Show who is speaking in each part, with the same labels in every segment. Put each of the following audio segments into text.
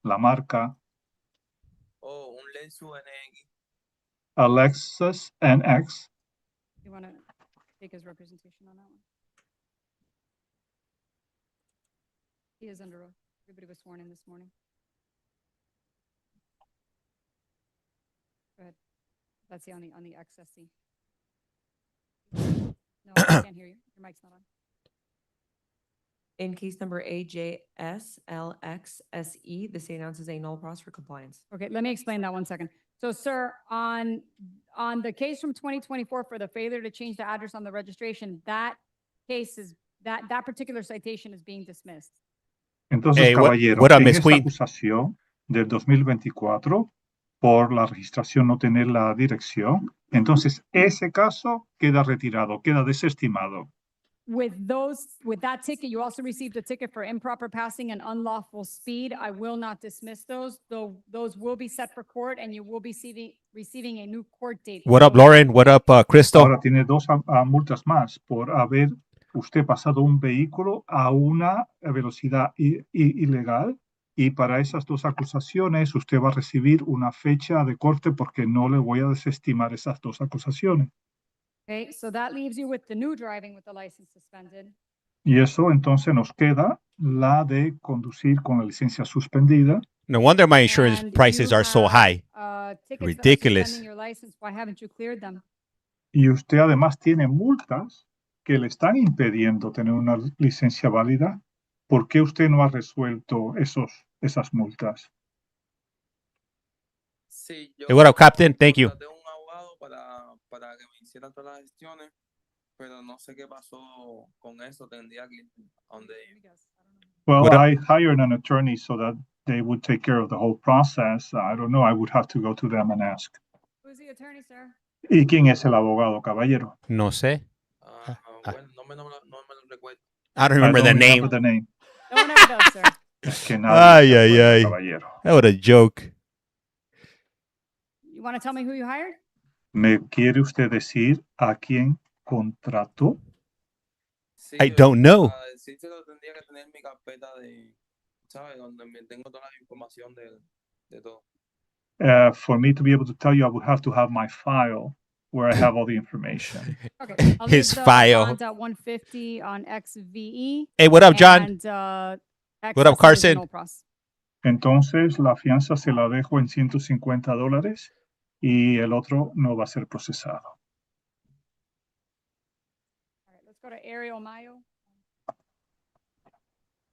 Speaker 1: la marca.
Speaker 2: Oh, un Lexus NX.
Speaker 1: A Lexus NX.
Speaker 3: You want to take his representation on that one? He is under oath. Everybody was sworn in this morning. Go ahead. Let's see on the XSC. No, I can't hear you. Your mic's not on.
Speaker 4: In case number AJSLXSE, the state announces a null pros for compliance.
Speaker 3: Okay, let me explain that one second. So, sir, on the case from 2024 for the failure to change the address on the registration, that case is, that particular citation is being dismissed.
Speaker 1: Entonces,
Speaker 5: Hey,
Speaker 1: caballero,
Speaker 5: what up,
Speaker 1: en
Speaker 5: Miss
Speaker 1: esta
Speaker 5: Queen?
Speaker 1: acusación del 2024 por la registración no tener la dirección, entonces ese caso queda retirado, queda desestimado.
Speaker 3: With that ticket, you also received a ticket for improper passing and unlawful speed. I will not dismiss those, though those will be set for court and you will be receiving a new court date.
Speaker 5: What up, Lauren? What up, Crystal?
Speaker 1: Ahora tiene dos multas más por haber usted pasado un vehículo a una velocidad ilegal, y para esas dos acusaciones usted va a recibir una fecha de corte porque no le voy a desestimar esas dos acusaciones.
Speaker 3: Okay, so that leaves you with the new driving with the license suspended.
Speaker 1: Y eso entonces nos queda la de conducir con la licencia suspendida.
Speaker 5: No wonder my insurance
Speaker 3: And
Speaker 5: prices
Speaker 3: you
Speaker 5: are so
Speaker 3: have,
Speaker 5: high.
Speaker 3: Tickets that are
Speaker 5: Ridiculous.
Speaker 3: suspending your license. Why haven't you cleared them?
Speaker 1: Y usted además tiene multas que le están impidiendo tener una licencia válida. ¿Por qué usted no ha resuelto esas multas?
Speaker 2: Sí,
Speaker 5: Hey, what up, Captain? Thank you.
Speaker 2: contraté un abogado para que me hiciera todas las gestiones, pero no sé qué pasó con eso. Tendría que ir a donde
Speaker 1: Well,
Speaker 5: What up?
Speaker 1: I hired an attorney so that they would take care of the whole process. I don't know. I would have to go to them and ask.
Speaker 3: Who's the attorney, sir?
Speaker 1: ¿Y quién es el abogado, caballero?
Speaker 5: No sé.
Speaker 2: bueno, no me lo recuerdo.
Speaker 5: I don't remember
Speaker 1: I don't
Speaker 5: the name.
Speaker 1: remember the name.
Speaker 3: No one ever does, sir.
Speaker 1: Es que nadie se
Speaker 5: Ay,
Speaker 1: acuerda,
Speaker 5: ay, ay.
Speaker 1: caballero.
Speaker 5: What a joke.
Speaker 3: You want to tell me who you hired?
Speaker 1: ¿Me quiere usted decir a quién contrató?
Speaker 2: Sí,
Speaker 5: I don't know.
Speaker 2: Para decírselo tendría que tener mi carpeta de, ¿sabes? Donde me tengo toda la información de todo.
Speaker 1: For me to be able to tell you, I would have to have my file where I have all the information.
Speaker 3: Okay. I'll
Speaker 5: His
Speaker 3: leave the
Speaker 5: file.
Speaker 3: bonds at 150 on XVE.
Speaker 5: Hey, what up, John?
Speaker 3: And,
Speaker 5: What up,
Speaker 3: XSC is
Speaker 5: Carson?
Speaker 3: no pros.
Speaker 1: Entonces, la fianza se la dejo en $150 y el otro no va a ser procesado.
Speaker 3: All right, let's go to Ariel Mayo.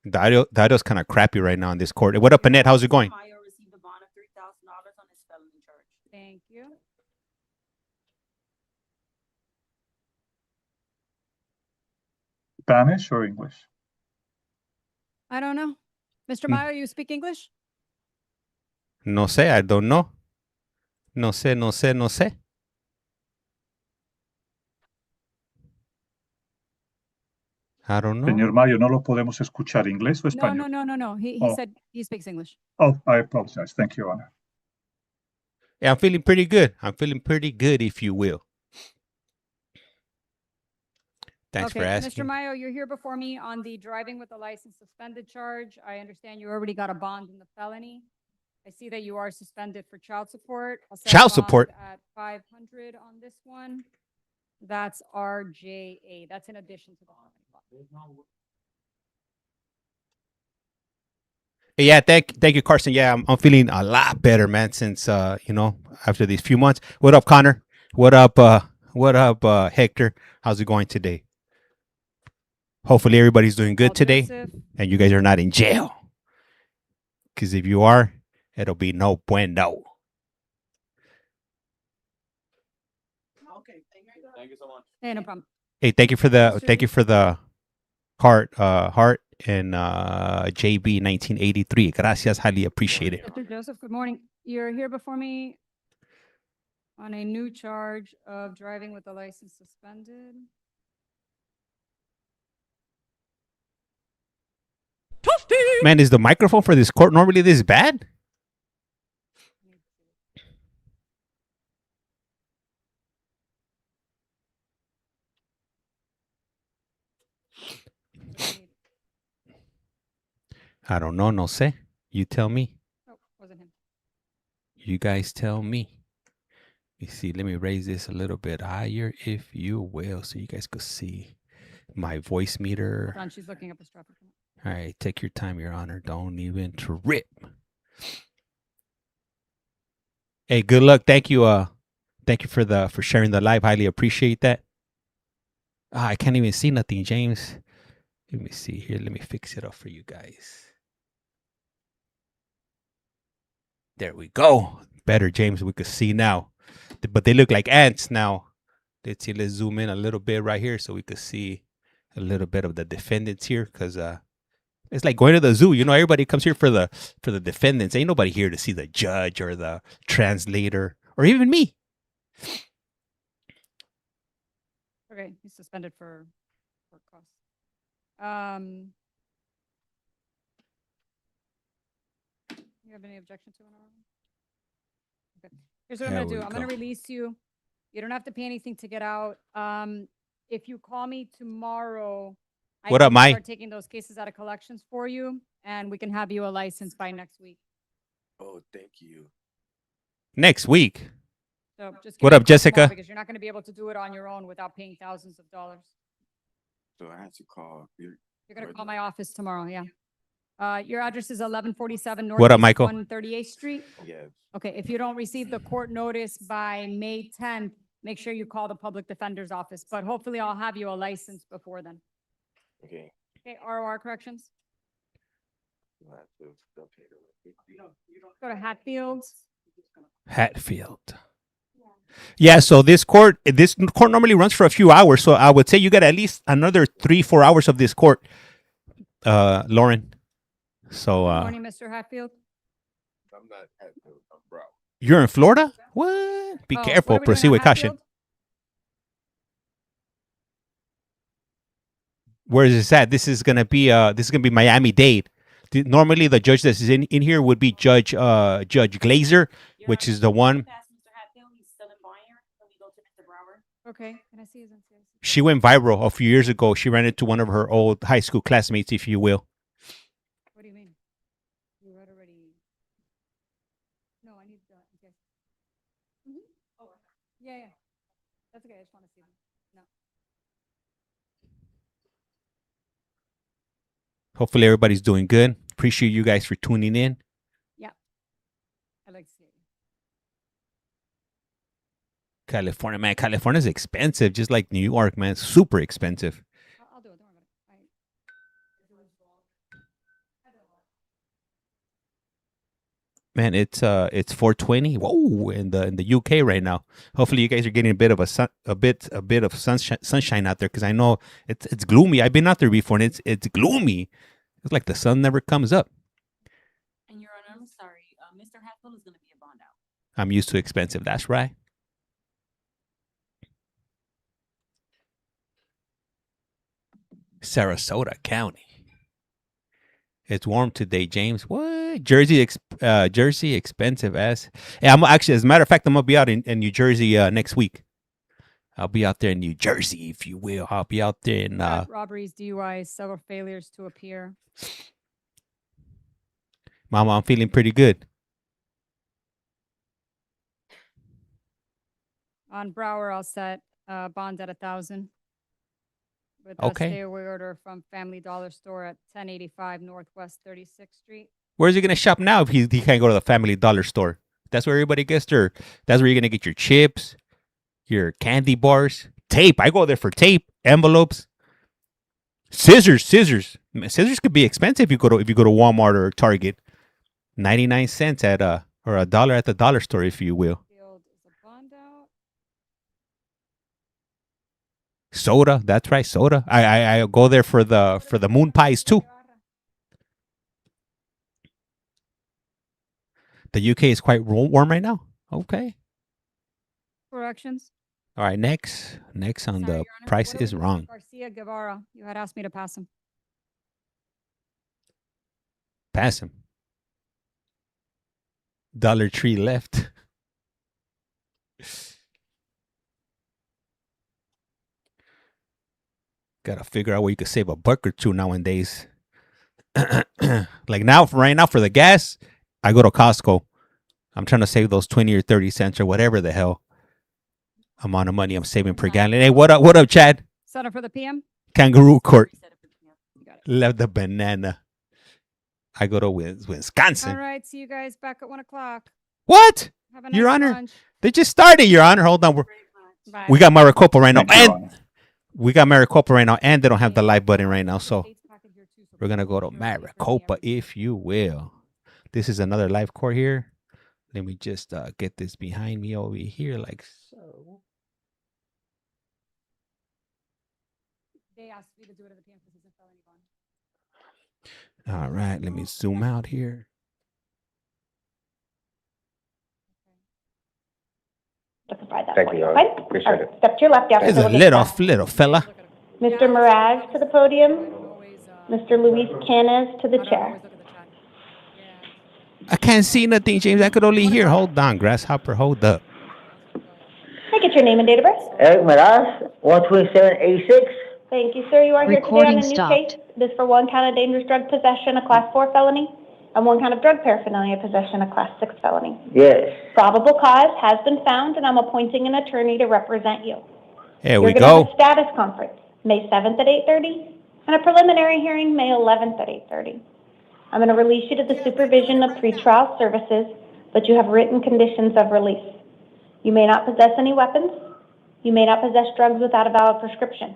Speaker 5: Dario's kind of crappy right now in this court. What up, Annette? How's it going?
Speaker 6: Mayo received a bond of $3,000 on his felony charge.
Speaker 3: Thank you.
Speaker 1: Spanish or English?
Speaker 3: I don't know. Mr.
Speaker 5: Hmm.
Speaker 3: Mayo, you speak English?
Speaker 5: No sé. I don't know. No sé, no sé, no sé. I don't know.
Speaker 1: Señor Mayo, no lo podemos escuchar. ¿Inglés o
Speaker 3: No,
Speaker 1: español?
Speaker 3: no. He
Speaker 1: Oh.
Speaker 3: said he speaks English.
Speaker 1: Oh, I apologize. Thank you, Honor.
Speaker 5: Yeah, I'm feeling pretty good. I'm feeling pretty good, if you will. Thanks
Speaker 3: Okay,
Speaker 5: for
Speaker 3: Mr.
Speaker 5: asking.
Speaker 3: Mayo, you're here before me on the driving with a license suspended charge. I understand you already got a bond in the felony. I see that you are suspended for child support. I'll set a
Speaker 5: Child
Speaker 3: bond
Speaker 5: support?
Speaker 3: At 500 on this one. That's RJA. That's in addition to the 125.
Speaker 5: Yeah, thank you, Carson. Yeah, I'm feeling a lot better, man, since after these few months. What up, Connor? What up, Hector? How's it going today? Hopefully everybody's doing good
Speaker 3: All
Speaker 5: today,
Speaker 3: Joseph.
Speaker 5: and you guys are not in jail. Because if you are, it'll be no bueno.
Speaker 6: Okay,
Speaker 2: Thank you so much.
Speaker 3: Hey, no problem.
Speaker 5: Hey, thank you for the heart and JB 1983. Gracias, highly appreciate it.
Speaker 3: Mr. Joseph, good morning. You're here before me on a new charge of driving with the license suspended.
Speaker 5: Man, is the microphone for this court normally this bad? I don't know, no sé. You tell me. You guys tell me. Let me see. Let me raise this a little bit higher, if you will, so you guys could see my voice meter.
Speaker 3: Hold on, she's looking up his traffic.
Speaker 5: All right, take your time, Your Honor. Don't even trip. Hey, good luck. Thank you. Thank you for sharing the live. Highly appreciate that. I can't even see nothing, James. Let me see here. Let me fix it up for you guys. There we go. Better, James. We could see now. But they look like ants now. Let's see. Let's zoom in a little bit right here so we could see a little bit of the defendants here, because it's like going to the zoo. You know, everybody comes here for the defendants. Ain't nobody here to see the judge or the translator or even me.
Speaker 3: Okay, he's suspended for costs. You have any objection to it? Okay, here's what I'm
Speaker 5: There
Speaker 3: gonna do.
Speaker 5: we
Speaker 3: I'm gonna
Speaker 5: go.
Speaker 3: release you. You don't have to pay anything to get out. If you call me tomorrow, I
Speaker 5: What up,
Speaker 3: can
Speaker 5: Mai?
Speaker 3: start taking those cases out of collections for you, and we can have you a license by next week.
Speaker 7: Oh, thank you.
Speaker 5: Next week.
Speaker 3: So just
Speaker 5: What
Speaker 3: give me a
Speaker 5: up,
Speaker 3: call tomorrow,
Speaker 5: Jessica?
Speaker 3: because you're not gonna be able to do it on your own without paying thousands of dollars.
Speaker 7: So I had to call.
Speaker 3: You're gonna
Speaker 7: Or
Speaker 3: call
Speaker 7: the-
Speaker 3: my office tomorrow, yeah. Your address is 1147
Speaker 5: What up,
Speaker 3: Northeast
Speaker 5: Michael?
Speaker 3: 138th Street.
Speaker 7: Yes.
Speaker 3: Okay, if you don't receive the court notice by May 10th, make sure you call the public defender's office, but hopefully I'll have you a license before then.
Speaker 7: Okay.
Speaker 3: Okay, ROR corrections,
Speaker 7: You'll have to update it.
Speaker 3: go to Hatfield.
Speaker 5: Hatfield. Yeah, so this court normally runs for a few hours, so I would say you got at least another 3-4 hours of this court, Lauren. So
Speaker 3: Morning, Mr. Hatfield.
Speaker 7: I'm not at the bro.
Speaker 5: you're in Florida? What? Be
Speaker 3: Oh, what
Speaker 5: careful.
Speaker 3: are we doing
Speaker 5: Proceed
Speaker 3: at
Speaker 5: with caution.
Speaker 3: Hatfield?
Speaker 5: Where is this at? This is gonna be Miami-Dade. Normally the judge that's in here would be Judge Glazer, which is the one.
Speaker 3: Okay, can I see his NCIC?
Speaker 5: She went viral a few years ago. She ran into one of her old high school classmates, if you will.
Speaker 3: What do you mean? You had already. No, I need the, okay. Oh, yeah, yeah. That's okay, I just want to see them. No.
Speaker 5: Hopefully everybody's doing good. Appreciate you guys for tuning in.
Speaker 3: I like to see it.
Speaker 5: California, man. California's expensive, just like New York, man. Super expensive.
Speaker 3: I'll do it, don't worry about it.
Speaker 5: Man, it's 4:20. Whoa, in the UK right now. Hopefully you guys are getting a bit of sunshine out there, because I know it's gloomy. I've been out there before, and it's gloomy. It's like the sun never comes up.
Speaker 6: And Your Honor, I'm sorry, Mr. Hatfield is gonna be a bond out.
Speaker 5: I'm used to expensive. That's right. Sarasota County. It's warm today, James. What? Jersey expensive as. Hey, I'm actually, as a matter of fact, I'm gonna be out in New Jersey next week. I'll be out there in New Jersey, if you will. I'll be out there in
Speaker 3: Robberies, DUIs, several failures to appear.
Speaker 5: Mama, I'm feeling pretty good.
Speaker 3: On Brower, I'll set bond at 1,000. With a
Speaker 5: Okay.
Speaker 3: stay away order from Family Dollar Store at 1085 Northwest 36th Street.
Speaker 5: Where's he gonna shop now if he can't go to the Family Dollar Store? That's where everybody gets their. That's where you're gonna get your chips, your candy bars, tape. I go there for tape, envelopes, scissors. Man, scissors could be expensive if you go to Walmart or Target. 99 cents at or $1 at the dollar store, if you will.
Speaker 3: Field is a bond out.
Speaker 5: Soda, that's right, soda. I go there for the moon pies too. The UK is quite warm right now. Okay.
Speaker 3: Corrections.
Speaker 5: All right, next on
Speaker 3: Sorry,
Speaker 5: the
Speaker 3: Your Honor.
Speaker 5: price
Speaker 3: What are
Speaker 5: is
Speaker 3: we doing with
Speaker 5: wrong.
Speaker 3: Garcia Guevara, you had asked me to pass him.
Speaker 5: Pass him. Dollar Tree left. Gotta figure out where you could save a buck or two nowadays. Like right now for the gas, I go to Costco. I'm trying to save those 20 or 30 cents or whatever the hell amount of money I'm saving per gallon. Hey, what up, Chad?
Speaker 3: Set up for the PM?
Speaker 5: Kangaroo Court.
Speaker 3: You got it.
Speaker 5: Love the banana. I go to Wisconsin.
Speaker 3: All right, see you guys back at 1 o'clock.
Speaker 5: What?
Speaker 3: Have a nice
Speaker 5: Your Honor.
Speaker 3: lunch.
Speaker 5: They just started, Your Honor. Hold on.
Speaker 3: Bye.
Speaker 5: We got Maricopa right now.
Speaker 1: Thank you, Your
Speaker 5: And
Speaker 1: Honor.
Speaker 5: we got Maricopa right now. And they don't have the live button right now. So we're going to go to Maricopa, if you will. This is another live court here. Let me just get this behind me over here like so.
Speaker 3: They asked me to do it at the PM because it's a felony bond.
Speaker 5: All right. Let me zoom out here.
Speaker 8: To provide that
Speaker 7: Thank
Speaker 8: for
Speaker 7: you,
Speaker 8: you,
Speaker 7: Your
Speaker 8: okay?
Speaker 7: Honor. Appreciate
Speaker 8: All right,
Speaker 7: it.
Speaker 8: step to your left, the
Speaker 5: There's
Speaker 8: officer
Speaker 5: a
Speaker 8: will get back.
Speaker 5: little fella.
Speaker 8: Mr. Mirage to the podium, Mr. Luis Canes to the chair.
Speaker 5: I can't see nothing, James. I could only hear. Hold on, Grasshopper. Hold up.
Speaker 8: Can I get your name and date of birth?
Speaker 9: Eric Meraz, 12786.
Speaker 8: Thank you, sir. You are here today on
Speaker 10: Recording
Speaker 8: a new
Speaker 10: stopped.
Speaker 8: case. This for one count of dangerous drug possession, a class 4 felony, and one count of drug paraphernalia possession, a class 6 felony.
Speaker 9: Yes.
Speaker 8: Probable cause has been found, and I'm appointing an attorney to represent you.
Speaker 5: Here we
Speaker 8: You're going to have
Speaker 5: go.
Speaker 8: a status conference, May 7th at 8:30, and a preliminary hearing, May 11th at 8:30. I'm going to release you to the supervision of pretrial services, but you have written conditions of release. You may not possess any weapons. You may not possess drugs without a valid prescription.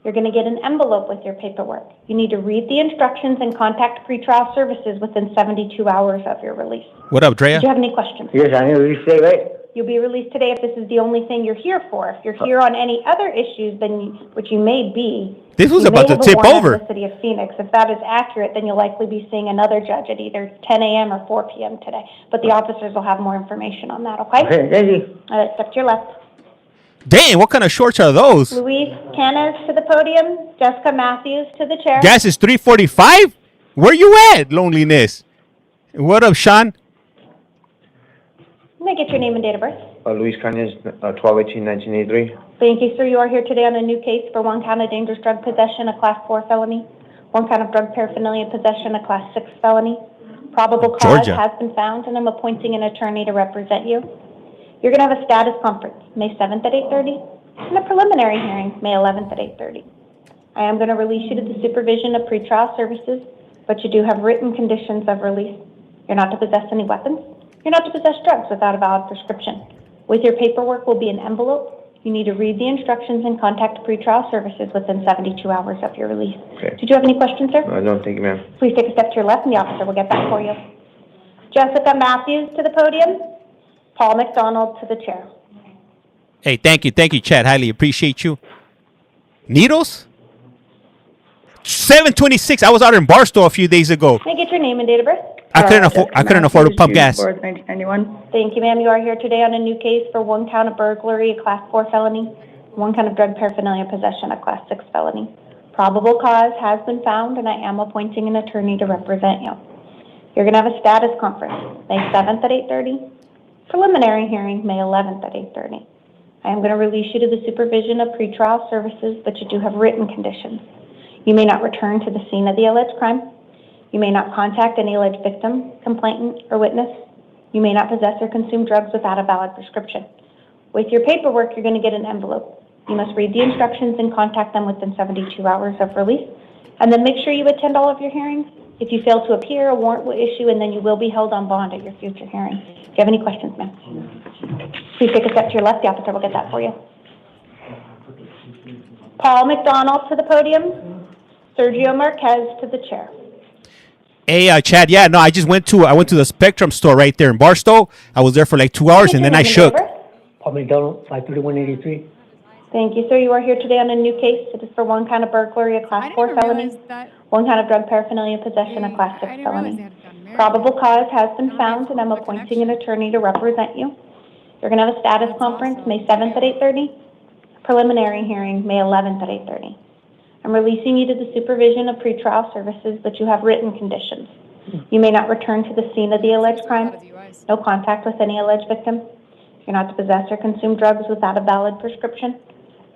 Speaker 8: You're going to get an envelope with your paperwork. You need to read the instructions and contact pretrial services within 72 hours of your release.
Speaker 5: What up, Drea?
Speaker 8: Did you have any questions?
Speaker 9: Yes, I need to restate, right?
Speaker 8: You'll be released today if this is the only thing you're here for. If you're here on any other issues, then which you may be.
Speaker 5: This was
Speaker 8: you
Speaker 5: about
Speaker 8: may
Speaker 5: to
Speaker 8: have a
Speaker 5: tip
Speaker 8: warrant
Speaker 5: over.
Speaker 8: out of the city of Phoenix. If that is accurate, then you'll likely be seeing another judge at either 10 a.m. or 4 p.m. today. But the officers will have more information on that, okay?
Speaker 9: Okay, thank you.
Speaker 8: All right, step to your left.
Speaker 5: Dang, what kind of shorts are those?
Speaker 8: Luis Canes to the podium, Jessica Matthews to the chair.
Speaker 5: Gas is $3.45? Where you at, loneliness? What up, Sean?
Speaker 8: May I get your name and date of birth?
Speaker 7: Luis Cañas, 12/18/1983.
Speaker 8: Thank you, sir. You are here today on a new case for one count of dangerous drug possession, a class 4 felony, one count of drug paraphernalia possession, a class 6 felony. Probable cause
Speaker 5: Georgia.
Speaker 8: has been found, and I'm appointing an attorney to represent you. You're going to have a status conference, May 7th at 8:30, and a preliminary hearing, May 11th at 8:30. I am going to release you to the supervision of pretrial services, but you do have written conditions of release. You're not to possess any weapons. You're not to possess drugs without a valid prescription. With your paperwork will be an envelope. You need to read the instructions and contact pretrial services within 72 hours of your release.
Speaker 7: Okay.
Speaker 8: Did you have any questions, sir?
Speaker 7: No, thank you, ma'am.
Speaker 8: Please take a step to your left and the officer will get that for you. Jessica Matthews to the podium, Paul McDonald to the chair.
Speaker 5: Hey, thank you, Chad. Highly appreciate you. Needles? 726. I was out in Barstow a few days ago.
Speaker 8: May I get your name and date of birth?
Speaker 5: I couldn't afford to pump gas.
Speaker 8: 1991. Thank you, ma'am. You are here today on a new case for one count of burglary, a class 4 felony, one count of drug paraphernalia possession, a class 6 felony. Probable cause has been found, and I am appointing an attorney to represent you. You're going to have a status conference, May 7th at 8:30, preliminary hearing, May 11th at 8:30. I am going to release you to the supervision of pretrial services, but you do have written conditions. You may not return to the scene of the alleged crime. You may not contact any alleged victim, complainant, or witness. You may not possess or consume drugs without a valid prescription. With your paperwork, you're going to get an envelope. You must read the instructions and contact them within 72 hours of release. And then make sure you attend all of your hearings. If you fail to appear, a warrant will issue, and then you will be held on bond at your future hearing. Do you have any questions, ma'am? Please take a step to your left. The officer will get that for you. Paul McDonald to the podium. Sergio Marquez to the chair.
Speaker 5: Hey, Chad. Yeah, no, I went to the Spectrum store right there in Barstow. I was there for like 2 hours, and then I shook.
Speaker 9: Paul McDonald, 53183.
Speaker 8: Thank you, sir. You are here today on a new case. It is for one count of burglary, a
Speaker 3: I
Speaker 8: class
Speaker 3: didn't
Speaker 8: 4
Speaker 3: even
Speaker 8: felony,
Speaker 3: realize that.
Speaker 8: one count of drug paraphernalia possession, a class 6
Speaker 3: I didn't realize they
Speaker 8: felony.
Speaker 3: had gotten married.
Speaker 8: Probable cause has been
Speaker 3: don't
Speaker 8: found,
Speaker 3: know
Speaker 8: and I'm
Speaker 3: the
Speaker 8: appointing an
Speaker 3: connection.
Speaker 8: attorney to represent you. You're going to have a status
Speaker 3: That's
Speaker 8: conference,
Speaker 3: awesome.
Speaker 8: May 7th at 8:30, preliminary hearing, May 11th at 8:30. I'm releasing you to the supervision of pretrial services, but you have written conditions. You may not return to the scene of the alleged crime, no contact with any alleged victim. You're not to possess or consume drugs without a valid prescription.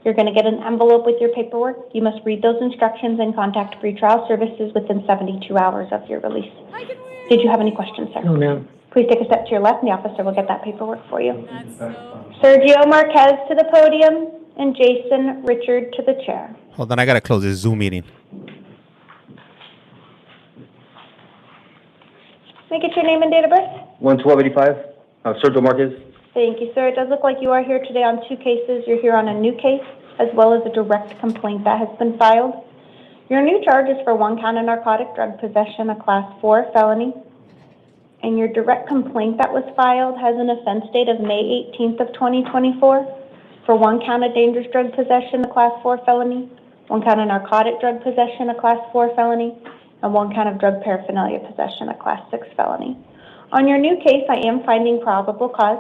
Speaker 8: You're going to get an envelope with your paperwork. You must read those instructions and contact pretrial services within 72 hours of your release. Did you have any questions, sir?
Speaker 9: No, ma'am.
Speaker 8: Please take a step to your left and the officer will get that paperwork for you.
Speaker 6: That's so.
Speaker 8: Sergio Marquez to the podium and Jason Richard to the chair.
Speaker 5: Hold on, I gotta close this Zoom meeting.
Speaker 8: May I get your name and date of birth?
Speaker 7: 11285, Sergio Marquez.
Speaker 8: Thank you, sir. It does look like you are here today on 2 cases. You're here on a new case as well as a direct complaint that has been filed. Your new charge is for 1 count of narcotic drug possession, a class 4 felony. And your direct complaint that was filed has an offense date of May 18th of 2024 for 1 count of dangerous drug possession, a class 4 felony, 1 count of narcotic drug possession, a class 4 felony, and 1 count of drug paraphernalia possession, a class 6 felony. On your new case, I am finding probable cause.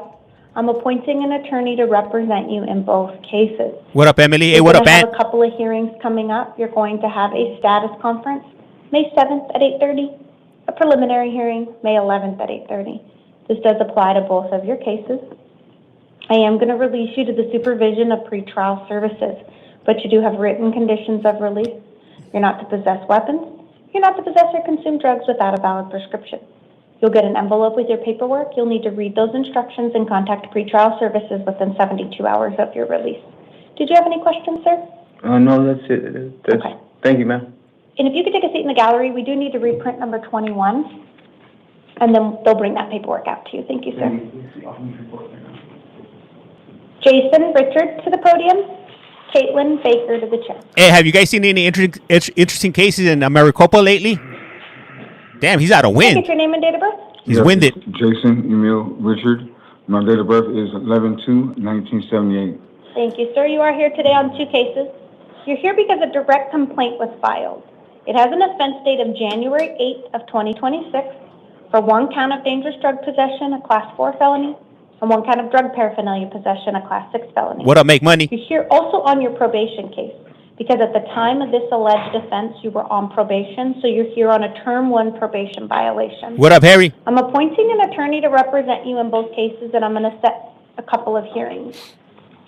Speaker 8: I'm appointing an attorney to represent you in both cases.
Speaker 5: What up, Emily? Hey,
Speaker 8: You're
Speaker 5: what up,
Speaker 8: gonna have
Speaker 5: Aunt?
Speaker 8: a couple of hearings coming up. You're going to have a status conference, May 7th at 8:30, a preliminary hearing, May 11th at 8:30. This does apply to both of your cases. I am going to release you to the supervision of pretrial services, but you do have written conditions of release. You're not to possess weapons. You're not to possess or consume drugs without a valid prescription. You'll get an envelope with your paperwork. You'll need to read those instructions and contact pretrial services within 72 hours of your release. Did you have any questions, sir?
Speaker 7: No, that's it.
Speaker 8: Okay.
Speaker 7: Thank you, ma'am.
Speaker 8: And if you could take a seat in the gallery, we do need to reprint number 21, and then they'll bring that paperwork out to you. Thank you, sir. Jason Richard to the podium, Caitlin Baker to the chair.
Speaker 5: Hey, have you guys seen any interesting cases in Maricopa lately? Damn, he's out of
Speaker 8: Can I
Speaker 5: wind.
Speaker 8: get your name and date of birth?
Speaker 5: He's winded.
Speaker 10: Jason Emil Richard. My date of birth is 11/2/1978.
Speaker 8: Thank you, sir. You are here today on 2 cases. You're here because a direct complaint was filed. It has an offense date of January 8th of 2026 for 1 count of dangerous drug possession, a class 4 felony, and 1 count of drug paraphernalia possession, a class 6 felony.
Speaker 5: What up, make money?
Speaker 8: You're here also on your probation case because at the time of this alleged offense, you were on probation, so you're here on a term 1 probation violation.
Speaker 5: What up, Harry?
Speaker 8: I'm appointing an attorney to represent you in both cases, and I'm going to set a couple of hearings.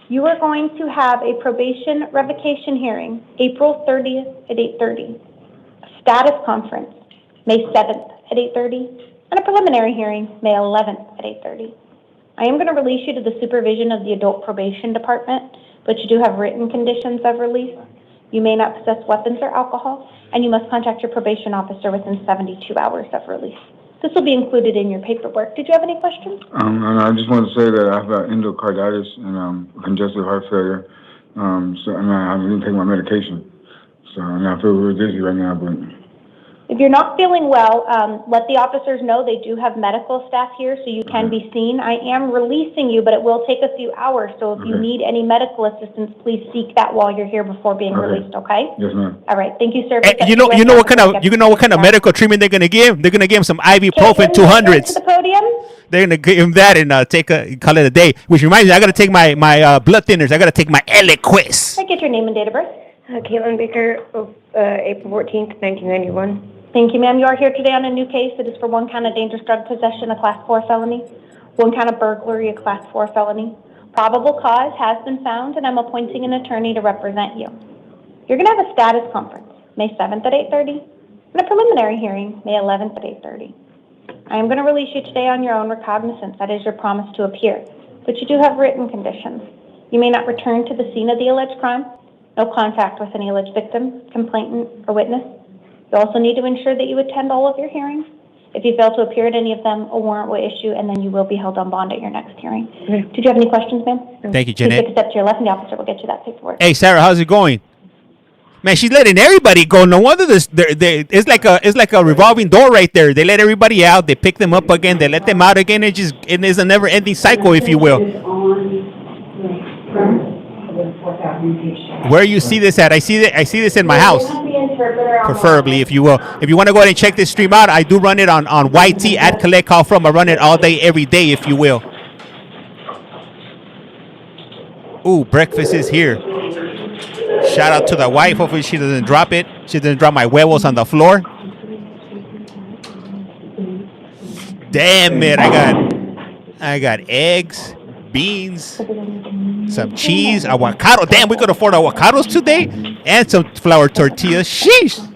Speaker 8: You are going to have a probation revocation hearing, April 30th at 8:30, a status conference, May 7th at 8:30, and a preliminary hearing, May 11th at 8:30. I am going to release you to the supervision of the Adult Probation Department, but you do have written conditions of release. You may not possess weapons or alcohol, and you must contact your probation officer within 72 hours of release. This will be included in your paperwork. Did you have any questions?
Speaker 10: And I just want to say that I have endocarditis and congestive heart failure. And I didn't take my medication. So and I feel really dizzy right now, but
Speaker 8: If you're not feeling well, let the officers know. They do have medical staff here, so you can be seen. I am releasing you, but it will take a few hours. So if you need any medical assistance, please seek that while you're here before being released, okay?
Speaker 10: yes, ma'am.
Speaker 8: All right, thank you, sir.
Speaker 5: Hey, you know what kind of medical treatment they're gonna give? They're gonna give him some ibuprofen
Speaker 8: Caitlin,
Speaker 5: 200s.
Speaker 8: to the podium.
Speaker 5: They're gonna give him that and call it a day. Which reminds me, I gotta take my blood thinners. I gotta take my Eliquis.
Speaker 8: Can I get your name and date of birth?
Speaker 11: Caitlin Baker, April 14th, 1991.
Speaker 8: Thank you, ma'am. You are here today on a new case. It is for 1 count of dangerous drug possession, a class 4 felony, 1 count of burglary, a class 4 felony. Probable cause has been found, and I'm appointing an attorney to represent you. You're going to have a status conference, May 7th at 8:30, and a preliminary hearing, May 11th at 8:30. I am going to release you today on your own recognizance. That is your promise to appear. But you do have written conditions. You may not return to the scene of the alleged crime, no contact with any alleged victim, complainant, or witness. You also need to ensure that you attend all of your hearings. If you fail to appear at any of them, a warrant will issue, and then you will be held on bond at your next hearing. Did you have any questions, ma'am?
Speaker 5: Thank you,
Speaker 8: Please
Speaker 5: Jeanette.
Speaker 8: take a step to your left, and the officer will get you that paperwork.
Speaker 5: Hey, Sarah, how's it going? Man, she's letting everybody go. No wonder it's like a revolving door right there. They let everybody out. They pick them up again. They let them out again. It is a never-ending cycle, if you will. Where you see this at? I see this in my house. Preferably, if you will. If you want to go ahead and check this stream out, I do run it on YT at Collect Call From. I run it all day, every day, if you will. Ooh, breakfast is here. Shout out to the wife. Hopefully she doesn't drop it. She doesn't drop my huevos on the floor. Damn it! I got eggs, beans, some cheese, avocado. Damn, we could afford avocados today, and some flour tortillas. Sheesh!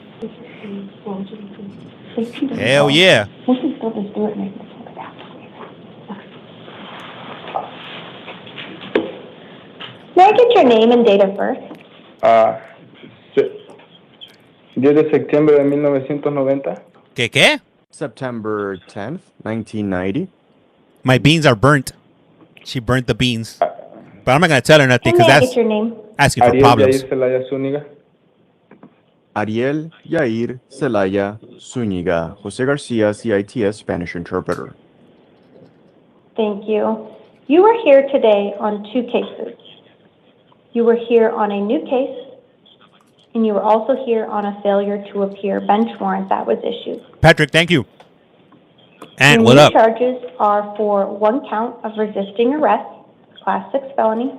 Speaker 5: Hell yeah!
Speaker 8: May I get your name and date of birth?
Speaker 7: 10 de septiembre de 1990.
Speaker 5: ¿Qué?
Speaker 12: September 10th, 1990.
Speaker 5: My beans are burnt. She burnt the beans. But I'm not going to tell her nothing
Speaker 8: And
Speaker 5: because
Speaker 8: may I
Speaker 5: that's
Speaker 8: get your name?
Speaker 5: asking for
Speaker 7: Ariel
Speaker 5: problems.
Speaker 7: Yair Celaya Zúñiga.
Speaker 12: Ariel Yair Celaya Zúñiga. Jose Garcia, CITS Spanish interpreter.
Speaker 8: Thank you. You were here today on 2 cases. You were here on a new case, and you were also here on a failure to appear bench warrant that was issued.
Speaker 5: Patrick, thank you. And
Speaker 8: Your
Speaker 5: what
Speaker 8: new
Speaker 5: up?
Speaker 8: charges are for 1 count of resisting arrest, Class 6 felony,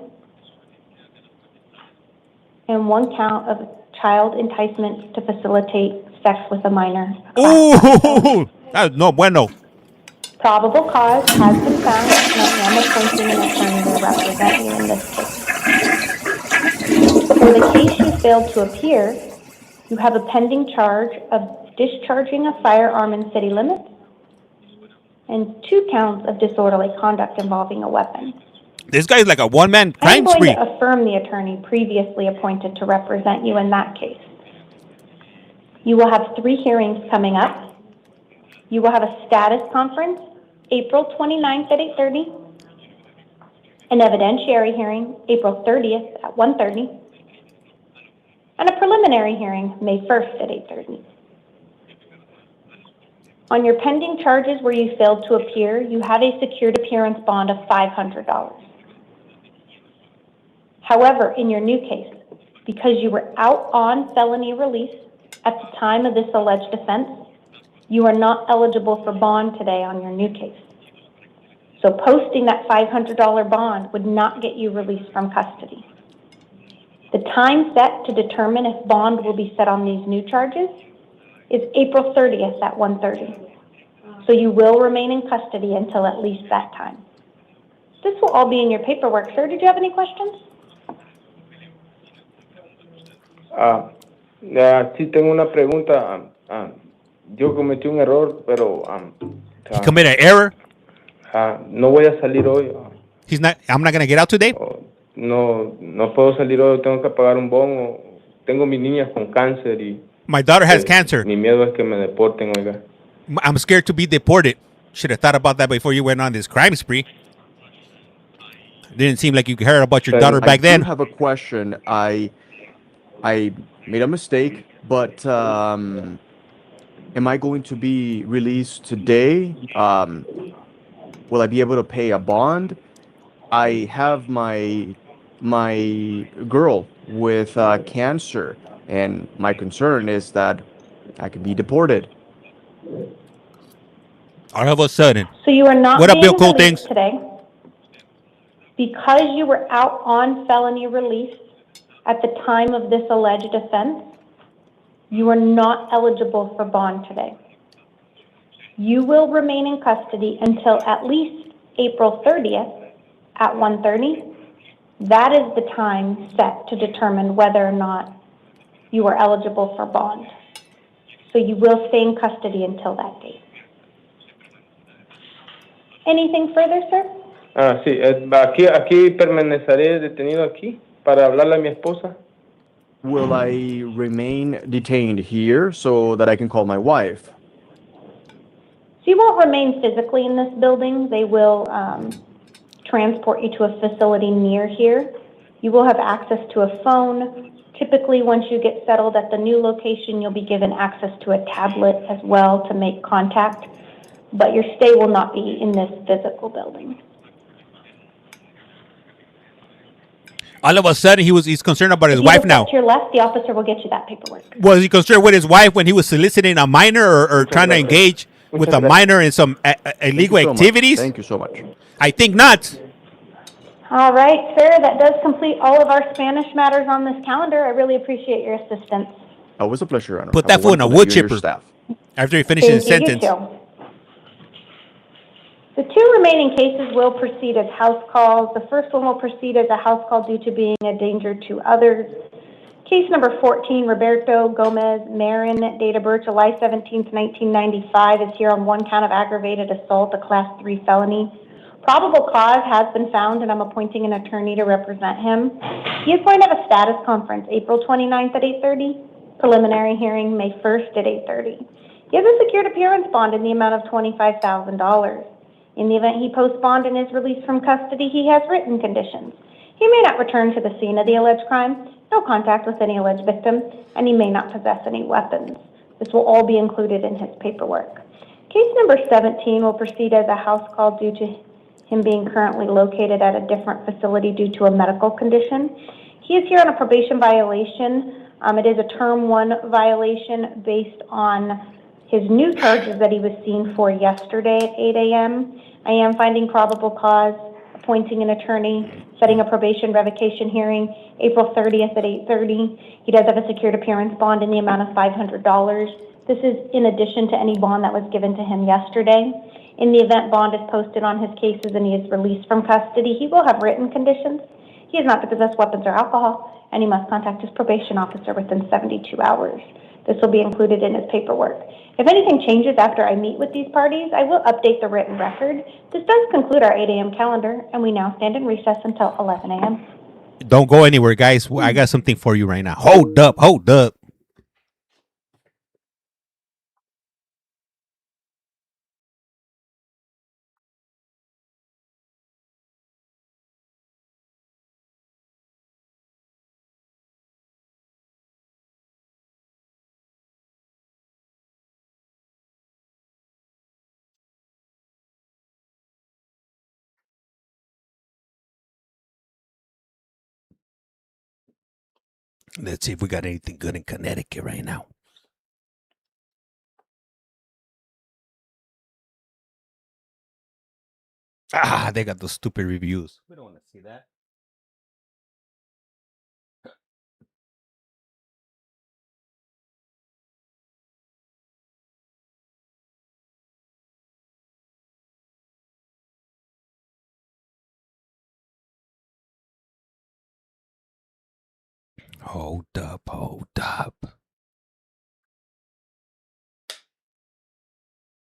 Speaker 8: and 1 count of child enticement to facilitate sex with a minor.
Speaker 5: Ooh, that's no bueno.
Speaker 8: Probable cause has been found, and I am appointing an attorney to represent you in this case. For the case you failed to appear, you have a pending charge of discharging a firearm in city limits and 2 counts of disorderly conduct involving a weapon.
Speaker 5: This guy's like a one-man
Speaker 8: I'm
Speaker 5: crime
Speaker 8: going
Speaker 5: spree.
Speaker 8: to affirm the attorney previously appointed to represent you in that case. You will have 3 hearings coming up. You will have a status conference April 29th at 8:30, an evidentiary hearing April 30th at 1:30, and a preliminary hearing May 1st at 8:30. On your pending charges where you failed to appear, you have a secured appearance bond of $500. However, in your new case, because you were out on felony release at the time of this alleged offense, you are not eligible for bond today on your new case. So posting that $500 bond would not get you released from custody. The time set to determine if bond will be set on these new charges is April 30th at 1:30. So you will remain in custody until at least that time. This will all be in your paperwork. Sir, did you have any questions?
Speaker 7: Sí, tengo una pregunta. Yo cometí un error, pero
Speaker 5: He committed an error.
Speaker 7: no voy a salir hoy.
Speaker 5: I'm not going to get out today.
Speaker 7: No puedo salir hoy, tengo que pagar un bono. Tengo mis niñas con cáncer y
Speaker 5: My daughter has cancer.
Speaker 7: mi miedo es que me deporten, oiga.
Speaker 5: I'm scared to be deported. Should have thought about that before you went on this crime spree. Didn't seem like you heard about your daughter back then.
Speaker 12: I do have a question. I made a mistake, but am I going to be released today? Will I be able to pay a bond? I have my girl with cancer, and my concern is that I could be deported.
Speaker 5: All of a sudden.
Speaker 8: So you are not
Speaker 5: What up,
Speaker 8: being
Speaker 5: Bill Cool
Speaker 8: released
Speaker 5: Things?
Speaker 8: today because you were out on felony release at the time of this alleged offense. You are not eligible for bond today. You will remain in custody until at least April 30th at 1:30. That is the time set to determine whether or not you are eligible for bond. So you will stay in custody until that date. Anything further, sir?
Speaker 7: Sí, aquí permaneceré detenido aquí para hablarle a mi esposa.
Speaker 12: Will I remain detained here so that I can call my wife?
Speaker 8: So you won't remain physically in this building. They will transport you to a facility near here. You will have access to a phone. Typically, once you get settled at the new location, you'll be given access to a tablet as well to make contact. But your stay will not be in this physical building.
Speaker 5: All of a sudden, he's concerned about his
Speaker 8: If you
Speaker 5: wife
Speaker 8: look
Speaker 5: now.
Speaker 8: to your left, the officer will get you that paperwork.
Speaker 5: Was he concerned with his wife when he was soliciting a minor or trying to engage with a minor in some illegal activities?
Speaker 12: Thank you so much.
Speaker 5: I think not.
Speaker 8: All right, sir, that does complete all of our Spanish matters on this calendar. I really appreciate your assistance.
Speaker 12: It was a pleasure, Your Honor.
Speaker 5: Put
Speaker 12: Have
Speaker 5: that foot in a
Speaker 12: wonderful
Speaker 5: wood
Speaker 12: day, you and
Speaker 5: chipper
Speaker 12: your staff.
Speaker 5: after he finishes his
Speaker 8: Thank you, you
Speaker 5: sentence.
Speaker 8: too. The 2 remaining cases will proceed as house calls. The first one will proceed as a house call due to being a danger to others. Case number 14, Roberto Gomez Marin, date of birth July 17th, 1995, is here on 1 count of aggravated assault, a Class 3 felony. Probable cause has been found, and I'm appointing an attorney to represent him. He is going to have a status conference April 29th at 8:30, preliminary hearing May 1st at 8:30. He has a secured appearance bond in the amount of $25,000. In the event he posts bond and is released from custody, he has written conditions. He may not return to the scene of the alleged crime, no contact with any alleged victim, and he may not possess any weapons. This will all be included in his paperwork. Case number 17 will proceed as a house call due to him being currently located at a different facility due to a medical condition. He is here on a probation violation. It is a term 1 violation based on his new charges that he was seen for yesterday at 8 a.m. I am finding probable cause, appointing an attorney, setting a probation revocation hearing April 30th at 8:30. He does have a secured appearance bond in the amount of $500. This is in addition to any bond that was given to him yesterday. In the event bond is posted on his cases and he is released from custody, he will have written conditions. He is not to possess weapons or alcohol, and he must contact his probation officer within 72 hours. This will be included in his paperwork. If anything changes after I meet with these parties, I will update the written record. This does conclude our 8 a.m. calendar, and we now stand in recess until 11 a.m.
Speaker 5: Don't go anywhere, guys. I got something for you right now. Hold up, hold up. Let's see if we got anything good in Connecticut right now. Ah, they got those stupid reviews. We don't want to see that. Hold up, hold up.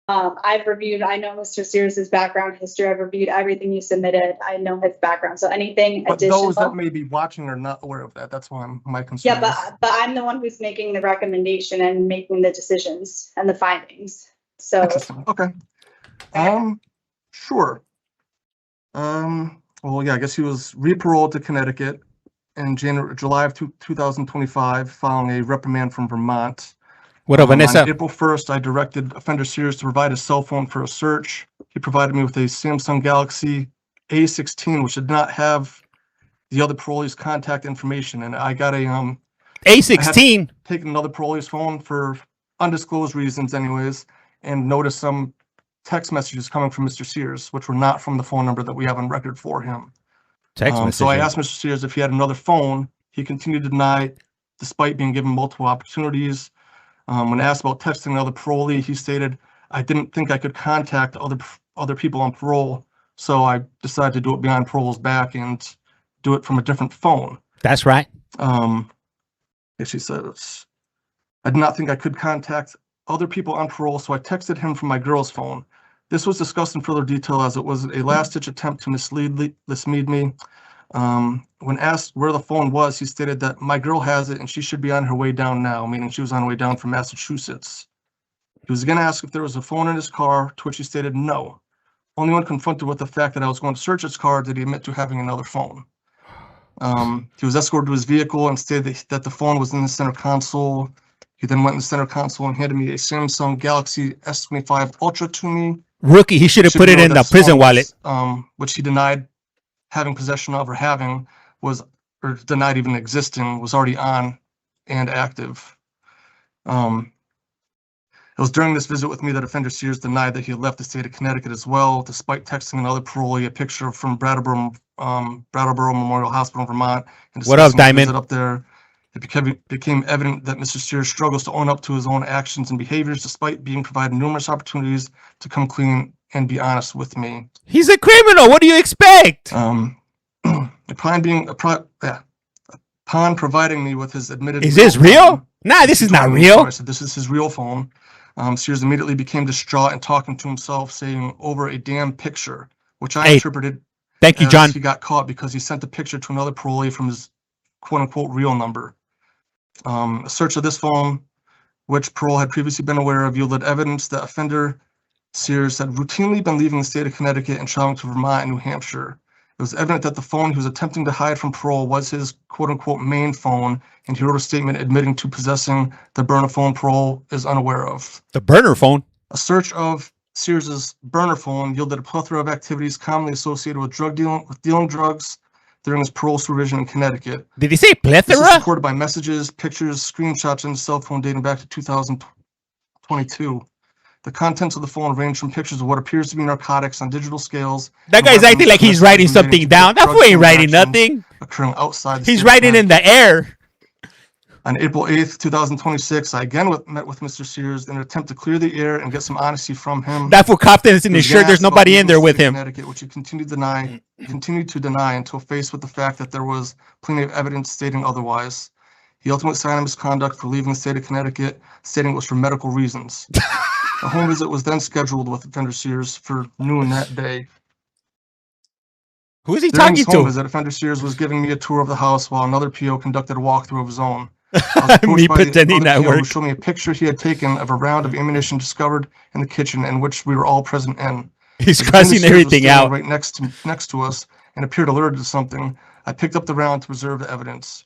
Speaker 13: I've reviewed, I know Mr. Sears' background history. I've reviewed everything you submitted. I know his background. So anything
Speaker 14: But
Speaker 13: additional.
Speaker 14: those that may be watching are not aware of that. That's why my concern
Speaker 13: Yeah,
Speaker 14: is.
Speaker 13: but I'm the one who's making the recommendation and making the decisions and the findings. So
Speaker 14: Interesting. Okay. Sure. Well, yeah, I guess he was re-paroled to Connecticut in July of 2025, following a reprimand from Vermont.
Speaker 5: What up, Vanessa?
Speaker 14: On April 1st, I directed Offender Sears to provide a cell phone for a search. He provided me with a Samsung Galaxy A16, which did not have the other parolee's contact information. And I got a
Speaker 5: A16?
Speaker 14: Take another parolee's phone for undisclosed reasons anyways, and noticed some text messages coming from Mr. Sears, which were not from the phone number that we have on record for him.
Speaker 5: Text messages.
Speaker 14: So I asked Mr. Sears if he had another phone. He continued to deny, despite being given multiple opportunities. When asked about texting another parolee, he stated, "I didn't think I could contact other people on parole, so I decided to do it behind parole's back and do it from a different phone."
Speaker 5: That's right.
Speaker 14: She says, "I did not think I could contact other people on parole, so I texted him from my girl's phone. This was discussed in further detail as it was a last-ditch attempt to mislead me. When asked where the phone was, he stated that my girl has it and she should be on her way down now," meaning she was on her way down from Massachusetts. He was again asked if there was a phone in his car, to which he stated no. Only when confronted with the fact that I was going to search his car did he admit to having another phone. He was escorted to his vehicle and stated that the phone was in the center console. He then went in the center console and handed me a Samsung Galaxy S25 Ultra to me.
Speaker 5: Rookie, he should have put it in the prison wallet.
Speaker 14: Which he denied having possession of or having, or denied even existing, was already on and active. It was during this visit with me that Offender Sears denied that he had left the state of Connecticut as well, despite texting another parolee a picture from Brattleboro Memorial Hospital in Vermont. And
Speaker 5: what up,
Speaker 14: discussing his
Speaker 5: Diamond?
Speaker 14: visit up there. It became evident that Mr. Sears struggles to own up to his own actions and behaviors, despite being provided numerous opportunities to come clean and be honest with me.
Speaker 5: He's a criminal. What do you expect?
Speaker 14: Upon providing me with his admitted.
Speaker 5: Is this real? Nah, this is not real.
Speaker 14: I said, "This is his real phone." Sears immediately became distraught and talking to himself, saying, "Over a damn picture. which I
Speaker 5: Hey,
Speaker 14: interpreted
Speaker 5: thank you,
Speaker 14: as
Speaker 5: John.
Speaker 14: he got caught because he sent a picture to another parolee from his quote-unquote real number. A search of this phone, which parole had previously been aware of, yielded evidence that offender Sears had routinely been leaving the state of Connecticut and traveling to Vermont and New Hampshire. It was evident that the phone he was attempting to hide from parole was his quote-unquote main phone, and he wrote a statement admitting to possessing the burner phone parole is unaware of.
Speaker 5: The burner phone?
Speaker 14: A search of Sears's burner phone yielded a plethora of activities commonly associated with dealing drugs during his parole supervision in Connecticut.
Speaker 5: Did he say plethora?
Speaker 14: This is supported by messages, pictures, screenshots, and cell phone dating back to 2022. The contents of the phone range from pictures of what appears to be narcotics on digital scales.
Speaker 5: That guy's acting like he's writing something down. That fool ain't writing nothing.
Speaker 14: Occurring outside.
Speaker 5: He's writing in the air.
Speaker 14: On April 8th, 2026, I again met with Mr. Sears in an attempt to clear the air and get some honesty from him.
Speaker 5: That fool confidence in his shirt. There's nobody in there with him.
Speaker 14: Connecticut, which he continued to deny until faced with the fact that there was plenty of evidence stating otherwise. He ultimately cited misconduct for leaving the state of Connecticut, stating it was for medical reasons. A home visit was then scheduled with offender Sears for noon that day.
Speaker 5: Who is he
Speaker 14: During
Speaker 5: talking
Speaker 14: his home
Speaker 5: to?
Speaker 14: visit, offender Sears was giving me a tour of the house while another PO conducted a walkthrough of his own. I was approached
Speaker 5: Me
Speaker 14: by the
Speaker 5: pretending
Speaker 14: other
Speaker 5: that
Speaker 14: PO who
Speaker 5: work.
Speaker 14: showed me a picture he had taken of a round of ammunition discovered in the kitchen, in which we were all present in.
Speaker 5: He's
Speaker 14: As offender
Speaker 5: crossing
Speaker 14: Sears was
Speaker 5: everything
Speaker 14: standing
Speaker 5: out.
Speaker 14: right next to us and appeared alerted to something. I picked up the round to preserve the evidence.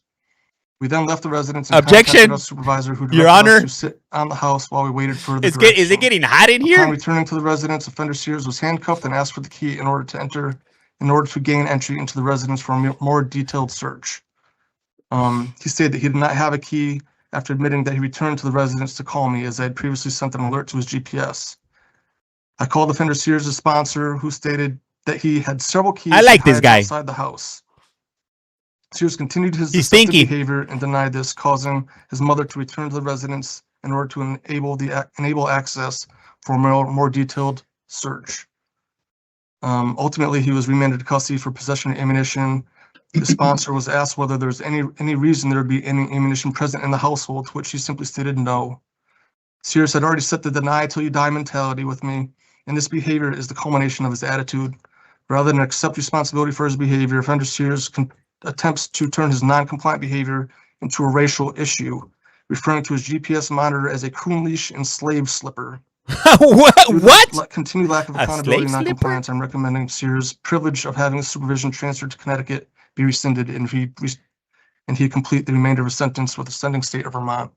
Speaker 14: We then left the residence and
Speaker 5: Objection,
Speaker 14: contacted our supervisor, who
Speaker 5: Your
Speaker 14: directed us
Speaker 5: Honor.
Speaker 14: to sit on the house while we waited for the
Speaker 5: Is
Speaker 14: direction.
Speaker 5: it getting hot in here?
Speaker 14: Upon returning to the residence, offender Sears was handcuffed and asked for the key in order to gain entry into the residence for a more detailed search. He stated that he did not have a key after admitting that he returned to the residence to call me, as I had previously sent an alert to his GPS. I called offender Sears' sponsor, who stated that he had several keys
Speaker 5: I like this
Speaker 14: hide
Speaker 5: guy.
Speaker 14: outside the house. Sears continued his
Speaker 5: He's
Speaker 14: deceptive
Speaker 5: stinky.
Speaker 14: behavior and denied this, causing his mother to return to the residence in order to enable access for a more detailed search. Ultimately, he was remanded to custody for possession of ammunition. The sponsor was asked whether there's any reason there would be any ammunition present in the household, to which he simply stated no. Sears had already set the deny till you die mentality with me, and this behavior is the culmination of his attitude. Rather than accept responsibility for his behavior, offender Sears attempts to turn his non-compliant behavior into a racial issue, referring to his GPS monitor as a coon leash and slave slipper.
Speaker 5: What?
Speaker 14: Continued lack of
Speaker 5: A
Speaker 14: accountability
Speaker 5: slave
Speaker 14: and non-compliance, I'm recommending Sears' privilege of having the supervision transferred to Connecticut be rescinded, and he complete the remainder of his sentence with the sending state of Vermont.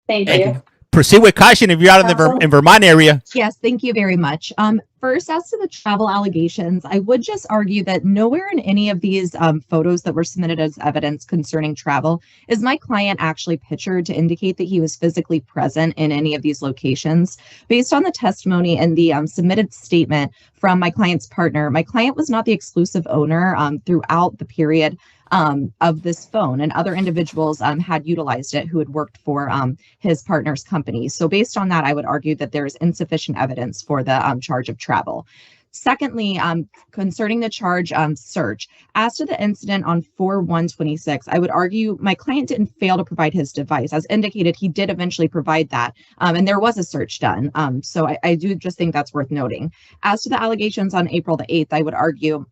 Speaker 13: Thank
Speaker 5: Thank
Speaker 13: you.
Speaker 5: you. Proceed with caution if you're out in the in Vermont area.
Speaker 15: Yes, thank you very much. First, as to the travel allegations, I would just argue that nowhere in any of these photos that were submitted as evidence concerning travel is my client actually pictured to indicate that he was physically present in any of these locations. Based on the testimony and the submitted statement from my client's partner, my client was not the exclusive owner throughout the period of this phone, and other individuals had utilized it who had worked for his partner's company. So based on that, I would argue that there is insufficient evidence for the charge of travel. Secondly, concerning the charge search, as to the incident on 4/1/26, I would argue my client didn't fail to provide his device. As indicated, he did eventually provide that, and there was a search done. So I do just think that's worth noting. As to the allegations on April the 8th, I would argue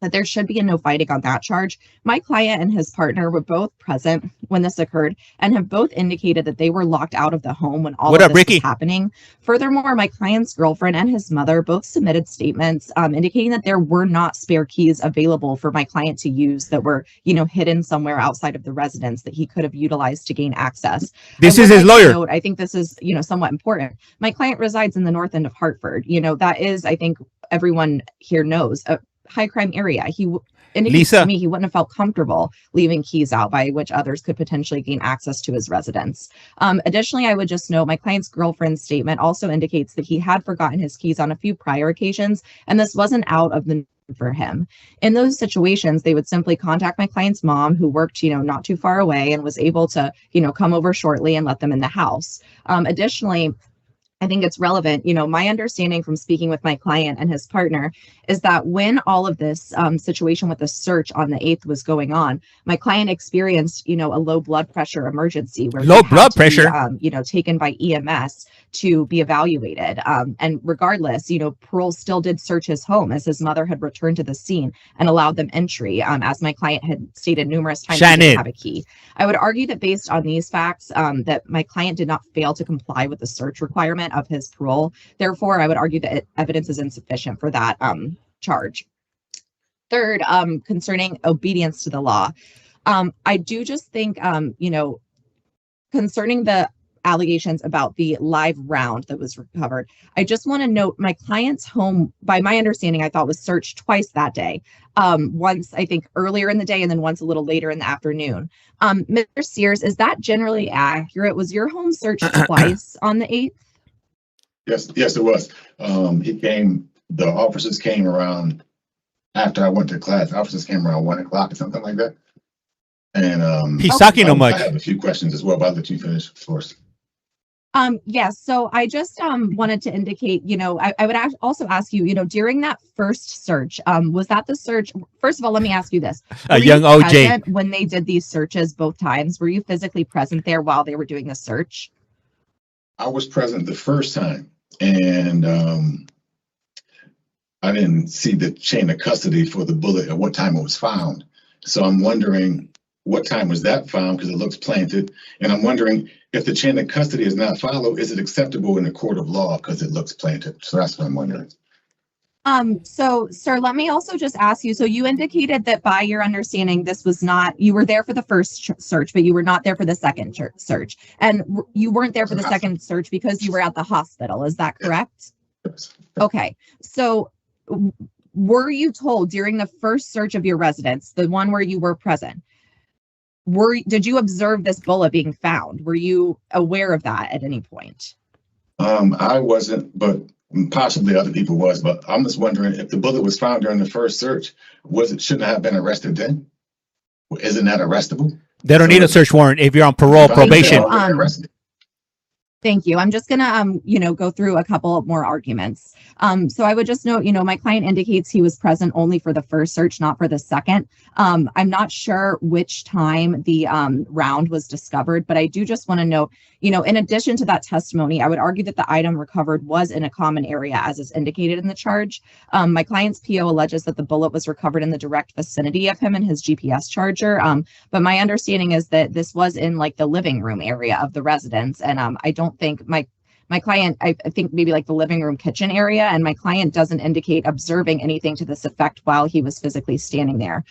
Speaker 15: that there should be a no fighting on that charge. My client and his partner were both present when this occurred and have both indicated that they were locked out of the home when all of this was happening. Furthermore, my client's girlfriend and his mother both submitted statements indicating that there were not spare keys available for my client to use that were, hidden somewhere outside of the residence that he could have utilized to gain access.
Speaker 5: This is his lawyer.
Speaker 15: Note, I think this is, somewhat important. My client resides in the north end of Hartford. That is, I think everyone here knows, a high crime area. He indicates to me he wouldn't have felt comfortable leaving keys out by which others could potentially gain access to his residence. Additionally, I would just note my client's girlfriend's statement also indicates that he had forgotten his keys on a few prior occasions, and this wasn't out of the for him. In those situations, they would simply contact my client's mom, who worked, not too far away and was able to, come over shortly and let them in the house. Additionally, I think it's relevant. My understanding from speaking with my client and his partner is that when all of this situation with the search on the 8th was going on, my client experienced, a low blood pressure emergency where
Speaker 5: Low
Speaker 15: he had
Speaker 5: blood
Speaker 15: to be,
Speaker 5: pressure.
Speaker 15: taken by EMS to be evaluated. And regardless, Parole still did search his home as his mother had returned to the scene and allowed them entry, as my client had stated numerous times he didn't have a key. I would argue that based on these facts, that my client did not fail to comply with the search requirement of his parole. Therefore, I would argue that evidence is insufficient for that charge. Third, concerning obedience to the law, I do just think, concerning the allegations about the live round that was recovered, I just want to note my client's home, by my understanding, I thought was searched twice that day. Once, I think, earlier in the day and then once a little later in the afternoon. Mr. Sears, is that generally accurate? Was your home searched twice on the 8th?
Speaker 16: Yes, it was. The officers came around after I went to class. The officers came around 1 o'clock or something like that. And
Speaker 5: he's talking too much.
Speaker 16: I have a few questions as well, but I'll let you finish first.
Speaker 15: Yes. So I just wanted to indicate, I would also ask you, during that first search, was that the search? First of all, let me ask you this.
Speaker 5: A young OJ.
Speaker 15: When they did these searches both times, were you physically present there while they were doing the search?
Speaker 16: I was present the first time, and I didn't see the chain of custody for the bullet at what time it was found. So I'm wondering what time was that found, because it looks planted. And I'm wondering if the chain of custody is not followed, is it acceptable in a court of law because it looks planted? So that's what I'm wondering.
Speaker 15: So, sir, let me also just ask you, so you indicated that by your understanding, this was not, you were there for the first search, but you were not there for the second search. And you weren't there for the second search because you were at the hospital. Is that correct?
Speaker 16: Yes.
Speaker 15: Okay. So were you told during the first search of your residence, the one where you were present, did you observe this bullet being found? Were you aware of that at any point?
Speaker 16: I wasn't, but possibly other people was, but I'm just wondering if the bullet was found during the first search, shouldn't have been arrested then? Isn't that arrestable?
Speaker 5: They don't need a search warrant if you're on parole, probation.
Speaker 15: Thank you. I'm just gonna, go through a couple more arguments. So I would just note, my client indicates he was present only for the first search, not for the second. I'm not sure which time the round was discovered, but I do just want to note, in addition to that testimony, I would argue that the item recovered was in a common area, as is indicated in the charge. My client's PO alleges that the bullet was recovered in the direct vicinity of him and his GPS charger. But my understanding is that this was in like the living room area of the residence, and I don't think my client, I think maybe like the living room kitchen area, and my client doesn't indicate observing anything to this effect while he was physically standing there.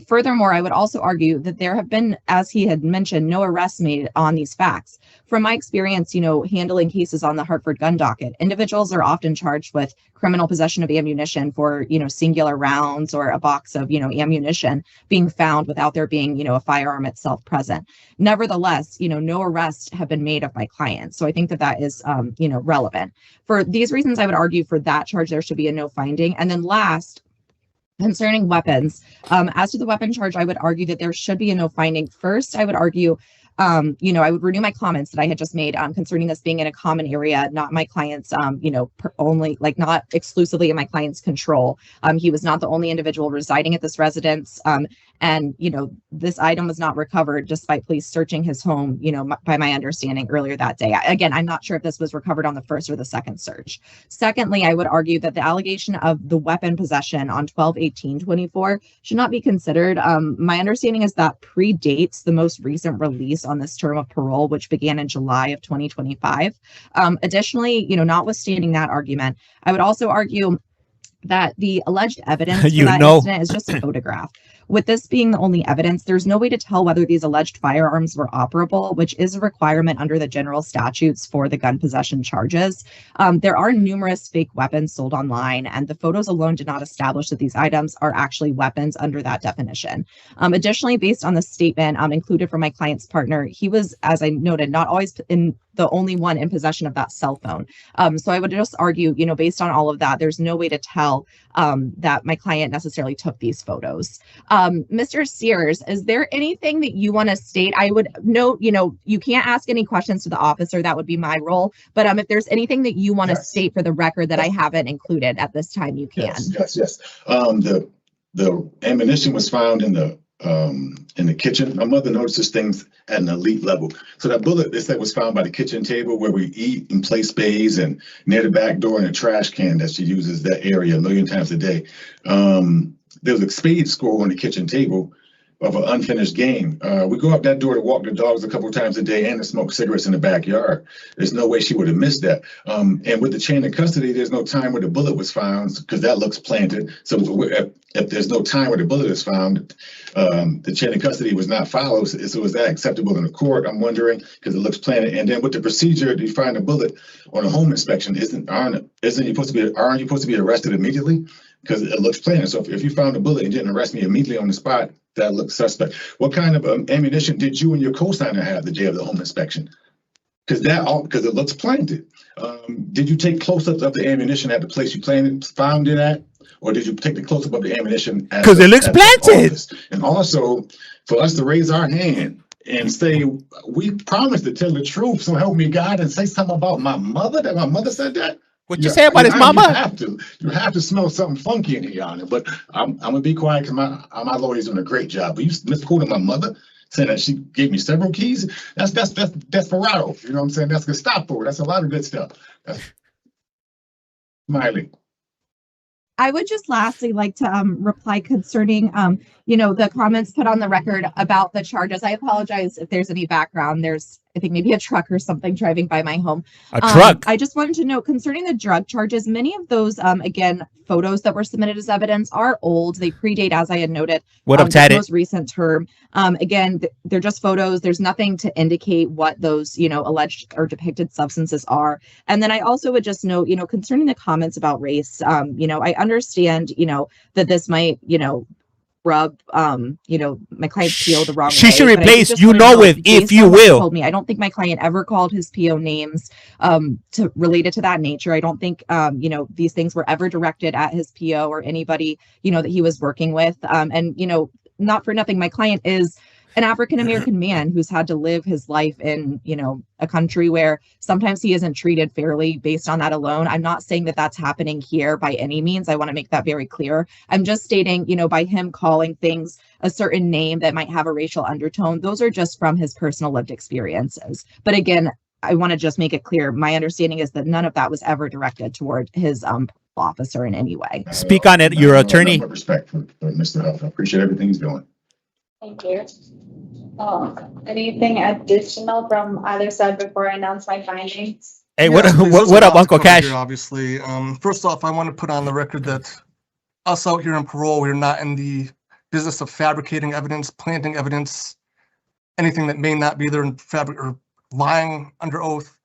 Speaker 15: Furthermore, I would also argue that there have been, as he had mentioned, no arrests made on these facts. From my experience, handling cases on the Hartford gun docket, individuals are often charged with criminal possession of ammunition for, singular rounds or a box of, ammunition being found without there being, a firearm itself present. Nevertheless, no arrests have been made of my client. So I think that is, relevant. For these reasons, I would argue for that charge, there should be a no finding. And then last, concerning weapons, as to the weapon charge, I would argue that there should be a no finding. First, I would argue I would renew my comments that I had just made concerning this being in a common area, not my client's, only, like not exclusively in my client's control. He was not the only individual residing at this residence. And, this item was not recovered despite police searching his home, by my understanding earlier that day. Again, I'm not sure if this was recovered on the first or the second search. Secondly, I would argue that the allegation of the weapon possession on 12/18/24 should not be considered. My understanding is that predates the most recent release on this term of parole, which began in July of 2025. Additionally, notwithstanding that argument, I would also argue that the alleged evidence for that incident is just a photograph. With this being the only evidence, there's no way to tell whether these alleged firearms were operable, which is a requirement under the general statutes for the gun possession charges. There are numerous fake weapons sold online, and the photos alone did not establish that these items are actually weapons under that definition. Additionally, based on the statement included from my client's partner, he was, as I noted, not always in the only one in possession of that cell phone. So I would just argue, you know, based on all of that, there's no way to tell that my client necessarily took these photos. Mr. Sears, is there anything that you want to state? I would note, you know, you can't ask any questions to the officer. That would be my role. But if there's anything that you want to state for the record that I haven't included at this time, you can.
Speaker 16: Yes. The ammunition was found in the kitchen. My mother notices things at an elite level. So that bullet, they said, was found by the kitchen table where we eat and play spades, and near the back door in a trash can that she uses that area 1 million times a day. There was a spade score on the kitchen table of an unfinished game. We go up that door to walk the dogs a couple times a day and to smoke cigarettes in the backyard. There's no way she would have missed that. And with the chain of custody, there's no time where the bullet was found because that looks planted. So if there's no time where the bullet is found, the chain of custody was not followed. So is that acceptable in the court? I'm wondering, because it looks planted. And then with the procedure to find a bullet on a home inspection, aren't you supposed to be arrested immediately? Because it looks planted. So if you found a bullet and didn't arrest me immediately on the spot, that looks suspect. What kind of ammunition did you and your co-signer have the day of the home inspection? Because it looks planted. Did you take close-ups of the ammunition at the place you found it at? Or did you take the close-up of the ammunition?
Speaker 5: Because it looks planted.
Speaker 16: And also, for us to raise our hand and say, we promised to tell the truth, so help me God, and say something about my mother, that my mother said that?
Speaker 5: What you say about his mama?
Speaker 16: You have to smell something funky in here, Your Honor. But I'm gonna be quiet because my lawyer's doing a great job. But you misquoting my mother, saying that she gave me several keys. That's desperado. You know what I'm saying? That's Gestapo. That's a lot of good stuff. Smiley.
Speaker 15: I would just lastly like to reply concerning, you know, the comments put on the record about the charges. I apologize if there's any background. There's, I think, maybe a truck or something driving by my home.
Speaker 5: A truck.
Speaker 15: I just wanted to note concerning the drug charges, many of those, again, photos that were submitted as evidence are old. They predate, as I had noted, the most recent term. Again, they're just photos. There's nothing to indicate what those, you know, alleged or depicted substances are. And then I also would just note, you know, concerning the comments about race, you know, I understand, you know, that this might, you know, rub, you know, my client's PO the wrong way.
Speaker 5: She should replace "you know" with "if you will."
Speaker 15: Told me, I don't think my client ever called his PO names related to that nature. I don't think, you know, these things were ever directed at his PO or anybody, you know, that he was working with. And, you know, not for nothing, my client is an African-American man who's had to live his life in, you know, a country where sometimes he isn't treated fairly based on that alone. I'm not saying that that's happening here by any means. I want to make that very clear. I'm just stating, you know, by him calling things a certain name that might have a racial undertone, those are just from his personal lived experiences. But again, I want to just make it clear. My understanding is that none of that was ever directed toward his officer in any way.
Speaker 5: Speak on it, your attorney.
Speaker 16: Respect for Mr. Huff. I appreciate everything he's doing.
Speaker 13: Thank you. Anything additional from either side before I announce my findings?
Speaker 5: Hey, what up, Uncle Cash?
Speaker 14: Here, obviously, first off, I want to put on the record that us out here in parole, we're not in the business of fabricating evidence, planting evidence, anything that may not be there in fabric or lying under oath.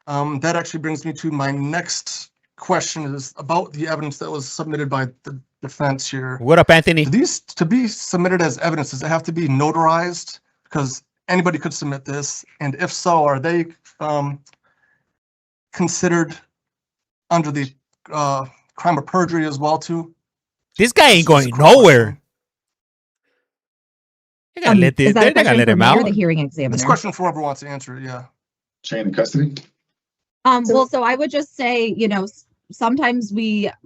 Speaker 14: That actually brings me to my next question, is about the evidence that was submitted by the defense here.
Speaker 5: What up, Anthony?
Speaker 14: These to be submitted as evidence, does it have to be notarized? Because anybody could submit this, and if so, are they considered under the crime of perjury as well too?
Speaker 5: This guy ain't going nowhere. They gotta let this. They're not gonna let him out.
Speaker 15: The hearing examiner.
Speaker 14: It's a question for whoever wants to answer it. Yeah.
Speaker 16: Chain of custody.
Speaker 15: Well, so I would just say, you know, sometimes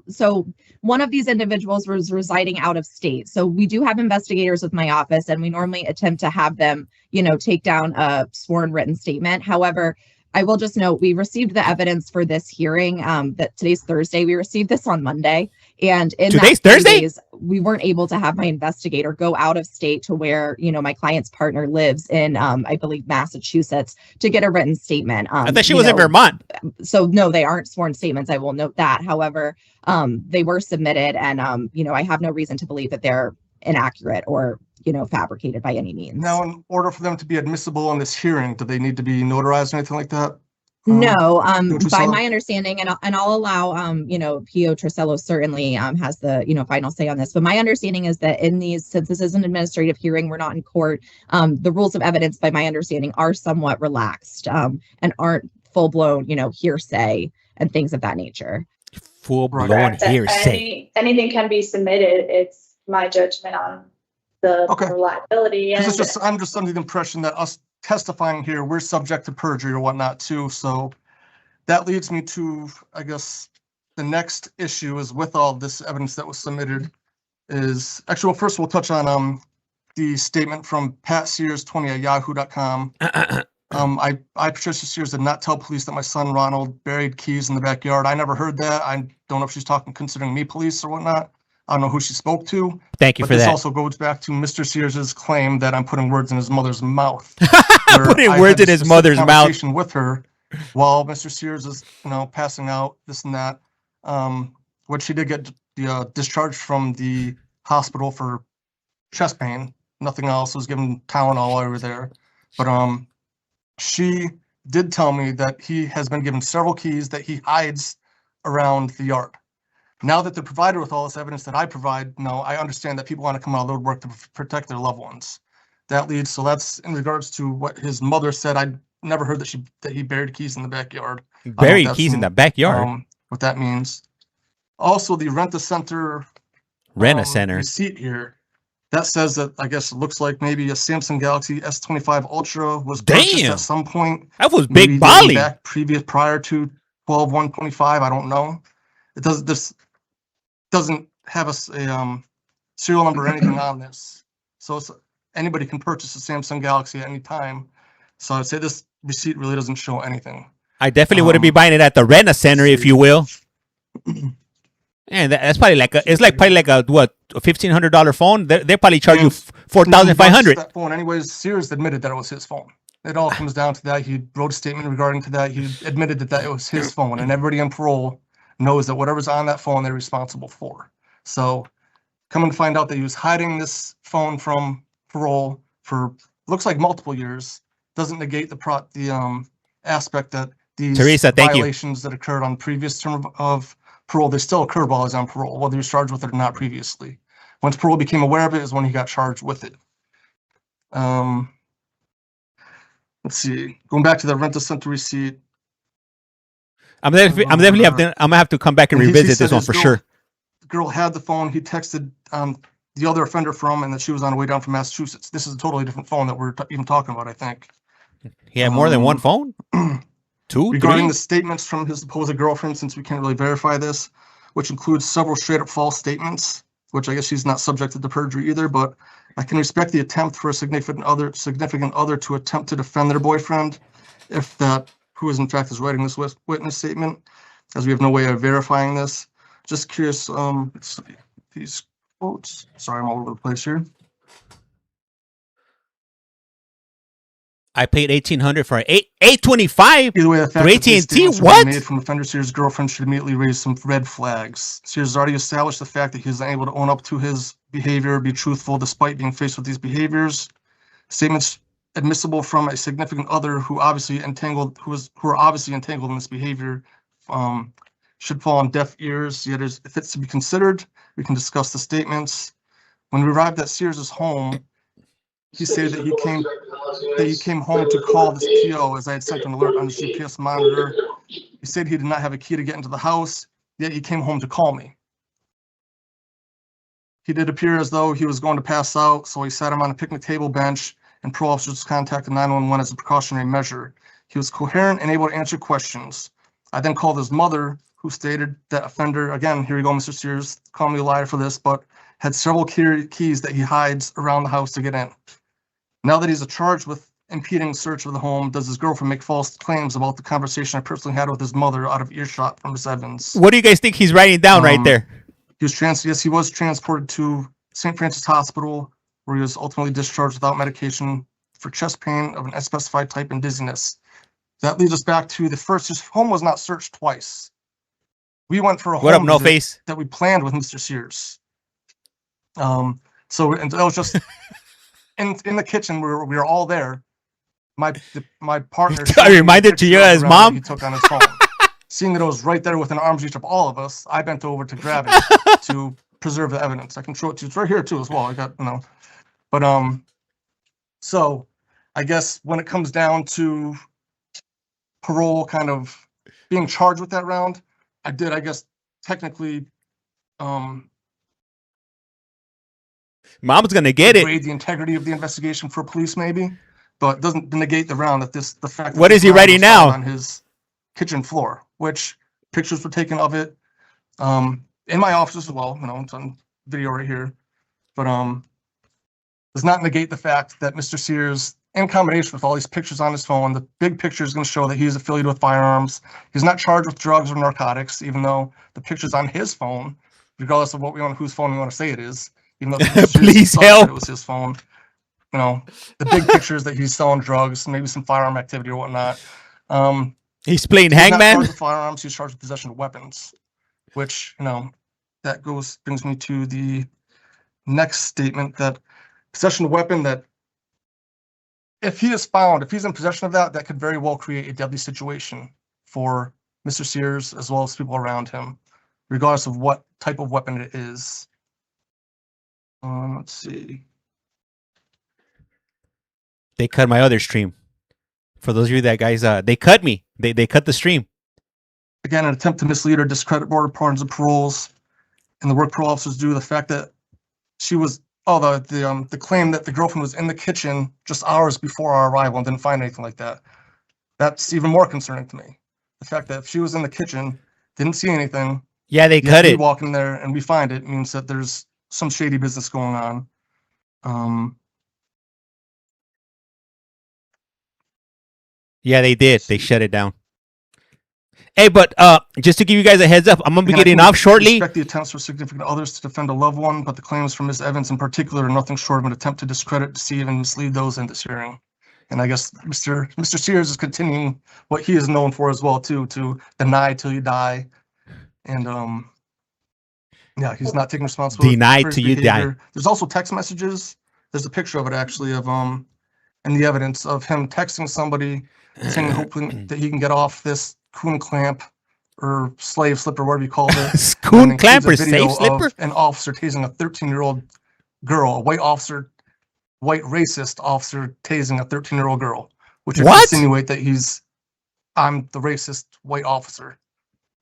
Speaker 15: so one of these individuals was residing out of state. So we do have investigators with my office, and we normally attempt to have them, you know, take down a sworn written statement. However, I will just note, we received the evidence for this hearing, that today's Thursday. We received this on Monday. And in
Speaker 5: today's Thursday,
Speaker 15: we weren't able to have my investigator go out of state to where, you know, my client's partner lives in, I believe, Massachusetts, to get a written statement.
Speaker 5: I thought she was in Vermont.
Speaker 15: So no, they aren't sworn statements. I will note that. However, they were submitted, and, you know, I have no reason to believe that they're inaccurate or, you know, fabricated by any means.
Speaker 14: Now, in order for them to be admissible in this hearing, do they need to be notarized or anything like that?
Speaker 15: No,
Speaker 14: P.O.
Speaker 15: by
Speaker 14: Trusello?
Speaker 15: my understanding, and I'll allow, P.O. Trusello certainly has the, final say on this. But my understanding is that in these, since this is an administrative hearing, we're not in court, the rules of evidence, by my understanding, are somewhat relaxed, and aren't full blown, hearsay and things of that nature.
Speaker 5: Full blown
Speaker 13: Correct.
Speaker 5: hearsay.
Speaker 13: Anything can be submitted. It's my judgment on the reliability.
Speaker 14: Because
Speaker 13: And
Speaker 14: it's just, I'm just under the impression that us testifying here, we're subject to perjury or whatnot too. So that leads me to, I guess, the next issue is with all this evidence that was submitted is, actually, well, first we'll touch on the statement from Pat Sears 20 at yahoo.com. I, Patricia Sears, did not tell police that my son Ronald buried keys in the backyard. I never heard that. I don't know if she's considering me police or whatnot. I don't know who she spoke to.
Speaker 5: Thank you for
Speaker 14: this
Speaker 5: that.
Speaker 14: also goes back to Mr. Sears's claim that I'm putting words in his mother's mouth.
Speaker 5: Putting words in his mother's mouth.
Speaker 14: Conversation with her while Mr. Sears is, passing out, this and that. Which she did get discharged from the hospital for chest pain. Nothing else. Was given Tylenol over there. But she did tell me that he has been given several keys that he hides around the yard. Now that they're provided with all this evidence that I provide, I understand that people want to come out of their work to protect their loved ones. So that's in regards to what his mother said. I never heard that he buried keys in the backyard.
Speaker 5: Buried keys in the backyard.
Speaker 14: What that means. Also, the Rent-A-Center receipt here. That says that, I guess it looks like maybe a Samsung Galaxy S25 Ultra was purchased at some point.
Speaker 5: That was big Bali.
Speaker 14: Prior to 12/1/25. I don't know. This doesn't have a serial number or anything on this. So anybody can purchase a Samsung Galaxy at any time. So I'd say this receipt really doesn't show anything.
Speaker 5: I definitely wouldn't be buying it at the Rent-A-Center, if you will. And that's probably like a $1,500 phone. They probably charge you $4,500.
Speaker 14: That phone, anyways. Sears admitted that it was his phone. It all comes down to that. He wrote a statement regarding to that. He admitted that it was his phone, and everybody on parole knows that whatever's on that phone, they're responsible for. So, coming to find out that he was hiding this phone from parole for looks like multiple years doesn't negate the aspect that these violations that occurred on previous term of parole, they still occur while he's on parole, whether he was charged with it or not previously. Once parole became aware of it is when he got charged with it. Let's see. Going back to the Rent-A-Center receipt.
Speaker 5: I'm definitely gonna have to come back and revisit this one for sure.
Speaker 14: The girl had the phone. He texted the other offender from, and that she was on her way down from Massachusetts. This is a totally different phone that we're even talking about, I think.
Speaker 5: He had more than one phone? Two?
Speaker 14: Regarding
Speaker 5: 3?
Speaker 14: the statements from his supposed girlfriend, since we can't really verify this, which includes several straight up false statements, which I guess she's not subjected to perjury either, but I can respect the attempt for a significant other to attempt to defend their boyfriend, if that who is in fact is writing this witness statement, as we have no way of verifying this. Just curious, let's see, these quotes. Sorry, I'm all over the place here.
Speaker 5: I paid $1,800 for $825.
Speaker 14: Either way, the fact
Speaker 5: for AT&T.
Speaker 14: What? Made from offender Sears' girlfriend should immediately raise some red flags. Sears has already established the fact that he is unable to own up to his behavior, be truthful despite being faced with these behaviors. Statements admissible from a significant other who are obviously entangled in this behavior should fall on deaf ears. Yet, if it's to be considered, we can discuss the statements. When we arrived at Sears' home, he said that he came home to call this PO as I had sent an alert on the GPS monitor. He said he did not have a key to get into the house, yet he came home to call me. He did appear as though he was going to pass out, so he sat him on a picnic table bench, and parole officers contacted 911 as a precautionary measure. He was coherent and able to answer questions. I then called his mother, who stated that offender, again, here we go, Mr. Sears, call me a liar for this, but had several keys that he hides around the house to get in. Now that he's charged with impeding search of the home, does his girlfriend make false claims about the conversation I personally had with his mother out of earshot from Miss Evans?
Speaker 5: What do you guys think he's writing down right there?
Speaker 14: He was transported to St. Francis Hospital, where he was ultimately discharged without medication for chest pain of an unspecified type and dizziness. That leads us back to the first. His home was not searched twice. We went for a home visit that we planned with Mr. Sears. So and that was just in the kitchen. We were all there. my partner.
Speaker 5: I reminded to you as mom.
Speaker 14: He took on his phone. Seeing that it was right there within arm's reach of all of us, I bent over to grab it to preserve the evidence. I can show it to you. It's right here too as well. I got, but so I guess when it comes down to parole kind of being charged with that round, I did, I guess, technically
Speaker 5: Mom's gonna get it.
Speaker 14: The integrity of the investigation for police, maybe, but it doesn't negate the round that the fact.
Speaker 5: What is he writing now?
Speaker 14: On his kitchen floor, which pictures were taken of it, in my office as well. It's on video right here, but does not negate the fact that Mr. Sears, in combination with all these pictures on his phone, the big picture is going to show that he is affiliated with firearms. He's not charged with drugs or narcotics, even though the pictures on his phone, regardless of whose phone we want to say it is, even though
Speaker 5: please help,
Speaker 14: it was his phone. The big pictures that he's selling drugs, maybe some firearm activity or whatnot.
Speaker 5: He's playing
Speaker 14: He's not
Speaker 5: hangman.
Speaker 14: charged with firearms. He's charged with possession of weapons, which that brings me to the next statement, that possession of weapon, that if he is found, if he's in possession of that, that could very well create a deadly situation for Mr. Sears as well as people around him, regardless of what type of weapon it is. Let's see.
Speaker 5: They cut my other stream. For those of you that guys, they cut me. They cut the stream.
Speaker 14: Again, an attempt to mislead or discredit board of pardons and paroles, and the work parole officers due to the fact that she was, the claim that the girlfriend was in the kitchen just hours before our arrival and didn't find anything like that. That's even more concerning to me. The fact that if she was in the kitchen, didn't see anything.
Speaker 5: Yeah, they cut it.
Speaker 14: Walk in there and we find it means that there's some shady business going on.
Speaker 5: Yeah, they did. They shut it down. Hey, but just to give you guys a heads up, I'm gonna be getting off shortly.
Speaker 14: Respect the attempts for significant others to defend a loved one, but the claims from Ms. Evans in particular are nothing short of an attempt to discredit, deceive, and mislead those in this hearing. And I guess Mr. Sears is continuing what he is known for as well, too, to deny till you die. And yeah, he's not taking responsibility.
Speaker 5: Deny till you die.
Speaker 14: There's also text messages. There's a picture of it actually of and the evidence of him texting somebody saying hoping that he can get off this coon clamp or slave slip or whatever you call it.
Speaker 5: Coon clamp or slave slipper?
Speaker 14: An officer tasing a 13-year-old girl, a white racist officer tasing a 13-year-old girl, which would insinuate that I'm the racist white officer.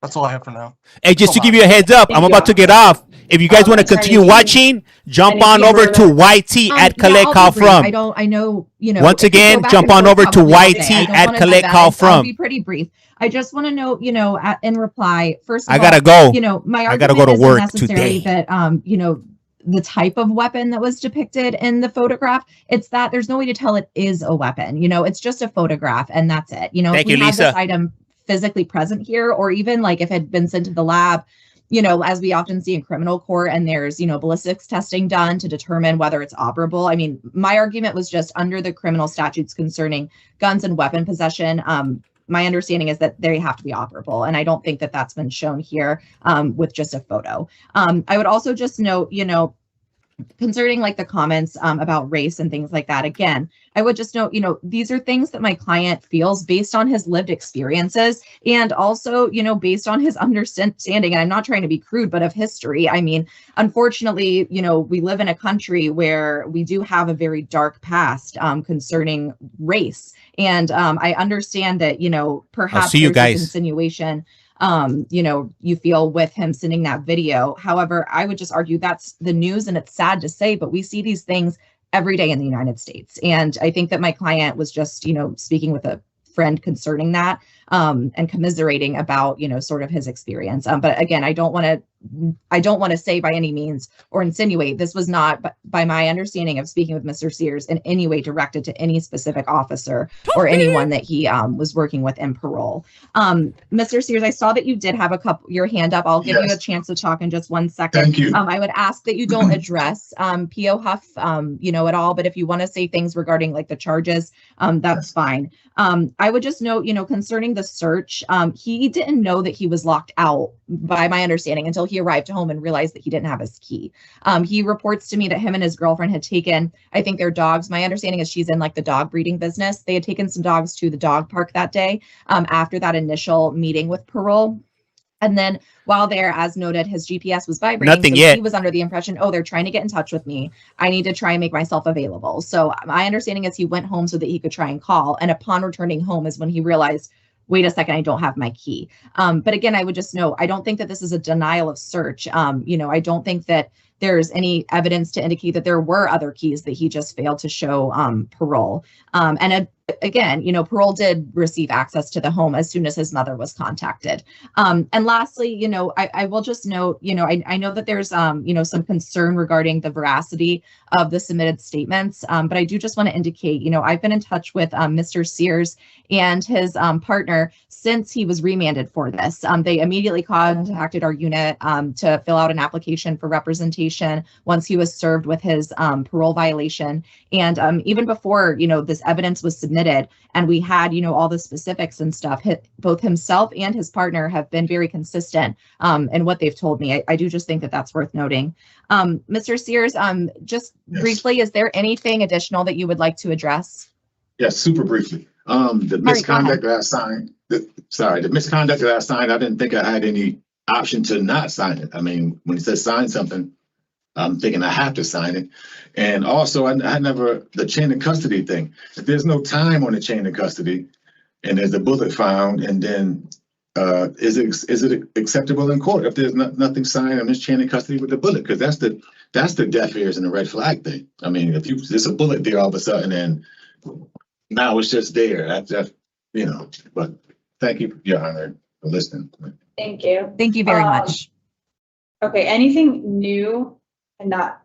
Speaker 14: That's all I have for now.
Speaker 5: Hey, just to give you a heads up, I'm about to get off. If you guys want to continue watching, jump on over to YT at Collect Call From. Once again, jump on over to YT at Collect Call From.
Speaker 15: I'll be pretty brief. I just want to know, in reply, first of all,
Speaker 5: I gotta go.
Speaker 15: My argument
Speaker 5: I gotta go to work
Speaker 15: necessarily
Speaker 5: today.
Speaker 15: That, the type of weapon that was depicted in the photograph, it's that there's no way to tell it is a weapon. It's just a photograph and that's it.
Speaker 5: Thank you,
Speaker 15: have
Speaker 5: Lisa.
Speaker 15: This item physically present here, or even like if it had been sent to the lab, as we often see in criminal court, and there's, ballistics testing done to determine whether it's operable. I mean, my argument was just under the criminal statutes concerning guns and weapon possession. My understanding is that they have to be operable. And I don't think that that's been shown here with just a photo. I would also just note, concerning like the comments about race and things like that. Again, I would just note, these are things that my client feels based on his lived experiences and also, based on his understanding. And I'm not trying to be crude, but of history. I mean, unfortunately, we live in a country where we do have a very dark past concerning race. And I understand that, perhaps
Speaker 5: see you
Speaker 15: there's
Speaker 5: guys.
Speaker 15: this insinuation you feel with him sending that video. However, I would just argue that's the news, and it's sad to say, but we see these things every day in the United States. And I think that my client was just, speaking with a friend concerning that and commiserating about, sort of his experience. But again, I don't want to say by any means or insinuate this was not, by my understanding of speaking with Mr. Sears, in any way directed to any specific officer or anyone that he was working with in parole. Mr. Sears, I saw that you did have your hand up. I'll give you a chance to talk in just 1 second.
Speaker 16: Thank you.
Speaker 15: I would ask that you don't address P.O. Huff, at all. But if you want to say things regarding like the charges, that's fine. I would just note, concerning the search, he didn't know that he was locked out, by my understanding, until he arrived home and realized that he didn't have his key. He reports to me that him and his girlfriend had taken, I think, their dogs. My understanding is she's in like the dog breeding business. They had taken some dogs to the dog park that day after that initial meeting with parole. And then while there, as noted, his GPS was vibrating.
Speaker 5: Nothing
Speaker 15: so
Speaker 5: yet.
Speaker 15: He was under the impression, oh, they're trying to get in touch with me. I need to try and make myself available. So my understanding is he went home so that he could try and call. And upon returning home is when he realized, wait a second, I don't have my key. But again, I would just note, I don't think that this is a denial of search. I don't think that there's any evidence to indicate that there were other keys that he just failed to show parole. Again, parole did receive access to the home as soon as his mother was contacted. And lastly, I will just note, I know that there's, some concern regarding the veracity of the submitted statements, but I do just want to indicate, I've been in touch with Mr. Sears and his partner since he was remanded for this. They immediately contacted our unit to fill out an application for representation once he was served with his parole violation. And even before, this evidence was submitted and we had, all the specifics and stuff, both himself and his partner have been very consistent in what they've told me. I do just think that that's worth noting. Mr. Sears, just
Speaker 16: Yes.
Speaker 15: briefly, is there anything additional that you would like to address?
Speaker 16: Yes, super briefly. The misconduct that I signed, the misconduct that I signed, I didn't think I had any option to not sign it. I mean, when it says sign something, I'm thinking I have to sign it. And also, I never, the chain of custody thing, if there's no time on the chain of custody and there's a bullet found, and then is it acceptable in court if there's nothing signed on this chain of custody with the bullet? Because that's the deaf ears and the red flag thing. I mean, if there's a bullet there all of a sudden and now it's just there, that's but thank you, Your Honor, for listening.
Speaker 13: Thank you.
Speaker 15: Thank you very much.
Speaker 13: Okay, anything new and not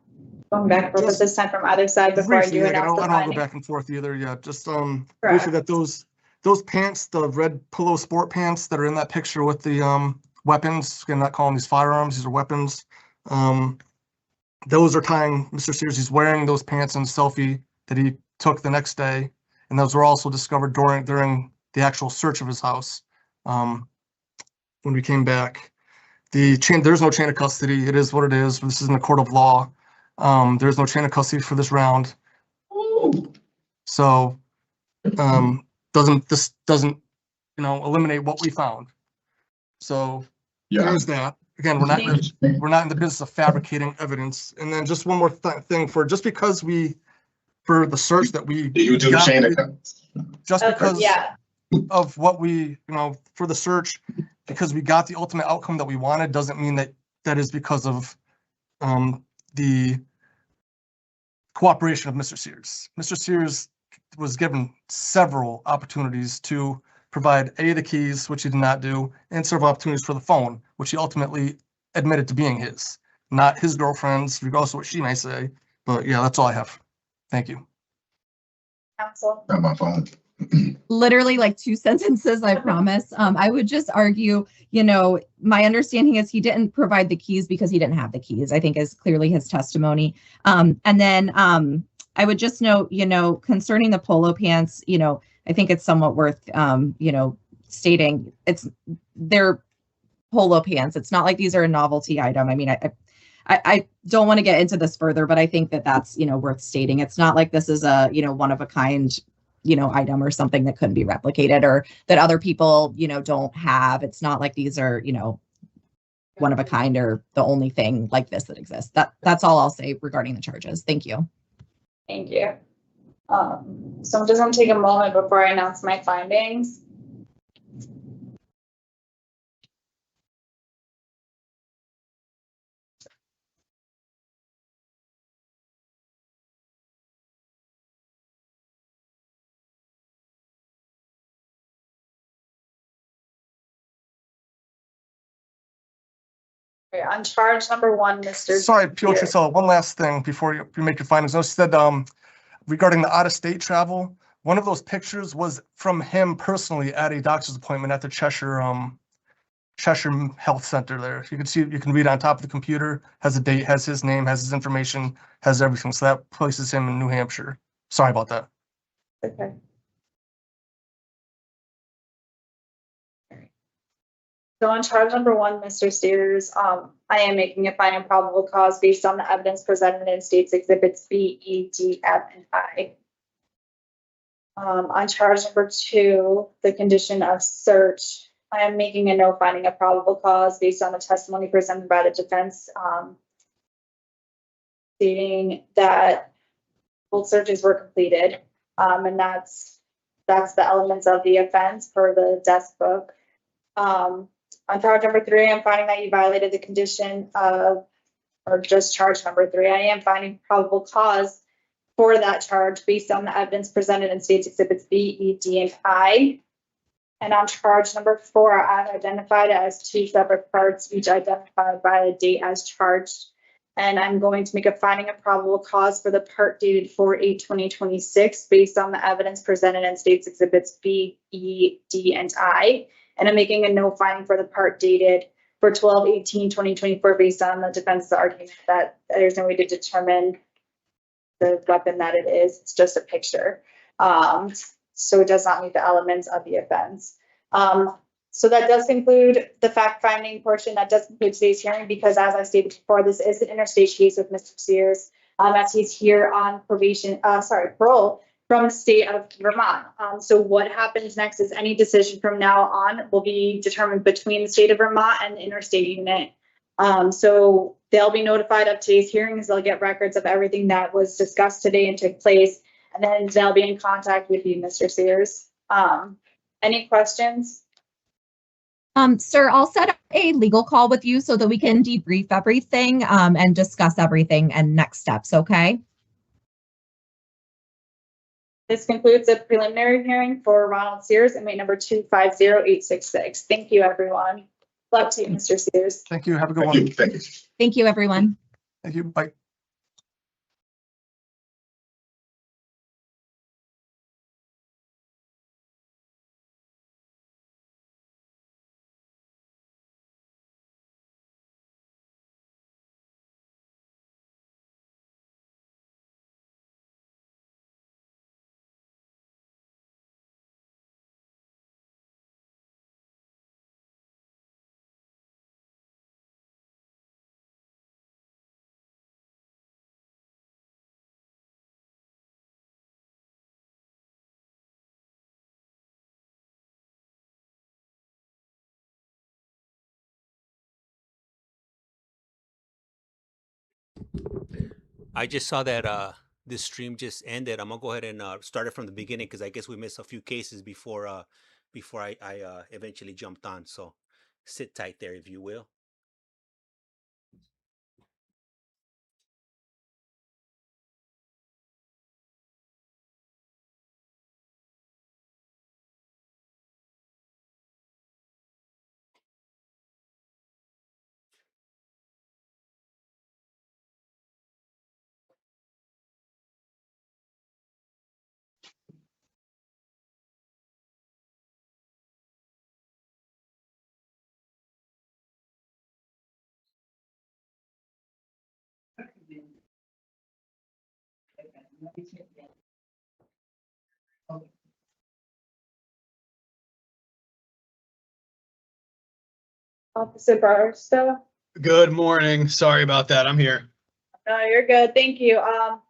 Speaker 13: going back and forth at this time from either side before I do
Speaker 14: Briefly, I
Speaker 13: announce
Speaker 14: don't
Speaker 13: the
Speaker 14: I don't go
Speaker 13: finding?
Speaker 14: back and forth either. Yeah, just
Speaker 13: Correct.
Speaker 14: briefly that those pants, the red polo sport pants that are in that picture with the weapons, again, not calling these firearms, these are weapons. Those are tying Mr. Sears. He's wearing those pants in a selfie that he took the next day, and those were also discovered during the actual search of his house. When we came back, there's no chain of custody. It is what it is. This isn't a court of law. There's no chain of custody for this round. So this doesn't eliminate what we found. So there's that. Again, we're not in the business of fabricating evidence. And then just one more thing, for the search that we
Speaker 16: Do you do the
Speaker 14: got,
Speaker 16: chain of custody?
Speaker 14: just because of what we for the search, because we got the ultimate outcome that we wanted, doesn't mean that is because of the cooperation of Mr. Sears. Mr. Sears was given several opportunities to provide the keys, which he did not do, and several opportunities for the phone, which he ultimately admitted to being his, not his girlfriend's, regardless of what she may say. But yeah, that's all I have. Thank you.
Speaker 13: Counsel.
Speaker 16: Not my phone.
Speaker 15: Literally like 2 sentences, I promise. I would just argue, my understanding is he didn't provide the keys because he didn't have the keys, I think is clearly his testimony. And then I would just note, concerning the polo pants, I think it's somewhat worth, stating they're polo pants. It's not like these are a novelty item. I mean, I don't want to get into this further, but I think that that's, worth stating. It's not like this is a, one of a kind, item or something that couldn't be replicated or that other people, don't have. It's not like these are, one of a kind or the only thing like this that exists. That's all I'll say regarding the charges. Thank you.
Speaker 13: Thank you. So I'm just going to take a moment before I announce my findings. Okay, on charge number 1, Mr.
Speaker 14: Sorry, Piotr
Speaker 13: Sears.
Speaker 14: Trisella, one last thing before you make your findings. You said regarding the out-of-state travel, one of those pictures was from him personally at a doctor's appointment at the Cheshire Health Center there. You can read on top of the computer, has a date, has his name, has his information, has everything. So that places him in New Hampshire. Sorry about that.
Speaker 13: Okay. So on charge number 1, Mr. Steers, I am making a finding of probable cause based on the evidence presented in State's Exhibits B, E, D, F, and I. On charge number 2, the condition of search, I am making a no finding of probable cause based on the testimony presented by the defense, stating that both searches were completed, and that's the elements of the offense per the desk book. On charge number 3, I'm finding that you violated the condition of, or just charge number 3, I am finding probable cause for that charge based on the evidence presented in State's Exhibits B, E, D, and I. And on charge number 4, I've identified it as 2 separate parts, each identified by a date as charged. And I'm going to make a finding of probable cause for the part dated 4/8/2026 based on the evidence presented in State's Exhibits B, E, D, and I. And I'm making a no finding for the part dated for 12/18/2024 based on the defense's argument that there's no way to determine the weapon that it is. It's just a picture. So it does not meet the elements of the offense. So that does conclude the fact-finding portion. That does conclude today's hearing because, as I stated before, this is an interstate case with Mr. Sears, as he's here on parole from the state of Vermont. So what happens next is any decision from now on will be determined between the state of Vermont and the interstate unit. So they'll be notified of today's hearings. They'll get records of everything that was discussed today and took place, and then they'll be in contact with you, Mr. Sears. Any questions?
Speaker 15: Sir, I'll set up a legal call with you so that we can debrief everything and discuss everything and next steps, okay?
Speaker 13: This concludes the preliminary hearing for Ronald Sears, inmate number 250866. Thank you, everyone. Love to you, Mr. Sears.
Speaker 14: Thank you. Have a good one.
Speaker 16: Thank you.
Speaker 15: Thank you, everyone.
Speaker 14: Thank you. Bye.
Speaker 5: I just saw that this stream just ended. I'm gonna go ahead and start it from the beginning because I guess we missed a few cases before I eventually jumped on. So sit tight there, if you will.
Speaker 13: Officer Barstow?
Speaker 17: Good morning. Sorry about that. I'm here.
Speaker 13: No, you're good. Thank you.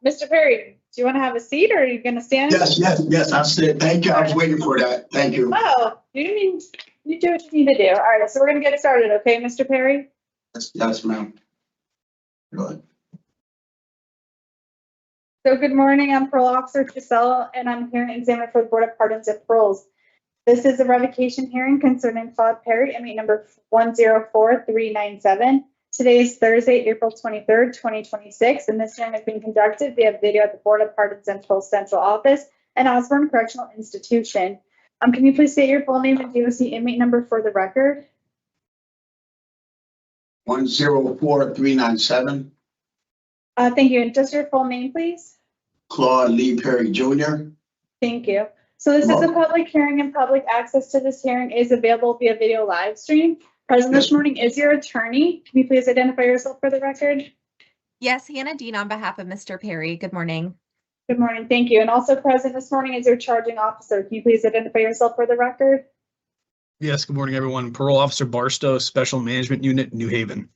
Speaker 13: Mr. Perry, do you want to have a seat or are you going to stand?
Speaker 18: Yes, I'll sit. Thank you. I was waiting for that. Thank you.
Speaker 13: Oh, you mean you do what you need to do. All right, so we're going to get started, okay, Mr. Perry?
Speaker 18: Yes, ma'am. Go ahead.
Speaker 13: So good morning. I'm Parole Officer Giselle, and I'm here to examine for the Board of Pardons and Paroles. This is a revocation hearing concerning Claude Perry, inmate number 104397. Today is Thursday, April 23rd, 2026, and this hearing is being conducted via video at the Board of Pardons and Paroles Central Office and Osborne Correctional Institution. Can you please state your full name and DOC inmate number for the record?
Speaker 18: 104397.
Speaker 13: Thank you. And just your full name, please?
Speaker 18: Claude Lee Perry Jr.
Speaker 13: Thank you. So this is a public hearing, and public access to this hearing is available via video live stream. Present this morning is your attorney. Can you please identify yourself for the record?
Speaker 15: Yes, Hannah Dean on behalf of Mr. Perry. Good morning.
Speaker 13: Good morning. Thank you. And also present this morning is your charging officer. Can you please identify yourself for the record?
Speaker 17: Yes, good morning, everyone. Parole Officer Barstow, Special Management Unit, New Haven.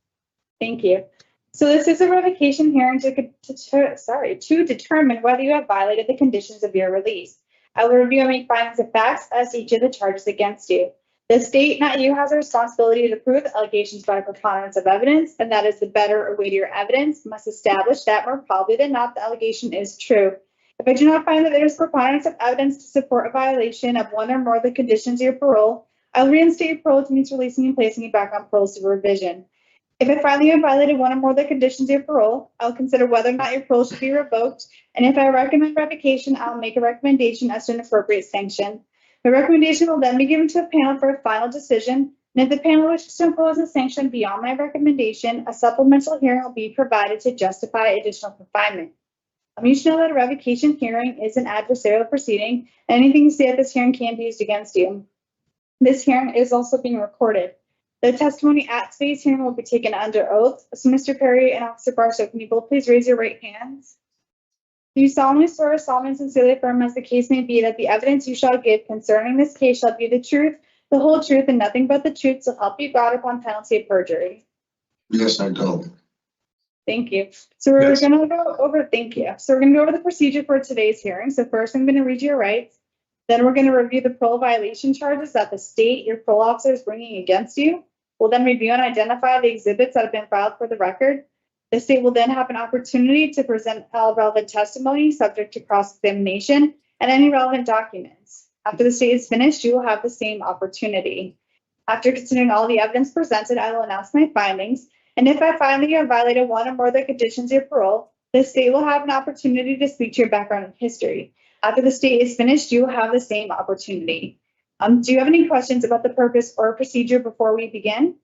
Speaker 13: Thank you. So this is a revocation hearing to determine whether you have violated the conditions of your release. I will review and make findings of facts as to each of the charges against you. The state, not you, has a responsibility to prove the allegations by preponderance of evidence, and that is the better or weightier evidence must establish that more probably than not the allegation is true. If I do not find that there is preponderance of evidence to support a violation of one or more of the conditions of your parole, I will reinstate your parole, which means releasing and placing you back on parole supervision. If I find that you have violated one or more of the conditions of your parole, I'll consider whether or not your parole should be revoked. And if I recommend revocation, I'll make a recommendation as to an appropriate sanction. The recommendation will then be given to a panel for a final decision. And if the panel wishes to impose a sanction beyond my recommendation, a supplemental hearing will be provided to justify additional confinement. You should know that a revocation hearing is an adversarial proceeding. And anything you say at this hearing can be used against you. This hearing is also being recorded. The testimony at today's hearing will be taken under oath. So Mr. Perry and Officer Barstow, can you both please raise your right hands? Do you solemnly swear or solemnly and sincerely affirm, as the case may be, that the evidence you shall give concerning this case shall be the truth, the whole truth, and nothing but the truth, so help you God upon penalty of perjury?
Speaker 18: Yes, I do.
Speaker 13: Thank you. So we're going to go over, thank you. So we're going to go over the procedure for today's hearing. So first I'm going to read your rights. Then we're going to review the parole violation charges that the state, your parole officer, is bringing against you. We'll then review and identify the exhibits that have been filed for the record. The state will then have an opportunity to present all relevant testimony subject to cross-examination and any relevant documents. After the state is finished, you will have the same opportunity. After considering all the evidence presented, I will announce my findings. And if I find that you have violated one or more of the conditions of your parole, the state will have an opportunity to speak to your background and history. After the state is finished, you will have the same opportunity. Do you have any questions about the purpose or procedure before we begin?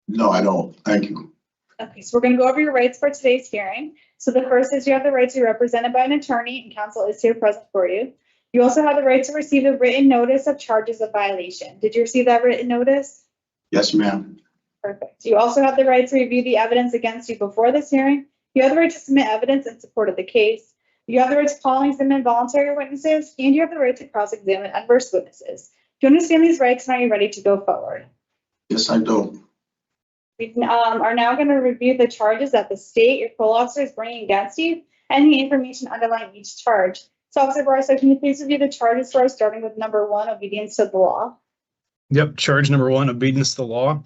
Speaker 18: No, I don't. Thank you.
Speaker 13: Okay, so we're going to go over your rights for today's hearing. So the first is you have the right to be represented by an attorney, and counsel is here present for you. You also have the right to receive a written notice of charges of violation. Did you receive that written notice?
Speaker 18: Yes, ma'am.
Speaker 13: Perfect. You also have the right to review the evidence against you before this hearing. You have the right to submit evidence in support of the case. You have the right to call and examine voluntary witnesses, and you have the right to cross-examine adverse witnesses. Do you understand these rights, and are you ready to go forward?
Speaker 18: Yes, I do.
Speaker 13: We are now going to review the charges that the state, your parole officer, is bringing against you, and the information underlying each charge. So, Officer Barstow, can you please review the charges for us, starting with number 1, obedience to the law?
Speaker 17: Yep, charge number 1, obedience to the law.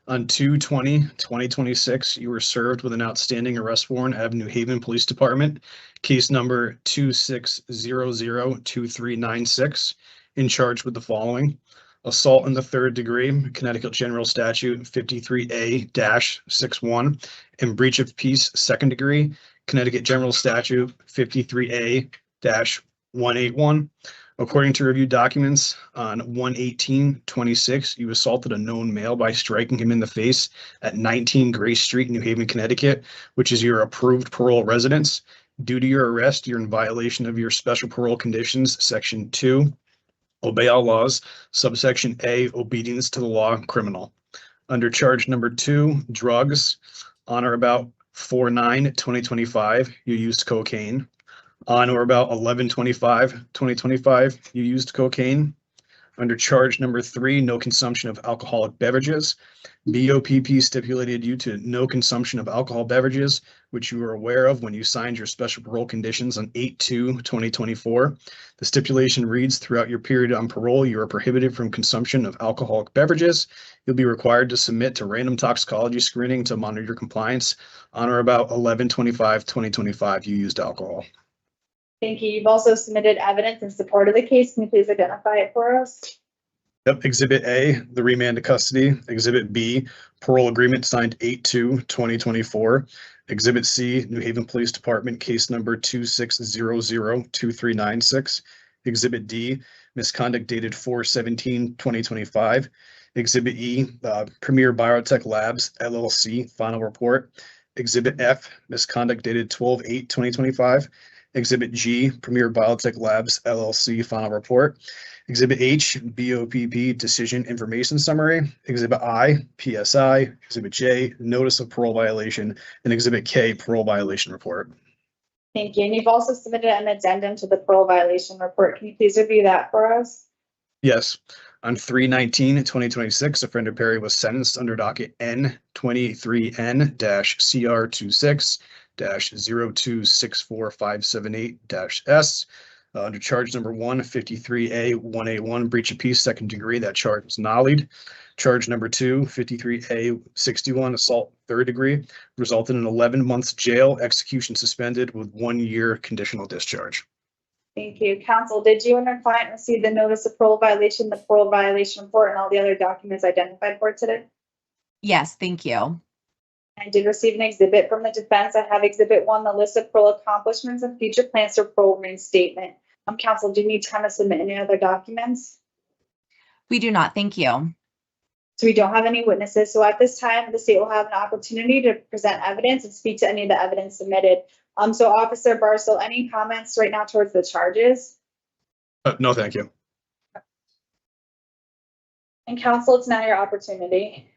Speaker 17: On 2/20/2026, you were served with an outstanding arrest warrant out of New Haven Police Department, case number 26002396, in charge with the following: assault in the 3rd degree, Connecticut General Statute 53A-61, and breach of peace 2nd degree, Connecticut General Statute 53A-181. According to review documents, on 1/18/26, you assaulted a known male by striking him in the face at 19 Grace Street, New Haven, Connecticut, which is your approved parole residence. Due to your arrest, you're in violation of your special parole conditions, Section 2, obey all laws, subsection A, obedience to the law, criminal. Under charge number 2, drugs, on or about 4/9/2025, you used cocaine. On or about 11/25/2025, you used cocaine. Under charge number 3, no consumption of alcoholic beverages. BOPP stipulated you to no consumption of alcohol beverages, which you were aware of when you signed your special parole conditions on 8/2/2024. The stipulation reads, throughout your period on parole, you are prohibited from consumption of alcoholic beverages. You'll be required to submit to random toxicology screening to monitor your compliance. On or about 11/25/2025, you used alcohol.
Speaker 13: Thank you. You've also submitted evidence in support of the case. Can you please identify it for us?
Speaker 17: Yep. Exhibit A, the remand to custody. Exhibit B, parole agreement signed 8/2/2024. Exhibit C, New Haven Police Department, case number 26002396. Exhibit D, misconduct dated 4/17/2025. Exhibit E, Premier Biotech Labs, LLC, final report. Exhibit F, misconduct dated 12/8/2025. Exhibit G, Premier Biotech Labs, LLC, final report. Exhibit H, BOPP decision information summary. Exhibit I, PSI. Exhibit J, notice of parole violation. And Exhibit K, parole violation report.
Speaker 13: Thank you. And you've also submitted an addendum to the parole violation report. Can you please review that for us?
Speaker 17: Yes. On 3/19/2026, offender Perry was sentenced under docket N23N-CR26-0264578-S under charge number 153A1A1, breach of peace, second degree. That charge was nollied. Charge number 2, 53A61, assault, third degree, resulted in 11 months jail, execution suspended with 1 year conditional discharge.
Speaker 13: Thank you. Counsel, did you and your client receive the notice of parole violation, the parole violation report, and all the other documents identified for today?
Speaker 15: Yes, thank you.
Speaker 13: I did receive an exhibit from the defense. I have exhibit 1, the list of parole accomplishments and future plans for parole reinstatement. Counsel, do you need time to submit any other documents?
Speaker 15: We do not, thank you.
Speaker 13: So we don't have any witnesses. So at this time, the state will have an opportunity to present evidence and speak to any of the evidence submitted. So Officer Barstow, any comments right now towards the charges?
Speaker 17: No, thank you.
Speaker 13: And counsel, it's now your opportunity.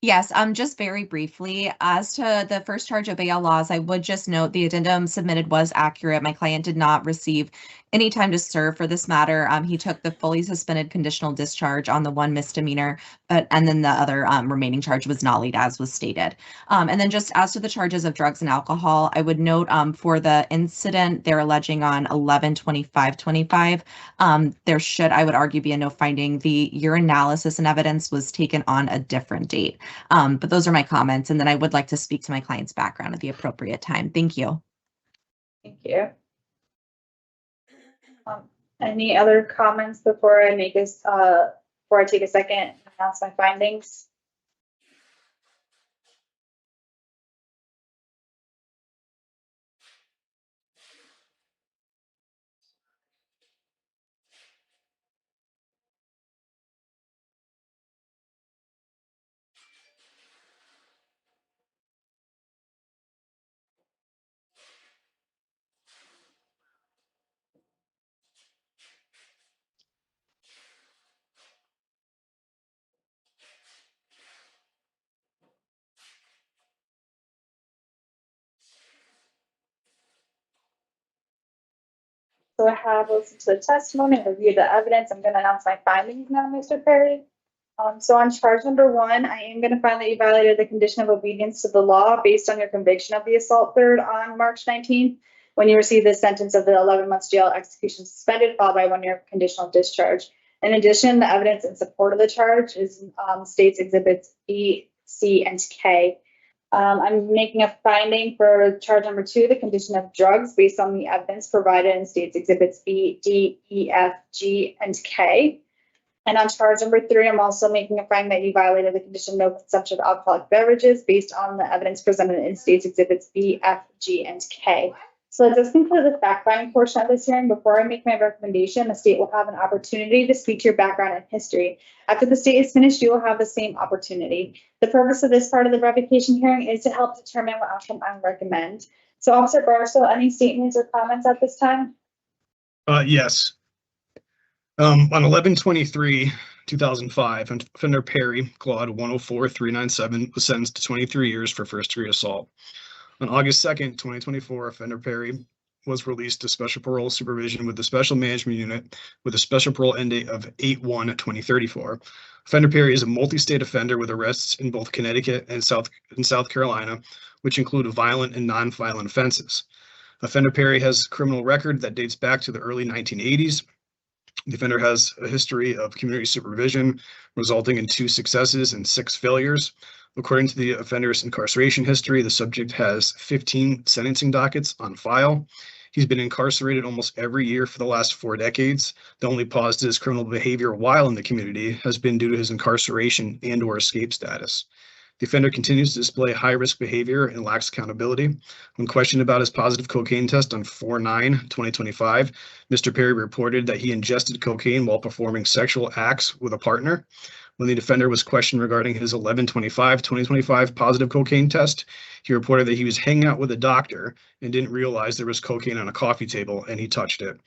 Speaker 15: Yes, just very briefly, as to the first charge of bail laws, I would just note the addendum submitted was accurate. My client did not receive any time to serve for this matter. He took the fully suspended conditional discharge on the one misdemeanor, and then the other remaining charge was nollied, as was stated. And then just as to the charges of drugs and alcohol, I would note for the incident they're alleging on 11/25/25, there should, I would argue, be a no finding. The urinalysis and evidence was taken on a different date. But those are my comments, and then I would like to speak to my client's background at the appropriate time. Thank you.
Speaker 13: Thank you. Any other comments before I make this, before I take a second and announce my findings? So I have listened to the testimony and reviewed the evidence. I'm going to announce my findings now, Mr. Perry. So on charge number 1, I am going to find that you violated the condition of obedience to the law based on your conviction of the assault third on March 19th, when you received the sentence of the 11 months jail, execution suspended, followed by 1 year conditional discharge. In addition, the evidence in support of the charge is states exhibits B, C, and K. I'm making a finding for charge number 2, the condition of drugs, based on the evidence provided in states exhibits B, D, E, F, G, and K. And on charge number 3, I'm also making a finding that you violated the condition of no consumption of alcoholic beverages based on the evidence presented in states exhibits B, F, G, and K. So that does conclude the fact-finding portion of this hearing. Before I make my recommendation, the state will have an opportunity to speak to your background and history. After the state is finished, you will have the same opportunity. The purpose of this part of the revocation hearing is to help determine what outcome I recommend. So Officer Barstow, any statements or comments at this time?
Speaker 17: Yes. On 11/23/2005, offender Perry, Claude 104397, was sentenced to 23 years for first-degree assault. On August 2nd, 2024, offender Perry was released to special parole supervision with the Special Management Unit with a special parole end date of 8/1/2034. Offender Perry is a multi-state offender with arrests in both Connecticut and South Carolina, which include violent and non-violent offenses. Offender Perry has a criminal record that dates back to the early 1980s. The offender has a history of community supervision, resulting in 2 successes and 6 failures. According to the offender's incarceration history, the subject has 15 sentencing dockets on file. He's been incarcerated almost every year for the last 4 decades. The only pause to his criminal behavior while in the community has been due to his incarceration and/or escape status. The offender continues to display high-risk behavior and lacks accountability. When questioned about his positive cocaine test on 4/9/2025, Mr. Perry reported that he ingested cocaine while performing sexual acts with a partner. When the defender was questioned regarding his 11/25/2025 positive cocaine test, He reported that he was hanging out with a doctor and didn't realize there was cocaine on a coffee table and he touched it.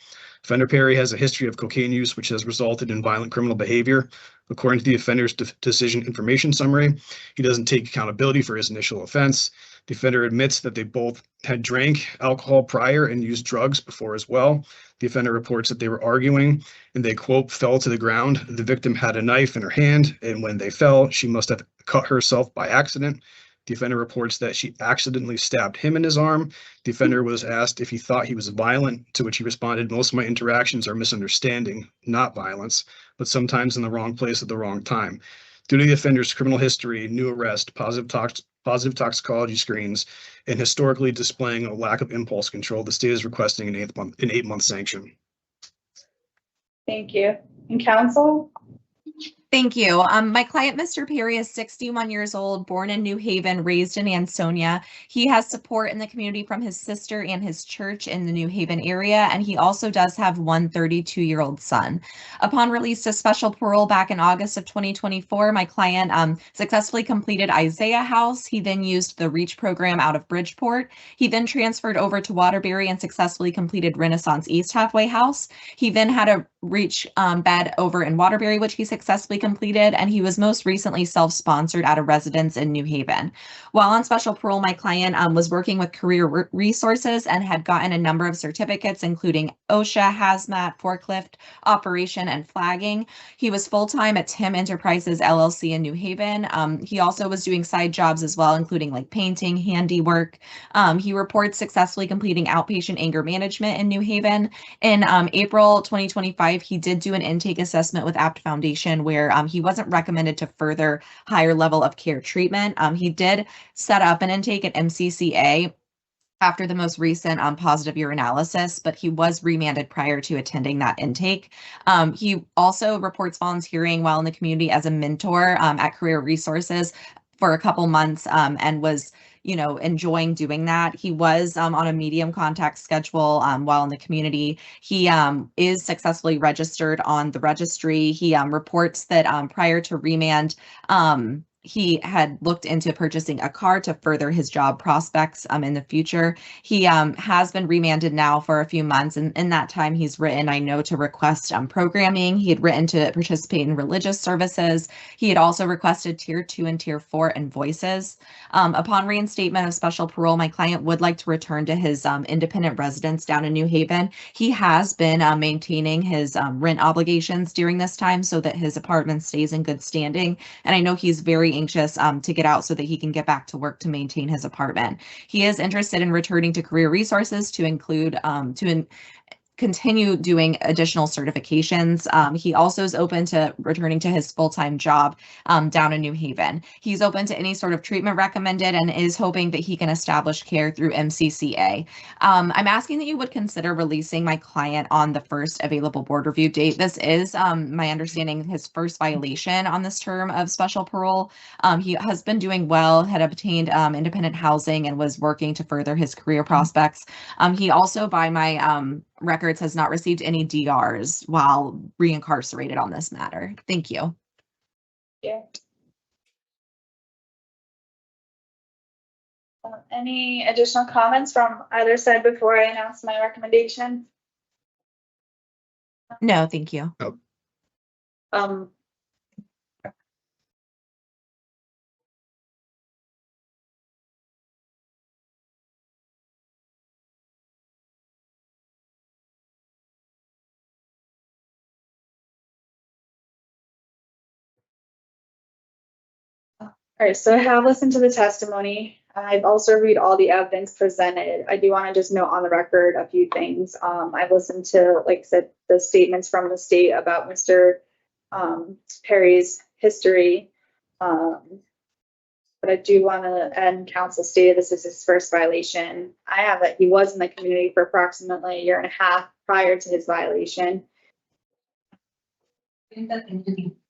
Speaker 17: Offender Perry has a history of cocaine use, which has resulted in violent criminal behavior. According to the offender's decision information summary, he doesn't take accountability for his initial offense. The offender admits that they both had drank alcohol prior and used drugs before as well. The offender reports that they were arguing and they, quote, fell to the ground. The victim had a knife in her hand, and when they fell, she must have cut herself by accident. The offender reports that she accidentally stabbed him in his arm. The offender was asked if he thought he was violent, to which he responded, "Most of my interactions are misunderstanding, not violence, but sometimes in the wrong place at the wrong time." Due to the offender's criminal history, new arrest, positive toxicology screens, and historically displaying a lack of impulse control, the state is requesting an 8-month sanction.
Speaker 13: Thank you. And counsel?
Speaker 15: Thank you. My client, Mr. Perry, is 61 years old, born in New Haven, raised in Ansonia. He has support in the community from his sister and his church in the New Haven area, and he also does have one 32-year-old son. Upon release to special parole back in August of 2024, my client successfully completed Isaiah House. He then used the REACH program out of Bridgeport. He then transferred over to Waterbury and successfully completed Renaissance East Halfway House. He then had a REACH bed over in Waterbury, which he successfully completed, and he was most recently self-sponsored at a residence in New Haven. While on special parole, my client was working with Career Resources and had gotten a number of certificates, including OSHA, hazmat, forklift, operation, and flagging. He was full-time at Tim Enterprises LLC in New Haven. He also was doing side jobs as well, including like painting, handiwork. He reports successfully completing outpatient anger management in New Haven. In April 2025, he did do an intake assessment with Apt Foundation where he wasn't recommended to further higher level of care treatment. He did set up an intake at MCCA after the most recent positive urinalysis, but he was remanded prior to attending that intake. He also reports volunteering while in the community as a mentor at Career Resources for a couple months and was enjoying doing that. He was on a medium contact schedule while in the community. He is successfully registered on the registry. He reports that prior to remand, he had looked into purchasing a car to further his job prospects in the future. He has been remanded now for a few months, and in that time he's written, I know, to request programming. He had written to participate in religious services. He had also requested Tier 2 and Tier 4 invoices. Upon reinstatement of special parole, my client would like to return to his independent residence down in New Haven. He has been maintaining his rent obligations during this time so that his apartment stays in good standing, and I know he's very anxious to get out so that he can get back to work to maintain his apartment. He is interested in returning to Career Resources to include continue doing additional certifications. He also is open to returning to his full-time job down in New Haven. He's open to any sort of treatment recommended and is hoping that he can establish care through MCCA. I'm asking that you would consider releasing my client on the first available board review date. This is, my understanding, his first violation on this term of special parole. He has been doing well, had obtained independent housing and was working to further his career prospects. He also, by my records, has not received any DRs while reincarcerated on this matter. Thank you.
Speaker 13: Yeah. Any additional comments from either side before I announce my recommendation?
Speaker 15: No, thank you.
Speaker 13: All right, so I have listened to the testimony. I've also read all the evidence presented. I do want to just note on the record a few things. I've listened to, like I said, the statements from the state about Mr. Perry's history. But I do want to, and counsel stated this is his first violation. I have that he was in the community for approximately 1.5 years prior to his violation.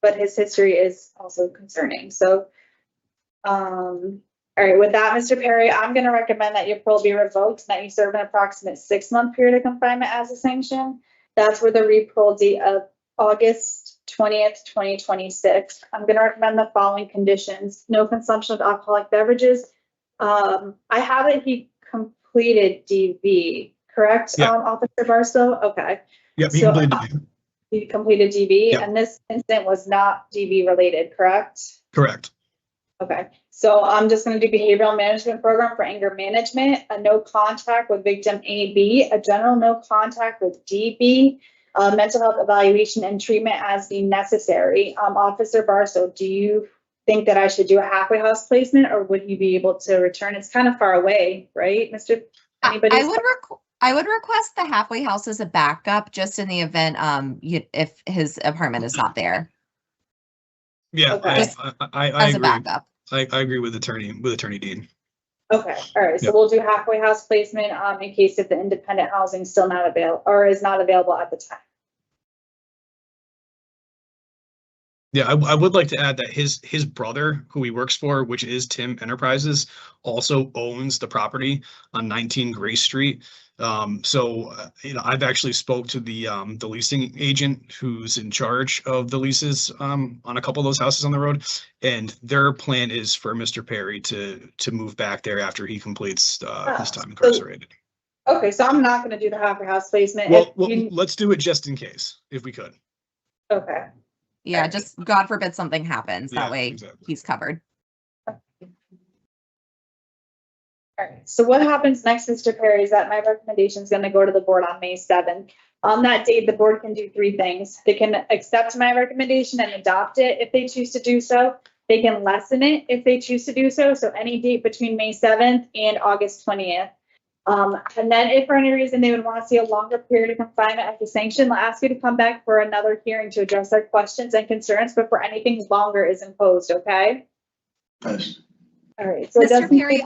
Speaker 13: But his history is also concerning. So, all right, with that, Mr. Perry, I'm going to recommend that your parole be revoked and that you serve an approximate 6-month period of confinement as a sanction. That's with a re-parole date of August 20th, 2026. I'm going to recommend the following conditions: no consumption of alcoholic beverages, I have it, he completed DV, correct,
Speaker 17: Yeah.
Speaker 13: Officer Barstow? Okay.
Speaker 17: Yep, he
Speaker 13: So,
Speaker 17: completed DV.
Speaker 13: he completed DV,
Speaker 17: Yep.
Speaker 13: and this incident was not DV related, correct?
Speaker 17: Correct.
Speaker 13: Okay, so I'm just gonna do behavioral management program for anger management, a no contact with victim AB, a general no contact with DB, mental health evaluation and treatment as deemed necessary. Officer Barstow, do you think that I should do a halfway house placement, or would he be able to return? It's kind of far away, right, Mr. Anybody?
Speaker 15: I would request the halfway house as a backup, just in the event, if his apartment is not there.
Speaker 17: Yeah,
Speaker 13: Okay.
Speaker 17: I
Speaker 15: As a
Speaker 17: agree.
Speaker 15: backup.
Speaker 17: I agree with Attorney Dean.
Speaker 13: Okay, all right, so
Speaker 17: Yep.
Speaker 13: we'll do halfway house placement, in case if the independent housing is still not available, or is not available at the time.
Speaker 17: Yeah, I would like to add that his brother, who he works for, which is Tim Enterprises, also owns the property on 19 Grace Street. I've actually spoke to the leasing agent who's in charge of the leases on a couple of those houses on the road, and their plan is for Mr. Perry to move back there after he completes his time incarcerated.
Speaker 13: Okay, so I'm not gonna do the halfway house placement.
Speaker 17: Well,
Speaker 13: If you-
Speaker 17: let's do it just in case, if we could.
Speaker 13: Okay.
Speaker 15: Yeah, just God forbid something happens.
Speaker 17: Yeah,
Speaker 15: That way
Speaker 17: exactly.
Speaker 15: he's covered.
Speaker 13: All right, so what happens next, Mr. Perry, is that my recommendation is gonna go to the board on May 7th. On that date, the board can do three things. They can accept my recommendation and adopt it if they choose to do so. They can lessen it if they choose to do so. So any date between May 7th and August 20th. And then if for any reason they would want to see a longer period of confinement as a sanction, they'll ask you to come back for another hearing to address their questions and concerns before anything longer is imposed, okay?
Speaker 18: Yes.
Speaker 13: All right, so it
Speaker 15: Mr.
Speaker 13: doesn't-
Speaker 15: Perry,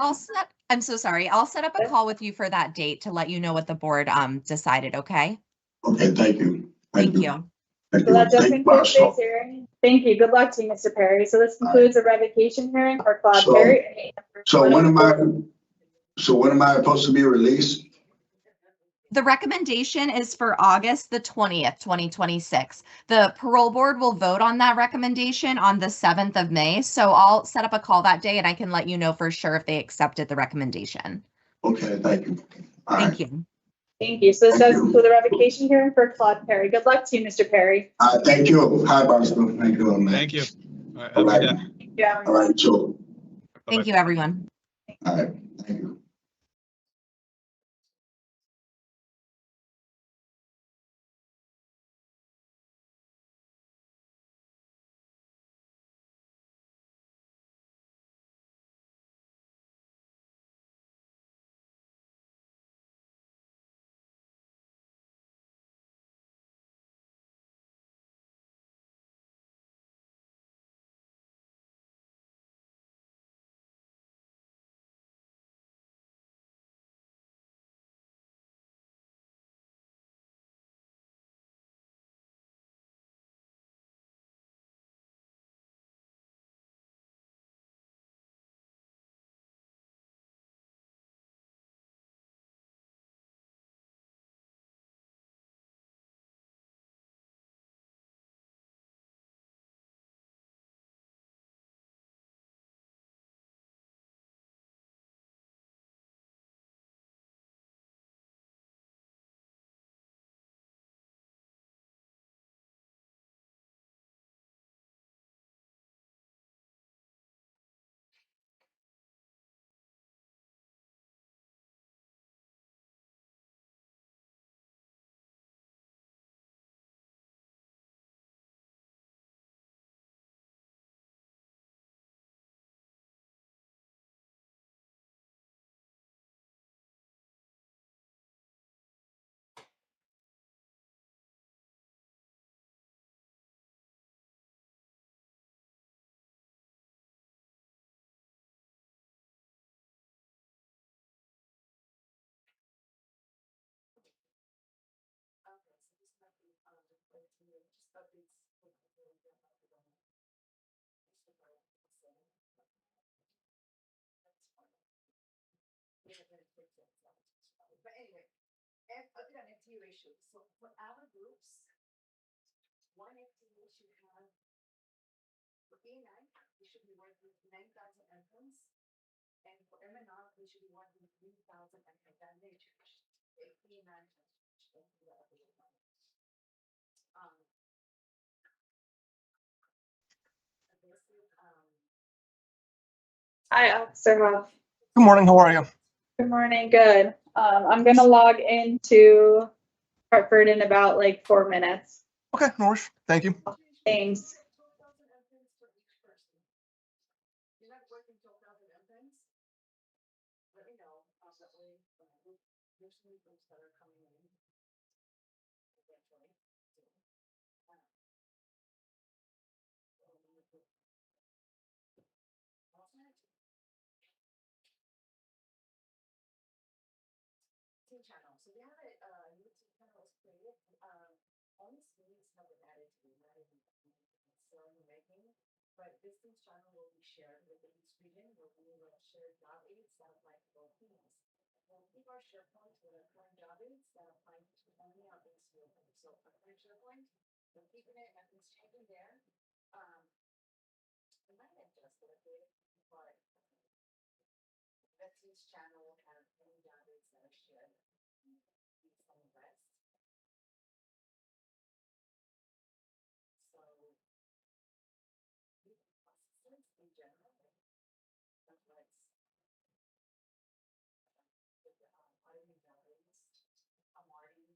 Speaker 15: I'm so sorry. I'll set up a call with you for that date to let you know what the board decided, okay?
Speaker 18: Okay, thank you.
Speaker 15: Thank you.
Speaker 18: Thank
Speaker 13: So that
Speaker 18: you.
Speaker 13: does
Speaker 18: Thank
Speaker 13: conclude
Speaker 18: Marshall.
Speaker 13: today's hearing. Thank you. Good luck to you, Mr. Perry. So this concludes a revocation hearing for Claude
Speaker 18: So-
Speaker 13: Perry.
Speaker 18: So when am I supposed to be released?
Speaker 15: The recommendation is for August the 20th, 2026. The parole board will vote on that recommendation on the 7th of May. So I'll set up a call that day and I can let you know for sure if they accepted the recommendation.
Speaker 18: Okay, thank you. All right.
Speaker 15: Thank you.
Speaker 13: Thank you. So this does conclude the revocation hearing for Claude Perry. Good luck to you, Mr. Perry.
Speaker 18: Thank you. Hi, Barstow. Thank you, man.
Speaker 17: Thank you. All right,
Speaker 18: All
Speaker 17: have a
Speaker 18: right.
Speaker 17: good day.
Speaker 13: Yeah.
Speaker 18: All right, so,
Speaker 15: Thank you, everyone.
Speaker 18: all right, thank you.
Speaker 15: But anyway, and again, FTU issue. So for our groups, one FTU should have, for A9, we should be working with 9,000 entrants.
Speaker 19: And for MNR, we should be 1,300 and contamination. If we manage this is,
Speaker 13: Hi, Officer Huff.
Speaker 14: Good morning, how are you?
Speaker 13: Good morning, good. I'm gonna log into Hartford in about like 4 minutes.
Speaker 14: Okay, no worries. Thank you.
Speaker 13: Thanks.
Speaker 19: You're not working 12,000 MPens? Let me know, that way, there's some folks that are coming in. Eventually. Team channel, so we have a new team channel was created, all these meetings have been added to, not even still in the making. But this team's channel will be shared with the East region, where we will share job aids that apply to both teams. We'll keep our SharePoint with our current job aids that apply to only our base field. So our current SharePoint, we're keeping it, nothing's changing there. We might adjust it a bit, but that team's channel will have any job aids that are shared. From the rest. So processes in general, templates, auditing values, aligning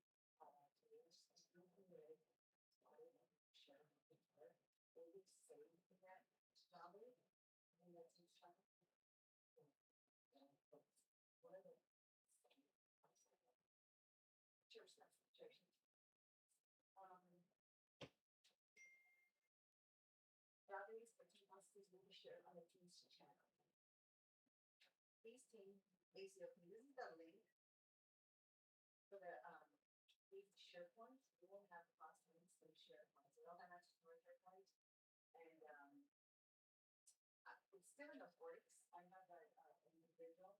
Speaker 19: tools, with sharing together, maybe saving that job and that's each time. What are the cheers stuff? Cheers. Job aids for team processes will be shared on the team's channel. These team ACOP, this is the link for the SharePoint. We will have cross links to SharePoint. So we'll have access to our SharePoint, and it's still in the works. I have an individual.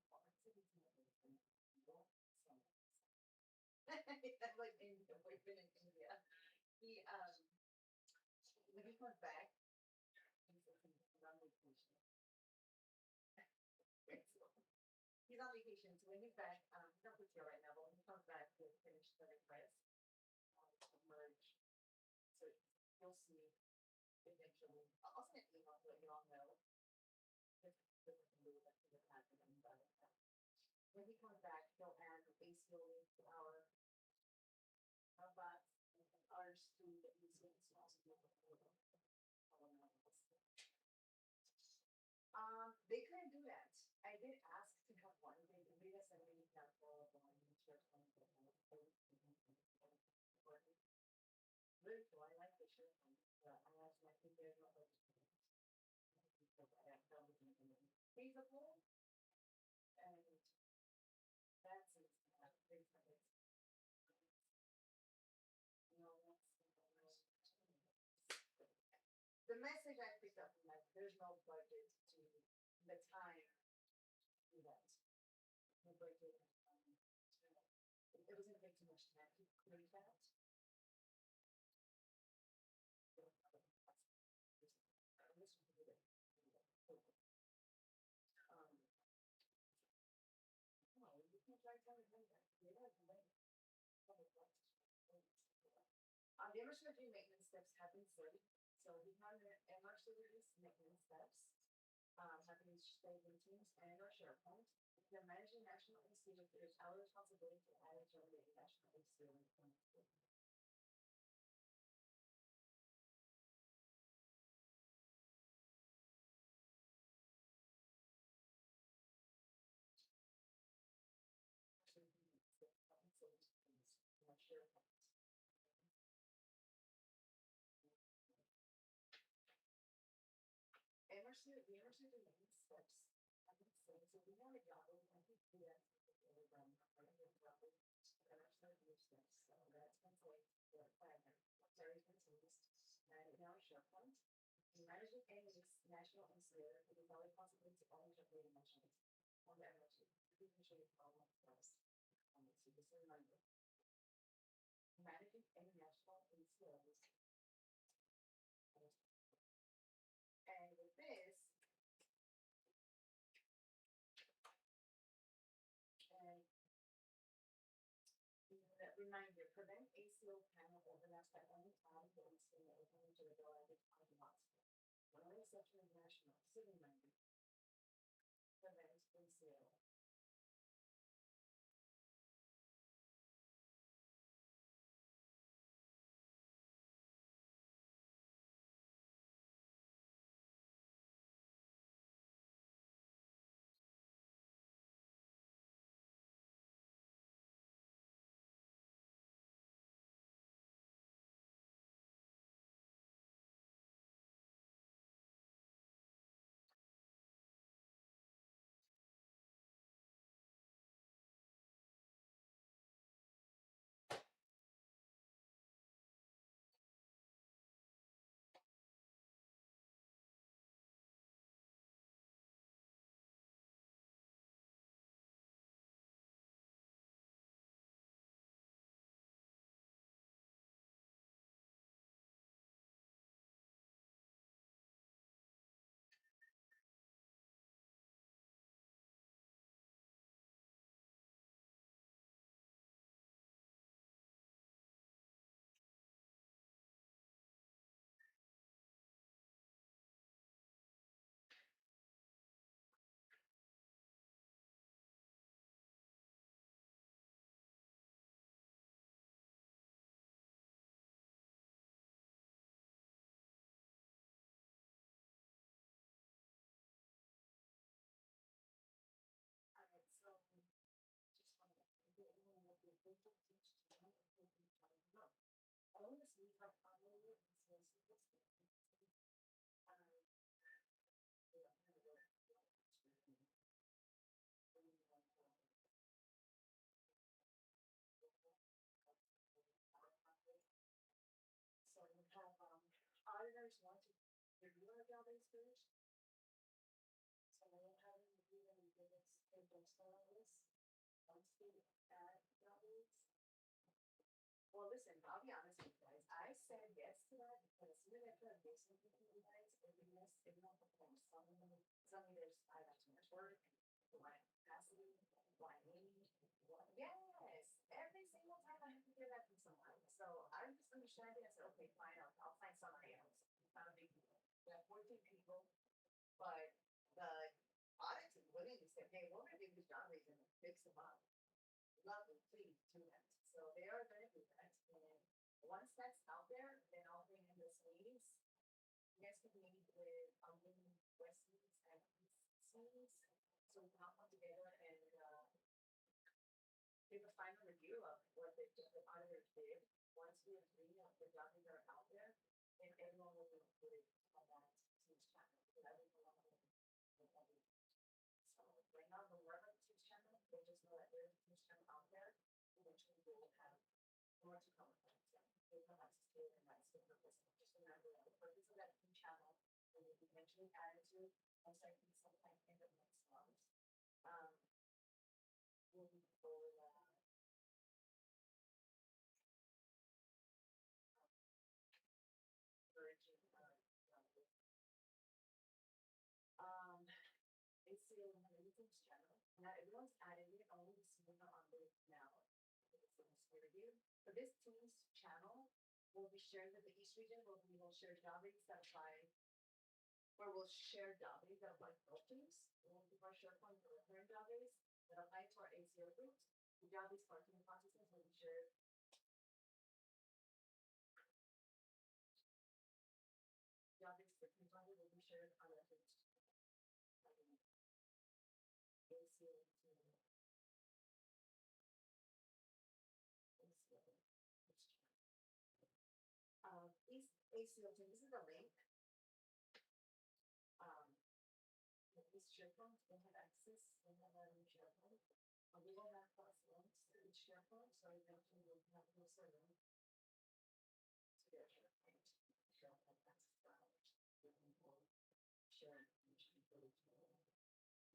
Speaker 19: That's like in the boyfriend in India. He when he comes back, he's on vacation. He's on vacation, so when he's back, he's not with you right now, but when he comes back, he'll finish the request. Merge. So you'll see eventually. I'll send an email to let you all know. When he comes back, he'll add the ACO link to our bots, ours to the ACO they couldn't do that. I did ask to have one. They made us an example of one in SharePoint. Really cool. I like the SharePoint. I asked my team there about feasible, and that's the message I picked up from that, there's no budget to the time to do that. No budget. It was gonna take too much time to create that. The emergency maintenance steps have been saved. So we have the emergency maintenance steps have been saved in Teams and our SharePoint. The managing national institute, it is our responsibility to add it to the national institute. The emergency maintenance steps have been saved. So we want to go, I think we have to steps. So that's been saved. Sorry, it's been saved. And now SharePoint. Managing any national insular is a valid possibility to all integrated nations on the emergency. You can show you all of this. So this is reminder. Managing any national insular. And with this, prevent ACO panel overlaps by only time dates in the opening to the door every 5 months. The only exception is national city landing. Prevents ACO. Alright, so just want to get anyone with the visual teach to know if they can try to know. All this we have probably is this. So we have auditors want to review our job experience. So we will have them review and give us a personal list. Once we add jobs. Well, listen, I'll be honest with you guys. I said yes to that because as soon as I put a basement with you guys, every yes, every one performs. Suddenly there's, I got too much work, why capacity, why me, what, yes, every single time I have to hear that from someone. So I'm just understanding, I said, okay, fine, I'll find somebody else. Not a big deal. We have 14 people, but the audit team willingly said, hey, we're gonna give these job reasons and fix them up. Lovely, please do that. So they are gonna do that. And once that's out there, then I'll bring in this meetings. You guys can meet with Wesley's and East's. So we can all come together and give a final review of what the auditors did. Once we agree on the jobs that are out there, then everyone will be included on that team's channel. So right now, the work on the team's channel, they just know that there's a team's channel out there. Eventually, we will have more to come with that. So they have access to it, and that's the purpose. Just remember that the purpose of that team channel will be eventually added to, most likely sometime in the next month. Will be for ACO and everything's channel. Not everyone's adding it, only the senior on the now. It's review. But this team's channel will be shared with the East region, where we will share job rates that apply. Where we'll share job rates that apply to both teams. We'll give our SharePoint for the current job rates that apply to our ACO groups. The job rates for our team processes will be shared. Job rates for team will be shared on our teams. ACO team. East ACO team, this is the link. These SharePoint, they have access, they have a new SharePoint. We will have plus links to each SharePoint, so eventually we'll have no server. To their SharePoint. SharePoint access hours. Share information.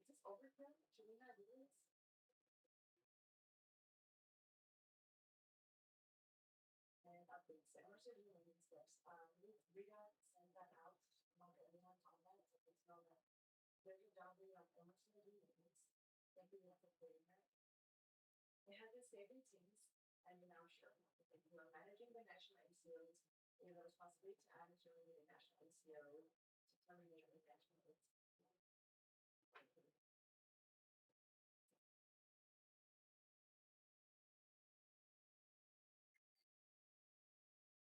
Speaker 19: Is this overkill? Should we not do this? And updates, and we're still doing these steps. We got send that out, among everyone on that, so it's know that there's a job we have almost to do this. Thank you for creating that. We had the saving teams and now SharePoint. If you are managing the national ACOs, you have the responsibility to add and terminate the national ACO, to terminate the national ACO.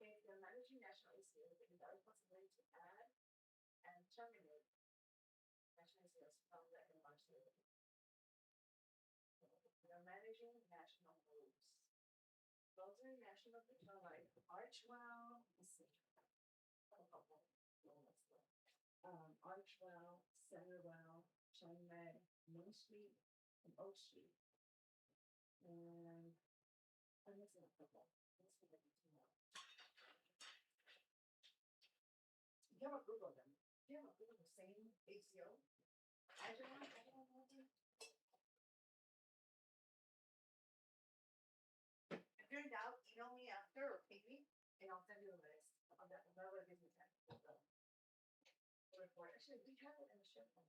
Speaker 19: If you're managing national ACO, it is our responsibility to add and terminate national ACOs from the MRCO. We are managing national moves. Those are national groups are like Archwell, let's see. Archwell, Centerwell, Changmei, Main Street, and Oak Street. And I'm missing a couple. Let's see if I can do that. You have a Google them. You have a Google the same ACO. I don't know. If you're in doubt, email me after or ping me, and I'll send you a list of that. That would give me time. Report. Actually, we have it in the SharePoint.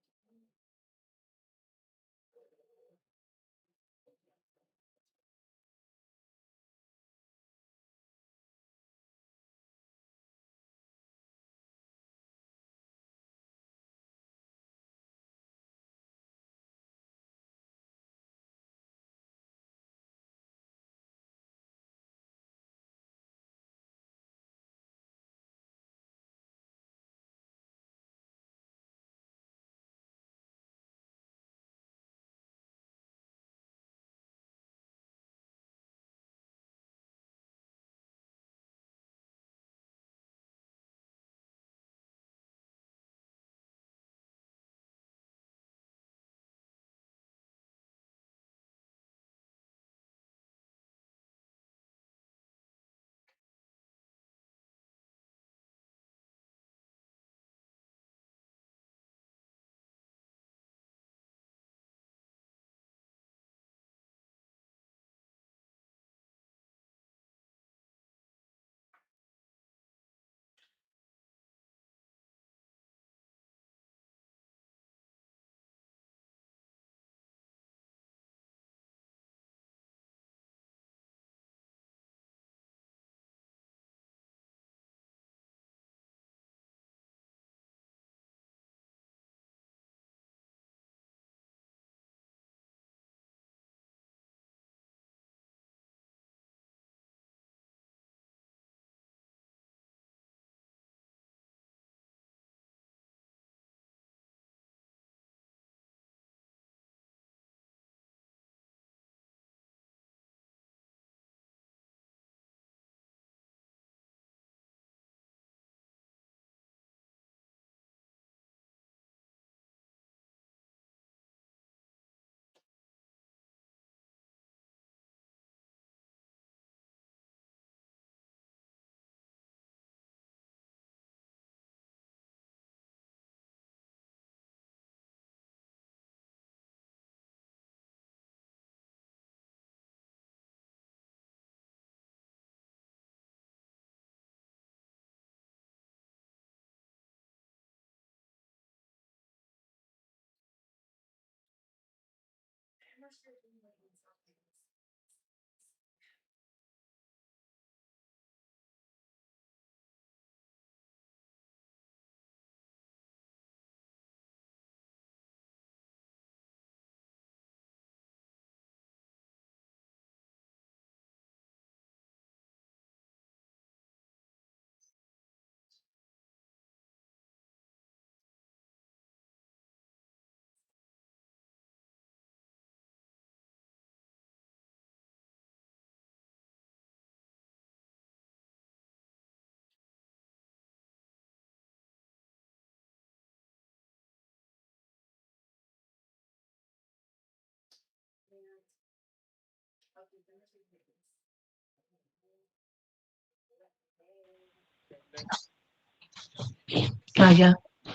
Speaker 9: Ah,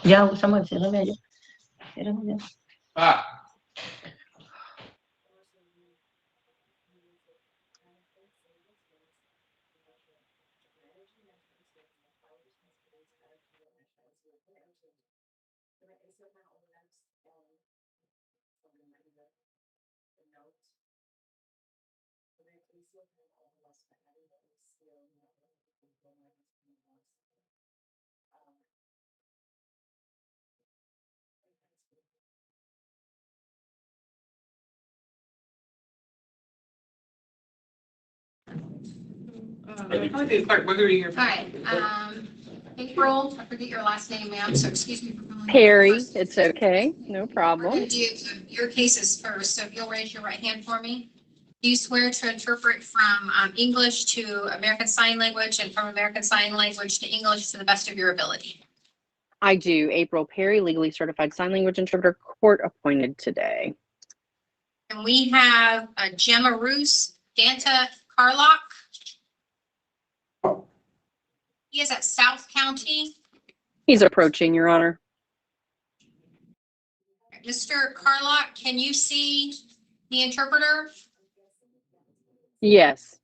Speaker 9: ya usamos el CRM ya. Cierrame ya.
Speaker 20: Hi, April, I forget your last name, ma'am, so excuse me for calling you
Speaker 21: Perry,
Speaker 20: first.
Speaker 21: it's okay, no
Speaker 20: We're
Speaker 21: problem.
Speaker 20: gonna do your cases first, so if you'll raise your right hand for me. Do you swear to interpret from English to American Sign Language and from American Sign Language to English to the best of your ability?
Speaker 21: I do. April Perry, legally certified sign language interpreter, court appointed today.
Speaker 20: And we have Gemma Roos, Danta Carlock. He is at South County.
Speaker 21: He's approaching, Your Honor.
Speaker 20: Mr. Carlock, can you see the interpreter?
Speaker 21: Yes.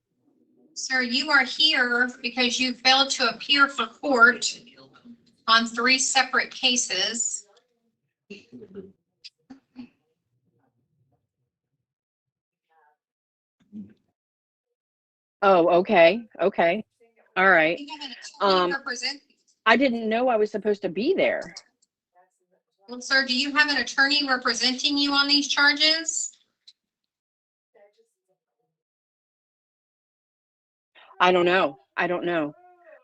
Speaker 20: Sir, you are here because you failed to appear for court on 3 separate cases.
Speaker 21: Oh, okay, okay. All right.
Speaker 20: You have an attorney represent.
Speaker 21: I didn't know I was supposed to be there.
Speaker 20: Well, sir, do you have an attorney representing you on these charges?
Speaker 21: I don't know. I don't know.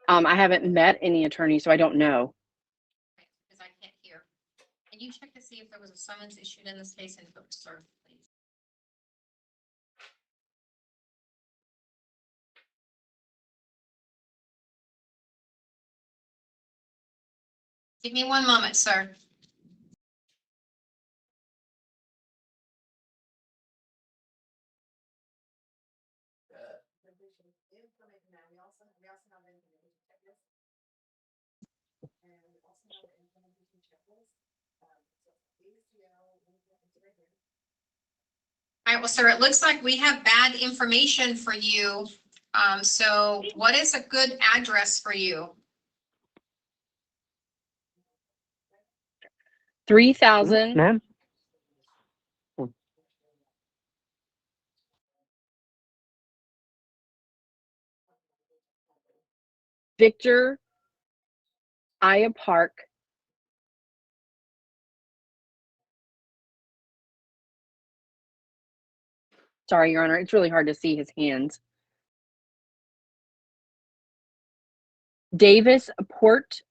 Speaker 21: I haven't met any attorney, so I don't know.
Speaker 20: Because I can't hear. Can you check to see if there was a summons issued in this case and if it was served, please? Give me 1 moment, sir. All right, well, sir, it looks like we have bad information for you. So what is a good address for you?
Speaker 21: 3,000.
Speaker 12: Ma'am?
Speaker 21: Victor Aya Park. Sorry, Your Honor, it's really hard to see his hands. Davis Port.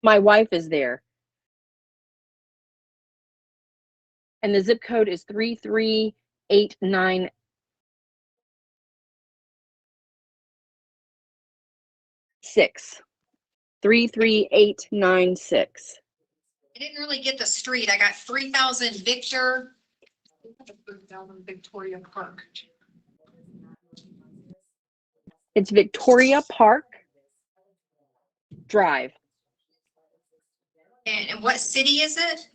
Speaker 21: My wife is there. And the zip code is 33896. 33896.
Speaker 20: I didn't really get the street. I got 3,000 Victor. Victoria Park.
Speaker 21: It's Victoria Park Drive.
Speaker 20: And what city is it?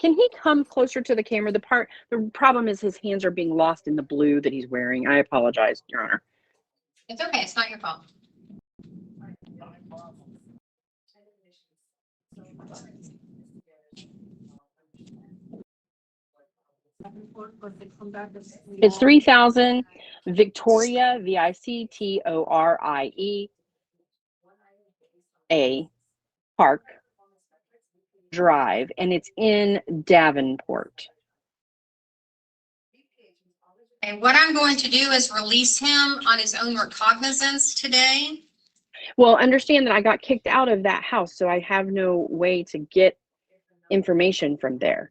Speaker 21: Can he come closer to the camera? The problem is his hands are being lost in the blue that he's wearing. I apologize, Your Honor.
Speaker 20: It's okay. It's not your fault.
Speaker 21: It's 3,000 Victoria, Victoria Park Drive, and it's in Davenport.
Speaker 20: And what I'm going to do is release him on his own recognizance today.
Speaker 21: Well, understand that I got kicked out of that house, so I have no way to get information from there.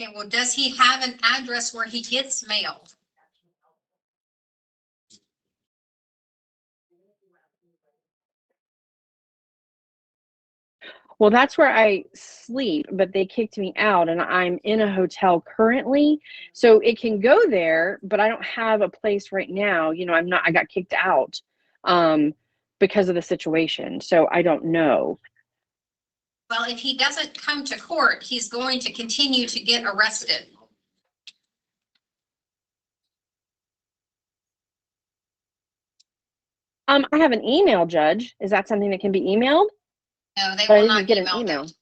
Speaker 20: Okay, well, does he have an address where he gets mail?
Speaker 21: Well, that's where I sleep, but they kicked me out and I'm in a hotel currently. So it can go there, but I don't have a place right now. You know, I got kicked out because of the situation. So I don't know.
Speaker 20: Well, if he doesn't come to court, he's going to continue to get arrested.
Speaker 21: I have an email, Judge. Is that something that can be emailed?
Speaker 20: No, they
Speaker 21: But I
Speaker 20: will
Speaker 21: didn't
Speaker 20: not
Speaker 21: get an
Speaker 20: email
Speaker 21: email.
Speaker 20: it.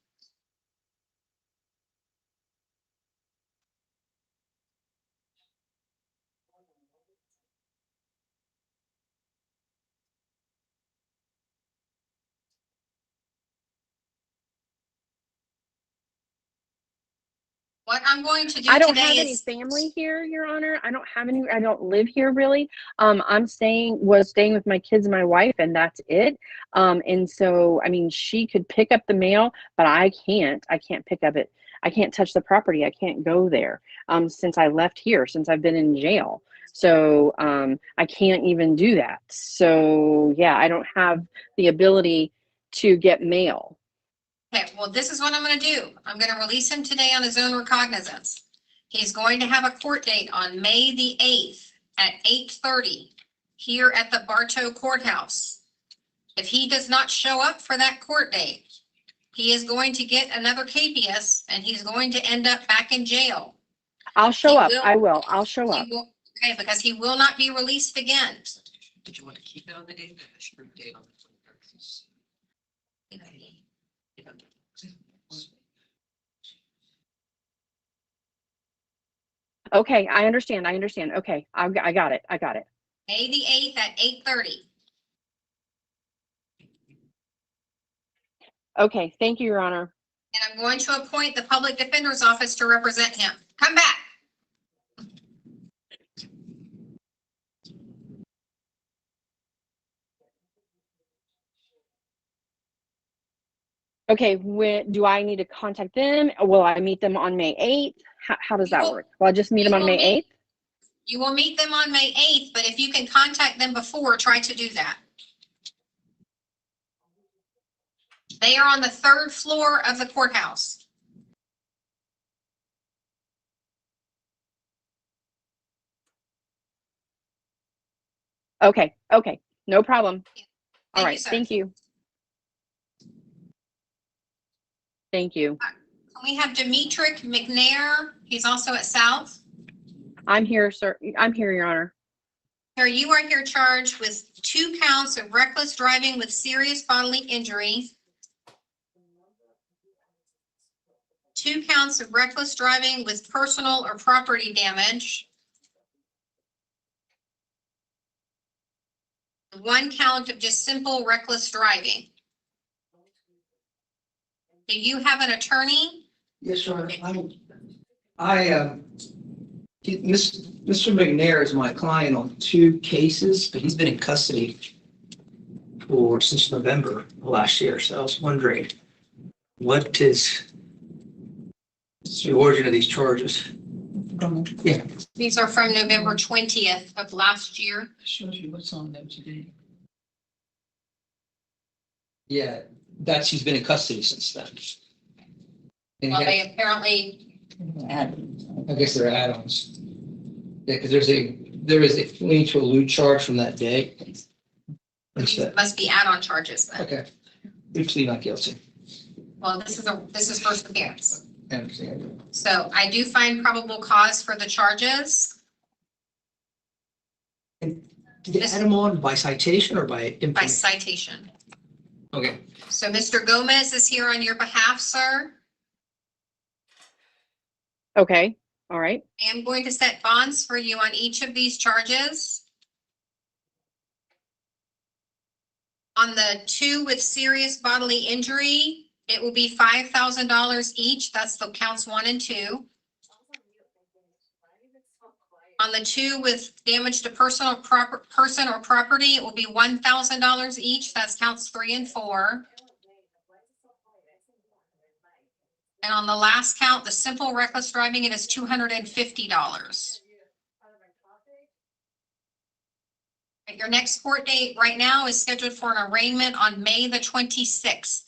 Speaker 20: What I'm going to do
Speaker 21: I don't
Speaker 20: today
Speaker 21: have any
Speaker 20: is,
Speaker 21: family here, Your Honor. I don't have any. I don't live here really. I'm staying with my kids and my wife, and that's it. And so, I mean, she could pick up the mail, but I can't. I can't pick up it. I can't touch the property. I can't go there. Since I left here, since I've been in jail. So, I can't even do that. So, yeah, I don't have the ability to get mail.
Speaker 20: okay, well, this is what I'm gonna do. I'm gonna release him today on his own recognizance. He's going to have a court date on May the 8th at 8:30 here at the Bartow Courthouse. If he does not show up for that court date, he is going to get another KPS and he's going to end up back in jail.
Speaker 21: I'll show
Speaker 20: He
Speaker 21: up.
Speaker 20: will-
Speaker 21: I will. I'll show
Speaker 20: He
Speaker 21: up.
Speaker 20: will- Okay, because he will not be released again.
Speaker 4: Did you want to keep it on the date? Date on the 21st?
Speaker 21: Okay, I understand. I understand. Okay, I got it. I got it.
Speaker 20: May the 8th at 8:30.
Speaker 21: Okay, thank you, Your Honor.
Speaker 20: And I'm going to appoint the public defender's office to represent him. Come back.
Speaker 21: Okay, when do I need to contact them? Or will I meet them on May 8th? How does that work? Will I just meet them on May 8th?
Speaker 20: You will meet them on May 8th, but if you can contact them before, try to do that. They are on the 3rd floor of the courthouse.
Speaker 21: Okay, okay, no problem. All
Speaker 20: Thank you,
Speaker 21: right,
Speaker 20: sir.
Speaker 21: thank you. Thank you.
Speaker 20: We have Demetric McNair. He's also at South.
Speaker 21: I'm here, sir. I'm here, Your Honor.
Speaker 20: Sir, you are here charged with 2 counts of reckless driving with serious bodily injury, 2 counts of reckless driving with personal or property damage, 1 count of just simple reckless driving. Do you have an attorney?
Speaker 4: Yes, Your Honor. Mr. McNair is my client on 2 cases, but he's been in custody since November of last year. So I was wondering, what is the origin of these charges? Yeah.
Speaker 20: These are from November 20th of last year.
Speaker 4: Shows you what's on them today. Yeah, he's been in custody since then. And
Speaker 20: Well, they apparently,
Speaker 4: I guess they're add-ons. Yeah, because there is a fleeing to elude charge from that day.
Speaker 20: must be add-on charges then.
Speaker 4: Okay. We plead not guilty.
Speaker 20: Well, this is first appearance.
Speaker 4: I understand.
Speaker 20: So I do find probable cause for the charges
Speaker 4: Did they add them on by citation or by?
Speaker 20: by citation.
Speaker 4: Okay.
Speaker 20: So Mr. Gomez is here on your behalf, sir.
Speaker 21: Okay, all right.
Speaker 20: I am going to set bonds for you on each of these charges. On the 2 with serious bodily injury, it will be $5,000 each. That's the counts 1 and 2. On the 2 with damage to person or property, it will be $1,000 each. That's counts 3 and 4. And on the last count, the simple reckless driving, it is $250. Your next court date right now is scheduled for an arraignment on May the 26th.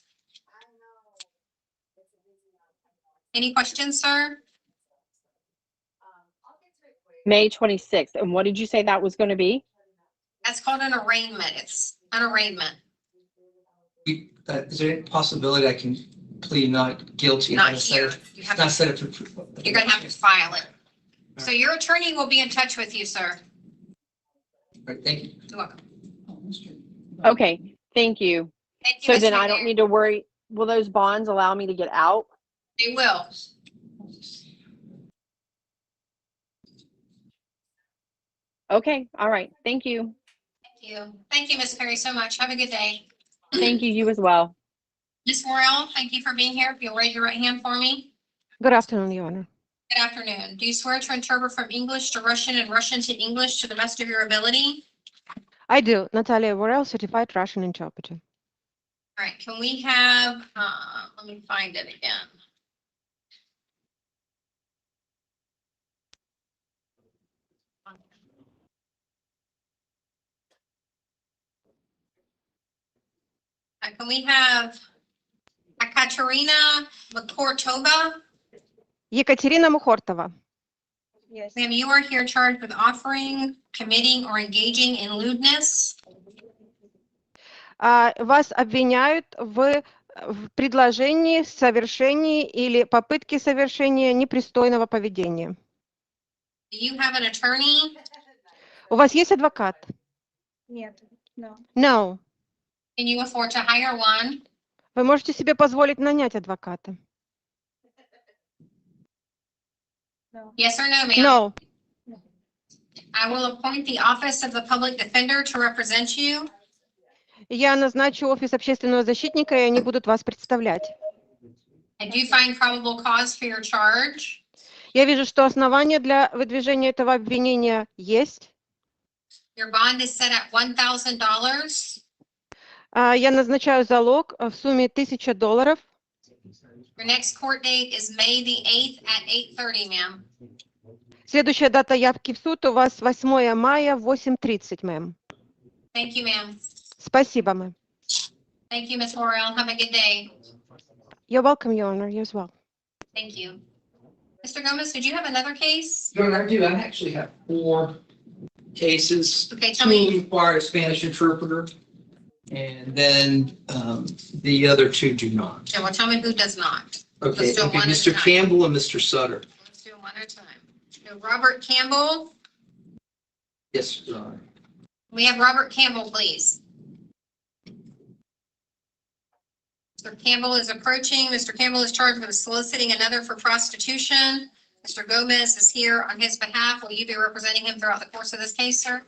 Speaker 20: Any questions, sir?
Speaker 21: May 26th. And what did you say that was going to be?
Speaker 20: That's called an arraignment. It's an arraignment.
Speaker 4: Is there any possibility I can plead not guilty?
Speaker 20: Not here. You have
Speaker 4: Not
Speaker 20: to,
Speaker 4: set it for.
Speaker 20: you're gonna have to file it. So your attorney will be in touch with you, sir.
Speaker 4: Right, thank you.
Speaker 20: You're welcome.
Speaker 21: Okay, thank you.
Speaker 20: Thank you,
Speaker 21: So
Speaker 20: Ms.
Speaker 21: then I don't
Speaker 20: McNair.
Speaker 21: need to worry. Will those bonds allow me to get out?
Speaker 20: They will.
Speaker 21: Okay, all right. Thank you.
Speaker 20: Thank you. Thank you, Ms. Perry, so much. Have a good day.
Speaker 21: Thank you, you as well.
Speaker 20: Ms. Morel, thank you for being here. If you'll raise your right hand for me.
Speaker 2: Good afternoon, Your Honor.
Speaker 20: Good afternoon. Do you swear to interpret from English to Russian and Russian to English to the best of your ability?
Speaker 2: I do. Natalia Worrell, certified Russian interpreter.
Speaker 20: All right, can we have, let me find it again. Can we have Katerina Makortova?
Speaker 2: Екатерина Мухортова.
Speaker 20: Yes. Ma'am, you are here charged with offering, committing, or engaging in lewdness.
Speaker 2: Вас обвиняют в предложении, совершении или попытке совершения непристойного поведения.
Speaker 20: Do you have an attorney?
Speaker 2: У вас есть адвокат?
Speaker 13: Нет. No.
Speaker 2: No.
Speaker 20: Can you afford to hire one?
Speaker 2: Вы можете себе позволить нанять адвоката?
Speaker 20: Yes or no, ma'am?
Speaker 2: No.
Speaker 20: I will appoint the Office of the Public Defender to represent you.
Speaker 2: Я назначу офис общественного защитника, и они будут вас представлять.
Speaker 20: I do find probable cause for your charge.
Speaker 2: Я вижу, что основания для выдвижения этого обвинения есть.
Speaker 20: Your bond is set at $1,000.
Speaker 2: Я назначаю залог в сумме $1000.
Speaker 20: Your next court date is May the 8th at 8:30, ma'am.
Speaker 2: Следующая дата явки в суд у вас 8 мая в 8:30, мэм.
Speaker 20: Thank you, ma'am.
Speaker 2: Спасибо, мэм.
Speaker 20: Thank you, Ms. Morel. Have a good day.
Speaker 2: You're welcome, Your Honor. You as well.
Speaker 20: Thank you. Mr. Gomez, did you have another case?
Speaker 4: Your Honor, I do. I actually have 4 cases.
Speaker 20: Okay, tell
Speaker 4: 2
Speaker 20: me.
Speaker 4: require a Spanish interpreter, and then the other 2 do not.
Speaker 20: Yeah, well, tell me who does not.
Speaker 4: Okay,
Speaker 20: Let's do
Speaker 4: okay,
Speaker 20: one at a
Speaker 4: Mr.
Speaker 20: time.
Speaker 4: Campbell and Mr. Sutter.
Speaker 20: Let's do one at a time. So Robert Campbell.
Speaker 4: Yes, Your Honor.
Speaker 20: We have Robert Campbell, please. Mr. Campbell is approaching. Mr. Campbell is charged with soliciting another for prostitution. Mr. Gomez is here on his behalf. Will you be representing him throughout the course of this case, sir?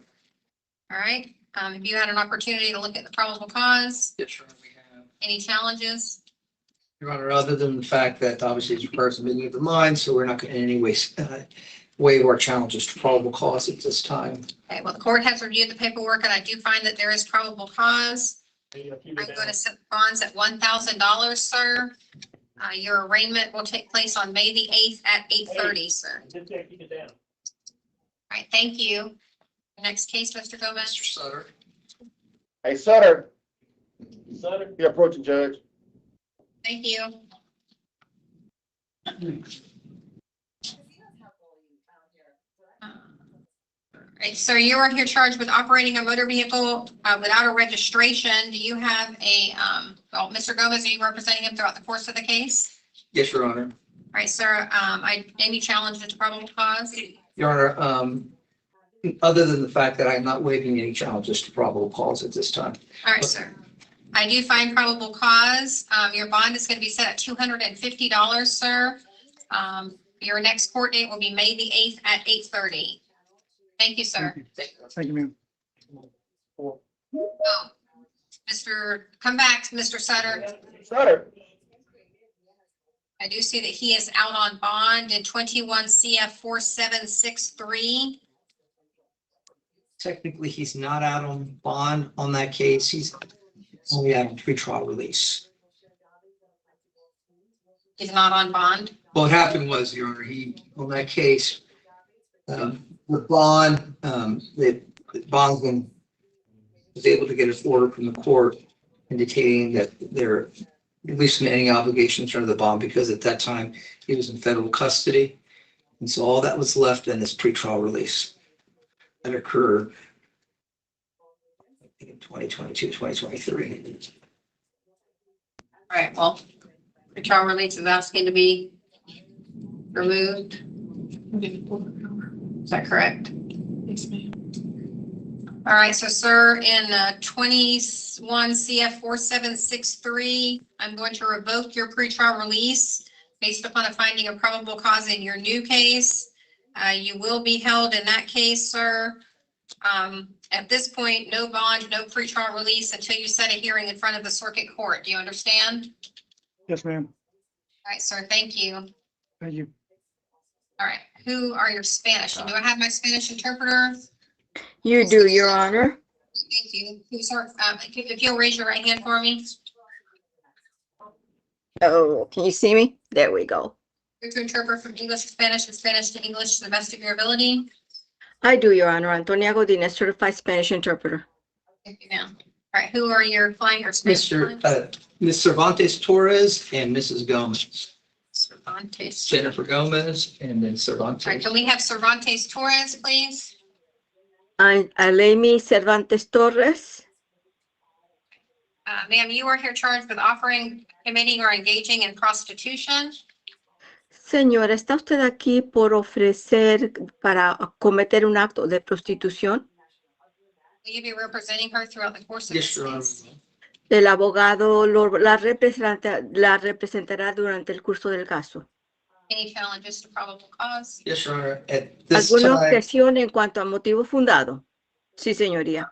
Speaker 20: All right. Have you had an opportunity to look at the probable cause?
Speaker 4: Yes, Your Honor, we have.
Speaker 20: Any challenges?
Speaker 4: Your Honor, other than the fact that obviously it's requires a meeting of the mind, so we're not going to in any way waive our challenges to probable cause at this time.
Speaker 20: Okay, well, the court has reviewed the paperwork and I do find that there is probable cause. I'm going to set bonds at $1,000, sir. Your arraignment will take place on May the 8th at 8:30, sir. All right, thank you. Next case, Mr. Gomez.
Speaker 4: Mr. Sutter.
Speaker 22: Hey, Sutter. Sutter. You're approaching, Judge.
Speaker 20: Thank you. All right, sir, you are here charged with operating a motor vehicle without a registration. Do you have a, well, Mr. Gomez, are you representing him throughout the course of the case?
Speaker 4: Yes, Your Honor.
Speaker 20: All right, sir, any challenges to probable cause?
Speaker 4: Your Honor, other than the fact that I am not waiving any challenges to probable cause at this time.
Speaker 20: All right, sir. I do find probable cause. Your bond is going to be set at $250, sir. Your next court date will be May the 8th at 8:30. Thank you, sir.
Speaker 14: Thank you, ma'am.
Speaker 20: Oh, come back, Mr. Sutter.
Speaker 22: Sutter.
Speaker 20: I do see that he is out on bond in 21 CF 4763.
Speaker 4: Technically, he's not out on bond on that case. He's only out on pretrial release.
Speaker 20: He's not on bond.
Speaker 4: What happened was, Your Honor, on that case, the bond, the bondsman was able to get an order from the court indicating that they're releasing any obligations under the bond because at that time he was in federal custody. And so all that was left in is pretrial release that occurred in 2022, 2023.
Speaker 20: All right, well, pretrial release is asking to be removed. Is that correct?
Speaker 6: Yes, ma'am.
Speaker 20: All right, so sir, in 21 CF 4763, I'm going to revoke your pretrial release based upon a finding of probable cause in your new case. You will be held in that case, sir. At this point, no bond, no pretrial release until you set a hearing in front of the circuit court. Do you understand?
Speaker 1: Yes, ma'am.
Speaker 20: All right, sir, thank you.
Speaker 1: Thank you.
Speaker 20: All right, who are your Spanish? And do I have my Spanish interpreter?
Speaker 9: You do, Your Honor.
Speaker 20: Thank you. Who's our, if you'll raise your right hand for me.
Speaker 9: Oh, can you see me? There we go.
Speaker 20: You're to interpret from English to Spanish and Spanish to English to the best of your ability.
Speaker 9: I do, Your Honor. Antonia Godinez, certified Spanish interpreter.
Speaker 20: Thank you, ma'am. All right, who are your client or Spanish clients?
Speaker 4: Ms. Cervantes Torres and Mrs. Gomez.
Speaker 20: Cervantes.
Speaker 4: Jennifer Gomez and then Cervantes.
Speaker 20: All right, can we have Cervantes Torres, please?
Speaker 9: Alemi Cervantes Torres.
Speaker 20: Ma'am, you are here charged with offering, committing, or engaging in prostitution.
Speaker 9: Señora, ¿está usted aquí por ofrecer para cometer un acto de prostitución?
Speaker 20: Will you be representing her throughout the course of
Speaker 4: Yes,
Speaker 20: this
Speaker 4: Your Honor.
Speaker 20: case?
Speaker 9: El abogado la representará durante el curso del caso.
Speaker 20: Any challenges to probable cause?
Speaker 4: Yes, Your Honor. At this
Speaker 9: ¿Alguna
Speaker 4: time,
Speaker 9: objeción en cuanto a motivo fundado? Sí, señoría.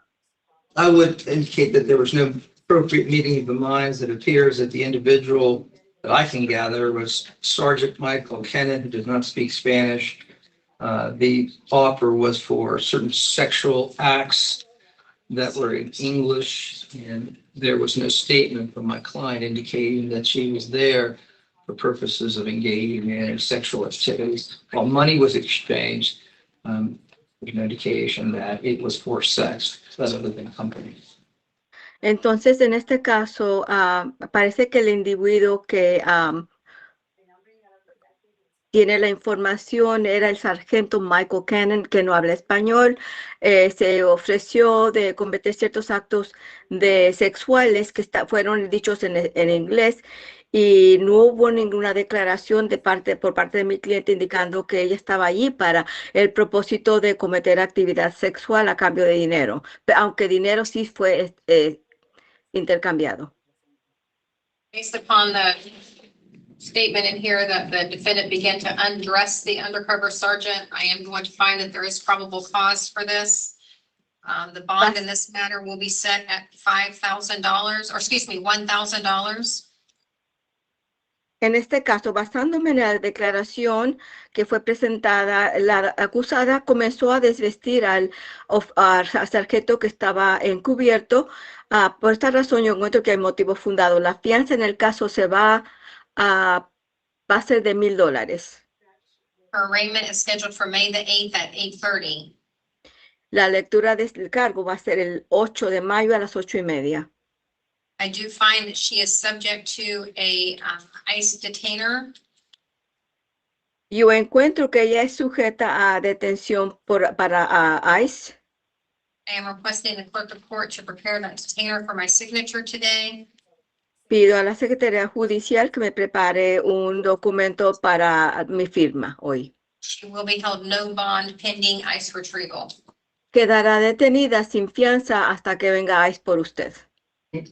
Speaker 4: I would indicate that there was no appropriate meeting of the minds. It appears that the individual that I can gather was Sergeant Michael Kennan, who does not speak Spanish. The offer was for certain sexual acts that were in English, and there was no statement from my client indicating that she was there for purposes of engaging in sexual activities. While money was exchanged, an indication that it was for sex rather than company.
Speaker 9: Entonces, en este caso, parece que el individuo que tiene la información era el sargento Michael Cannon, que no habla español. Se ofreció de cometer ciertos actos sexuales que fueron dichos en inglés, y no hubo ninguna declaración por parte de mi cliente indicando que ella estaba allí para el propósito de cometer actividad sexual a cambio de dinero, aunque dinero sí fue intercambiado.
Speaker 20: Based upon the statement in here that the defendant began to undress the undercover sergeant, I am going to find that there is probable cause for this. The bond in this matter will be set at $5,000, or excuse me, $1,000.
Speaker 9: En este caso, basándome en la declaración que fue presentada, la acusada comenzó a desvestir al sargento que estaba encubierto. Por esta razón, yo encuentro que hay motivo fundado. La fianza en el caso va a ser de $1,000.
Speaker 20: Her arraignment is scheduled for May the 8th at 8:30.
Speaker 9: La lectura del cargo va a ser el 8 de mayo a las 8:30.
Speaker 20: I do find that she is subject to a ICE detainer.
Speaker 9: Yo encuentro que ella es sujeta a detención para ICE.
Speaker 20: I am requesting the clerk of court to prepare that detainer for my signature today.
Speaker 9: Pido a la Secretaría Judicial que me prepare un documento para mi firma hoy.
Speaker 20: She will be held no bond pending ICE retrieval.
Speaker 9: Quedará detenida sin fianza hasta que venga ICE por usted.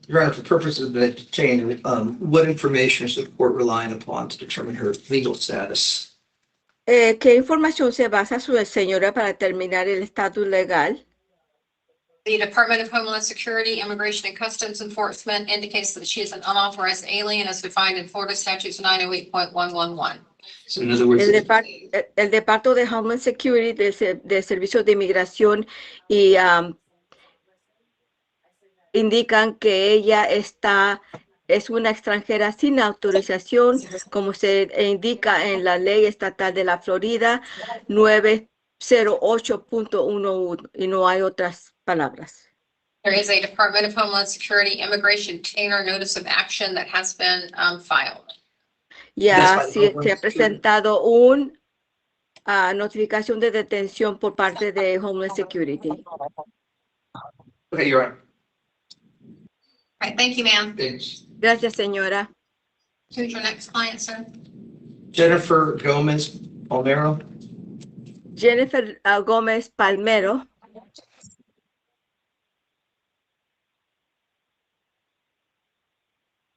Speaker 4: Your Honor, for purposes of the detained, what information is the court relying upon to determine her legal status?
Speaker 9: ¿Qué información se basa su señora para determinar el estatus legal?
Speaker 20: The Department of Homeland Security, Immigration and Customs Enforcement indicates that she is an unauthorized alien as defined in Florida Statutes 908.111.
Speaker 4: So in other words,
Speaker 9: El Departamento de Homeland Security de Servicios de Inmigración y indican que ella es una extranjera sin autorización, como se indica en la ley estatal de la Florida 908.11, y no hay otras palabras.
Speaker 20: There is a Department of Homeland Security Immigration Detainer Notice of Action that has been filed.
Speaker 9: Ya se ha presentado una notificación de detención por parte de Homeland Security.
Speaker 4: Okay, Your Honor.
Speaker 20: All right, thank you, ma'am.
Speaker 4: Thanks.
Speaker 9: Gracias, señora.
Speaker 20: Who's your next client, sir?
Speaker 4: Jennifer Gomez Palmero.
Speaker 9: Jennifer Gómez Palmero.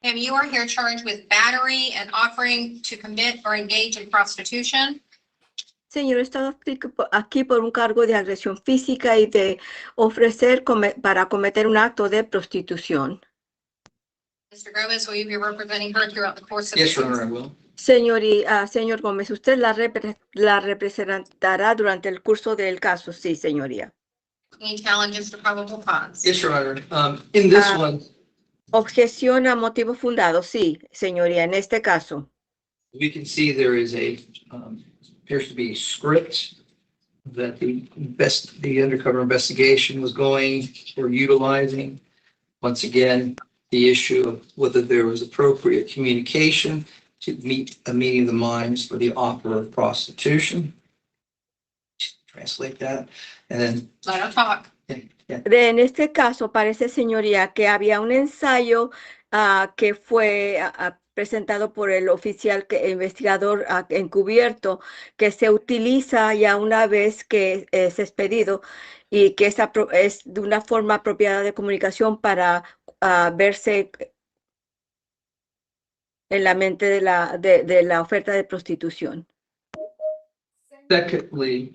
Speaker 20: Ma'am, you are here charged with battery and offering to commit or engage in prostitution.
Speaker 9: Señor, he estado aquí por un cargo de agresión física y de ofrecer para cometer un acto de prostitución.
Speaker 20: Mr. Gomez, will you be representing her throughout the course of
Speaker 4: Yes,
Speaker 20: the
Speaker 4: Your Honor, I
Speaker 20: case?
Speaker 4: will.
Speaker 9: Señor Gómez, ¿usted la representará durante el curso del caso? Sí, señoría.
Speaker 20: Any challenges to probable cause?
Speaker 4: Yes, Your Honor. In this one,
Speaker 9: Objeción a motivo fundado, sí, señoría, en este caso.
Speaker 4: we can see there is appears to be a script that the undercover investigation was going or utilizing. Once again, the issue of whether there was appropriate communication to meet a meeting of the minds for the offer of prostitution. Translate that, and then.
Speaker 20: Let her talk.
Speaker 9: En este caso, parece, señoría, que había un ensayo que fue presentado por el oficial investigador encubierto, que se utiliza ya una vez que es expedido y que es de una forma apropiada de comunicación para verse en la mente de la oferta de prostitución.
Speaker 4: Secondly,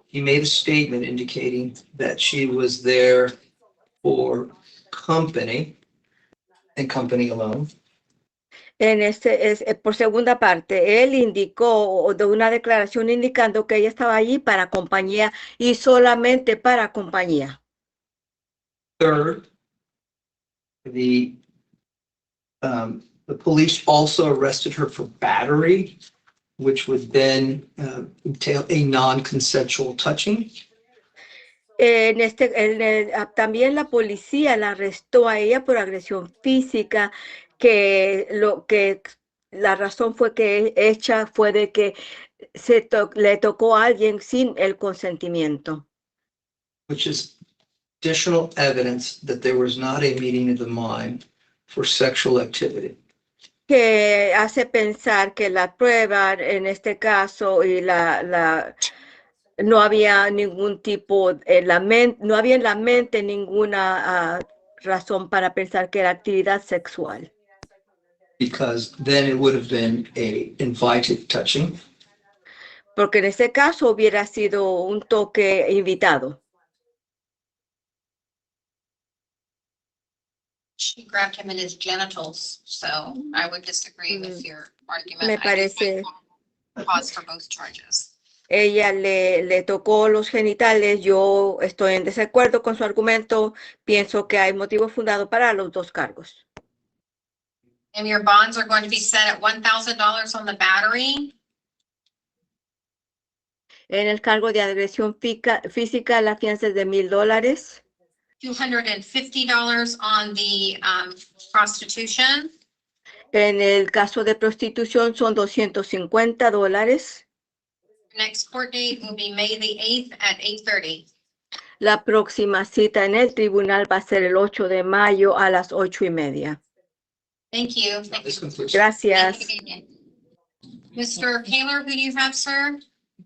Speaker 4: he made a statement indicating that she was there for company and company alone.
Speaker 9: Por segunda parte, él indicó de una declaración indicando que ella estaba allí para compañía y solamente para compañía.
Speaker 4: Third, the police also arrested her for battery, which would then entail a non-consensual touching.
Speaker 9: También la policía la arrestó a ella por agresión física, que la razón fue que hecha fue de que le tocó a alguien sin el consentimiento.
Speaker 4: Which is additional evidence that there was not a meeting of the mind for sexual activity.
Speaker 9: Que hace pensar que la prueba en este caso y no había ningún tipo no había en la mente ninguna razón para pensar que era actividad sexual.
Speaker 4: Because then it would have been a invited touching.
Speaker 9: Porque en ese caso hubiera sido un toque invitado.
Speaker 20: She grabbed him in his genitals, so I would disagree with your argument.
Speaker 9: Me parece.
Speaker 20: Pause for both charges.
Speaker 9: Ella le tocó los genitales. Yo estoy en desacuerdo con su argumento. Pienso que hay motivo fundado para los dos cargos.
Speaker 20: And your bonds are going to be set at $1,000 on the battery.
Speaker 9: En el cargo de agresión física, la fianza es de $1,000.
Speaker 20: $250 on the prostitution.
Speaker 9: En el caso de prostitución son $250.
Speaker 20: Next court date will be May the 8th at 8:30.
Speaker 9: La próxima cita en el tribunal va a ser el 8 de mayo a las 8:30.
Speaker 20: Thank you.
Speaker 9: Gracias.
Speaker 20: Mr. Kaler, who do you have, sir?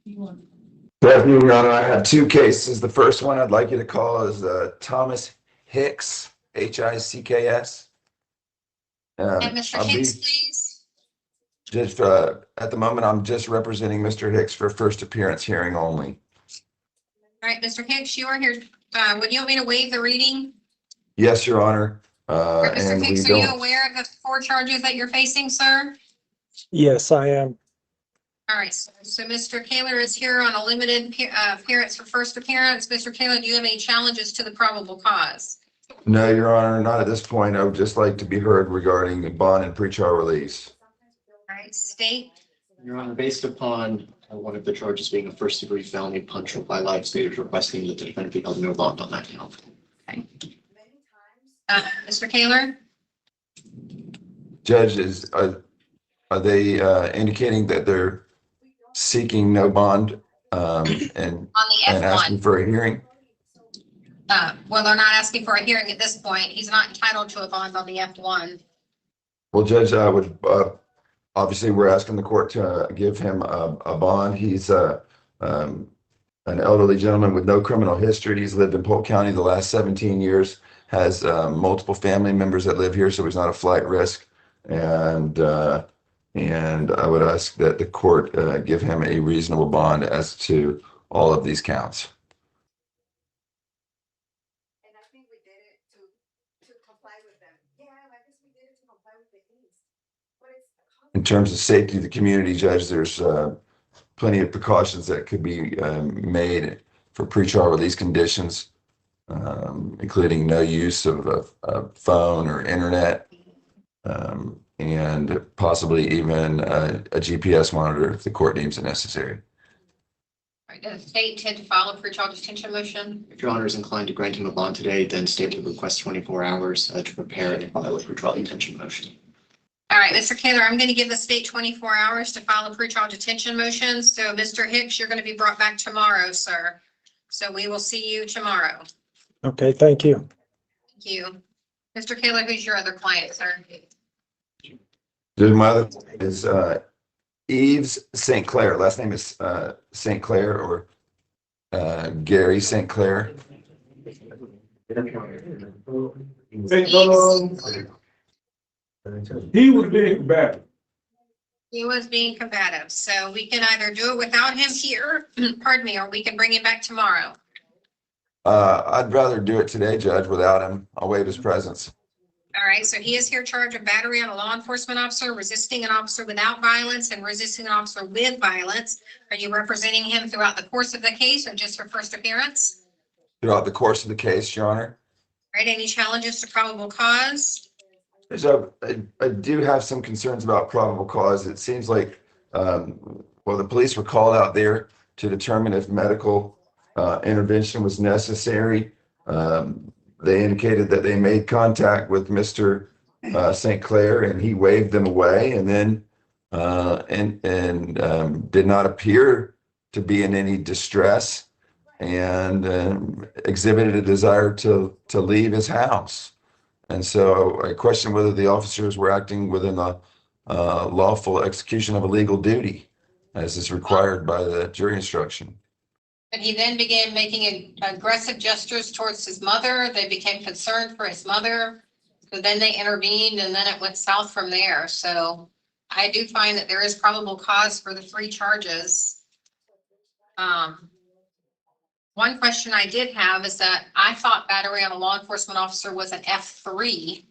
Speaker 3: Good afternoon, Your Honor. I have two cases. The first one I'd like you to call is Thomas Hicks, Hicks.
Speaker 20: And Mr. Hicks, please.
Speaker 3: Just at the moment, I'm just representing Mr. Hicks for first appearance hearing only.
Speaker 20: All right, Mr. Hicks, you are here. Would you want me to waive the reading?
Speaker 3: Yes, Your Honor.
Speaker 20: Mr.
Speaker 3: And
Speaker 20: Hicks,
Speaker 3: we
Speaker 20: are you
Speaker 3: don't.
Speaker 20: aware of the 4 charges that you're facing, sir?
Speaker 1: Yes, I am.
Speaker 20: All right, so Mr. Kaler is here on a limited appearance for first appearance. Mr. Kaler, do you have any challenges to the probable cause?
Speaker 3: No, Your Honor, not at this point. I would just like to be heard regarding bond and pretrial release.
Speaker 20: All right, state.
Speaker 10: Your Honor, based upon one of the charges being a first-degree felony punch by life, state is requesting that the defendant be held no bond on that count.
Speaker 20: Okay. Mr. Kaler?
Speaker 3: Judges, are they indicating that they're seeking no bond and
Speaker 20: On the
Speaker 3: asking
Speaker 20: F1.
Speaker 3: for a hearing?
Speaker 20: Well, they're not asking for a hearing at this point. He's not entitled to a bond on the F1.
Speaker 3: Well, Judge, I would obviously we're asking the court to give him a bond. He's an elderly gentleman with no criminal history. He's lived in Polk County the last 17 years, has multiple family members that live here, so he's not a flight risk. And I would ask that the court give him a reasonable bond as to all of these counts.
Speaker 19: And I think we did it to comply with them. Yeah, I guess we did it to comply with the case. But it's
Speaker 3: In terms of safety of the community, Judge, there's plenty of precautions that could be made for pretrial release conditions, including no use of a phone or internet, and possibly even a GPS monitor if the court deems it necessary.
Speaker 20: All right, does the state intend to file a pretrial detention motion?
Speaker 10: If Your Honor is inclined to grant him a bond today, then state would request 24 hours to prepare and file a pretrial detention motion.
Speaker 20: All right, Mr. Kaler, I'm going to give the state 24 hours to file a pretrial detention motion. So Mr. Hicks, you're going to be brought back tomorrow, sir. So we will see you tomorrow.
Speaker 1: Okay, thank you.
Speaker 20: Thank you. Mr. Kaler, who's your other client, sir?
Speaker 3: Judge, my other is Eves St. Clair. Last name is St. Clair or Gary St. Clair.
Speaker 7: He was being combative.
Speaker 20: He was being combative, so we can either do it without him here, pardon me, or we can bring him back tomorrow.
Speaker 3: I'd rather do it today, Judge, without him. I'll waive his presence.
Speaker 20: All right, so he is here charged of battery on a law enforcement officer, resisting an officer without violence, and resisting an officer with violence. Are you representing him throughout the course of the case or just for first appearance?
Speaker 3: Throughout the course of the case, Your Honor.
Speaker 20: All right, any challenges to probable cause?
Speaker 3: So I do have some concerns about probable cause. It seems like, well, the police were called out there to determine if medical intervention was necessary. They indicated that they made contact with Mr. St. Clair and he waved them away and then did not appear to be in any distress and exhibited a desire to leave his house. And so I question whether the officers were acting within the lawful execution of a legal duty as is required by the jury instruction.
Speaker 20: But he then began making aggressive gestures towards his mother. They became concerned for his mother. So then they intervened and then it went south from there. So I do find that there is probable cause for the 3 charges. One question I did have is that I thought battery on a law enforcement officer was an F3.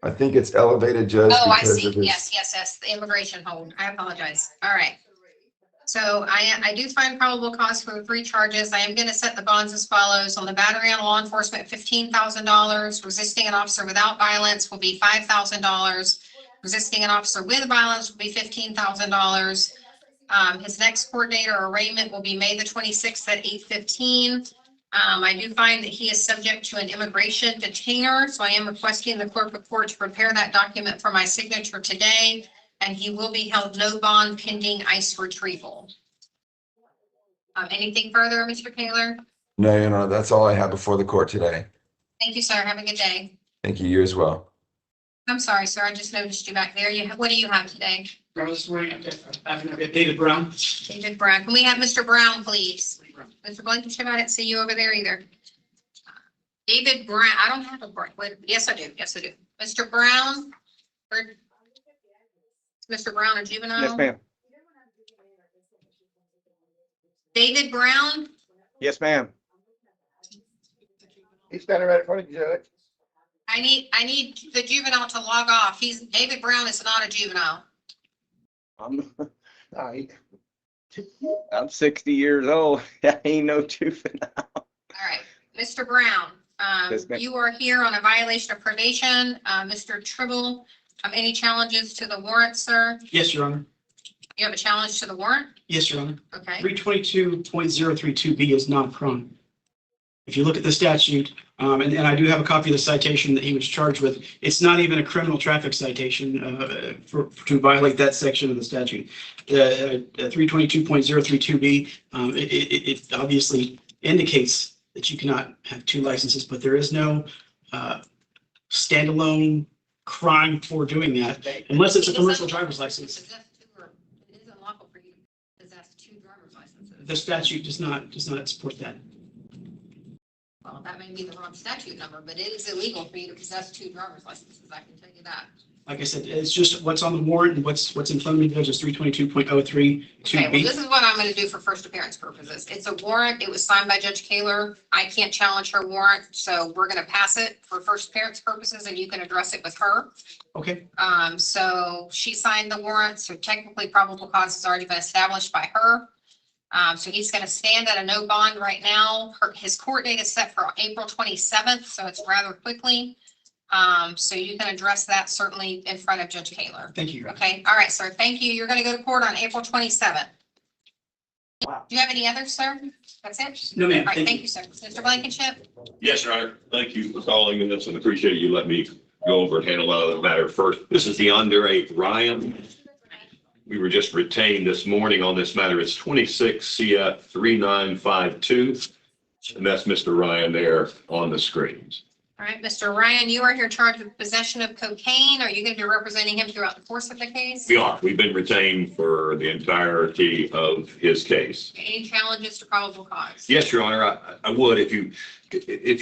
Speaker 3: I think it's elevated, Judge.
Speaker 20: Oh, I
Speaker 3: because
Speaker 20: see.
Speaker 3: of his-
Speaker 20: Yes, the immigration hold. I apologize. All right. So I do find probable cause for the 3 charges. I am going to set the bonds as follows. On the battery on law enforcement, $15,000. Resisting an officer without violence will be $5,000. Resisting an officer with violence will be $15,000. His next court date or arraignment will be May the 26th at 8:15. I do find that he is subject to an immigration detainer, so I am requesting the clerk of court to prepare that document for my signature today, and he will be held no bond pending ICE retrieval. Anything further, Mr. Kaler?
Speaker 3: No, Your Honor, that's all I have before the court today.
Speaker 20: Thank you, sir. Have a good day.
Speaker 3: Thank you. You as well.
Speaker 20: I'm sorry, sir. I just noticed you back there. What do you have today?
Speaker 4: David Brown.
Speaker 20: David Brown. Can we have Mr. Brown, please? Mr. Blankenship, I didn't see you over there either. David Brown, I don't have a Brown. Yes, I do. Yes, I do. Mr. Brown? Mr. Brown, a juvenile?
Speaker 7: Yes, ma'am.
Speaker 20: David Brown?
Speaker 7: Yes, ma'am.
Speaker 22: He's standing right in front of you, Judge.
Speaker 20: I need the juvenile to log off. David Brown is not a juvenile.
Speaker 7: I'm 60 years old. I ain't no juvenile.
Speaker 20: All right, Mr. Brown,
Speaker 7: Yes, ma'am.
Speaker 20: you are here on a violation of probation. Mr. Tribble, any challenges to the warrant, sir?
Speaker 4: Yes, Your Honor.
Speaker 20: You have a challenge to the warrant?
Speaker 4: Yes, Your Honor.
Speaker 20: Okay.
Speaker 4: 322.032B is non-prone. If you look at the statute, and I do have a copy of the citation that he was charged with, it's not even a criminal traffic citation to violate that section of the statute. 322.032B, it obviously indicates that you cannot have 2 licenses, but there is no standalone crime for doing that unless it's a commercial driver's license.
Speaker 20: It is unlawful for you to possess 2 driver's licenses.
Speaker 4: The statute does not support that.
Speaker 20: Well, that may be the wrong statute number, but it is illegal for you to possess 2 driver's licenses, I can tell you that.
Speaker 17: Like I said, it's just what's on the warrant and what's in front of me, Judge, is 322.03
Speaker 20: Okay, well,
Speaker 17: 2B.
Speaker 20: this is what I'm gonna do for first appearance purposes. It's a warrant. It was signed by Judge Kaler. I can't challenge her warrant, so we're gonna pass it for first appearance purposes and you can address it with her.
Speaker 17: Okay,
Speaker 20: So she signed the warrant, so technically probable cause has already been established by her. So he's gonna stand at a no bond right now. His court date is set for April 27th, so it's rather quickly. So you can address that certainly in front of Judge Kaler.
Speaker 17: thank you.
Speaker 20: Okay, all right, sir, thank you. You're gonna go to court on April 27th.
Speaker 17: Wow.
Speaker 20: Do you have any others, sir? That's it?
Speaker 17: No, ma'am.
Speaker 20: All right,
Speaker 17: Thank
Speaker 20: thank you, sir. Mr. Blankenship?
Speaker 8: Yes, Your Honor. Thank you for calling in this and appreciate you letting me go over and handle out of the matter first. This is the under 8 Ryan. We were just retained this morning on this matter. It's 26 CF 3952. And that's Mr. Ryan there on the screens.
Speaker 20: All right, Mr. Ryan, you are here charged with possession of cocaine. Are you going to be representing him throughout the course of the case?
Speaker 8: We are. We've been retained for the entirety of his case.
Speaker 20: Any challenges to probable cause?
Speaker 8: Yes, Your Honor, I would. If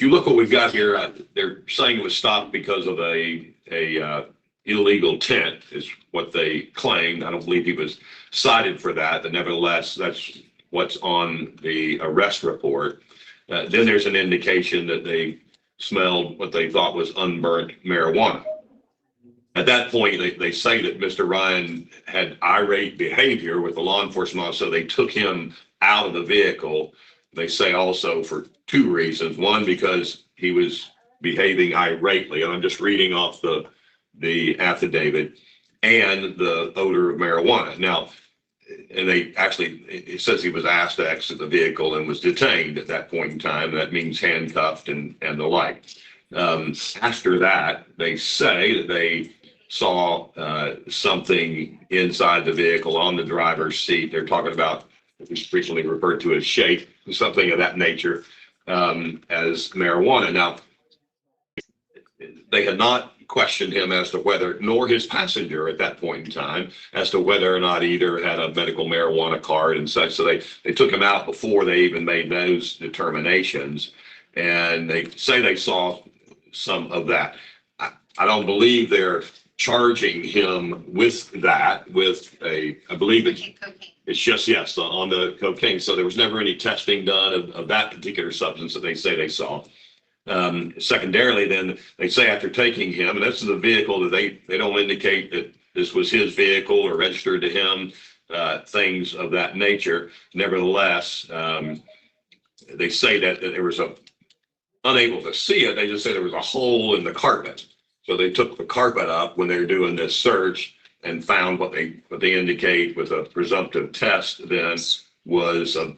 Speaker 8: you look what we've got here, they're saying it was stopped because of a illegal tent is what they claimed. I don't believe he was cited for that, but nevertheless, that's what's on the arrest report. Then there's an indication that they smelled what they thought was unburnt marijuana. At that point, they say that Mr. Ryan had irate behavior with the law enforcement officer. They took him out of the vehicle. They say also for 2 reasons. One, because he was behaving irately. And I'm just reading off the affidavit, and the odor of marijuana. Now, and it says he was asked to exit the vehicle and was detained at that point in time. That means handcuffed and the like. After that, they say that they saw something inside the vehicle on the driver's seat. They're talking about, it's frequently referred to as shake, something of that nature, as marijuana. Now, they had not questioned him as to whether, nor his passenger at that point in time, as to whether or not either had a medical marijuana card and such. So they took him out before they even made those determinations. And they say they saw some of that. I don't believe they're charging him with that, I believe it's just, yes, on the cocaine. So there was never any testing done of that particular substance that they say they saw. Secondarily, then they say after taking him, and this is a vehicle that they don't indicate that this was his vehicle or registered to him, things of that nature. Nevertheless, they say that there was unable to see it. They just say there was a hole in the carpet. So they took the carpet up when they were doing this search and found what they indicate with a presumptive test then was a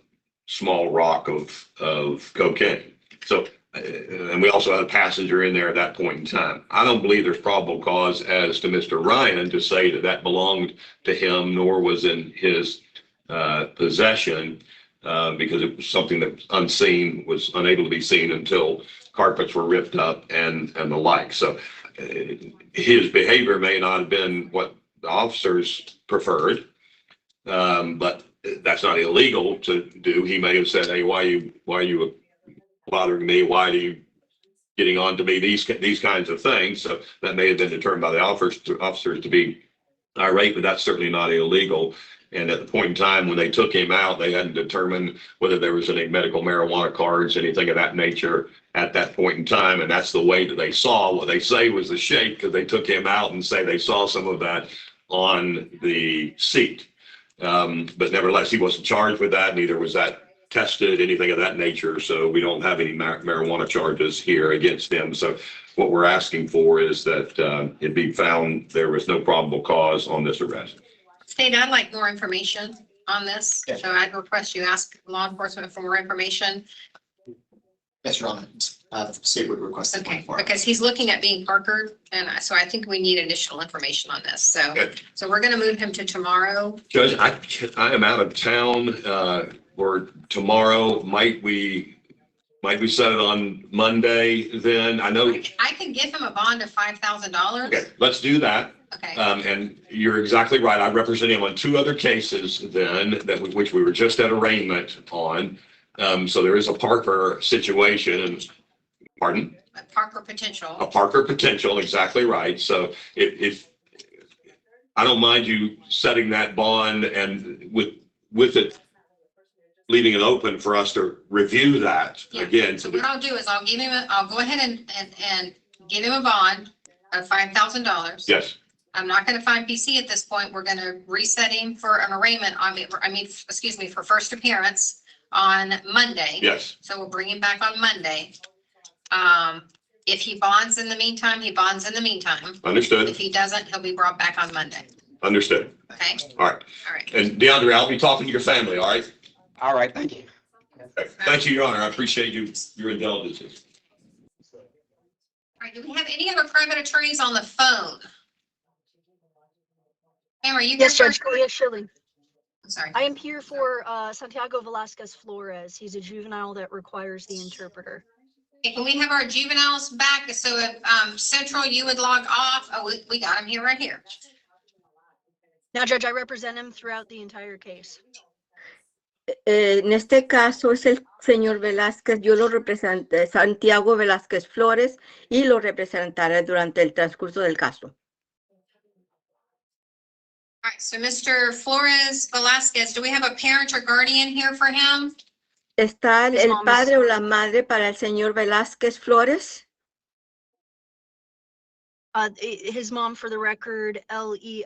Speaker 8: small rock of cocaine. So, and we also had a passenger in there at that point in time. I don't believe there's probable cause as to Mr. Ryan to say that that belonged to him, nor was in his possession, because it was something that was unseen, was unable to be seen until carpets were ripped up and the like. So his behavior may not have been what the officers preferred, but that's not illegal to do. He may have said, "Hey, why are you bothering me? Why are you getting on to me?" These kinds of things. So that may have been determined by the officers to be irate, but that's certainly not illegal. And at the point in time when they took him out, they hadn't determined whether there was any medical marijuana cards, anything of that nature at that point in time. And that's the way that they saw what they say was the shake, because they took him out and say they saw some of that on the seat. But nevertheless, he wasn't charged with that. Neither was that tested, anything of that nature. So we don't have any marijuana charges here against him. So what we're asking for is that it be found there was no probable cause on this arrest.
Speaker 20: State, I'd like more information on this. So I'd request you ask law enforcement for more information.
Speaker 10: Yes, Your Honor. State would request.
Speaker 20: Okay, because he's looking at being Parkered, and so I think we need additional information on this. So, so we're going to move him to tomorrow.
Speaker 8: Judge, I am out of town or tomorrow. Might we set it on Monday then? I know.
Speaker 20: I can give him a bond of $5,000.
Speaker 8: Okay, let's do that.
Speaker 20: Okay.
Speaker 8: And you're exactly right. I represent him on 2 other cases then, which we were just at arraignment on. So there is a Parker situation and, pardon?
Speaker 20: A Parker potential.
Speaker 8: A Parker potential, exactly right. So if I don't mind you setting that bond and with it, leaving it open for us to review that again.
Speaker 20: So what I'll do is I'll go ahead and give him a bond of $5,000.
Speaker 8: Yes.
Speaker 20: I'm not going to find PC at this point. We're going to reset him for an arraignment for first appearance on Monday.
Speaker 8: Yes.
Speaker 20: So we'll bring him back on Monday. If he bonds in the meantime, he bonds in the meantime.
Speaker 8: Understood.
Speaker 20: If he doesn't, he'll be brought back on Monday.
Speaker 8: Understood.
Speaker 20: Okay.
Speaker 8: All right.
Speaker 20: All right.
Speaker 8: And DeAndre, I'll be talking to your family. All right.
Speaker 7: All right, thank you.
Speaker 8: Okay. Thank you, Your Honor. I appreciate your indulgence.
Speaker 20: All right. Do we have any other private attorneys on the phone? Pam, are you?
Speaker 11: Yes, Judge Gloria Schilling.
Speaker 20: I'm sorry.
Speaker 11: I am here for Santiago Velasquez Flores. He's a juvenile that requires the interpreter.
Speaker 20: Okay, can we have our juveniles back? So if Central, you would log off. Oh, we got him here right here.
Speaker 11: Now, Judge, I represent him throughout the entire case.
Speaker 9: En este caso es el señor Velázquez, yo lo representé, Santiago Velázquez Flores, y lo representaré durante el transcurso del caso.
Speaker 20: All right, so Mr. Flores Velasquez, do we have a parent or guardian here for him?
Speaker 9: ¿Está el padre o la madre para el señor Velázquez Flores?
Speaker 11: His mom, for the record, Leidys.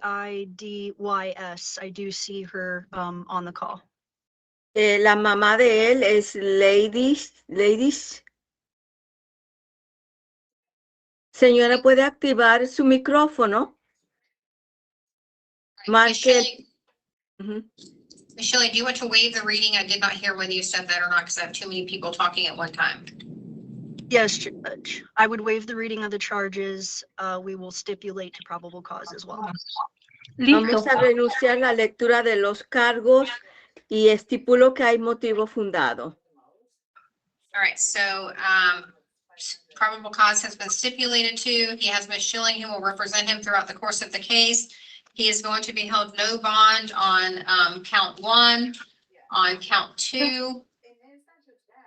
Speaker 11: I do see her on the call.
Speaker 9: La mamá de él es Leidys. Señora, ¿puede activar su micrófono? Marque.
Speaker 20: Ms. Shelley, do you want to waive the reading? I did not hear whether you said that or not because I have too many people talking at one time.
Speaker 11: Yes, Judge. I would waive the reading of the charges. We will stipulate to probable cause as well.
Speaker 9: Vamos a renunciar a la lectura de los cargos y estipulo que hay motivo fundado.
Speaker 20: All right, so probable cause has been stipulated to. He has Ms. Schilling who will represent him throughout the course of the case. He is going to be held no bond on count 1, on count 2.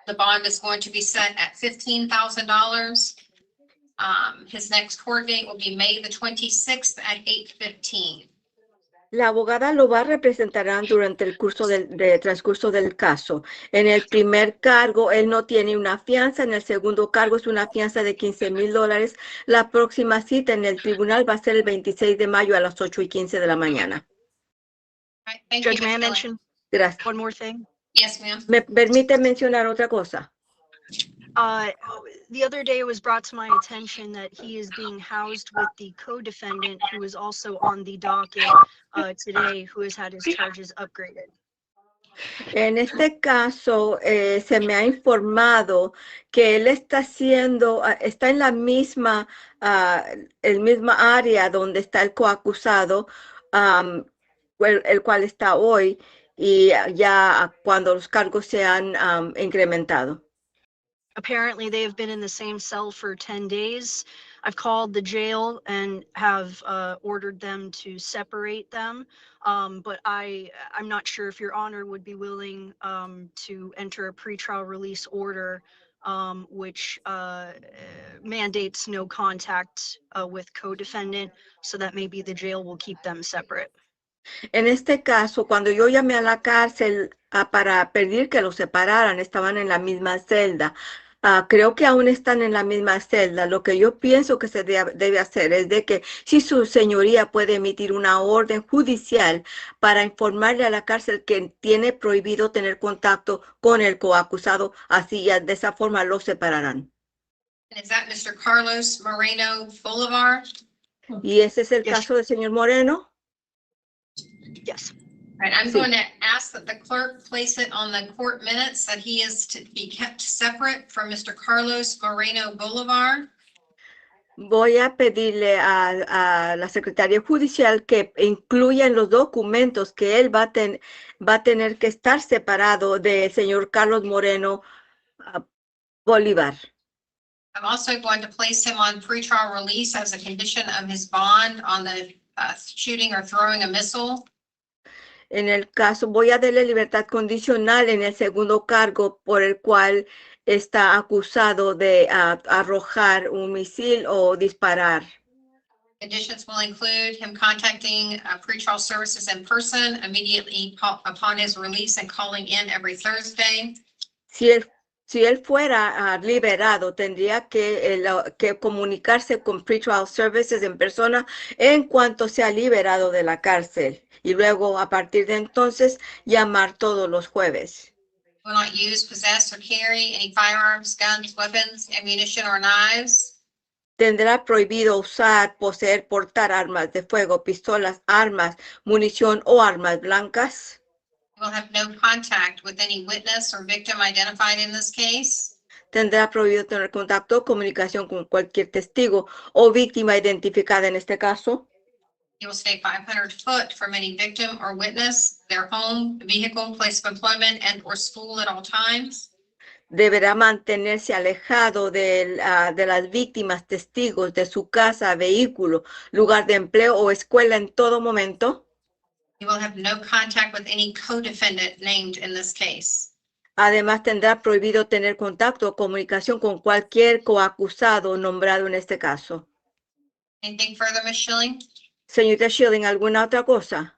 Speaker 20: The bond is going to be set at $15,000. His next court date will be May the 26th at 8:15.
Speaker 9: La abogada lo va a representar durante el transcurso del caso. En el primer cargo, él no tiene una fianza. En el segundo cargo es una fianza de $15,000. La próxima cita en el tribunal va a ser el 26 de mayo a las 8:15 de la mañana.
Speaker 11: Judge, may I mention
Speaker 9: Gracias.
Speaker 11: one more thing?
Speaker 20: Yes, ma'am.
Speaker 9: ¿Me permite mencionar otra cosa?
Speaker 11: The other day it was brought to my attention that he is being housed with the co-defendant who is also on the docket today, who has had his charges upgraded.
Speaker 9: En este caso, se me ha informado que él está en la misma área donde está el coacusado, el cual está hoy, y ya cuando los cargos se han incrementado.
Speaker 11: Apparently, they have been in the same cell for 10 days. I've called the jail and have ordered them to separate them. But I'm not sure if Your Honor would be willing to enter a pretrial release order, which mandates no contact with co-defendant, so that maybe the jail will keep them separate.
Speaker 9: En este caso, cuando yo llamé a la cárcel para pedir que los separaran, estaban en la misma celda. Creo que aún están en la misma celda. Lo que yo pienso que se debe hacer es de que si su señoría puede emitir una orden judicial para informarle a la cárcel que tiene prohibido tener contacto con el coacusado, así ya de esa forma los separarán.
Speaker 20: Is that Mr. Carlos Moreno Bolivar?
Speaker 9: ¿Y ese es el caso del señor Moreno?
Speaker 11: Yes.
Speaker 20: All right, I'm going to ask that the clerk place it on the court minutes that he is to be kept separate from Mr. Carlos Moreno Bolivar.
Speaker 9: Voy a pedirle a la secretaria judicial que incluya en los documentos que él va a tener que estar separado del señor Carlos Moreno Bolívar.
Speaker 20: I'm also going to place him on pretrial release as a condition of his bond on the shooting or throwing a missile.
Speaker 9: En el caso, voy a darle libertad condicional en el segundo cargo por el cual está acusado de arrojar un misil o disparar.
Speaker 20: Conditions will include him contacting pretrial services in person immediately upon his release and calling in every Thursday.
Speaker 9: Si él fuera liberado, tendría que comunicarse con pretrial services en persona en cuanto sea liberado de la cárcel y luego a partir de entonces llamar todos los jueves.
Speaker 20: Will not use, possess, or carry any firearms, guns, weapons, ammunition, or knives.
Speaker 9: Tendrá prohibido usar, poseer, portar armas de fuego, pistolas, armas, munición o armas blancas.
Speaker 20: Will have no contact with any witness or victim identified in this case.
Speaker 9: Tendrá prohibido tener contacto o comunicación con cualquier testigo o víctima identificada en este caso.
Speaker 20: He will stay 500 foot from any victim or witness, their home, vehicle, place of employment, and or school at all times.
Speaker 9: Deberá mantenerse alejado de las víctimas, testigos, de su casa, vehículo, lugar de empleo o escuela en todo momento.
Speaker 20: He will have no contact with any co-defendant named in this case.
Speaker 9: Además, tendrá prohibido tener contacto o comunicación con cualquier coacusado nombrado en este caso.
Speaker 20: Anything further, Ms. Schilling?
Speaker 9: Señorita Schilling, ¿alguna otra cosa?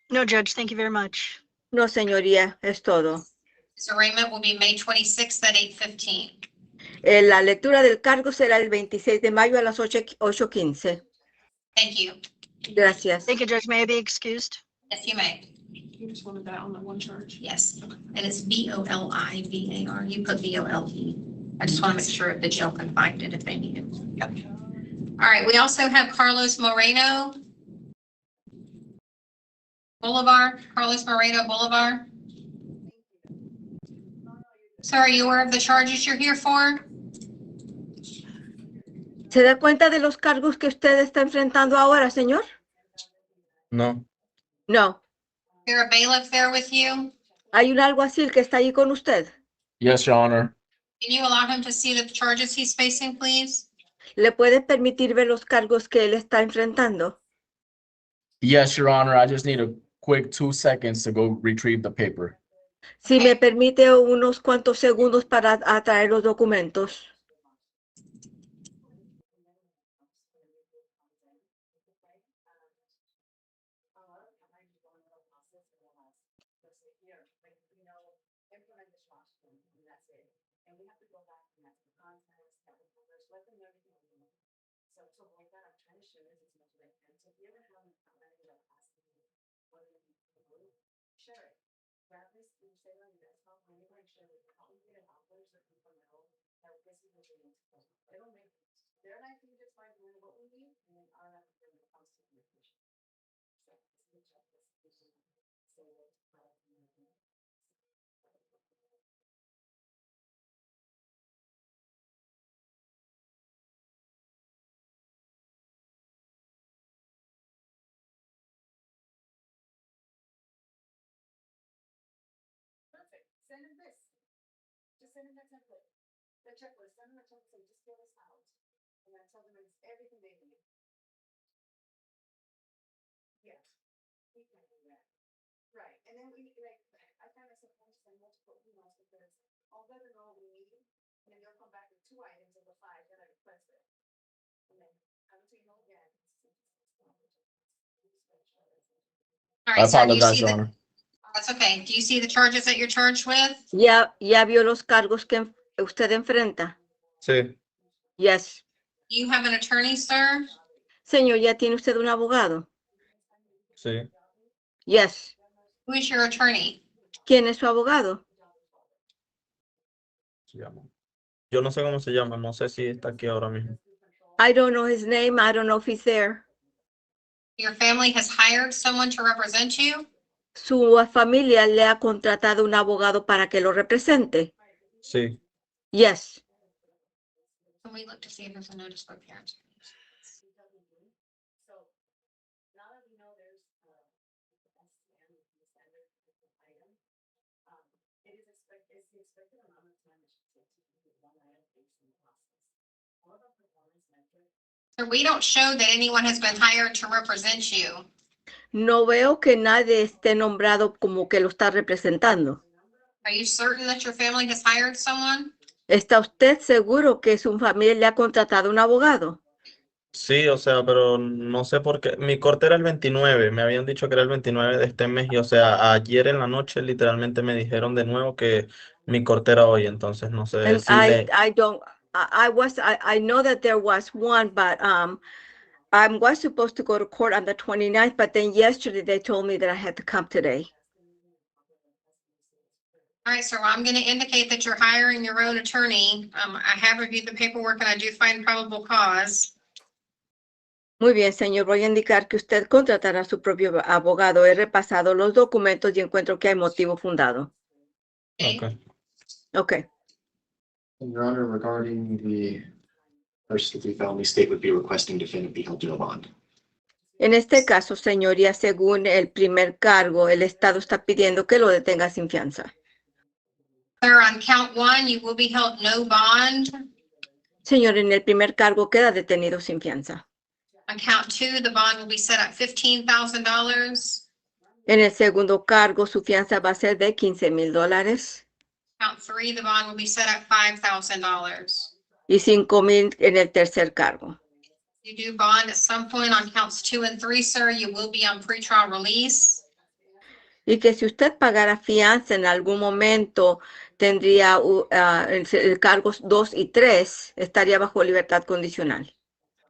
Speaker 11: No, Judge, thank you very much.
Speaker 9: No, señoría, es todo.
Speaker 20: This arraignment will be May 26th at 8:15.
Speaker 9: La lectura del cargo será el 26 de mayo a las 8:15.
Speaker 20: Thank you.
Speaker 9: Gracias.
Speaker 11: Thank you, Judge. May I be excused?
Speaker 20: Yes, you may.
Speaker 6: You just wanted that on the one charge?
Speaker 20: Yes, and it's Bolivar. You put Bole. I just want to make sure the jail can find it if they need it. Yep. All right, we also have Carlos Moreno Bolivar. So are you aware of the charges you're here for?
Speaker 9: ¿Se da cuenta de los cargos que usted está enfrentando ahora, señor?
Speaker 5: No.
Speaker 9: No.
Speaker 20: Is there a bailiff there with you?
Speaker 9: ¿Hay un alguacil que está ahí con usted?
Speaker 5: Yes, Your Honor.
Speaker 20: Can you allow him to see the charges he's facing, please?
Speaker 9: ¿Le puede permitir ver los cargos que él está enfrentando?
Speaker 5: Yes, Your Honor. I just need a quick 2 seconds to go retrieve the paper.
Speaker 9: Si me permite unos cuantos segundos para atraer los documentos.
Speaker 19: Send him this. Just send him that template. The checklist. Send him a template. Say, just fill this out. And then tell them it's everything they need. Yes. We can do that. Right. And then we like I kind of sometimes send multiple emails because I'll let them know what we need. And then they'll come back with 2 items of the 5 that I requested. And then I will say no again.
Speaker 20: All
Speaker 5: I
Speaker 20: right, sir, do you
Speaker 5: apologize,
Speaker 20: see
Speaker 5: Your
Speaker 20: the,
Speaker 5: Honor.
Speaker 20: that's okay. Do you see the charges that you're charged with?
Speaker 9: ¿Ya vio los cargos que usted enfrenta?
Speaker 5: Sí.
Speaker 9: Yes.
Speaker 20: Do you have an attorney, sir?
Speaker 9: Señor, ¿ya tiene usted un abogado?
Speaker 5: Sí.
Speaker 9: Yes.
Speaker 20: Who is your attorney?
Speaker 9: ¿Quién es su abogado?
Speaker 5: Se llama. Yo no sé cómo se llama. No sé si está aquí ahora mismo.
Speaker 9: I don't know his name. I don't know if he's there.
Speaker 20: Your family has hired someone to represent you?
Speaker 9: Su familia le ha contratado un abogado para que lo represente.
Speaker 5: Sí.
Speaker 9: Yes.
Speaker 20: Can we look to see if there's a notice for appearance? So we don't show that anyone has been hired to represent you.
Speaker 9: No veo que nadie esté nombrado como que lo está representando.
Speaker 20: Are you certain that your family has hired someone?
Speaker 9: ¿Está usted seguro que su familia le ha contratado un abogado?
Speaker 16: Sí, o sea, pero no sé por qué. Mi corte era el 29, me habían dicho que era el 29 de este mes y, o sea, ayer en la noche literalmente me dijeron de nuevo que mi corte era hoy, entonces no sé
Speaker 9: And
Speaker 16: si le...
Speaker 9: I know that there was one, but I was supposed to go to court on the 29th, but then yesterday they told me that I had to come today.
Speaker 20: All right, sir, well, I'm gonna indicate that you're hiring your own attorney. I have reviewed the paperwork and I do find probable cause.
Speaker 9: Muy bien, señor, voy a indicar que usted contratará a su propio abogado. He repasado los documentos y encuentro que hay motivo fundado.
Speaker 16: Okay.
Speaker 9: Okay.
Speaker 10: Your Honor, regarding the first degree felony, state would be requesting defendant be held to no bond.
Speaker 9: En este caso, señoría, según el primer cargo, el Estado está pidiendo que lo detenga sin fianza.
Speaker 20: Sir, on count one, you will be held no bond.
Speaker 9: Señor, en el primer cargo queda detenido sin fianza.
Speaker 20: On count two, the bond will be set at $15,000.
Speaker 9: En el segundo cargo, su fianza va a ser de $15,000
Speaker 20: Count three, the bond will be set at $5,000.
Speaker 9: y $5,000 en el tercer cargo.
Speaker 20: You do bond at some point on counts 2 and 3, sir, you will be on pretrial release.
Speaker 9: Y que si usted pagara fianza en algún momento, tendría el cargos 2 y 3, estaría bajo libertad condicional.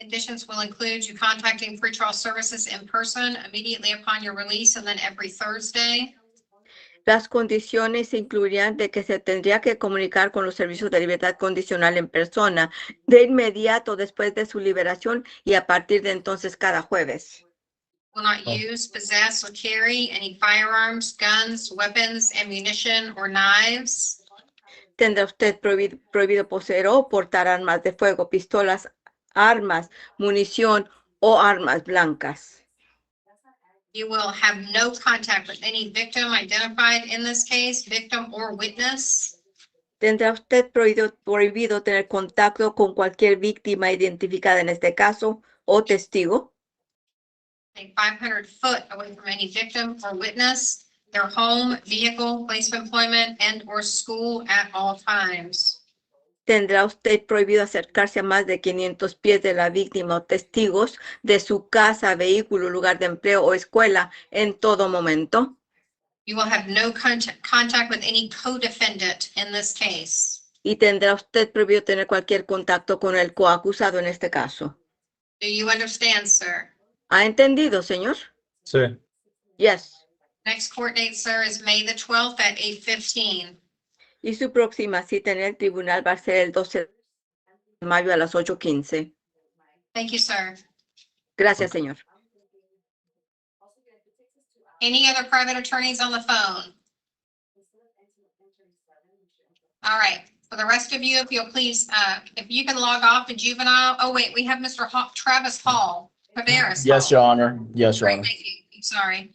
Speaker 20: Conditions will include you contacting pretrial services in person immediately upon your release and then every Thursday.
Speaker 9: Las condiciones incluirían de que se tendría que comunicar con los servicios de libertad condicional en persona de inmediato después de su liberación y a partir de entonces cada jueves.
Speaker 20: Will not use, possess, or carry any firearms, guns, weapons, ammunition, or knives.
Speaker 9: Tendrá usted prohibido poseer o portar armas de fuego, pistolas, armas, munición o armas blancas.
Speaker 20: You will have no contact with any victim identified in this case, victim or witness.
Speaker 9: Tendrá usted prohibido tener contacto con cualquier víctima identificada en este caso o testigo.
Speaker 20: 500 foot away from any victim or witness, their home, vehicle, place of employment, and or school at all times.
Speaker 9: Tendrá usted prohibido acercarse a más de 500 pies de la víctima o testigos de su casa, vehículo, lugar de empleo o escuela en todo momento.
Speaker 20: You will have no contact with any co-defendant in this case.
Speaker 9: Y tendrá usted prohibido tener cualquier contacto con el coacusado en este caso.
Speaker 20: Do you understand, sir?
Speaker 9: ¿Ha entendido, señor?
Speaker 16: Sí.
Speaker 9: Yes.
Speaker 20: Next court date, sir, is May the 12th at 8:15.
Speaker 9: Y su próxima cita en el tribunal va a ser el 12 de mayo a las 8:15.
Speaker 20: Thank you, sir.
Speaker 9: Gracias, señor.
Speaker 20: Any other private attorneys on the phone? All right, for the rest of you, if you'll please, if you can log off in juvenile. Oh, wait, we have Mr. Travis Hall. Taveras
Speaker 5: Yes,
Speaker 20: Hall.
Speaker 5: Your Honor. Yes, Your
Speaker 20: Great,
Speaker 5: Honor.
Speaker 20: thank you. I'm sorry.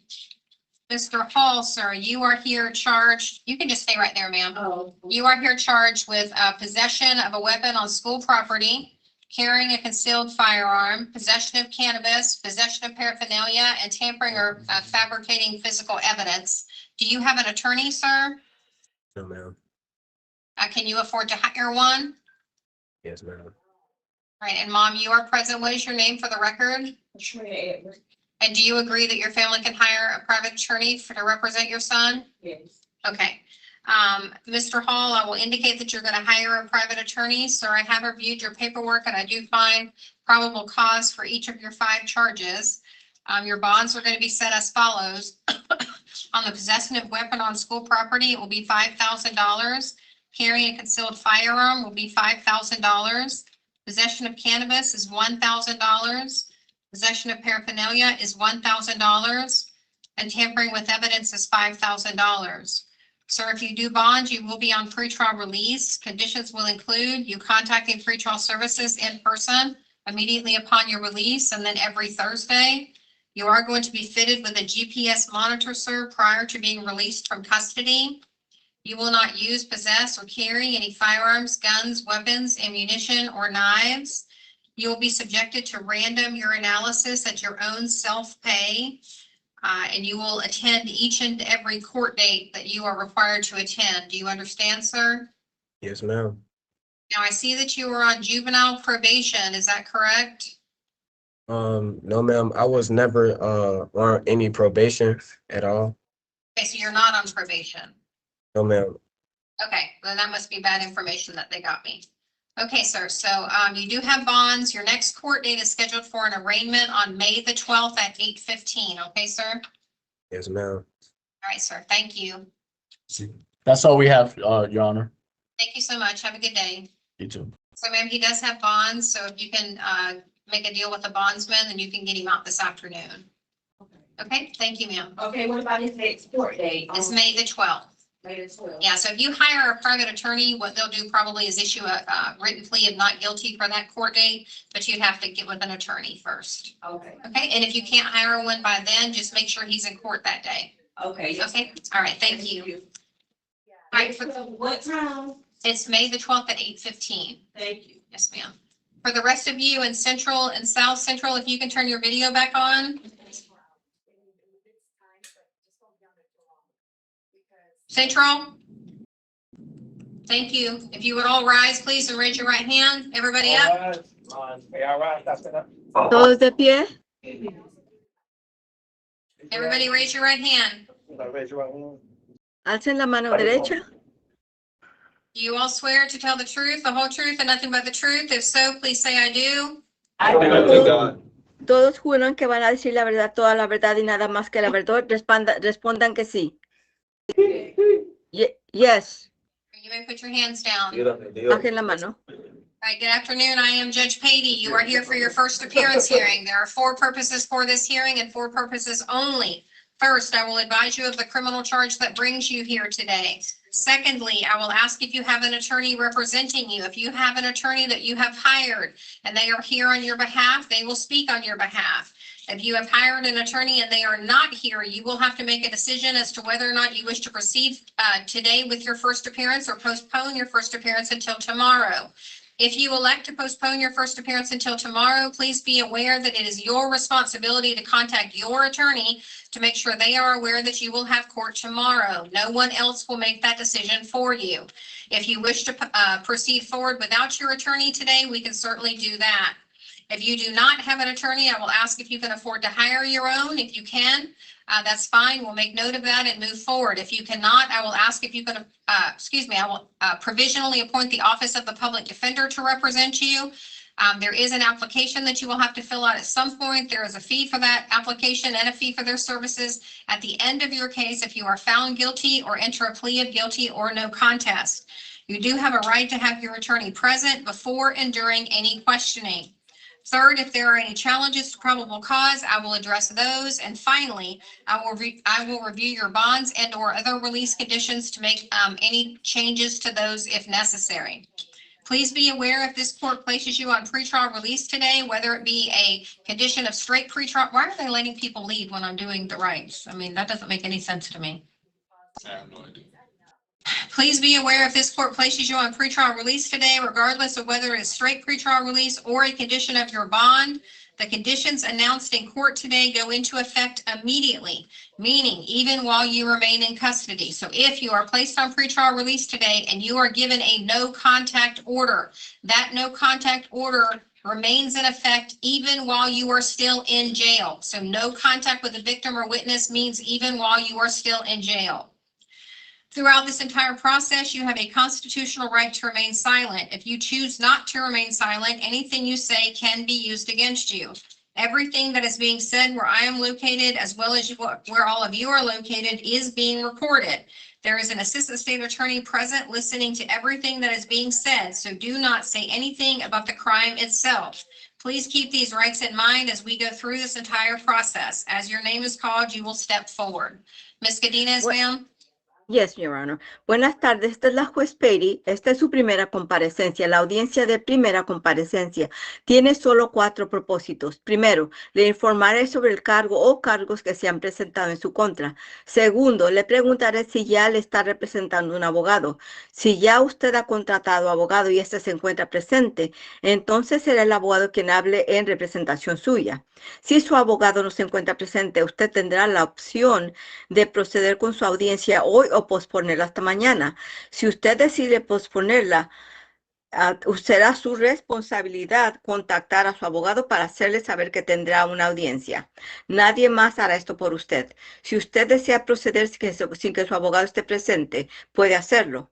Speaker 20: Mr. Hall, sir, you are here charged, you can just stay right there, ma'am. You are here charged with possession of a weapon on school property, carrying a concealed firearm, possession of cannabis, possession of paraphernalia, and tampering or fabricating physical evidence. Do you have an attorney, sir?
Speaker 16: No, ma'am.
Speaker 20: Can you afford to hire one?
Speaker 16: Yes, ma'am.
Speaker 20: Right, and mom, you are present. What is your name for the record? And do you agree that your family can hire a private attorney to represent your son?
Speaker 19: Yes.
Speaker 20: Okay. Mr. Hall, I will indicate that you're going to hire a private attorney. Sir, I have reviewed your paperwork and I do find probable cause for each of your 5 charges. Your bonds are going to be set as follows. On the possession of weapon on school property, it will be $5,000. Carrying a concealed firearm will be $5,000. Possession of cannabis is $1,000. Possession of paraphernalia is $1,000. And tampering with evidence is $5,000. Sir, if you do bond, you will be on pretrial release. Conditions will include you contacting pretrial services in person immediately upon your release and then every Thursday. You are going to be fitted with a GPS monitor, sir, prior to being released from custody. You will not use, possess, or carry any firearms, guns, weapons, ammunition, or knives. You will be subjected to random urinalysis at your own self-pay. And you will attend each and every court date that you are required to attend. Do you understand, sir?
Speaker 15: Yes, ma'am.
Speaker 20: Now, I see that you were on juvenile probation. Is that correct?
Speaker 15: No, ma'am. I was never on any probation at all.
Speaker 20: Okay, so you're not on probation.
Speaker 15: No, ma'am.
Speaker 20: Okay, then that must be bad information that they got me. Okay, sir, so you do have bonds. Your next court date is scheduled for an arraignment on May the 12th at 8:15. Okay, sir?
Speaker 15: Yes, ma'am.
Speaker 20: All right, sir. Thank you.
Speaker 5: That's all we have, Your Honor.
Speaker 20: Thank you so much. Have a good day.
Speaker 5: You too.
Speaker 20: So ma'am, he does have bonds, so if you can make a deal with the bondsman, then you can get him out this afternoon. Okay, thank you, ma'am.
Speaker 19: Okay, what about his next court date?
Speaker 20: It's May the 12th.
Speaker 19: May the 12th.
Speaker 20: Yeah, so if you hire a private attorney, what they'll do probably is issue a written plea of not guilty for that court date, but you'd have to get with an attorney first.
Speaker 19: Okay.
Speaker 20: Okay, and if you can't hire one by then, just make sure he's in court that day.
Speaker 19: Okay.
Speaker 20: Okay, all right, thank you. All right, for
Speaker 19: what time?
Speaker 20: It's May the 12th at 8:15.
Speaker 19: Thank you.
Speaker 20: Yes, ma'am. For the rest of you in Central and South Central, if you can turn your video back on. Central? Thank you. If you would all rise, please, and raise your right hand. Everybody up.
Speaker 9: Todos de pie.
Speaker 20: Everybody raise your right hand.
Speaker 9: Alcen la mano derecha.
Speaker 20: Do you all swear to tell the truth, the whole truth, and nothing but the truth? If so, please say I do.
Speaker 9: Todos juran que van a decir la verdad, toda la verdad y nada más que la verdad. Respondan que sí. Yes.
Speaker 20: You may put your hands down.
Speaker 9: Bajen la mano.
Speaker 20: All right, good afternoon. I am Judge Patey. You are here for your first appearance hearing. There are 4 purposes for this hearing and 4 purposes only. First, I will advise you of the criminal charge that brings you here today. Secondly, I will ask if you have an attorney representing you. If you have an attorney that you have hired and they are here on your behalf, they will speak on your behalf. If you have hired an attorney and they are not here, you will have to make a decision as to whether or not you wish to proceed today with your first appearance or postpone your first appearance until tomorrow. If you elect to postpone your first appearance until tomorrow, please be aware that it is your responsibility to contact your attorney to make sure they are aware that you will have court tomorrow. No one else will make that decision for you. If you wish to proceed forward without your attorney today, we can certainly do that. If you do not have an attorney, I will ask if you can afford to hire your own. If you can, that's fine. We'll make note of that and move forward. If you cannot, I will ask if you can, I will provisionally appoint the Office of the Public Defender to represent you. There is an application that you will have to fill out at some point. There is a fee for that application and a fee for their services. At the end of your case, if you are found guilty or enter a plea of guilty or no contest, you do have a right to have your attorney present before and during any questioning. Third, if there are any challenges to probable cause, I will address those. And finally, I will review your bonds and or other release conditions to make any changes to those if necessary. Please be aware if this court places you on pretrial release today, whether it be a condition of straight pretrial. Why are they letting people leave when I'm doing the rights? I mean, that doesn't make any sense to me.
Speaker 8: I have no idea.
Speaker 20: Please be aware if this court places you on pretrial release today, regardless of whether it is straight pretrial release or a condition of your bond, the conditions announced in court today go into effect immediately, meaning even while you remain in custody. So if you are placed on pretrial release today and you are given a no contact order, that no contact order remains in effect even while you are still in jail. So no contact with the victim or witness means even while you are still in jail. Throughout this entire process, you have a constitutional right to remain silent. If you choose not to remain silent, anything you say can be used against you. Everything that is being said where I am located, as well as where all of you are located, is being recorded. There is an assistant state attorney present listening to everything that is being said, so do not say anything about the crime itself. Please keep these rights in mind as we go through this entire process. As your name is called, you will step forward. Ms. Godinez, ma'am?
Speaker 9: Yes, Your Honor. Buenas tardes, esta es la juez Perry. Esta es su primera comparecencia. La audiencia de primera comparecencia tiene solo 4 propósitos. Primero, le informaré sobre el cargo o cargos que se han presentado en su contra. Segundo, le preguntaré si ya le está representando un abogado. Si ya usted ha contratado abogado y este se encuentra presente, entonces será el abogado quien hable en representación suya. Si su abogado no se encuentra presente, usted tendrá la opción de proceder con su audiencia hoy o posponerla hasta mañana. Si usted decide posponerla, será su responsabilidad contactar a su abogado para hacerle saber que tendrá una audiencia. Nadie más hará esto por usted. Si usted desea proceder sin que su abogado esté presente, puede hacerlo.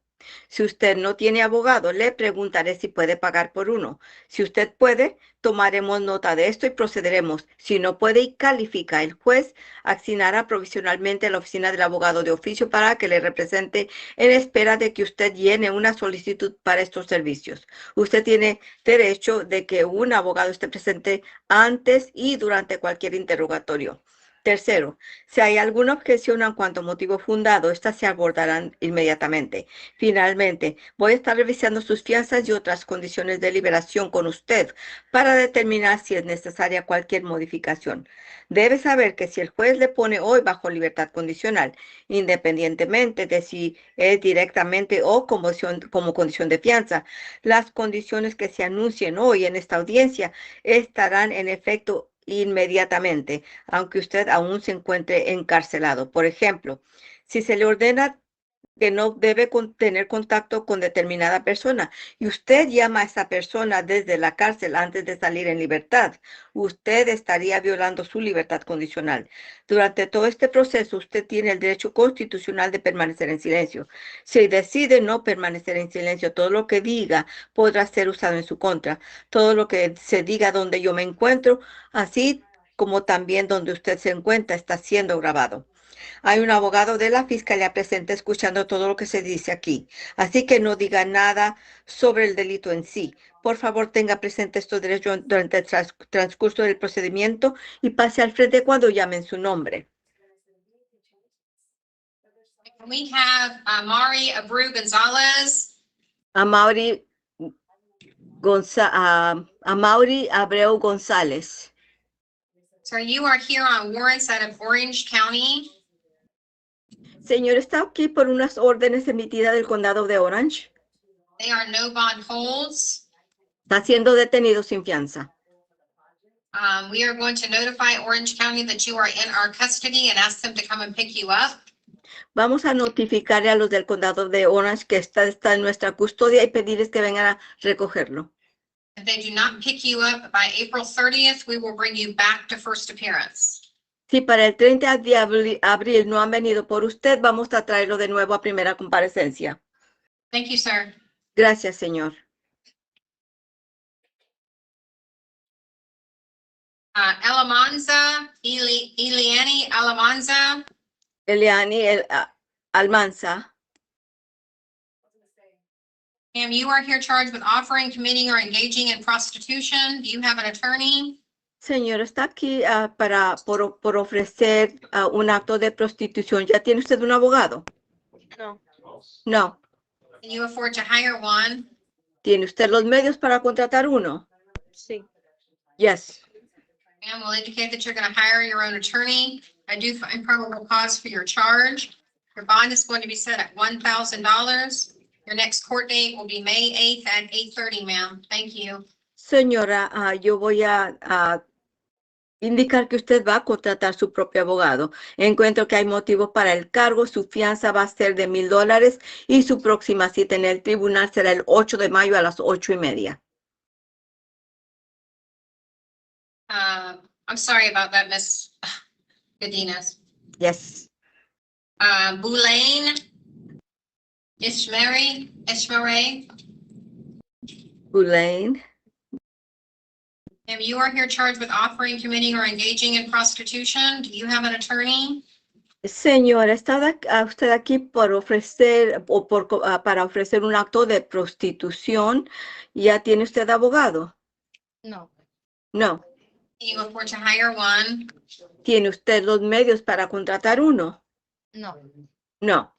Speaker 9: Si usted no tiene abogado, le preguntaré si puede pagar por uno. Si usted puede, tomaremos nota de esto y procederemos. Si no puede y califica, el juez asignará provisionalmente a la oficina del abogado de oficio para que le represente en espera de que usted llene una solicitud para estos servicios. Usted tiene derecho de que un abogado esté presente antes y durante cualquier interrogatorio. Tercero, si hay alguna objeción en cuanto a motivo fundado, estas se abordarán inmediatamente. Finalmente, voy a estar revisando sus fianzas y otras condiciones de liberación con usted para determinar si es necesaria cualquier modificación. Debe saber que si el juez le pone hoy bajo libertad condicional, independientemente de si es directamente o como condición de fianza, las condiciones que se anuncien hoy en esta audiencia estarán en efecto inmediatamente, aunque usted aún se encuentre encarcelado. Por ejemplo, si se le ordena que no debe tener contacto con determinada persona y usted llama a esa persona desde la cárcel antes de salir en libertad, usted estaría violando su libertad condicional. Durante todo este proceso, usted tiene el derecho constitucional de permanecer en silencio. Si decide no permanecer en silencio, todo lo que diga podrá ser usado en su contra. Todo lo que se diga donde yo me encuentro, así como también donde usted se encuentra, está siendo grabado. Hay un abogado de la fiscalía presente escuchando todo lo que se dice aquí, así que no diga nada sobre el delito en sí. Por favor, tenga presente estos derechos durante el transcurso del procedimiento y pase al frente cuando llamen su nombre.
Speaker 20: We have Amari Abreu Gonzalez.
Speaker 9: Amaury Abreu González.
Speaker 20: Sir, you are here on warrants out of Orange County.
Speaker 9: Señor, está aquí por unas órdenes emitidas del condado de Orange.
Speaker 20: They are no bond holds.
Speaker 9: Está siendo detenido sin fianza.
Speaker 20: We are going to notify Orange County that you are in our custody and ask them to come and pick you up.
Speaker 9: Vamos a notificarle a los del condado de Orange que está en nuestra custodia y pedirles que vengan a recogerlo.
Speaker 20: If they do not pick you up by April 30th, we will bring you back to first appearance.
Speaker 9: Si para el 30 de abril no han venido por usted, vamos a traerlo de nuevo a primera comparecencia.
Speaker 20: Thank you, sir.
Speaker 9: Gracias, señor.
Speaker 20: Alamanza, Eliani Alamanza.
Speaker 9: Eliani Almanza.
Speaker 20: Ma'am, you are here charged with offering, committing, or engaging in prostitution. Do you have an attorney?
Speaker 9: Señor, está aquí por ofrecer un acto de prostitución. ¿Ya tiene usted un abogado?
Speaker 2: No.
Speaker 9: No.
Speaker 20: Can you afford to hire one?
Speaker 9: ¿Tiene usted los medios para contratar uno?
Speaker 2: Sí.
Speaker 9: Yes.
Speaker 20: Ma'am, will indicate that you're going to hire your own attorney. I do find probable cause for your charge. Your bond is going to be set at $1,000. Your next court date will be May 8th at 8:30, ma'am. Thank you.
Speaker 9: Señora, yo voy a indicar que usted va a contratar su propio abogado. Encuentro que hay motivos para el cargo. Su fianza va a ser de $1,000 y su próxima cita en el tribunal será el 8 de mayo a las 8:30.
Speaker 20: I'm sorry about that, Miss Godinez.
Speaker 9: Yes.
Speaker 20: Boulain Ishmael.
Speaker 9: Boulain.
Speaker 20: Ma'am, you are here charged with offering, committing, or engaging in prostitution. Do you have an attorney?
Speaker 9: Señora, ¿está usted aquí por ofrecer o para ofrecer un acto de prostitución? ¿Ya tiene usted abogado?
Speaker 2: No.
Speaker 9: No.
Speaker 20: Can you afford to hire one?
Speaker 9: ¿Tiene usted los medios para contratar uno?
Speaker 2: No.
Speaker 9: No.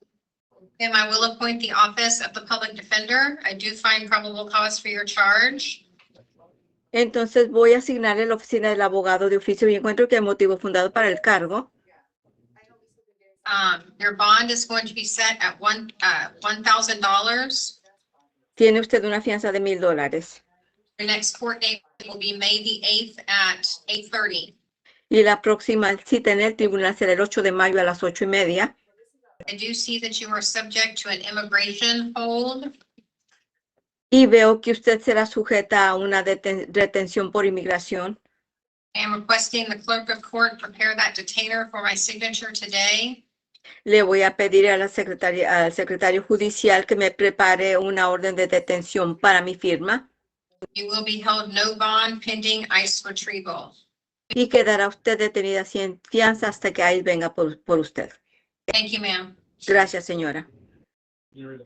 Speaker 20: And I will appoint the office of the public defender. I do find probable cause for your charge.
Speaker 9: Entonces voy a asignarle la oficina del abogado de oficio y encuentro que hay motivo fundado para el cargo.
Speaker 20: Your bond is going to be set at $1,000.
Speaker 9: Tiene usted una fianza de $1,000.
Speaker 20: Your next court date will be May the 8th at 8:30.
Speaker 9: Y la próxima cita en el tribunal será el 8 de mayo a las 8:30.
Speaker 20: I do see that you are subject to an immigration hold.
Speaker 9: Y veo que usted será sujeta a una retención por inmigración.
Speaker 20: I am requesting the clerk of court prepare that detainer for my signature today.
Speaker 9: Le voy a pedir a la al secretario judicial que me prepare una orden de detención para mi firma.
Speaker 20: You will be held no bond pending ICE retrieval.
Speaker 9: Y quedará usted detenida sin fianza hasta que ICE venga por usted.
Speaker 20: Thank you, ma'am.
Speaker 9: Gracias, señora.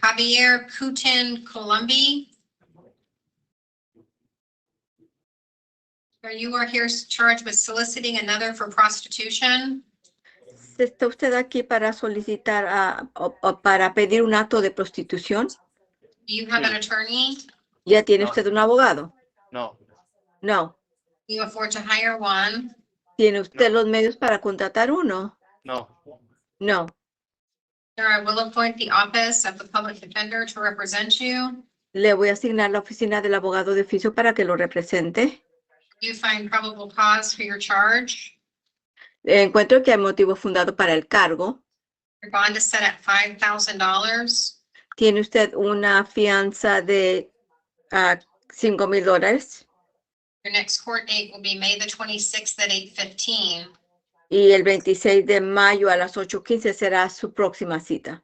Speaker 20: Javier Putin Colombi. You are here charged with soliciting another for prostitution.
Speaker 9: ¿Está usted aquí para solicitar o para pedir un acto de prostitución?
Speaker 20: Do you have an attorney?
Speaker 9: ¿Ya tiene usted un abogado?
Speaker 22: No.
Speaker 9: No.
Speaker 20: You afford to hire one.
Speaker 9: ¿Tiene usted los medios para contratar uno?
Speaker 22: No.
Speaker 9: No.
Speaker 20: Sir, I will appoint the office of the public defender to represent you.
Speaker 9: Le voy a asignar la oficina del abogado de oficio para que lo represente.
Speaker 20: You find probable cause for your charge.
Speaker 9: Encuentro que hay motivo fundado para el cargo.
Speaker 20: Your bond is set at $5,000.
Speaker 9: Tiene usted una fianza de $5,000.
Speaker 20: Your next court date will be May the 26th at 8:15.
Speaker 9: Y el 26 de mayo a las 8:15 será su próxima cita.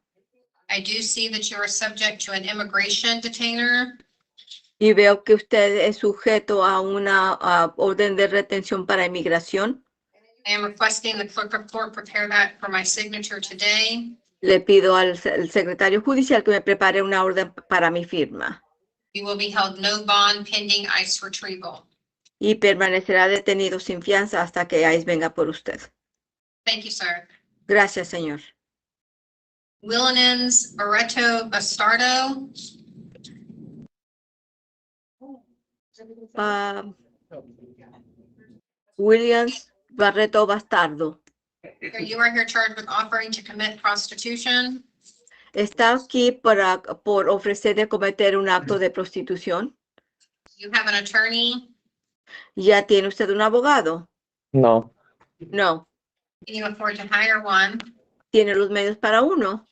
Speaker 20: I do see that you are subject to an immigration detainer.
Speaker 9: Y veo que usted es sujeto a una orden de retención para inmigración.
Speaker 20: I am requesting the clerk of court prepare that for my signature today.
Speaker 9: Le pido al secretario judicial que me prepare una orden para mi firma.
Speaker 20: You will be held no bond pending ICE retrieval.
Speaker 9: Y permanecerá detenido sin fianza hasta que ICE venga por usted.
Speaker 20: Thank you, sir.
Speaker 9: Gracias, señor.
Speaker 20: Willinens Barreto Bastardo.
Speaker 9: Williams Barreto Bastardo.
Speaker 20: You are here charged with offering to commit prostitution.
Speaker 9: Está aquí por ofrecer de cometer un acto de prostitución.
Speaker 20: You have an attorney.
Speaker 9: ¿Ya tiene usted un abogado?
Speaker 1: No.
Speaker 9: No.
Speaker 20: Can you afford to hire one?
Speaker 9: ¿Tiene los medios para uno?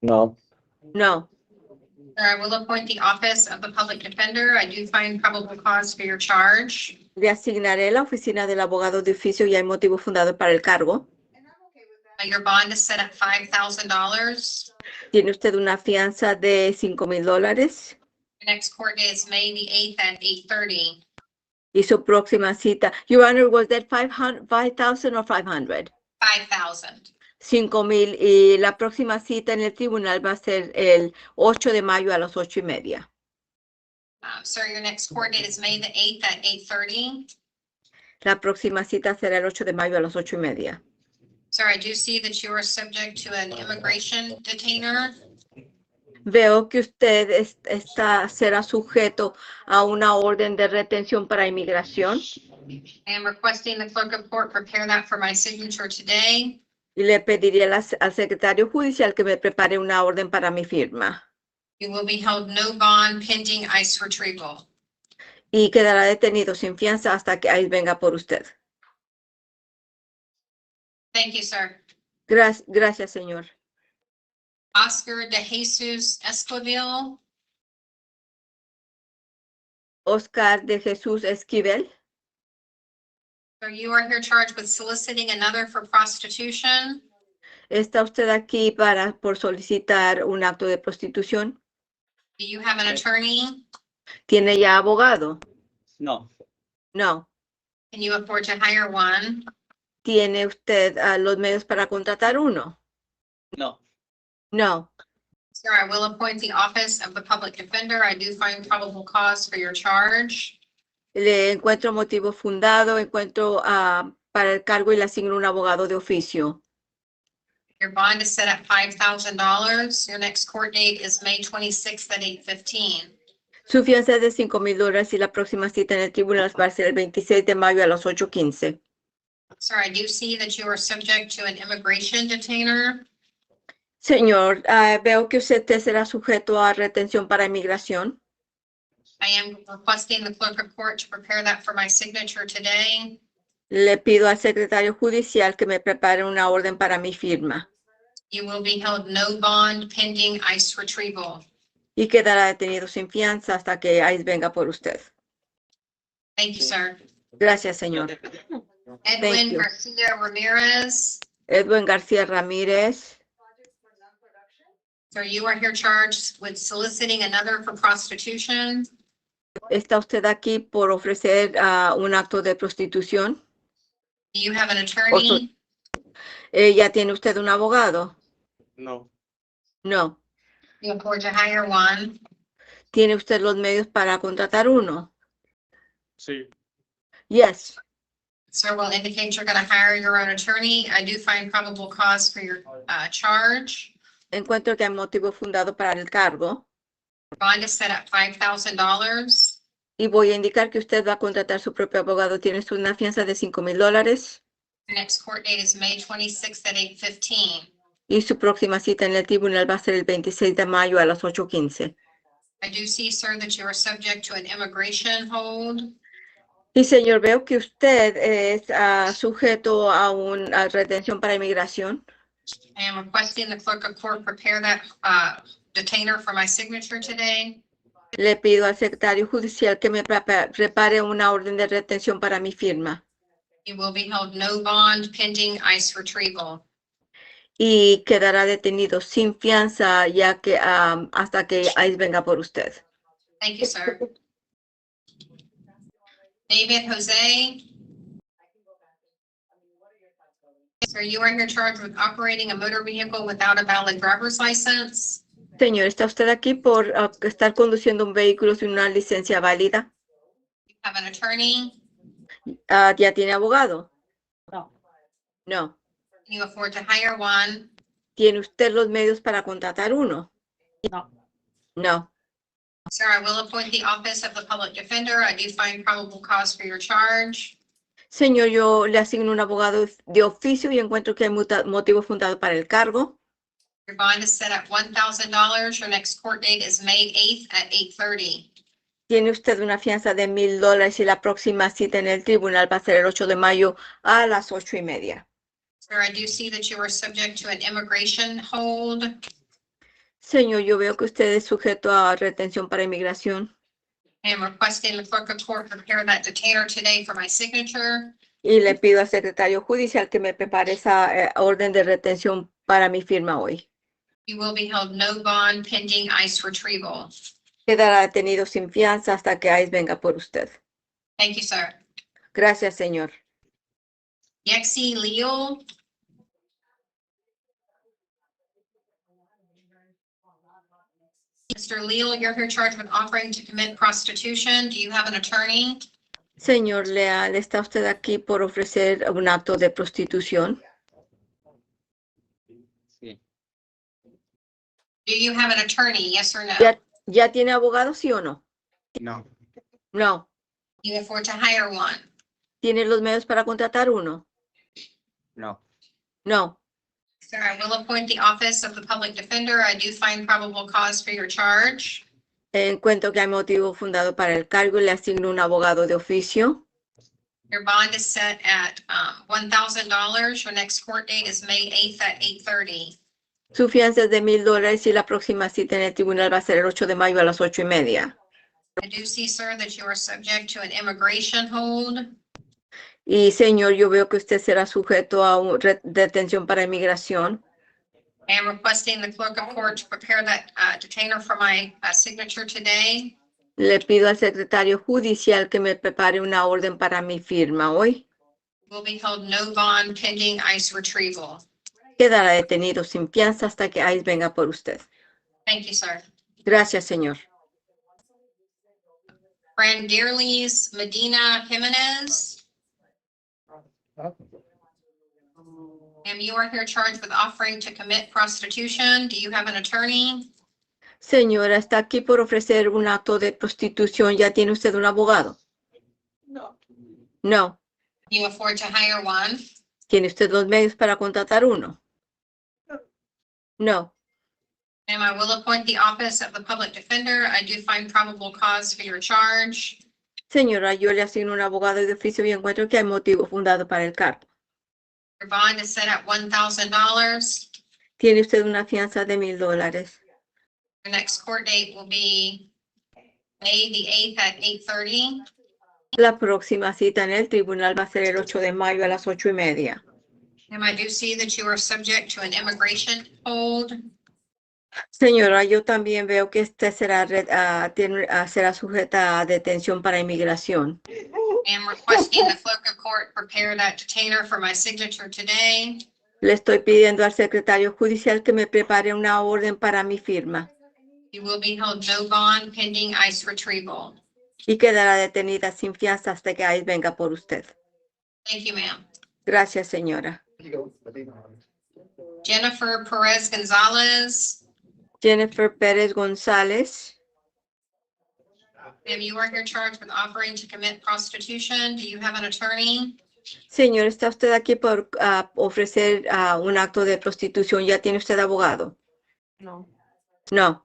Speaker 1: No.
Speaker 9: No.
Speaker 20: Sir, I will appoint the office of the public defender. I do find probable cause for your charge.
Speaker 9: Le asignaré la oficina del abogado de oficio y hay motivo fundado para el cargo.
Speaker 20: Your bond is set at $5,000.
Speaker 9: Tiene usted una fianza de $5,000.
Speaker 20: Your next court date is May the 8th at 8:30.
Speaker 9: Y su próxima cita. Your Honor, was that 5,000 or 500?
Speaker 20: 5,000.
Speaker 9: 5,000. Y la próxima cita en el tribunal va a ser el 8 de mayo a las 8:30.
Speaker 20: Sir, your next court date is May the 8th at 8:30.
Speaker 9: La próxima cita será el 8 de mayo a las 8:30.
Speaker 20: Sir, I do see that you are subject to an immigration detainer.
Speaker 9: Veo que usted será sujeto a una orden de retención para inmigración.
Speaker 20: I am requesting the clerk of court prepare that for my signature today.
Speaker 9: Y le pediría al secretario judicial que me prepare una orden para mi firma.
Speaker 20: You will be held no bond pending ICE retrieval.
Speaker 9: Y quedará detenido sin fianza hasta que ICE venga por usted.
Speaker 20: Thank you, sir.
Speaker 9: Gracias, señor.
Speaker 20: Oscar de Jesus Esquivel.
Speaker 9: Oscar de Jesús Esquivel.
Speaker 20: Sir, you are here charged with soliciting another for prostitution.
Speaker 9: ¿Está usted aquí por solicitar un acto de prostitución?
Speaker 20: Do you have an attorney?
Speaker 9: ¿Tiene ya abogado?
Speaker 7: No.
Speaker 9: No.
Speaker 20: Can you afford to hire one?
Speaker 9: ¿Tiene usted los medios para contratar uno?
Speaker 7: No.
Speaker 9: No.
Speaker 20: Sir, I will appoint the office of the public defender. I do find probable cause for your charge.
Speaker 9: Le encuentro motivo fundado, para el cargo y le asigno un abogado de oficio.
Speaker 20: Your bond is set at $5,000. Your next court date is May 26th at 8:15.
Speaker 9: Su fianza es de $5,000 y la próxima cita en el tribunal va a ser el 26 de mayo a las 8:15.
Speaker 20: Sir, I do see that you are subject to an immigration detainer.
Speaker 9: Señor, veo que usted será sujeto a retención para inmigración.
Speaker 20: I am requesting the clerk of court to prepare that for my signature today.
Speaker 9: Le pido al secretario judicial que me prepare una orden para mi firma
Speaker 20: You will be held no bond pending ICE retrieval.
Speaker 9: y quedará detenido sin fianza hasta que ICE venga por usted.
Speaker 20: Thank you, sir.
Speaker 9: Gracias, señor.
Speaker 20: Edwin
Speaker 9: you.
Speaker 20: Garcia Ramirez.
Speaker 9: Edwin García Ramírez.
Speaker 20: Sir, you are here charged with soliciting another for prostitution.
Speaker 9: ¿Está usted aquí por ofrecer un acto de prostitución?
Speaker 20: Do you have an attorney?
Speaker 9: ¿Ya tiene usted un abogado?
Speaker 16: No.
Speaker 9: No.
Speaker 20: You afford to hire one.
Speaker 9: ¿Tiene usted los medios para contratar uno?
Speaker 16: Sí.
Speaker 9: Yes.
Speaker 20: Sir, will indicate you're going to hire your own attorney. I do find probable cause for your charge.
Speaker 9: Encuentro que hay motivo fundado para el cargo
Speaker 20: Bond is set at $5,000.
Speaker 9: y voy a indicar que usted va a contratar su propio abogado. Tiene usted una fianza de $5,000
Speaker 20: The next court date is May 26th at 8:15.
Speaker 9: y su próxima cita en el tribunal va a ser el 26 de mayo a las 8:15.
Speaker 20: I do see, sir, that you are subject to an immigration hold.
Speaker 9: Y señor, veo que usted es sujeto a una retención para inmigración.
Speaker 20: I am requesting the clerk of court prepare that detainer for my signature today.
Speaker 9: Le pido al secretario judicial que me prepare una orden de retención para mi firma
Speaker 20: You will be held no bond pending ICE retrieval.
Speaker 9: y quedará detenido sin fianza ya que hasta que ICE venga por usted.
Speaker 20: Thank you, sir. David Jose. Sir, you are here charged with operating a motor vehicle without a valid driver's license.
Speaker 9: Señor, ¿está usted aquí por estar conduciendo un vehículo sin una licencia válida?
Speaker 20: You have an attorney.
Speaker 9: ¿Ya tiene abogado?
Speaker 20: No.
Speaker 9: No.
Speaker 20: You afford to hire one.
Speaker 9: ¿Tiene usted los medios para contratar uno?
Speaker 20: No.
Speaker 9: No.
Speaker 20: Sir, I will appoint the office of the public defender. I do find probable cause for your charge.
Speaker 9: Señor, yo le asigno un abogado de oficio y encuentro que hay motivo fundado para el cargo.
Speaker 20: Your bond is set at $1,000. Your next court date is May 8th at 8:30.
Speaker 9: Tiene usted una fianza de $1,000 y la próxima cita en el tribunal va a ser el 8 de mayo a las 8:30.
Speaker 20: Sir, I do see that you are subject to an immigration hold.
Speaker 9: Señor, yo veo que usted es sujeto a retención para inmigración
Speaker 20: I am requesting the clerk of court prepare that detainer today for my signature.
Speaker 9: y le pido al secretario judicial que me prepare esa orden de retención para mi firma hoy.
Speaker 20: You will be held no bond pending ICE retrieval.
Speaker 9: Quedará detenido sin fianza hasta que ICE venga por usted.
Speaker 20: Thank you, sir.
Speaker 9: Gracias, señor.
Speaker 20: Yexi Leal. Mr. Leal, you're here charged with offering to commit prostitution. Do you have an attorney?
Speaker 9: Señor Leal, ¿está usted aquí por ofrecer un acto de prostitución?
Speaker 20: Do you have an attorney? Yes or no?
Speaker 9: ¿Ya tiene abogado, sí o no?
Speaker 16: No.
Speaker 9: No.
Speaker 20: You afford to hire one.
Speaker 9: ¿Tiene los medios para contratar uno?
Speaker 16: No.
Speaker 9: No.
Speaker 20: Sir, I will appoint the office of the public defender. I do find probable cause for your charge.
Speaker 9: Encuentro que hay motivo fundado para el cargo y le asigno un abogado de oficio.
Speaker 20: Your bond is set at $1,000. Your next court date is May 8th at 8:30.
Speaker 9: Su fianza es de $1,000 y la próxima cita en el tribunal va a ser el 8 de mayo a las 8:30.
Speaker 20: I do see, sir, that you are subject to an immigration hold.
Speaker 9: Y señor, yo veo que usted será sujeto a detención para inmigración.
Speaker 20: I am requesting the clerk of court to prepare that detainer for my signature today.
Speaker 9: Le pido al secretario judicial que me prepare una orden para mi firma hoy.
Speaker 20: Will be held no bond pending ICE retrieval.
Speaker 9: Quedará detenido sin fianza hasta que ICE venga por usted.
Speaker 20: Thank you, sir.
Speaker 9: Gracias, señor.
Speaker 20: Ma'am, you are here charged with offering to commit prostitution. Do you have an attorney?
Speaker 9: Señora, ¿está aquí por ofrecer un acto de prostitución? ¿Ya tiene usted un abogado?
Speaker 20: No.
Speaker 9: No.
Speaker 20: You afford to hire one?
Speaker 9: ¿Tiene usted los medios para contratar uno? No.
Speaker 20: Ma'am, I will appoint the office of the public defender. I do find probable cause for your charge.
Speaker 9: Señora, yo le asigno un abogado de oficio y encuentro que hay motivo fundado para el cargo.
Speaker 20: Your bond is set at $1,000.
Speaker 9: Tiene usted una fianza de $1,000.
Speaker 20: Your next court date will be May the 8th at 8:30.
Speaker 9: La próxima cita en el tribunal va a ser el 8 de mayo a las 8:30.
Speaker 20: Ma'am, I do see that you are subject to an immigration hold.
Speaker 9: Señora, yo también veo que usted será, será sujeta a detención para inmigración.
Speaker 20: I'm requesting the clerk of court prepare that detainer for my signature today.
Speaker 9: Le estoy pidiendo al secretario judicial que me prepare una orden para mi firma
Speaker 20: You will be held no bond pending ICE retrieval.
Speaker 9: y quedará detenida sin fianza hasta que ICE venga por usted.
Speaker 20: Thank you, ma'am.
Speaker 9: Gracias, señora.
Speaker 20: Jennifer Perez Gonzalez.
Speaker 9: Jennifer Pérez González.
Speaker 20: Ma'am, you are here charged with offering to commit prostitution. Do you have an attorney?
Speaker 9: Señor, ¿está usted aquí por ofrecer un acto de prostitución? ¿Ya tiene usted abogado?
Speaker 2: No.
Speaker 9: No.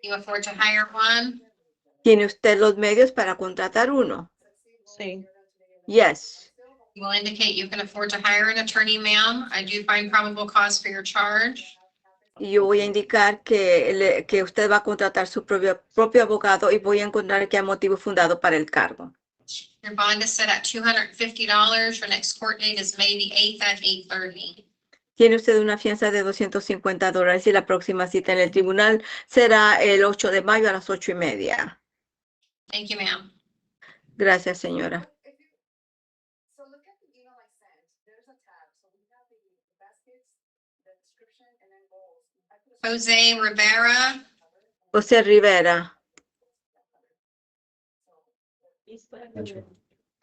Speaker 20: You afford to hire one?
Speaker 9: ¿Tiene usted los medios para contratar uno?
Speaker 2: Sí.
Speaker 9: Yes.
Speaker 20: You will indicate you can afford to hire an attorney, ma'am. I do find probable cause for your charge.
Speaker 9: Y yo voy a indicar que usted va a contratar su propio abogado y voy a encontrar que hay motivo fundado para el cargo.
Speaker 20: Your bond is set at $250. Your next court date is May the 8th at 8:30.
Speaker 9: Tiene usted una fianza de $250 y la próxima cita en el tribunal será el 8 de mayo a las 8:30.
Speaker 20: Thank you, ma'am.
Speaker 9: Gracias, señora.
Speaker 19: So look at the email I sent. There's a tab. So we have the baskets, the description, and then goals.
Speaker 20: Jose Rivera.
Speaker 9: José Rivera.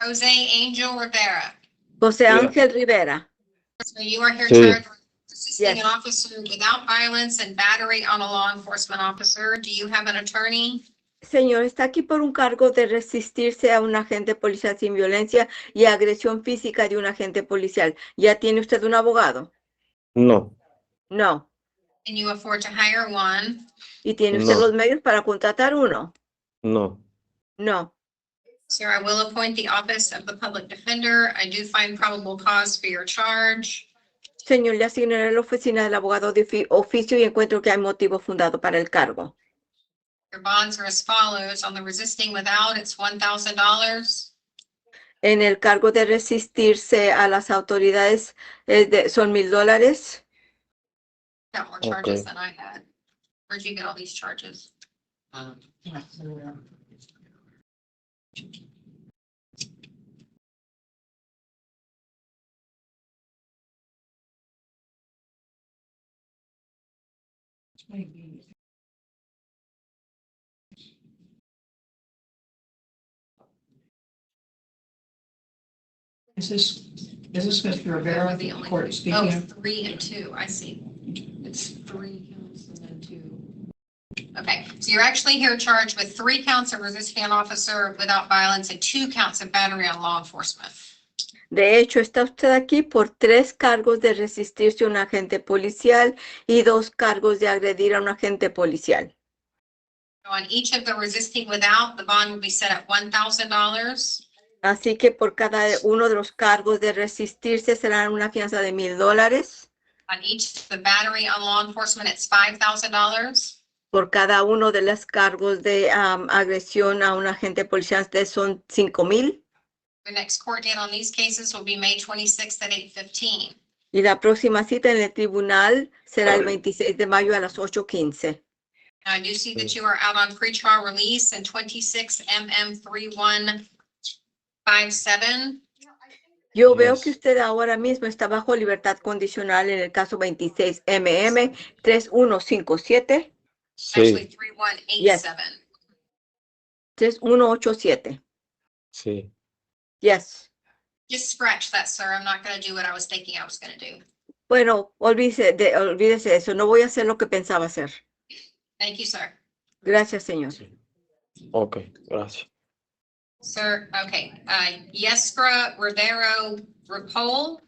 Speaker 20: Jose Angel Rivera.
Speaker 9: José Ángel Rivera.
Speaker 20: So you are here
Speaker 9: Sí.
Speaker 20: charged with assisting
Speaker 9: Yes.
Speaker 20: an officer without violence and battery on a law enforcement officer. Do you have an attorney?
Speaker 9: Señor, está aquí por un cargo de resistirse a un agente policial sin violencia y agresión física de un agente policial. ¿Ya tiene usted un abogado?
Speaker 15: No.
Speaker 9: No.
Speaker 20: Can you afford to hire one?
Speaker 9: ¿Y tiene usted
Speaker 15: No.
Speaker 9: los medios para contratar uno?
Speaker 15: No.
Speaker 9: No.
Speaker 20: Sir, I will appoint the office of the public defender. I do find probable cause for your charge.
Speaker 9: Señor, le asignaré la oficina del abogado de oficio y encuentro que hay motivo fundado para el cargo.
Speaker 20: Your bonds are as follows. On the resisting without, it's $1,000.
Speaker 9: En el cargo de resistirse a las autoridades son $1,000.
Speaker 20: Got more charges
Speaker 15: Okay.
Speaker 20: than I had. Where'd you get all these charges?
Speaker 4: Is this Mr. Rivera, the court speaking?
Speaker 20: Oh, 3 and 2, I see. It's 3 counts and then 2. Okay, so you're actually here charged with 3 counts of resisting an officer without violence and 2 counts of battery on law enforcement.
Speaker 9: De hecho, está usted aquí por 3 cargos de resistirse a un agente policial y 2 cargos de agredir a un agente policial.
Speaker 20: So on each of the resisting without, the bond will be set at $1,000.
Speaker 9: Así que por cada uno de los cargos de resistirse será una fianza de $1,000.
Speaker 20: On each of the battery on law enforcement, it's $5,000.
Speaker 9: Por cada uno de los cargos de agresión a un agente policial son $5,000.
Speaker 20: The next court date on these cases will be May 26th at 8:15.
Speaker 9: Y la próxima cita en el tribunal será el 26 de mayo a las 8:15.
Speaker 20: Now, I do see that you are out on pretrial release in 26 MM 3157.
Speaker 9: Yo veo que usted ahora mismo está bajo libertad condicional en el caso 26 MM 3157.
Speaker 20: Actually,
Speaker 15: Sí.
Speaker 20: 3187.
Speaker 9: 3187.
Speaker 15: Sí.
Speaker 9: Yes.
Speaker 20: Just scratch that, sir. I'm not going to do what I was thinking I was going to do.
Speaker 9: Bueno, olvídese de eso. No voy a hacer lo que pensaba hacer.
Speaker 20: Thank you, sir.
Speaker 9: Gracias, señor.
Speaker 15: Ok, gracias.
Speaker 20: Sir, okay, Yestra Rivero Ripoll,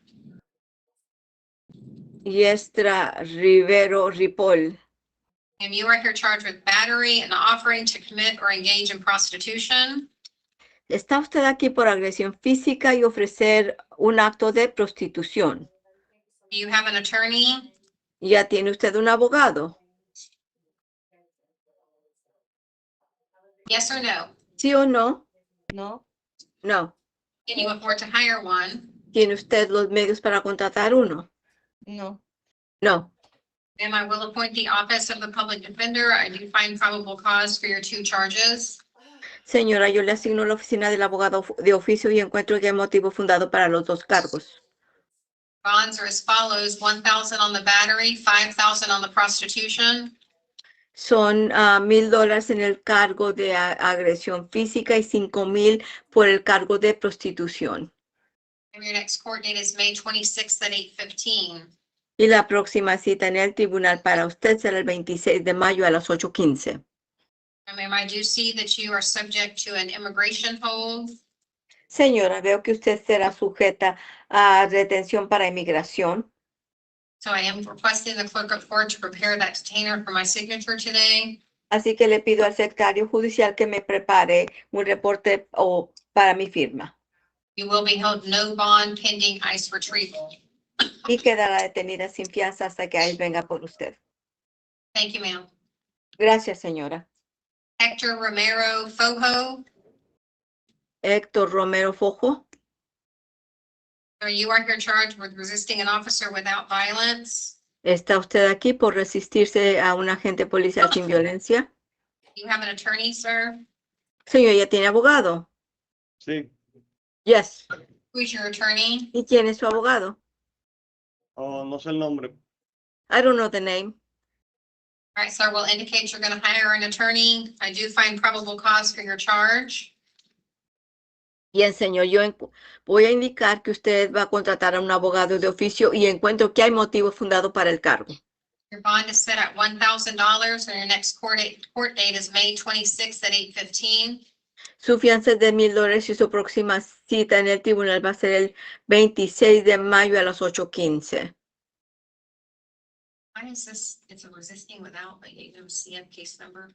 Speaker 9: Yestra Rivero Ripoll.
Speaker 20: and you are here charged with battery and offering to commit or engage in prostitution.
Speaker 9: Está usted aquí por agresión física y ofrecer un acto de prostitución.
Speaker 20: Do you have an attorney?
Speaker 9: ¿Ya tiene usted un abogado?
Speaker 20: Yes or no?
Speaker 9: ¿Sí o no?
Speaker 2: No.
Speaker 9: No.
Speaker 20: Can you afford to hire one?
Speaker 9: ¿Tiene usted los medios para contratar uno?
Speaker 2: No.
Speaker 9: No.
Speaker 20: And I will appoint the office of the public defender. I do find probable cause for your two charges.
Speaker 9: Señora, yo le asigno la oficina del abogado de oficio y encuentro que hay motivo fundado para los dos cargos.
Speaker 20: Bonds are as follows: 1,000 on the battery, 5,000 on the prostitution.
Speaker 9: Son $1,000 en el cargo de agresión física y 5,000 por el cargo de prostitución.
Speaker 20: And your next court date is May 26th at 8:15.
Speaker 9: Y la próxima cita en el tribunal para usted será el 26 de mayo a las 8:15.
Speaker 20: And ma'am, I do see that you are subject to an immigration hold.
Speaker 9: Señora, veo que usted será sujeta a retención para inmigración.
Speaker 20: So I am requesting the clerk of court to prepare that detainer for my signature today.
Speaker 9: Así que le pido al secretario judicial que me prepare un reporte para mi firma.
Speaker 20: You will be held no bond pending ICE retrieval.
Speaker 9: Y quedará detenida sin fianza hasta que ICE venga por usted.
Speaker 20: Thank you, ma'am.
Speaker 9: Gracias, señora.
Speaker 20: Hector Romero Fojo,
Speaker 9: Héctor Romero Fojo.
Speaker 20: sir, you are here charged with resisting an officer without violence.
Speaker 9: ¿Está usted aquí por resistirse a un agente policial sin violencia?
Speaker 20: You have an attorney, sir?
Speaker 9: Señor, ¿ya tiene abogado?
Speaker 22: Sí.
Speaker 9: Yes.
Speaker 20: Who's your attorney?
Speaker 9: ¿Y quién es su abogado?
Speaker 22: Oh, no sé el nombre.
Speaker 9: I don't know the name.
Speaker 20: All right, sir, will indicate you're going to hire an attorney. I do find probable cause for your charge.
Speaker 9: Bien, señor, yo voy a indicar que usted va a contratar a un abogado de oficio y encuentro que hay motivo fundado para el cargo.
Speaker 20: Your bond is set at $1,000 and your next court date is May 26th at 8:15.
Speaker 9: Su fianza es de $1,000 y su próxima cita en el tribunal va a ser el 26 de mayo a las 8:15.
Speaker 20: Why is this, it's a resisting without a CF case number?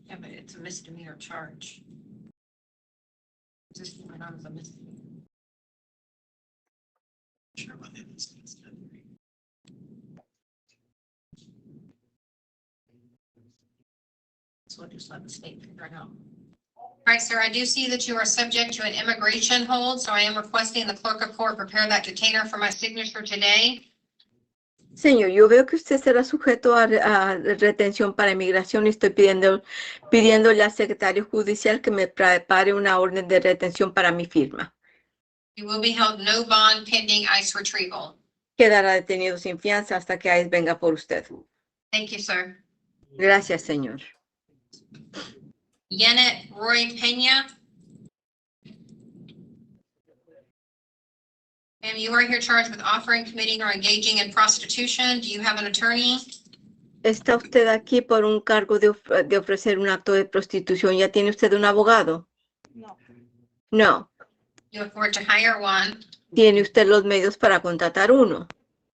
Speaker 20: Yeah, but it's a misdemeanor charge. Just went on as a misdemeanor. Sure what it is. So we'll just let the state figure it out. All right, sir, I do see that you are subject to an immigration hold, so I am requesting the clerk of court prepare that detainer for my signature today.
Speaker 9: Señor, yo veo que usted será sujeto a retención para inmigración y estoy pidiéndole al secretario judicial que me prepare una orden de retención para mi firma.
Speaker 20: You will be held no bond pending ICE retrieval.
Speaker 9: Quedará detenido sin fianza hasta que ICE venga por usted.
Speaker 20: Thank you, sir.
Speaker 9: Gracias, señor.
Speaker 20: Yenet Roy Peña. And you are here charged with offering, committing, or engaging in prostitution. Do you have an attorney?
Speaker 9: ¿Está usted aquí por un cargo de ofrecer un acto de prostitución? ¿Ya tiene usted un abogado?
Speaker 2: No.
Speaker 9: No.
Speaker 20: You afford to hire one.
Speaker 9: ¿Tiene usted los medios para contratar uno?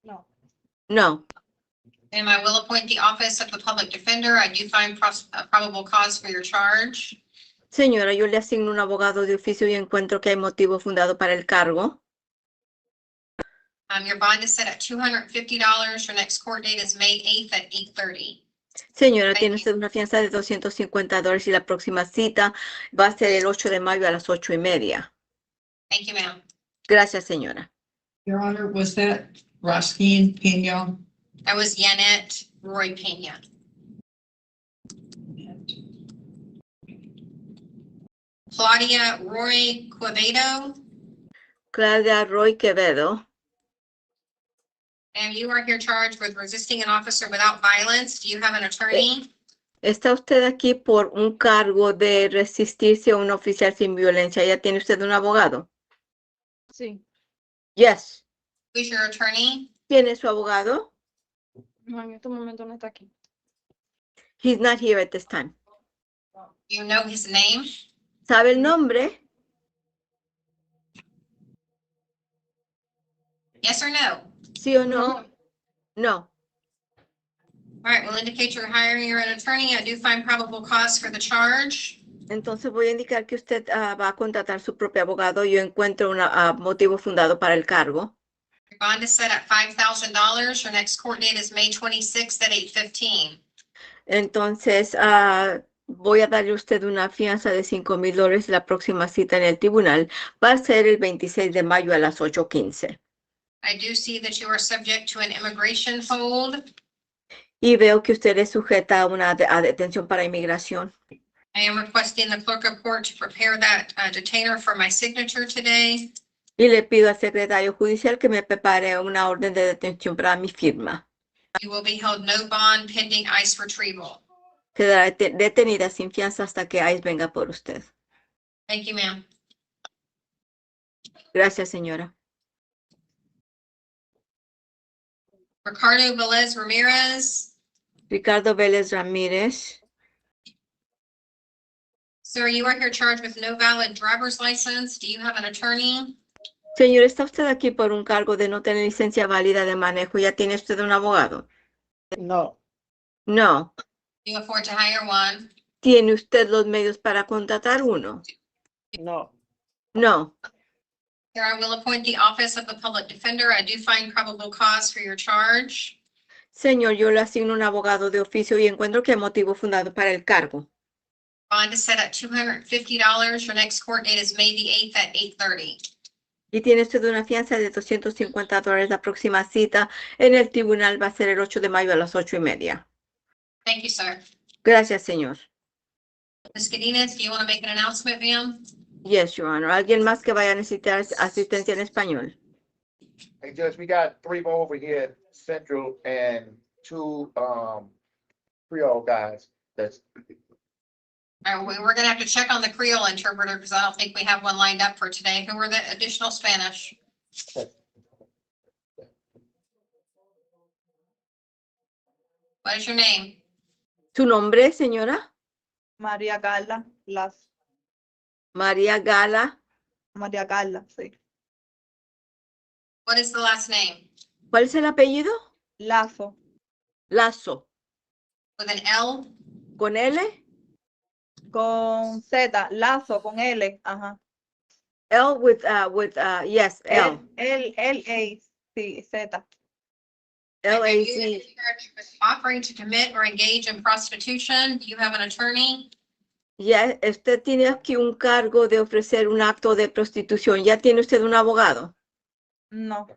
Speaker 2: No.
Speaker 9: No.
Speaker 20: And I will appoint the office of the public defender. I do find probable cause for your charge.
Speaker 9: Señora, yo le asigno un abogado de oficio y encuentro que hay motivo fundado para el cargo.
Speaker 20: Your bond is set at $250. Your next court date is May 8th at 8:30.
Speaker 9: Señora, tiene usted una fianza de $250 y la próxima cita va a ser el 8 de mayo a las 8:30.
Speaker 20: Thank you, ma'am.
Speaker 9: Gracias, señora.
Speaker 12: Your Honor, was that Roskin Pena?
Speaker 20: That was Yenet Roy Peña. Claudia Roy Quevedo.
Speaker 9: Claudia Roy Quevedo.
Speaker 20: And you are here charged with resisting an officer without violence. Do you have an attorney?
Speaker 9: Está usted aquí por un cargo de resistirse a un oficial sin violencia. ¿Ya tiene usted un abogado?
Speaker 2: Sí.
Speaker 9: Yes.
Speaker 20: Who's your attorney?
Speaker 9: ¿Tiene su abogado?
Speaker 2: No, en este momento no está aquí.
Speaker 9: He's not here at this time.
Speaker 20: You know his name?
Speaker 9: ¿Sabe el nombre?
Speaker 20: Yes or no?
Speaker 9: ¿Sí o no? No.
Speaker 20: All right, we'll indicate you're hiring your own attorney. I do find probable cause for the charge.
Speaker 9: Entonces voy a indicar que usted va a contratar su propio abogado. Yo encuentro un motivo fundado para el cargo.
Speaker 20: Your bond is set at $5,000. Your next court date is May 26th at 8:15.
Speaker 9: Entonces voy a darle a usted una fianza de $5,000. La próxima cita en el tribunal va a ser el 26 de mayo a las 8:15.
Speaker 20: I do see that you are subject to an immigration hold.
Speaker 9: Y veo que usted es sujeta a una detención para inmigración.
Speaker 20: I am requesting the clerk of court to prepare that detainer for my signature today.
Speaker 9: Y le pido al secretario judicial que me prepare una orden de detención para mi firma.
Speaker 20: You will be held no bond pending ICE retrieval.
Speaker 9: Quedará detenida sin fianza hasta que ICE venga por usted.
Speaker 20: Thank you, ma'am.
Speaker 9: Gracias, señora.
Speaker 20: Ricardo Velez Ramirez.
Speaker 9: Ricardo Vélez Ramírez.
Speaker 20: Sir, you are here charged with no valid driver's license. Do you have an attorney?
Speaker 9: Señor, ¿está usted aquí por un cargo de no tener licencia válida de manejo? ¿Ya tiene usted un abogado?
Speaker 1: No.
Speaker 9: No.
Speaker 20: Do you afford to hire one?
Speaker 9: ¿Tiene usted los medios para contratar uno?
Speaker 1: No.
Speaker 9: No.
Speaker 20: Sir, I will appoint the office of the public defender. I do find probable cause for your charge.
Speaker 9: Señor, yo le asigno un abogado de oficio y encuentro que hay motivo fundado para el cargo.
Speaker 20: Bond is set at $250. Your next court date is May the 8th at 8:30.
Speaker 9: Y tiene usted una fianza de $250. La próxima cita en el tribunal va a ser el 8 de mayo a las 8:30.
Speaker 20: Thank you, sir.
Speaker 9: Gracias, señor.
Speaker 20: Ms. Godinez, do you want to make an announcement, ma'am?
Speaker 9: Yes, Your Honor. ¿Alguien más que vaya a necesitar asistencia en español?
Speaker 18: Hey, Judge, we got 3 more over here at Central and 2 Creole guys. That's
Speaker 20: We're going to have to check on the Creole interpreter because I don't think we have one lined up for today. Who are the additional Spanish? What is your name?
Speaker 9: ¿Su nombre, señora?
Speaker 21: María Carla Lazo.
Speaker 9: María Gala.
Speaker 21: María Carla, sí.
Speaker 20: What is the last name?
Speaker 9: ¿Cuál es el apellido?
Speaker 21: Lazo.
Speaker 9: Lazo.
Speaker 20: With an L?
Speaker 9: ¿Con L?
Speaker 21: Con Z, Lazo, con L, ajá.
Speaker 9: L with yes, L.
Speaker 21: L-A, sí, Z.
Speaker 9: L-A-Z.
Speaker 20: Offering to commit or engage in prostitution. Do you have an attorney?
Speaker 9: Ya, usted tiene aquí un cargo de ofrecer un acto de prostitución. ¿Ya tiene usted un abogado?
Speaker 21: No.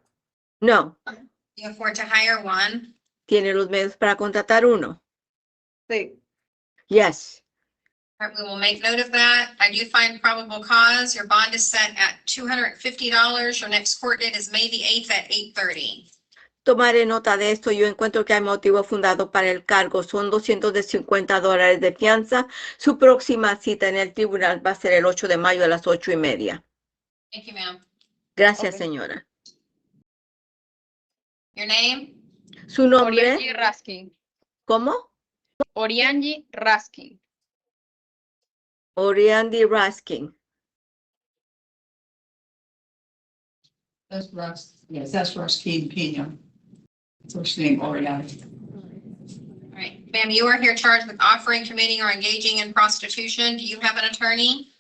Speaker 9: No.
Speaker 20: Do you afford to hire one?
Speaker 9: ¿Tiene los medios para contratar uno?
Speaker 21: Sí.
Speaker 9: Yes.
Speaker 20: All right, we will make note of that. I do find probable cause. Your bond is set at $250. Your next court date is May the 8th at 8:30.
Speaker 9: Tomaré nota de esto. Yo encuentro que hay motivo fundado para el cargo. Son $250 de fianza. Su próxima cita en el tribunal va a ser el 8 de mayo a las 8:30.
Speaker 20: Thank you, ma'am.
Speaker 9: Gracias, señora.
Speaker 20: Your name?
Speaker 9: ¿Su nombre?
Speaker 2: Oriangi Raskin.
Speaker 9: ¿Cómo?
Speaker 2: Oriangi Raskin.
Speaker 9: Oriangi Raskin.
Speaker 12: That's Russ, yes, that's Ruskin Pena. First name Oriana.
Speaker 20: All right, ma'am, you are here charged with offering, committing, or engaging in prostitution. Do you have an attorney?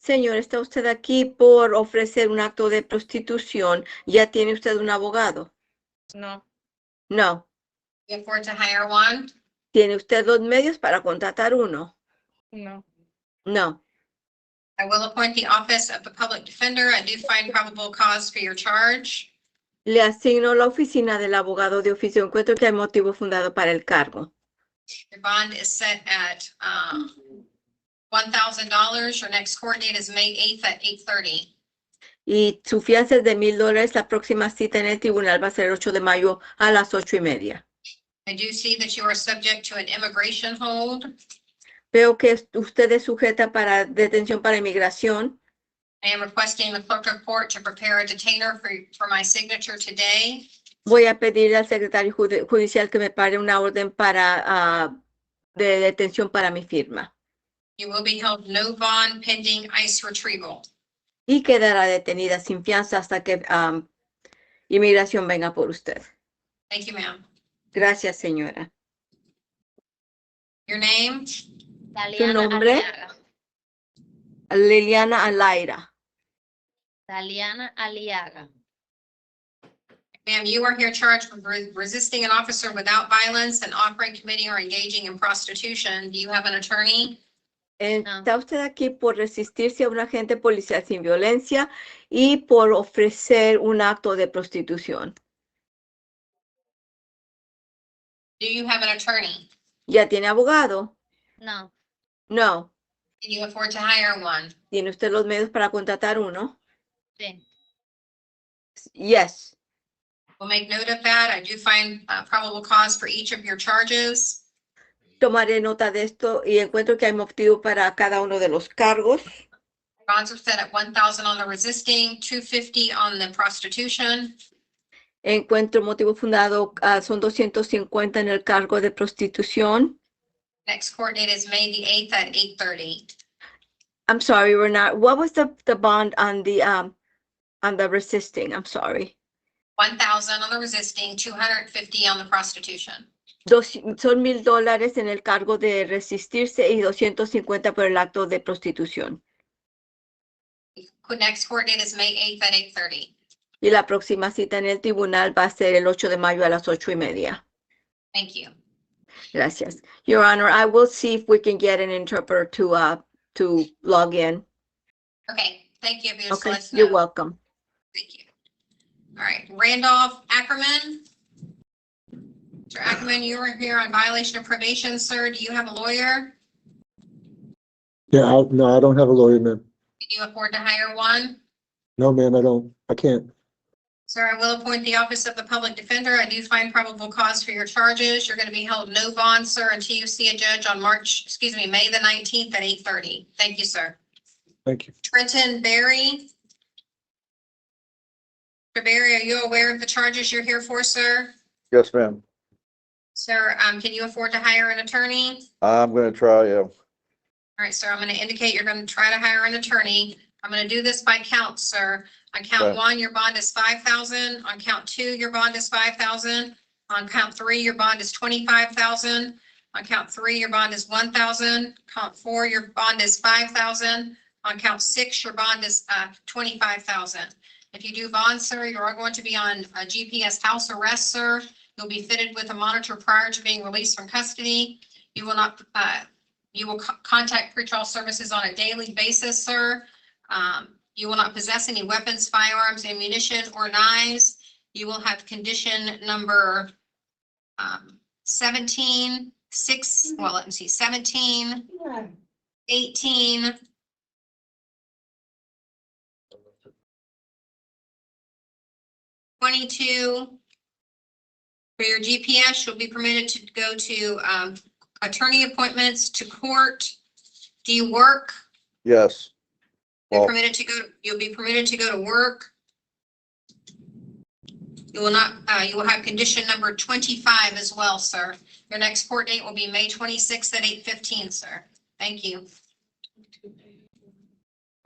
Speaker 9: Señor, está usted aquí por ofrecer un acto de prostitución. ¿Ya tiene usted un abogado?
Speaker 2: No.
Speaker 9: No.
Speaker 20: Do you afford to hire one?
Speaker 9: ¿Tiene usted los medios para contratar uno?
Speaker 2: No.
Speaker 9: No.
Speaker 20: I will appoint the office of the public defender. I do find probable cause for your charge.
Speaker 9: Le asigno la oficina del abogado de oficio. Encuentro que hay motivo fundado para el cargo.
Speaker 20: Your bond is set at $1,000. Your next court date is May 8th at 8:30.
Speaker 9: Y su fianza es de $1,000. La próxima cita en el tribunal va a ser el 8 de mayo a las 8:30.
Speaker 20: I do see that you are subject to an immigration hold.
Speaker 9: Veo que usted es sujeta para detención para inmigración.
Speaker 20: I am requesting the clerk of court to prepare a detainer for my signature today.
Speaker 9: Voy a pedir al secretario judicial que me pare una orden de detención para mi firma.
Speaker 20: You will be held no bond pending ICE retrieval.
Speaker 9: Y quedará detenida sin fianza hasta que inmigración venga por usted.
Speaker 20: Thank you, ma'am.
Speaker 9: Gracias, señora.
Speaker 20: Your name?
Speaker 9: Su nombre, Liliana Alaira.
Speaker 13: Daliana Aliaga.
Speaker 20: Ma'am, you are here charged with resisting an officer without violence and offering, committing, or engaging in prostitution. Do you have an attorney?
Speaker 9: Está usted aquí por resistirse a un agente policial sin violencia y por ofrecer un acto de prostitución.
Speaker 20: Do you have an attorney?
Speaker 9: ¿Ya tiene abogado?
Speaker 13: No.
Speaker 9: No.
Speaker 20: Can you afford to hire one?
Speaker 9: ¿Tiene usted los medios para contratar uno?
Speaker 13: Sí.
Speaker 9: Yes.
Speaker 20: We'll make note of that. I do find probable cause for each of your charges.
Speaker 9: Tomaré nota de esto y encuentro que hay motivo para cada uno de los cargos.
Speaker 20: Bonds are set at 1,000 on the resisting, 250 on the prostitution.
Speaker 9: Encuentro motivo fundado, son 250 en el cargo de prostitución.
Speaker 20: Next court date is May the 8th at 8:30.
Speaker 9: I'm sorry, we're not. What was the bond on the resisting? I'm sorry.
Speaker 20: 1,000 on the resisting, 250 on the prostitution.
Speaker 9: Son $1,000 en el cargo de resistirse y 250 por el acto de prostitución.
Speaker 20: Next court date is May 8th at 8:30.
Speaker 9: Y la próxima cita en el tribunal va a ser el 8 de mayo a las 8:30.
Speaker 20: Thank you.
Speaker 9: Gracias. Your Honor, I will see if we can get an interpreter to log in.
Speaker 20: Okay, thank you. If you just
Speaker 9: Okay,
Speaker 20: let us
Speaker 9: you're
Speaker 20: know.
Speaker 9: welcome.
Speaker 20: Thank you. All right, Randolph Ackerman. Mr. Ackerman, you were here on violation of probation, sir. Do you have a lawyer?
Speaker 14: Yeah, no, I don't have a lawyer, ma'am.
Speaker 20: Can you afford to hire one?
Speaker 14: No, ma'am, I don't. I can't.
Speaker 20: Sir, I will appoint the office of the public defender. I do find probable cause for your charges. You're going to be held no bond, sir, until you see a judge on May the 19th at 8:30. Thank you, sir.
Speaker 14: Thank you.
Speaker 20: Trenton Berry. Mr. Berry, are you aware of the charges you're here for, sir?
Speaker 18: Yes, ma'am.
Speaker 20: Sir, can you afford to hire an attorney?
Speaker 18: I'm gonna try, yeah.
Speaker 20: All right, sir, I'm going to indicate you're going to try to hire an attorney. I'm going to do this by count, sir. On count
Speaker 18: Okay.
Speaker 20: 1, your bond is 5,000. On count 2, your bond is 5,000. On count 3, your bond is 25,000. On count 3, your bond is 1,000. Count 4, your bond is 5,000. On count 6, your bond is 25,000. If you do bond, sir, you are going to be on a GPS house arrest, sir. You'll be fitted with a monitor prior to being released from custody. You will not, you will contact pretrial services on a daily basis, sir. You will not possess any weapons, firearms, ammunition, or knives. You will have condition number 17, 18, 22. For your GPS, you'll be permitted to go to attorney appointments, to court. Do you work?
Speaker 18: Yes.
Speaker 20: You'll
Speaker 18: Well,
Speaker 20: be permitted to go to work. You will not, you will have condition number 25 as well, sir. Your next court date will be May 26th at 8:15, sir. Thank you.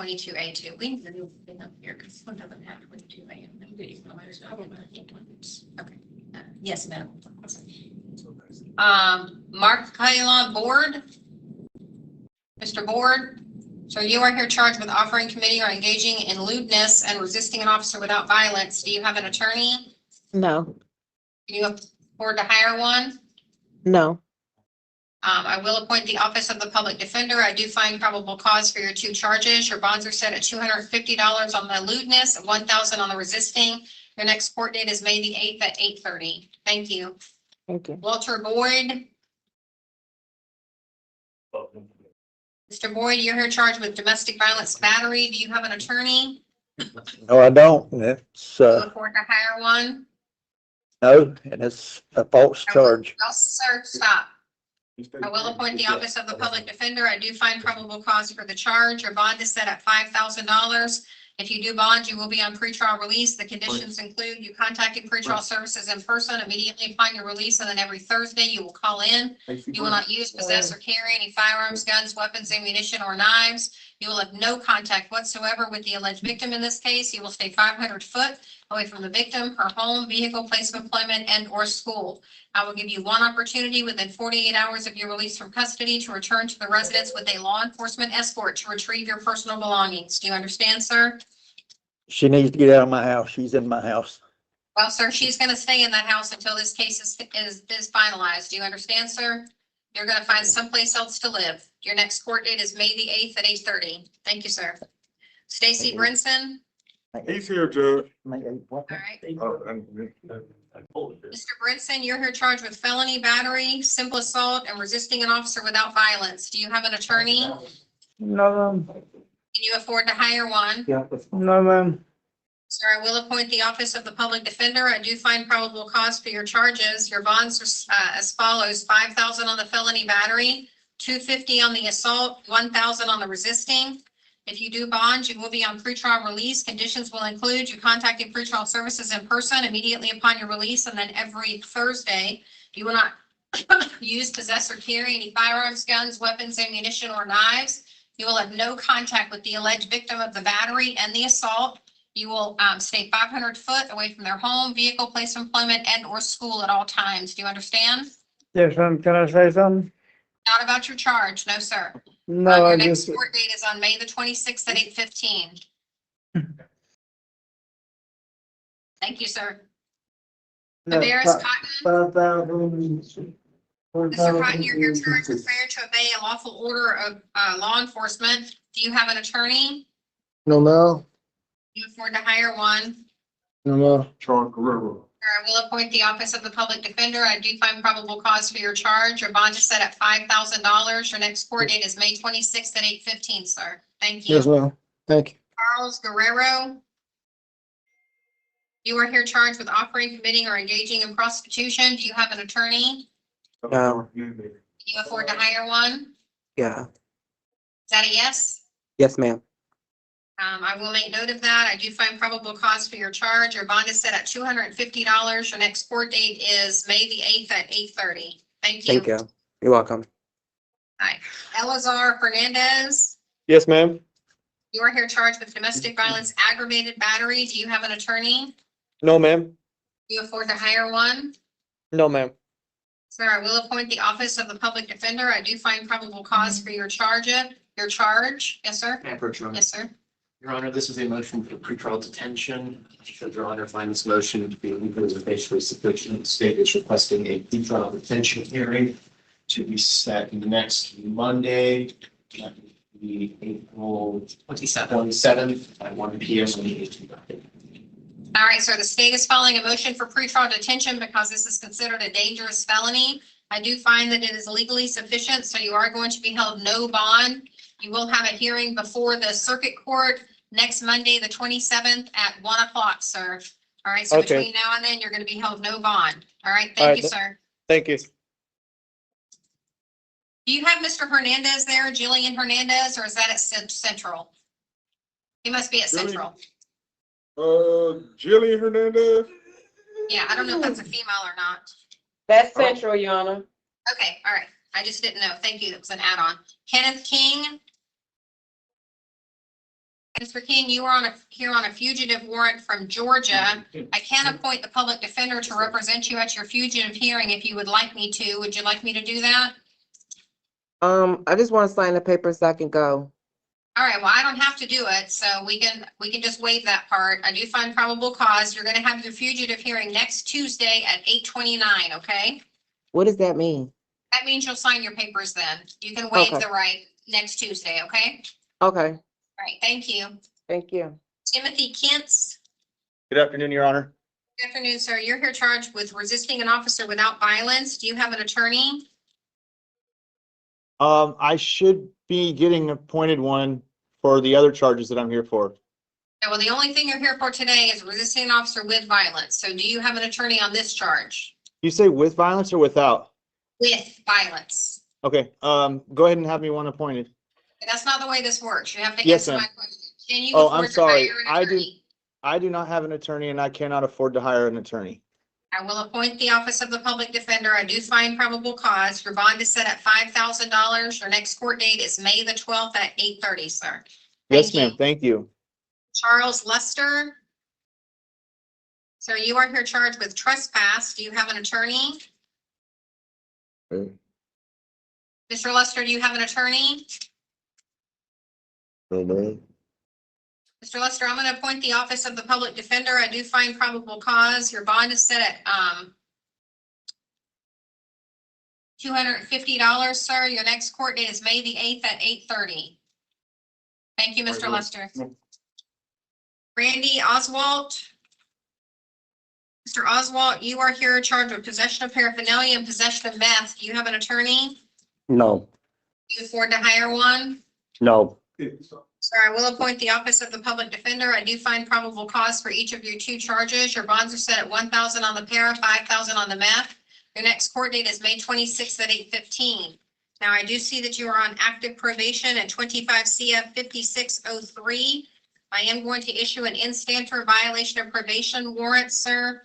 Speaker 20: 22A2. We need to do it up here because one doesn't have 22A. Okay. Yes, ma'am. Mark Kailon, Board. Mr. Board. So you are here charged with offering, committing, or engaging in lewdness and resisting an officer without violence. Do you have an attorney?
Speaker 2: No.
Speaker 20: Can you afford to hire one?
Speaker 2: No.
Speaker 20: I will appoint the office of the public defender. I do find probable cause for your 2 charges. Your bonds are set at $250 on the lewdness and 1,000 on the resisting. Your next court date is May the 8th at 8:30. Thank you.
Speaker 2: Thank you.
Speaker 20: Walter Boyd. Mr. Boyd, you're here charged with domestic violence battery. Do you have an attorney?
Speaker 1: No, I don't. It's,
Speaker 20: Do you afford to hire one?
Speaker 1: no, and it's a false charge.
Speaker 20: No, sir, stop. I will appoint the office of the public defender. I do find probable cause for the charge. Your bond is set at $5,000. If you do bond, you will be on pretrial release. The conditions include you contacting pretrial services in person immediately upon your release, and then every Thursday you will call in. You will not use, possess, or carry any firearms, guns, weapons, ammunition, or knives. You will have no contact whatsoever with the alleged victim in this case. You will stay 500 foot away from the victim, her home, vehicle, place of employment, and/or school. I will give you one opportunity within 48 hours of your release from custody to return to the residence with a law enforcement escort to retrieve your personal belongings. Do you understand, sir?
Speaker 1: She needs to get out of my house. She's in my house.
Speaker 20: Well, sir, she's going to stay in that house until this case is finalized. Do you understand, sir? You're going to find someplace else to live. Your next court date is May the 8th at 8:30. Thank you, sir. Stacy Brinson.
Speaker 18: He's here, Judge.
Speaker 20: All right. Mr. Brinson, you're here charged with felony battery, simple assault, and resisting an officer without violence. Do you have an attorney?
Speaker 1: No, ma'am.
Speaker 20: Can you afford to hire one?
Speaker 1: No, ma'am.
Speaker 20: Sir, I will appoint the office of the public defender. I do find probable cause for your charges. Your bonds are as follows: 5,000 on the felony battery, 250 on the assault, 1,000 on the resisting. If you do bond, you will be on pretrial release. Conditions will include you contacting pretrial services in person immediately upon your release, and then every Thursday. You will not use, possess, or carry any firearms, guns, weapons, ammunition, or knives. You will have no contact with the alleged victim of the battery and the assault. You will stay 500 foot away from their home, vehicle, place of employment, and/or school at all times. Do you understand?
Speaker 1: Yes, ma'am. Can I say something?
Speaker 20: Not about your charge, no, sir.
Speaker 1: No,
Speaker 20: Your
Speaker 1: I
Speaker 20: next
Speaker 1: just,
Speaker 20: court date is on May the 26th at 8:15. Thank you, sir. Tavares Cotton.
Speaker 1: 5,000.
Speaker 20: Mr. Cotton, you're here charged with failure to obey a lawful order of law enforcement. Do you have an attorney?
Speaker 14: No, ma'am.
Speaker 20: You afford to hire one.
Speaker 14: No, ma'am.
Speaker 18: Charles Guerrero.
Speaker 20: I will appoint the office of the public defender. I do find probable cause for your charge. Your bond is set at $5,000. Your next court date is May 26th at 8:15, sir. Thank you.
Speaker 14: Yes, ma'am. Thank you.
Speaker 20: Charles Guerrero. You are here charged with offering, committing, or engaging in prostitution. Do you have an attorney?
Speaker 14: No.
Speaker 20: Can you afford to hire one?
Speaker 14: Yeah.
Speaker 20: Is that a yes?
Speaker 14: Yes, ma'am.
Speaker 20: I will make note of that. I do find probable cause for your charge. Your bond is set at $250. Your next court date is May the 8th at 8:30. Thank you.
Speaker 14: Thank you. You're welcome.
Speaker 20: Hi. Elazar Fernandez,
Speaker 16: Yes, ma'am.
Speaker 20: you are here charged with domestic violence aggravated battery. Do you have an attorney?
Speaker 16: No, ma'am.
Speaker 20: Do you afford to hire one?
Speaker 16: No, ma'am.
Speaker 20: Sir, I will appoint the office of the public defender. I do find probable cause for your charge. Yes, sir?
Speaker 10: Madam Clerk, Your Honor.
Speaker 20: Yes, sir.
Speaker 10: Your Honor, this is a motion for pretrial detention. Should Your Honor find this motion to be legally or facially sufficient, the state is requesting a pretrial detention hearing to be set next Monday, that would be April 27th at 1 p.m. on the 18th.
Speaker 20: All right, sir, the state is filing a motion for pretrial detention because this is considered a dangerous felony. I do find that it is legally sufficient, so you are going to be held no bond. You will have a hearing before the circuit court next Monday, the 27th at 1 o'clock, sir. All right, so
Speaker 16: Okay.
Speaker 20: between now and then, you're going to be held no bond. All right,
Speaker 16: All
Speaker 20: thank
Speaker 16: right,
Speaker 20: you, sir.
Speaker 16: Thank you.
Speaker 20: Do you have Mr. Hernandez there, Jillian Hernandez, or is that at Central? He must be at Central.
Speaker 18: Jillian Hernandez.
Speaker 20: Yeah, I don't know if that's a female or not.
Speaker 2: That's Central, Your Honor.
Speaker 20: Okay, all right. I just didn't know. Thank you. That was an add-on. Kenneth King. Mr. King, you are here on a fugitive warrant from Georgia. I can appoint the public defender to represent you at your fugitive hearing if you would like me to. Would you like me to do that?
Speaker 2: I just want to sign the paper so I can go.
Speaker 20: All right, well, I don't have to do it, so we can just waive that part. I do find probable cause. You're gonna have your fugitive hearing next Tuesday at 8:29, okay?
Speaker 2: What does that mean?
Speaker 20: That means you'll sign your papers then. You can waive
Speaker 2: Okay.
Speaker 20: the right next Tuesday, okay?
Speaker 2: Okay,
Speaker 20: All right, thank you.
Speaker 2: thank you.
Speaker 20: Timothy Kentz.
Speaker 16: Good afternoon, Your Honor.
Speaker 20: Good afternoon, sir. You're here charged with resisting an officer without violence. Do you have an attorney?
Speaker 3: I should
Speaker 22: be getting appointed one for the other charges that I'm here for.
Speaker 20: Yeah, well, the only thing you're here for today is resisting an officer with violence. So do you have an attorney on this charge?
Speaker 22: You say with violence or without?
Speaker 20: With violence.
Speaker 22: Okay, go ahead and have me one appointed.
Speaker 20: That's not the way this works. You have to
Speaker 22: Yes,
Speaker 20: answer my
Speaker 22: ma'am.
Speaker 20: question. Can you
Speaker 22: Oh,
Speaker 20: afford
Speaker 22: I'm
Speaker 20: to
Speaker 22: sorry.
Speaker 20: hire an attorney?
Speaker 22: I do not have an attorney and I cannot afford to hire an attorney.
Speaker 20: I will appoint the office of the public defender. I do find probable cause. Your bond is set at $5,000. Your next court date is May the 12th at 8:30, sir.
Speaker 22: Yes, ma'am. Thank you.
Speaker 20: Charles Lester. Sir, you are here charged with trespass. Do you have an attorney? Mr. Lester, do you have an attorney?
Speaker 14: No, ma'am.
Speaker 20: Mr. Lester, I'm going to appoint the office of the public defender. I do find probable cause. Your bond is set at $250, sir. Your next court date is May the 8th at 8:30. Thank you, Mr. Lester. Randy Oswald. Mr. Oswald, you are here charged with possession of paraphernalia and possession of meth. Do you have an attorney?
Speaker 1: No,
Speaker 20: Do you afford to hire one?
Speaker 1: no,
Speaker 20: Sir, I will appoint the office of the public defender. I do find probable cause for each of your two charges. Your bonds are set at $1,000 on the para, $5,000 on the meth. Your next court date is May 26th at 8:15. Now, I do see that you are on active probation at 25 CF 5603. I am going to issue an instanter violation of probation warrant, sir.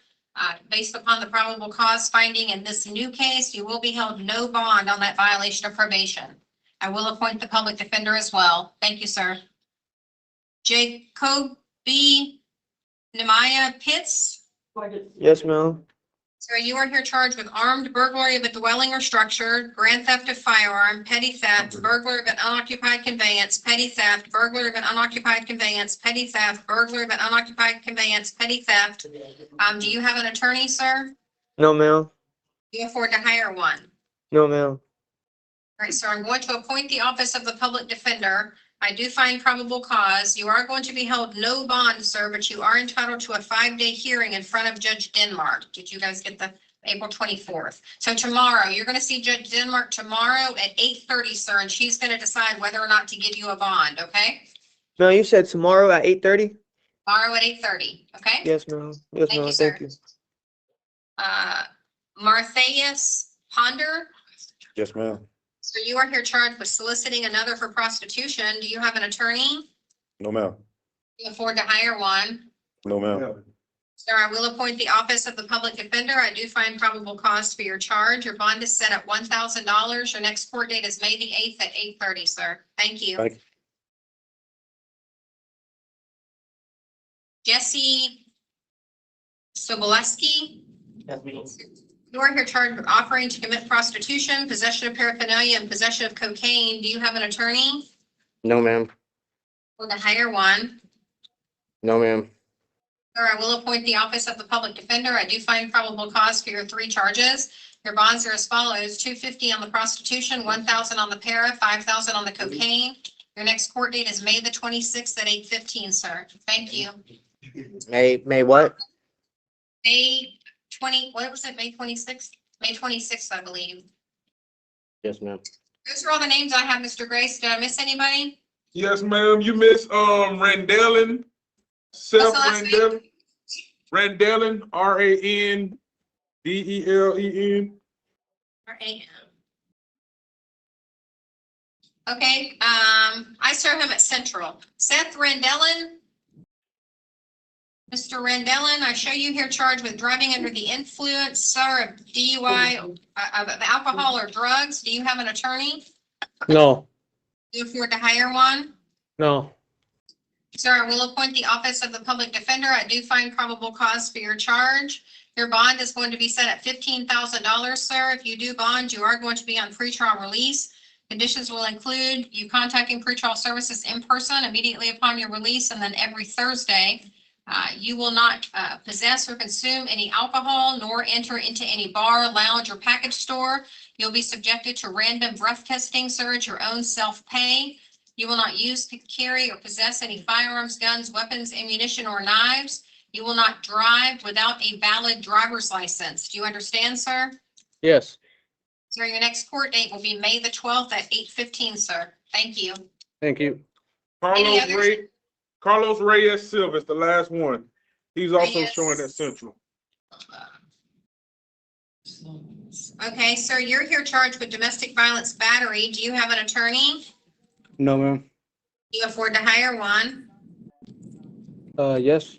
Speaker 20: Based upon the probable cause finding in this new case, you will be held no bond on that violation of probation. I will appoint the public defender as well. Thank you, sir. Jacob B. Nemaya Pitts.
Speaker 14: Yes, ma'am.
Speaker 20: Sir, you are here charged with armed burglary of a dwelling or structure, grand theft of firearm, petty theft, burglary of an unoccupied conveyance, petty theft, burglary of an unoccupied conveyance, petty theft, burglary of an unoccupied conveyance, petty theft. Do you have an attorney, sir?
Speaker 14: No, ma'am.
Speaker 20: Do you afford to hire one?
Speaker 14: No, ma'am.
Speaker 20: All right, so I'm going to appoint the office of the public defender. I do find probable cause. You are going to be held no bond, sir, but you are entitled to a 5-day hearing in front of Judge Denmark. Did you guys get the April 24th? So tomorrow, you're going to see Judge Denmark tomorrow at 8:30, sir, and she's going to decide whether or not to give you a bond, okay?
Speaker 14: No, you said tomorrow at 8:30?
Speaker 20: Tomorrow at 8:30, okay?
Speaker 14: Yes, ma'am. Yes,
Speaker 20: Thank
Speaker 14: ma'am.
Speaker 20: you, sir.
Speaker 14: Thank you.
Speaker 20: Marthaius Ponder.
Speaker 1: yes, ma'am.
Speaker 20: So you are here charged with soliciting another for prostitution. Do you have an attorney?
Speaker 1: No, ma'am.
Speaker 20: Do you afford to hire one?
Speaker 1: No, ma'am.
Speaker 20: Sir, I will appoint the office of the public defender. I do find probable cause for your charge. Your bond is set at $1,000. Your next court date is May the 8th at 8:30, sir. Thank you.
Speaker 1: Thank you.
Speaker 20: Jesse Soboleski. You are here charged with offering to commit prostitution, possession of paraphernalia, and possession of cocaine. Do you have an attorney?
Speaker 14: No, ma'am.
Speaker 20: Or to hire one?
Speaker 14: No, ma'am.
Speaker 20: Sir, I will appoint the office of the public defender. I do find probable cause for your 3 charges. Your bonds are as follows: $250 on the prostitution, $1,000 on the para, $5,000 on the cocaine. Your next court date is May the 26th at 8:15, sir. Thank you.
Speaker 14: May what?
Speaker 20: What was it, May 26th? May 26th, I believe.
Speaker 14: Yes, ma'am.
Speaker 20: Those are all the names I have, Mr. Grace. Did I miss anybody?
Speaker 3: Yes, ma'am. You miss Randellin, Seth
Speaker 20: What's the last name?
Speaker 3: Randellin, Randellen.
Speaker 20: R-A-M. Okay, I serve him at Central. Seth Randellin. Mr. Randellin, I show you here charged with driving under the influence, sir, of DUI, of alcohol or drugs. Do you have an attorney?
Speaker 14: No,
Speaker 20: Do you afford to hire one?
Speaker 14: no.
Speaker 20: Sir, I will appoint the office of the public defender. I do find probable cause for your charge. Your bond is going to be set at $15,000, sir. If you do bond, you are going to be on pretrial release. Conditions will include you contacting pretrial services in person immediately upon your release, and then every Thursday. You will not possess or consume any alcohol, nor enter into any bar, lounge, or package store. You'll be subjected to random breath testing, sir, at your own self-pay. You will not use, carry, or possess any firearms, guns, weapons, ammunition, or knives. You will not drive without a valid driver's license. Do you understand, sir?
Speaker 14: Yes.
Speaker 20: Sir, your next court date will be May the 12th at 8:15, sir. Thank you.
Speaker 14: Thank you.
Speaker 20: Any
Speaker 3: Carlos
Speaker 20: others?
Speaker 3: Ray, Carlos Reyes Silva is the last one. He's also
Speaker 20: Reyes.
Speaker 3: showing at Central.
Speaker 20: Okay, sir, you're here charged with domestic violence battery. Do you have an attorney?
Speaker 14: No, ma'am.
Speaker 20: Do you afford to hire one?
Speaker 14: Yes.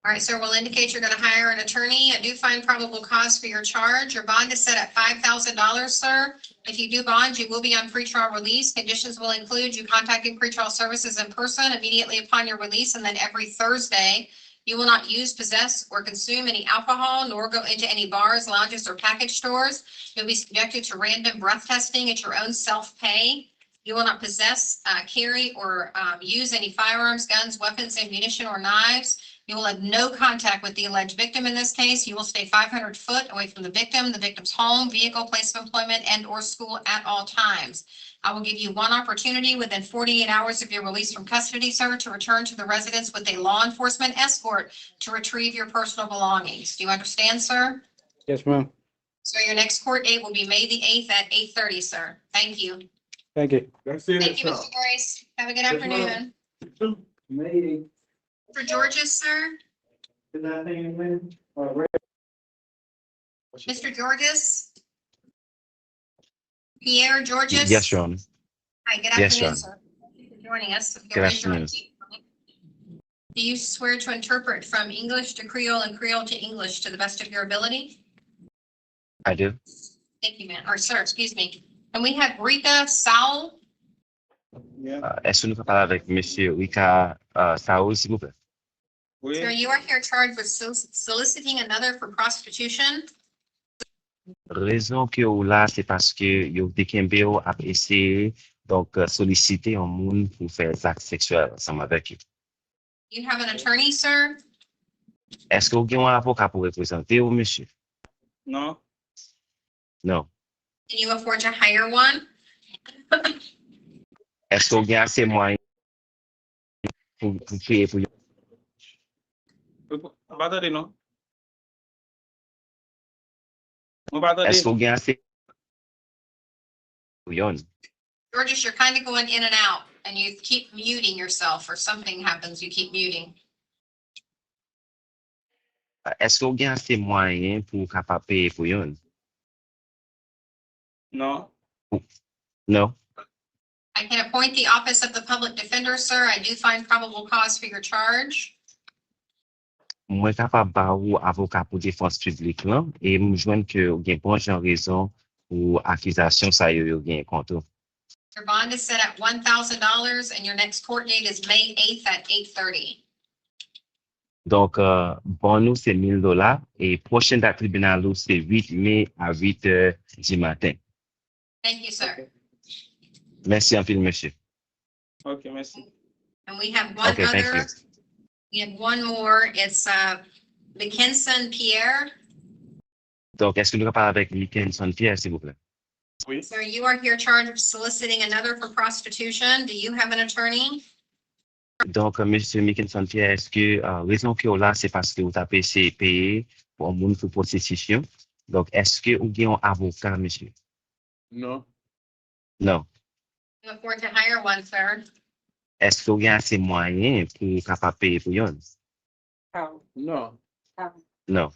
Speaker 20: All right, sir, we'll indicate you're gonna hire an attorney. I do find probable cause for your charge. Your bond is set at $5,000, sir. If you do bond, you will be on pretrial release. Conditions will include you contacting pretrial services in person immediately upon your release, and then every Thursday. You will not use, possess, or consume any alcohol, nor go into any bars, lounges, or package stores. You'll be subjected to random breath testing at your own self-pay. You will not possess, carry, or use any firearms, guns, weapons, ammunition, or knives. You will have no contact with the alleged victim in this case. You will stay 500 foot away from the victim's home, vehicle, place of employment, and/or school at all times. I will give you one opportunity within 48 hours of your release from custody, sir, to return to the residence with a law enforcement escort to retrieve your personal belongings. Do you understand, sir?
Speaker 14: Yes, ma'am.
Speaker 20: So your next court date will be May the 8th at 8:30, sir. Thank you.
Speaker 14: Thank you.
Speaker 3: That's it.
Speaker 20: Thank you, Mr. Grace. Have a good
Speaker 3: Yes, ma'am.
Speaker 20: afternoon.
Speaker 18: Maybe.
Speaker 20: For Georges, sir? Mr. Georges? Pierre Georges?
Speaker 11: Yes, Your Honor.
Speaker 20: Hi, good
Speaker 11: Yes, Your
Speaker 20: afternoon, sir. Thank you for joining us.
Speaker 11: Good
Speaker 20: Raise your right
Speaker 11: afternoon.
Speaker 20: hand. Do you swear to interpret from English to Creole and Creole to English to the best of your ability?
Speaker 11: I do.
Speaker 20: Thank you, ma'am, or sir, excuse me. And we have Rika Saul.
Speaker 11: Est-ce que nous pouvons parler avec Monsieur Rika Saoul, s'il vous plaît?
Speaker 20: Sir, you are here charged with soliciting another for prostitution.
Speaker 11: Raison que ou là, c'est parce que yo dékembe yo ap essayer donc solliciter un monde pour faire des actes sexuels ensemble avec eux.
Speaker 20: You have an attorney, sir?
Speaker 11: Est-ce que vous avez un avocat pour représenter ou monsieur?
Speaker 16: No.
Speaker 11: Non.
Speaker 20: Can you afford to hire one?
Speaker 11: Est-ce que vous avez assez moyens pour payer pour
Speaker 16: Battery, no?
Speaker 11: Est-ce que vous avez assez pour yon?
Speaker 20: Georges, you're kind of going in and out and you keep muting yourself or something happens, you keep muting.
Speaker 11: Est-ce que vous avez assez moyens pour capable payer pour yon?
Speaker 16: No.
Speaker 11: No.
Speaker 20: I can appoint the office of the public defender, sir. I do find probable cause for your charge.
Speaker 11: Moi capable ba ou avocat pour défense publique là et me joindre que vous avez bon genre raison pour accusation ça yo gain contre.
Speaker 20: Your bond is set at $1,000 and your next court date is May 8th at 8:30.
Speaker 11: Donc bon nous c'est $1,000 et prochaine date tribunal nous c'est 8 mai à 8 heures du matin.
Speaker 20: Thank you, sir.
Speaker 11: Merci en pile monsieur.
Speaker 16: Okay, merci.
Speaker 20: And we have one
Speaker 11: Okay, thank
Speaker 20: other.
Speaker 11: you.
Speaker 20: We have one more. It's McKinson Pierre.
Speaker 11: Donc est-ce que nous parlons avec Dickinson Pierre s'il vous plaît?
Speaker 20: Sir, you are here charged with soliciting another for prostitution. Do you have an attorney?
Speaker 11: Donc monsieur Dickinson Pierre est-ce que raison que là c'est parce que vous avez payé pour un monde pour prostitution. Donc est-ce que vous avez un avocat monsieur?
Speaker 3: No.
Speaker 11: Non.
Speaker 20: You afford to hire one, sir.
Speaker 11: Est-ce que vous avez assez moyens pour capable payer pour yon?
Speaker 3: No.
Speaker 11: Non.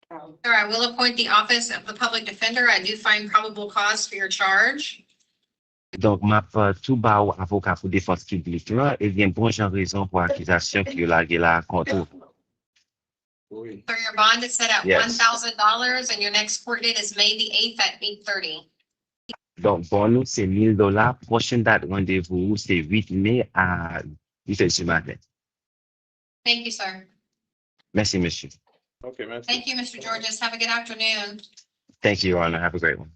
Speaker 20: Sir, I will appoint the office of the public defender. I do find probable cause for your charge.
Speaker 11: Donc, m'a tout bas au avocat pour défense publique là, et bien bon genre raison pour accusation que la la contre.
Speaker 20: Sir, your bond is set at
Speaker 11: Yes.
Speaker 20: $1,000 and your next court date is May the 8th at 8:30.
Speaker 11: Donc, bon nous c'est $1,000. Prochaine date rendez-vous c'est 8 mai à 8 heures du matin.
Speaker 20: Thank you, sir.
Speaker 11: Merci monsieur.
Speaker 3: Okay, man.
Speaker 20: Thank you, Mr. Georges. Have a good afternoon.
Speaker 11: Thank you, Your Honor. Have a great one.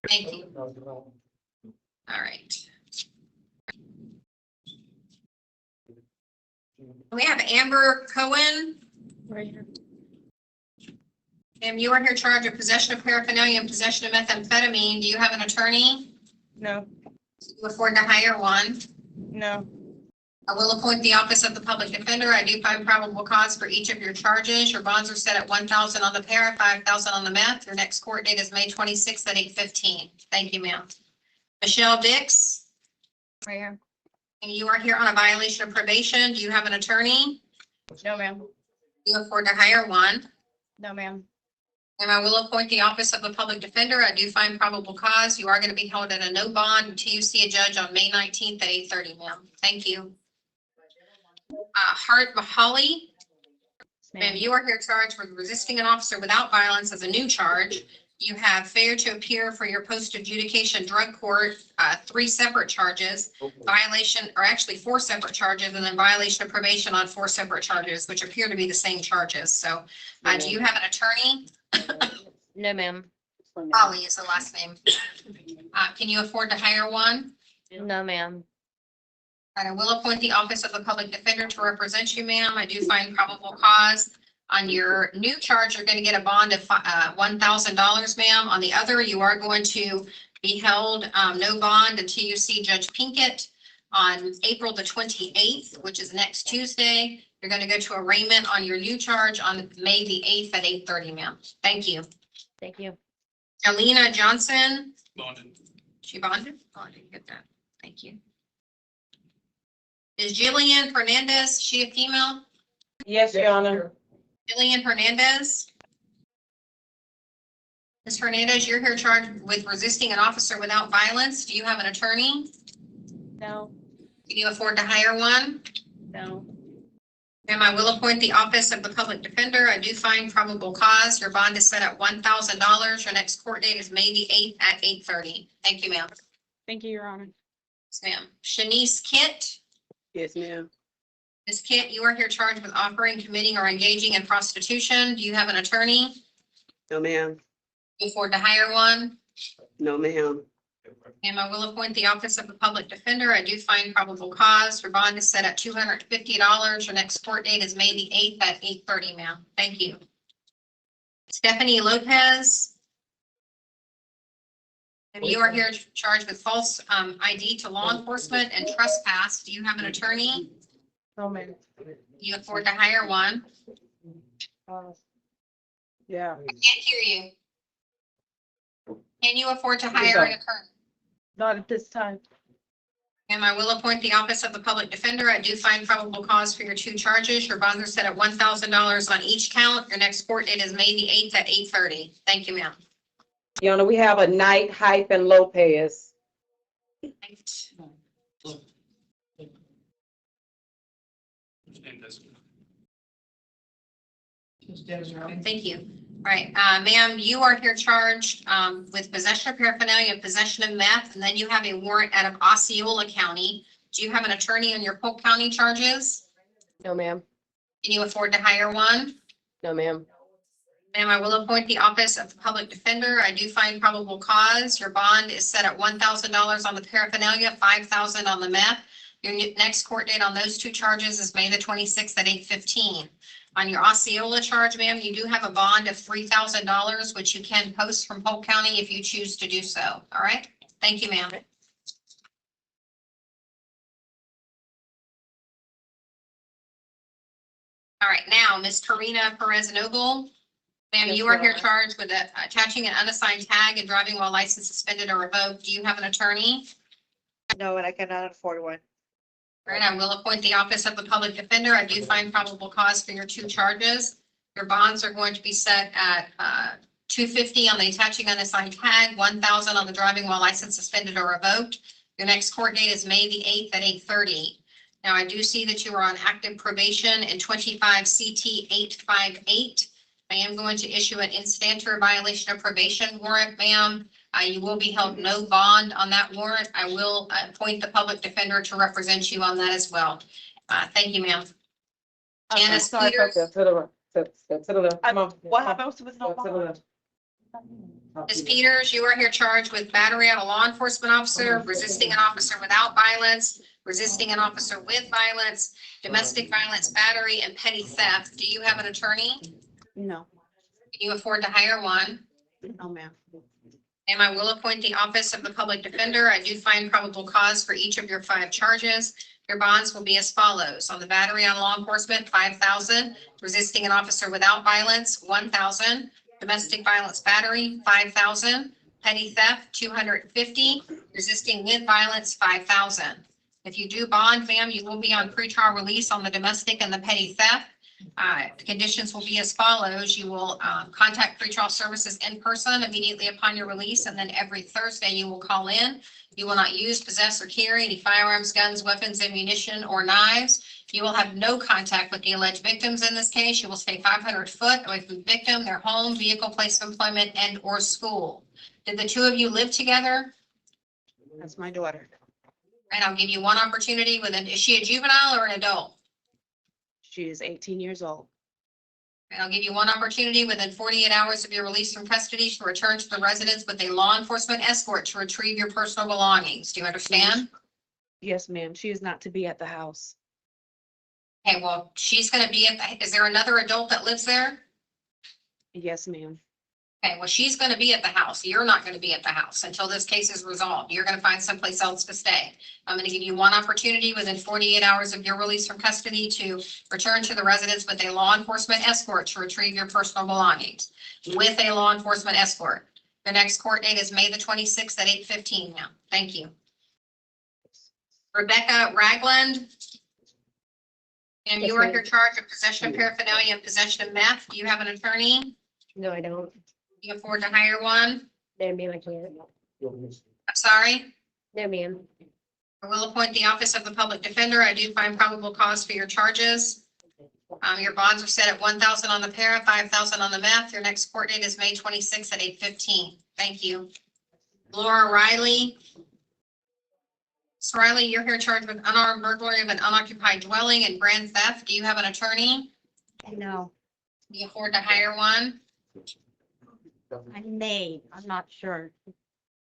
Speaker 20: Thank you. All right. We have Amber Cohen. Ma'am, you are here charged with possession of paraphernalia and possession of methamphetamine. Do you have an attorney?
Speaker 21: No.
Speaker 20: Do you afford to hire one?
Speaker 21: No.
Speaker 20: I will appoint the office of the public defender. I do find probable cause for each of your charges. Your bonds are set at $1,000 on the para, $5,000 on the meth. Your next court date is May 26th at 8:15. Thank you, ma'am. Michelle Dix. Mayor. And you are here on a violation of probation. Do you have an attorney?
Speaker 12: No, ma'am.
Speaker 20: Do you afford to hire one?
Speaker 12: No, ma'am.
Speaker 20: And I will appoint the office of the public defender. I do find probable cause. You are going to be held at a no bond until you see a judge on May 19th at 8:30, ma'am. Thank you. Hart Mahali. Ma'am, you are here charged with resisting an officer without violence as a new charge. You have failure to appear for your post-adjudication drug court, 3 separate charges, violation, or actually 4 separate charges, and then violation of probation on 4 separate charges, which appear to be the same charges. So, do you have an attorney?
Speaker 13: No, ma'am.
Speaker 20: Holly is the last name. Can you afford to hire one?
Speaker 13: No, ma'am.
Speaker 20: And I will appoint the office of the public defender to represent you, ma'am. I do find probable cause. On your new charge, you're going to get a bond of $1,000, ma'am. On the other, you are going to be held no bond until you see Judge Pinkett on April the 28th, which is next Tuesday. You're going to go to arraignment on your new charge on May the 8th at 8:30, ma'am. Thank you.
Speaker 13: Thank you.
Speaker 20: Alina Johnson.
Speaker 3: Bonded.
Speaker 20: She bonded? Oh, I didn't get that. Thank you. Is Jillian Hernandez, she a female?
Speaker 2: Yes, Your Honor.
Speaker 20: Jillian Hernandez? Ms. Hernandez, you're here charged with resisting an officer without violence. Do you have an attorney?
Speaker 13: No.
Speaker 20: Can you afford to hire one?
Speaker 13: No.
Speaker 20: Ma'am, I will appoint the office of the public defender. I do find probable cause. Your bond is set at $1,000. Your next court date is May the 8th at 8:30. Thank you, ma'am.
Speaker 12: Thank you, Your Honor.
Speaker 20: Yes, ma'am. Shanice Kent.
Speaker 2: Yes, ma'am.
Speaker 20: Ms. Kent, you are here charged with offering, committing, or engaging in prostitution. Do you have an attorney?
Speaker 2: No, ma'am.
Speaker 20: Can you afford to hire one?
Speaker 2: No, ma'am.
Speaker 20: Ma'am, I will appoint the office of the public defender. I do find probable cause. Your bond is set at $250. Your next court date is May the 8th at 8:30, ma'am. Thank you. Stephanie Lopez. And you are here charged with false ID to law enforcement and trespass. Do you have an attorney?
Speaker 2: No, ma'am.
Speaker 20: You afford to hire one?
Speaker 2: Yeah.
Speaker 20: I can't hear you. Can you afford to hire an attorney?
Speaker 2: Not at this time.
Speaker 20: And I will appoint the office of the public defender. I do find probable cause for your 2 charges. Your bonds are set at $1,000 on each count. Your next court date is May the 8th at 8:30. Thank you, ma'am.
Speaker 2: Your Honor, we have a Knight hyphen Lopez.
Speaker 20: Thank you. All right, ma'am, you are here charged with possession of paraphernalia and possession of meth, and then you have a warrant out of Osceola County. Do you have an attorney on your Polk County charges?
Speaker 2: No, ma'am.
Speaker 20: Can you afford to hire one?
Speaker 2: No, ma'am.
Speaker 20: Ma'am, I will appoint the office of the public defender. I do find probable cause. Your bond is set at $1,000 on the paraphernalia, $5,000 on the meth. Your next court date on those 2 charges is May the 26th at 8:15. On your Osceola charge, ma'am, you do have a bond of $3,000, which you can post from Polk County if you choose to do so. All right? Thank you, ma'am. All right, now, Ms. Karina Perez Noble. Ma'am,
Speaker 2: Yes,
Speaker 20: you are
Speaker 2: Your
Speaker 20: here
Speaker 2: Honor.
Speaker 20: charged with attaching an unassigned tag and driving while license suspended or revoked. Do you have an attorney?
Speaker 21: No, and I cannot afford one.
Speaker 20: All right, I will appoint the office of the public defender. I do find probable cause for your 2 charges. Your bonds are going to be set at $250 on the attaching unassigned tag, $1,000 on the driving while license suspended or revoked. Your next court date is May the 8th at 8:30. Now, I do see that you are on active probation in 25 CT 858. I am going to issue an instanter violation of probation warrant, ma'am. You will be held no bond on that warrant. I will appoint the public defender to represent you on that as well. Thank you, ma'am. Janice Peters.
Speaker 2: To the left. Come on.
Speaker 21: What happens with no
Speaker 2: To the
Speaker 21: bond?
Speaker 2: left.
Speaker 20: Ms. Peters, you are here charged with battery on a law enforcement officer, resisting an officer without violence, resisting an officer with violence, domestic violence battery, and petty theft. Do you have an attorney?
Speaker 21: No.
Speaker 20: Can you afford to hire one?
Speaker 21: No, ma'am.
Speaker 20: And I will appoint the office of the public defender. I do find probable cause for each of your 5 charges. Your bonds will be as follows. On the battery on law enforcement, $5,000. Resisting an officer without violence, $1,000. Domestic violence battery, $5,000. Petty theft, $250. Resisting with violence, $5,000. If you do bond, ma'am, you will be on pretrial release on the domestic and the petty theft. The conditions will be as follows. You will contact pretrial services in person immediately upon your release, and then every Thursday you will call in. You will not use, possess, or carry any firearms, guns, weapons, ammunition, or knives. You will have no contact with the alleged victims in this case. You will stay 500 foot away from the victim, their home, vehicle, place of employment, and or school. Did the two of you live together?
Speaker 21: That's my daughter.
Speaker 20: And I'll give you one opportunity is she a juvenile or an adult?
Speaker 21: She is 18 years old.
Speaker 20: And I'll give you one opportunity within 48 hours of your release from custody to return to the residence with a law enforcement escort to retrieve your personal belongings. Do you understand?
Speaker 21: Yes, ma'am. She is not to be at the house.
Speaker 20: Okay, well, she's gonna be is there another adult that lives there?
Speaker 21: Yes, ma'am.
Speaker 20: Okay, well, she's gonna be at the house. You're not gonna be at the house until this case is resolved. You're gonna find someplace else to stay. I'm gonna give you one opportunity within 48 hours of your release from custody to return to the residence with a law enforcement escort to retrieve your personal belongings. With a law enforcement escort. The next court date is May the 26th at 8:15 now. Thank you. Rebecca Ragland. And
Speaker 21: Yes,
Speaker 20: you are
Speaker 21: ma'am.
Speaker 20: here charged of possession of paraphernalia and possession of meth. Do you have an attorney?
Speaker 21: No, I don't.
Speaker 20: Can you afford to hire one?
Speaker 21: No, ma'am, I can't.
Speaker 20: I'm sorry.
Speaker 21: No, ma'am.
Speaker 20: I will appoint the office of the public defender. I do find probable cause for your charges. Your bonds are set at 1,000 on the para, 5,000 on the meth. Your next court date is May 26th at 8:15. Thank you. Laura Riley. Ms. Riley, you're here charged with unarmed burglary of an unoccupied dwelling and grand theft. Do you have an attorney?
Speaker 21: No,
Speaker 20: Can you afford to hire one?
Speaker 21: I may. I'm not sure.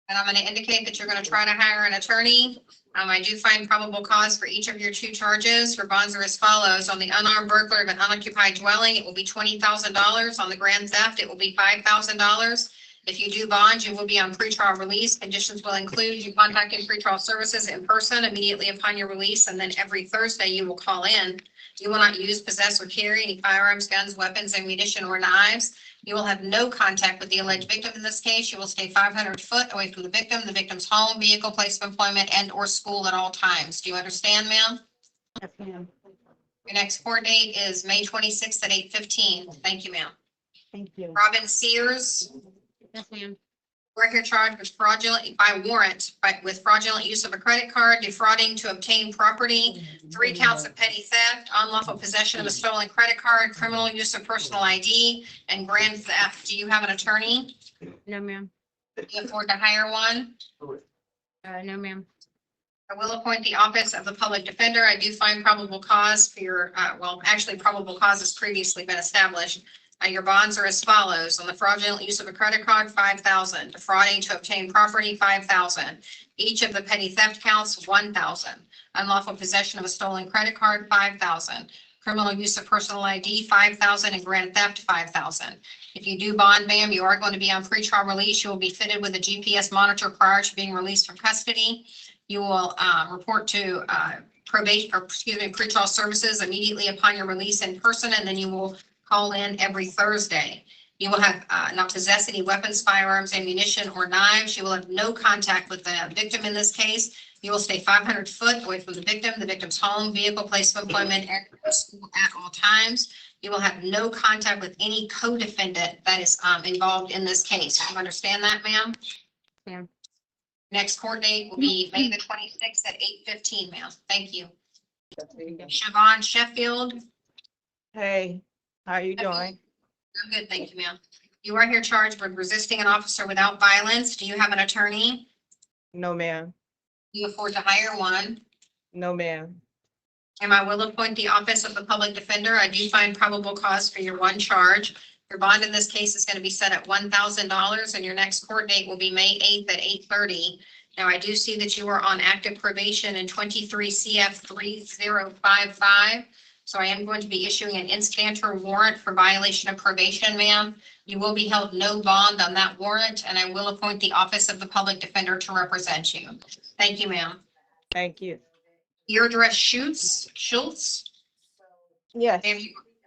Speaker 20: And I'm going to indicate that you're going to try to hire an attorney. I do find probable cause for each of your two charges. Your bonds are as follows. On the unarmed burglary of an unoccupied dwelling, it will be $20,000. On the grand theft, it will be $5,000. If you do bond, you will be on pretrial release. Conditions will include you contacting pretrial services in person immediately upon your release, and then every Thursday you will call in. You will not use, possess, or carry any firearms, guns, weapons, ammunition, or knives. You will have no contact with the alleged victim in this case. You will stay 500 foot away from the victim's home, vehicle, place of employment, and or school at all times. Do you understand, ma'am?
Speaker 21: Yes, ma'am.
Speaker 20: Your next court date is May 26th at 8:15. Thank you, ma'am.
Speaker 21: Thank you.
Speaker 20: Robin Sears.
Speaker 21: Yes, ma'am.
Speaker 20: We're here charged with fraudulent by warrant, with fraudulent use of a credit card, defrauding to obtain property, 3 counts of petty theft, unlawful possession of a stolen credit card, criminal use of personal ID, and grand theft. Do you have an attorney?
Speaker 21: No, ma'am.
Speaker 20: Can you afford to hire one?
Speaker 21: No, ma'am.
Speaker 20: I will appoint the office of the public defender. I do find probable cause for your, actually probable cause has previously been established. Your bonds are as follows. On the fraudulent use of a credit card, 5,000. Defrauding to obtain property, 5,000. Each of the petty theft counts, 1,000. Unlawful possession of a stolen credit card, 5,000. Criminal use of personal ID, 5,000, and grand theft, 5,000. If you do bond, ma'am, you are going to be on pretrial release. You will be fitted with a GPS monitor prior to being released from custody. You will report to pretrial services immediately upon your release in person, and then you will call in every Thursday. You will have not possess any weapons, firearms, ammunition, or knives. You will have no contact with the victim in this case. You will stay 500 foot away from the victim's home, vehicle, place of employment, and school at all times. You will have no contact with any co-defendant that is involved in this case. Do you understand that, ma'am?
Speaker 21: Ma'am.
Speaker 20: Next court date will be May the 26th at 8:15, ma'am. Thank you. Siobhan Sheffield.
Speaker 21: Hey, how are you doing?
Speaker 20: I'm good, thank you, ma'am. You are here charged with resisting an officer without violence. Do you have an attorney?
Speaker 21: No, ma'am.
Speaker 20: Do you afford to hire one?
Speaker 21: No, ma'am.
Speaker 20: And I will appoint the office of the public defender. I do find probable cause for your one charge. Your bond in this case is going to be set at $1,000, and your next court date will be May 8th at 8:30. Now, I do see that you are on active probation in 23 CF 3055. So I am going to be issuing an instanter warrant for violation of probation, ma'am. You will be held no bond on that warrant, and I will appoint the office of the public defender to represent you. Thank you, ma'am.
Speaker 21: Thank you.
Speaker 20: Your address Schultz?
Speaker 21: Yes.
Speaker 20: Ma'am,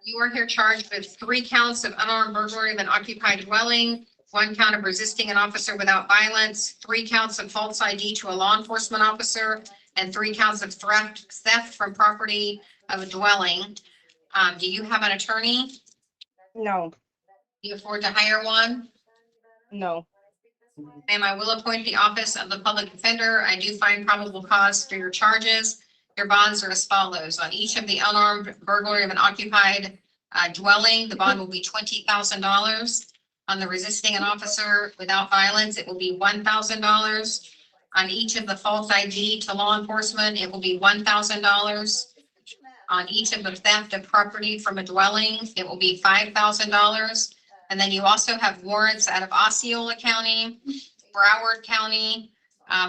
Speaker 20: you are here charged with 3 counts of unarmed burglary of an occupied dwelling, 1 count of resisting an officer without violence, 3 counts of false ID to a law enforcement officer, and 3 counts of theft from property of a dwelling. Do you have an attorney?
Speaker 2: No,
Speaker 20: Do you afford to hire one?
Speaker 2: no.
Speaker 20: Ma'am, I will appoint the office of the public defender. I do find probable cause for your charges. Your bonds are as follows. On each of the unarmed burglary of an occupied dwelling, the bond will be $20,000. On the resisting an officer without violence, it will be $1,000. On each of the false ID to law enforcement, it will be $1,000. On each of the theft of property from a dwelling, it will be $5,000. And then you also have warrants out of Osceola County, Broward County.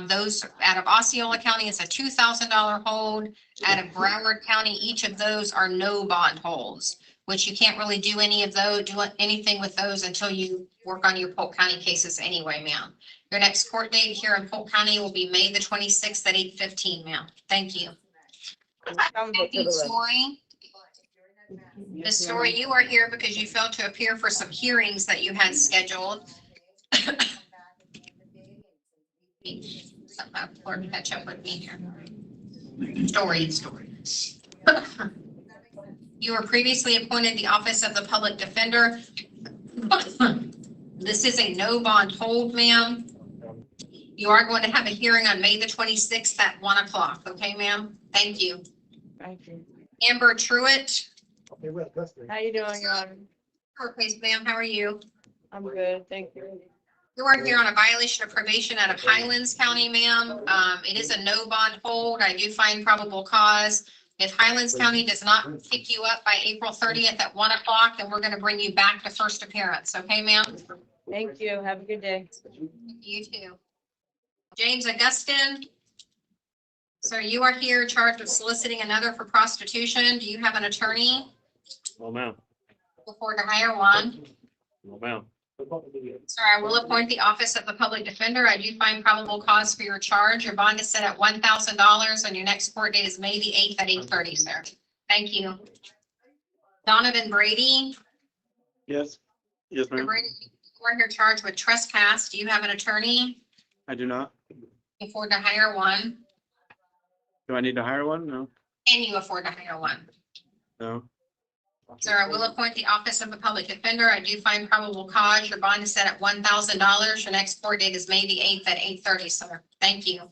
Speaker 20: Those out of Osceola County is a $2,000 hold. Out of Broward County, each of those are no bond holds, which you can't really do anything with those until you work on your Polk County cases anyway, ma'am. Your next court date here in Polk County will be May the 26th at 8:15, ma'am. Thank you. Thank you, Story. Ms. Story, you are here because you failed to appear for some hearings that you had scheduled. Or catch up with me here. Story. You were previously appointed the office of the public defender. This is a no bond hold, ma'am. You are going to have a hearing on May the 26th at 1 o'clock. Okay, ma'am? Thank you.
Speaker 2: Thank you.
Speaker 20: Amber Truitt.
Speaker 2: How you doing, Your Honor?
Speaker 20: Please, ma'am, how are you?
Speaker 2: I'm good, thank you.
Speaker 20: You are here on a violation of probation out of Highlands County, ma'am. It is a no bond hold. I do find probable cause. If Highlands County does not pick you up by April 30th at 1 o'clock, then we're going to bring you back to first appearance. Okay, ma'am?
Speaker 2: Thank you. Have a good day.
Speaker 20: You too. James Augustin. So you are here charged with soliciting another for prostitution. Do you have an attorney?
Speaker 22: No, ma'am.
Speaker 20: Afford to hire one?
Speaker 22: No, ma'am.
Speaker 20: Sir, I will appoint the office of the public defender. I do find probable cause for your charge. Your bond is set at $1,000 and your next court date is May the 8th at 8:30, sir. Thank you. Donovan Brady.
Speaker 22: Yes. Yes, ma'am.
Speaker 20: Brady, you are here charged with trespass. Do you have an attorney?
Speaker 22: I do not.
Speaker 20: Afford to hire one?
Speaker 22: Do I need to hire one? No.
Speaker 20: Can you afford to hire one?
Speaker 22: No.
Speaker 20: Sir, I will appoint the office of the public defender. I do find probable cause. Your bond is set at $1,000. Your next court date is May the 8th at 8:30, sir. Thank you.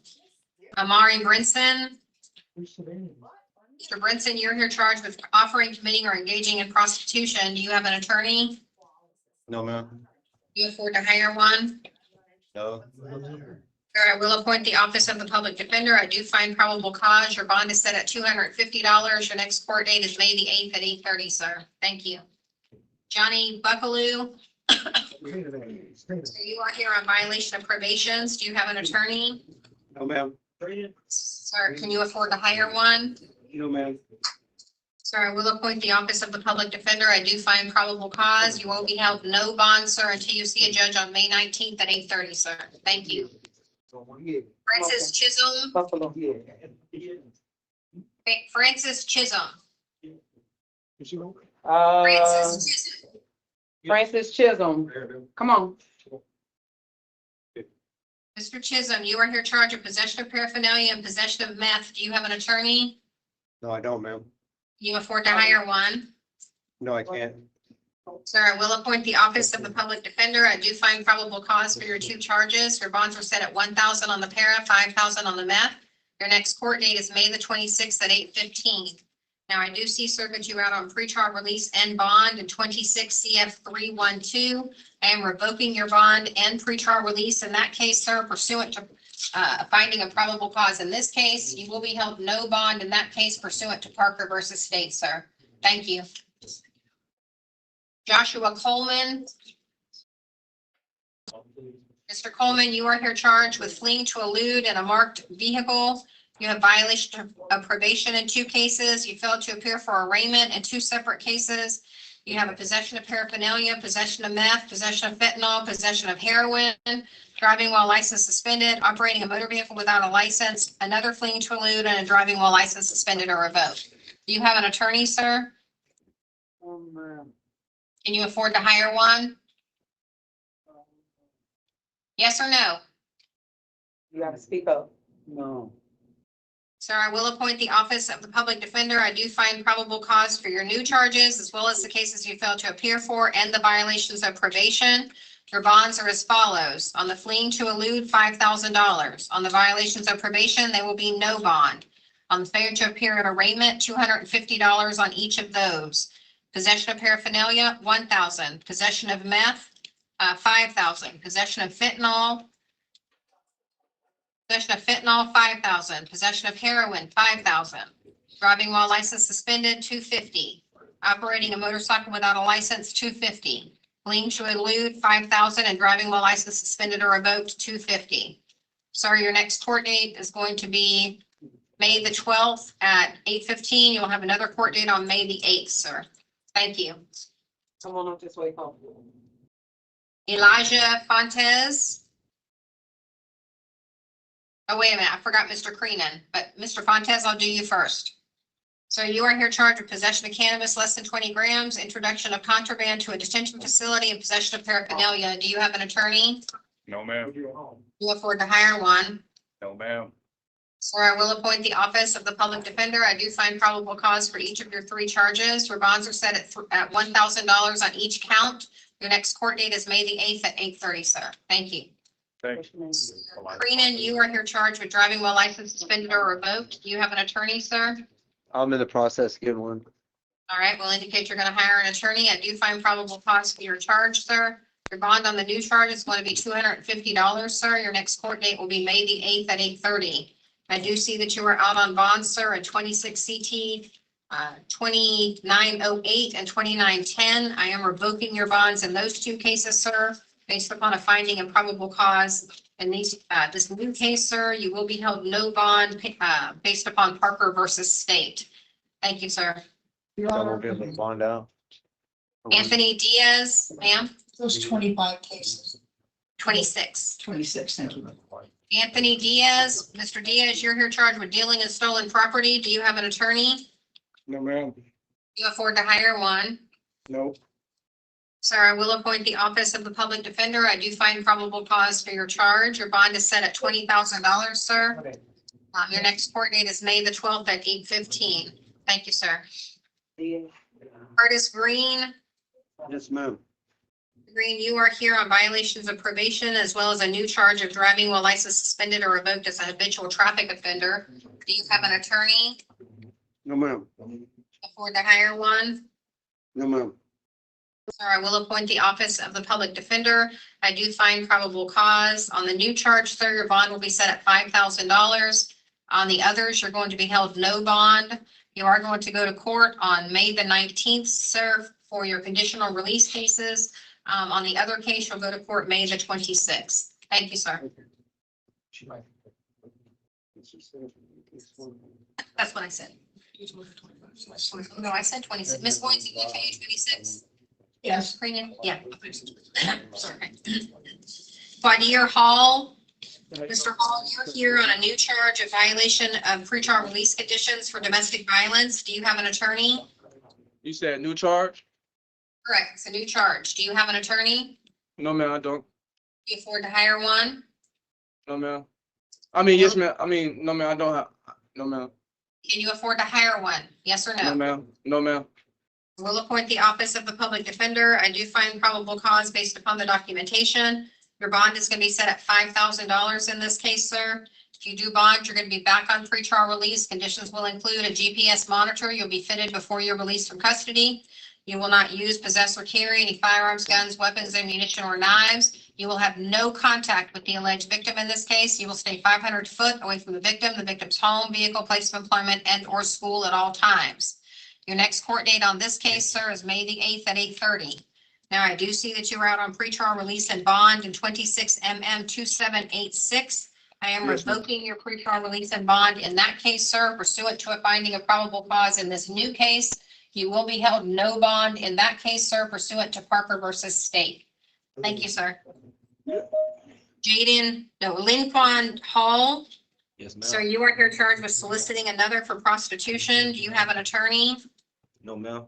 Speaker 20: Amari Brinson. Mr. Brinson, you're here charged with offering, committing, or engaging in prostitution. Do you have an attorney?
Speaker 22: No, ma'am.
Speaker 20: Do you afford to hire one?
Speaker 22: No.
Speaker 20: Sir, I will appoint the office of the public defender. I do find probable cause. Your bond is set at $250. Your next court date is May the 8th at 8:30, sir. Thank you. Johnny Buckaloo. So you are here on violation of probations. Do you have an attorney?
Speaker 22: No, ma'am.
Speaker 20: Sir, can you afford to hire one?
Speaker 22: No, ma'am.
Speaker 20: Sir, I will appoint the office of the public defender. I do find probable cause. You will be held no bond, sir, until you see a judge on May 19th at 8:30, sir. Thank you. Francis Chisholm. Francis Chisholm. Francis Chisholm.
Speaker 6: Francis Chisholm. Come on.
Speaker 20: Mr. Chisholm, you are here charged with possession of paraphernalia and possession of meth. Do you have an attorney?
Speaker 22: No, I don't, ma'am.
Speaker 20: Can you afford to hire one?
Speaker 22: No, I can't.
Speaker 20: Sir, I will appoint the office of the public defender. I do find probable cause for your 2 charges. Your bonds were set at $1,000 on the para, $5,000 on the meth. Your next court date is May the 26th at 8:15. Now, I do see, sir, that you out on pretrial release and bond in 26 CF 312. I am revoking your bond and pretrial release in that case, sir, pursuant to finding a probable cause. In this case, you will be held no bond in that case pursuant to Parker versus State, sir. Thank you. Joshua Coleman. Mr. Coleman, you are here charged with fleeing to elude in a marked vehicle. You have violation of probation in 2 cases. You failed to appear for arraignment in 2 separate cases. You have a possession of paraphernalia, possession of meth, possession of fentanyl, possession of heroin, driving while license suspended, operating a motor vehicle without a license, another fleeing to elude, and a driving while license suspended or revoked. Do you have an attorney, sir? Can you afford to hire one? Yes or no?
Speaker 6: You gotta speak up. No.
Speaker 20: Sir, I will appoint the office of the public defender. I do find probable cause for your new charges as well as the cases you failed to appear for and the violations of probation. Your bonds are as follows. On the fleeing to elude, $5,000. On the violations of probation, there will be no bond. On the failure to appear at arraignment, $250 on each of those. Possession of paraphernalia, $1,000. Possession of meth, $5,000. Possession of fentanyl, $5,000. Possession of heroin, $5,000. Driving while license suspended, $250. Operating a motorcycle without a license, $250. Fleeing to elude, $5,000, and driving while license suspended or revoked, $250. Sir, your next court date is going to be May the 12th at 8:15. You'll have another court date on May the 8th, sir. Thank you.
Speaker 6: Someone on this way home.
Speaker 20: Elijah Fontes. Oh, wait a minute, I forgot Mr. Creenan, but Mr. Fontes, I'll do you first. So you are here charged with possession of cannabis less than 20 grams, introduction of contraband to a detention facility, and possession of paraphernalia. Do you have an attorney?
Speaker 7: No, ma'am.
Speaker 20: You afford to hire one?
Speaker 7: No, ma'am.
Speaker 20: Sir, I will appoint the office of the public defender. I do find probable cause for each of your 3 charges. Your bonds are set at $1,000 on each count. Your next court date is May the 8th at 8:30, sir. Thank you.
Speaker 7: Thank you.
Speaker 20: Creenan, you are here charged with driving while license suspended or revoked. Do you have an attorney, sir?
Speaker 1: I'm in the process of getting one.
Speaker 20: All right, we'll indicate you're going to hire an attorney. I do find probable cause for your charge, sir. Your bond on the new charge is going to be $250, sir. Your next court date will be May the 8th at 8:30. I do see that you are out on bond, sir, at 26 CT 2908 and 2910. I am revoking your bonds in those 2 cases, sir, based upon a finding of probable cause. In these, this new case, sir, you will be held no bond based upon Parker versus State. Thank you, sir.
Speaker 1: I won't be able to bond out.
Speaker 20: Anthony Diaz, ma'am,
Speaker 12: Those 25 cases.
Speaker 20: 26.
Speaker 12: 26, thank you.
Speaker 20: Anthony Diaz, Mr. Diaz, you're here charged with dealing in stolen property. Do you have an attorney?
Speaker 22: No, ma'am.
Speaker 20: Do you afford to hire one?
Speaker 22: No.
Speaker 20: Sir, I will appoint the office of the public defender. I do find probable cause for your charge. Your bond is set at $20,000, sir. Your next court date is May the 12th at 8:15. Thank you, sir. Curtis Green.
Speaker 1: Yes, ma'am.
Speaker 20: Green, you are here on violations of probation as well as a new charge of driving while license suspended or revoked as a habitual traffic offender. Do you have an attorney?
Speaker 1: No, ma'am.
Speaker 20: Afford to hire one?
Speaker 1: No, ma'am.
Speaker 20: Sir, I will appoint the office of the public defender. I do find probable cause. On the new charge, sir, your bond will be set at $5,000. On the others, you're going to be held no bond. You are going to go to court on May the 19th, sir, for your conditional release cases. On the other case, you'll go to court May the 26th. Thank you, sir. That's what I said. No, I said 26. Ms. Boyd, did you tell you 26?
Speaker 12: Yes.
Speaker 20: Yeah. Sorry. Quadir Hall. Mr. Hall, you're here on a new charge of violation of pretrial release conditions for domestic violence. Do you have an attorney?
Speaker 22: You said new charge?
Speaker 20: Correct. It's a new charge. Do you have an attorney?
Speaker 22: No, ma'am, I don't.
Speaker 20: Do you afford to hire one?
Speaker 22: No, ma'am. I mean, yes, ma'am. I mean, no, ma'am, I don't have. No, ma'am.
Speaker 20: Can you afford to hire one? Yes or
Speaker 22: No,
Speaker 20: no?
Speaker 22: ma'am. No, ma'am.
Speaker 20: We'll appoint the office of the public defender. I do find probable cause based upon the documentation. Your bond is going to be set at $5,000 in this case, sir. If you do bond, you're going to be back on pretrial release. Conditions will include a GPS monitor. You'll be fitted before you're released from custody. You will not use, possess, or carry any firearms, guns, weapons, ammunition, or knives. You will have no contact with the alleged victim in this case. You will stay 500 foot away from the victim's home, vehicle, place of employment, and or school at all times. Your next court date on this case, sir, is May the 8th at 8:30. Now, I do see that you are out on pretrial release and bond in 26 MM 2786. I am revoking your pretrial release and bond in that case, sir, pursuant to a finding of probable cause in this new case. You will be held no bond in that case, sir, pursuant to Parker versus State. Thank you, sir. Linquan Hall.
Speaker 15: Yes, ma'am.
Speaker 20: Sir, you are here charged with soliciting another for prostitution. Do you have an attorney?
Speaker 15: No, ma'am.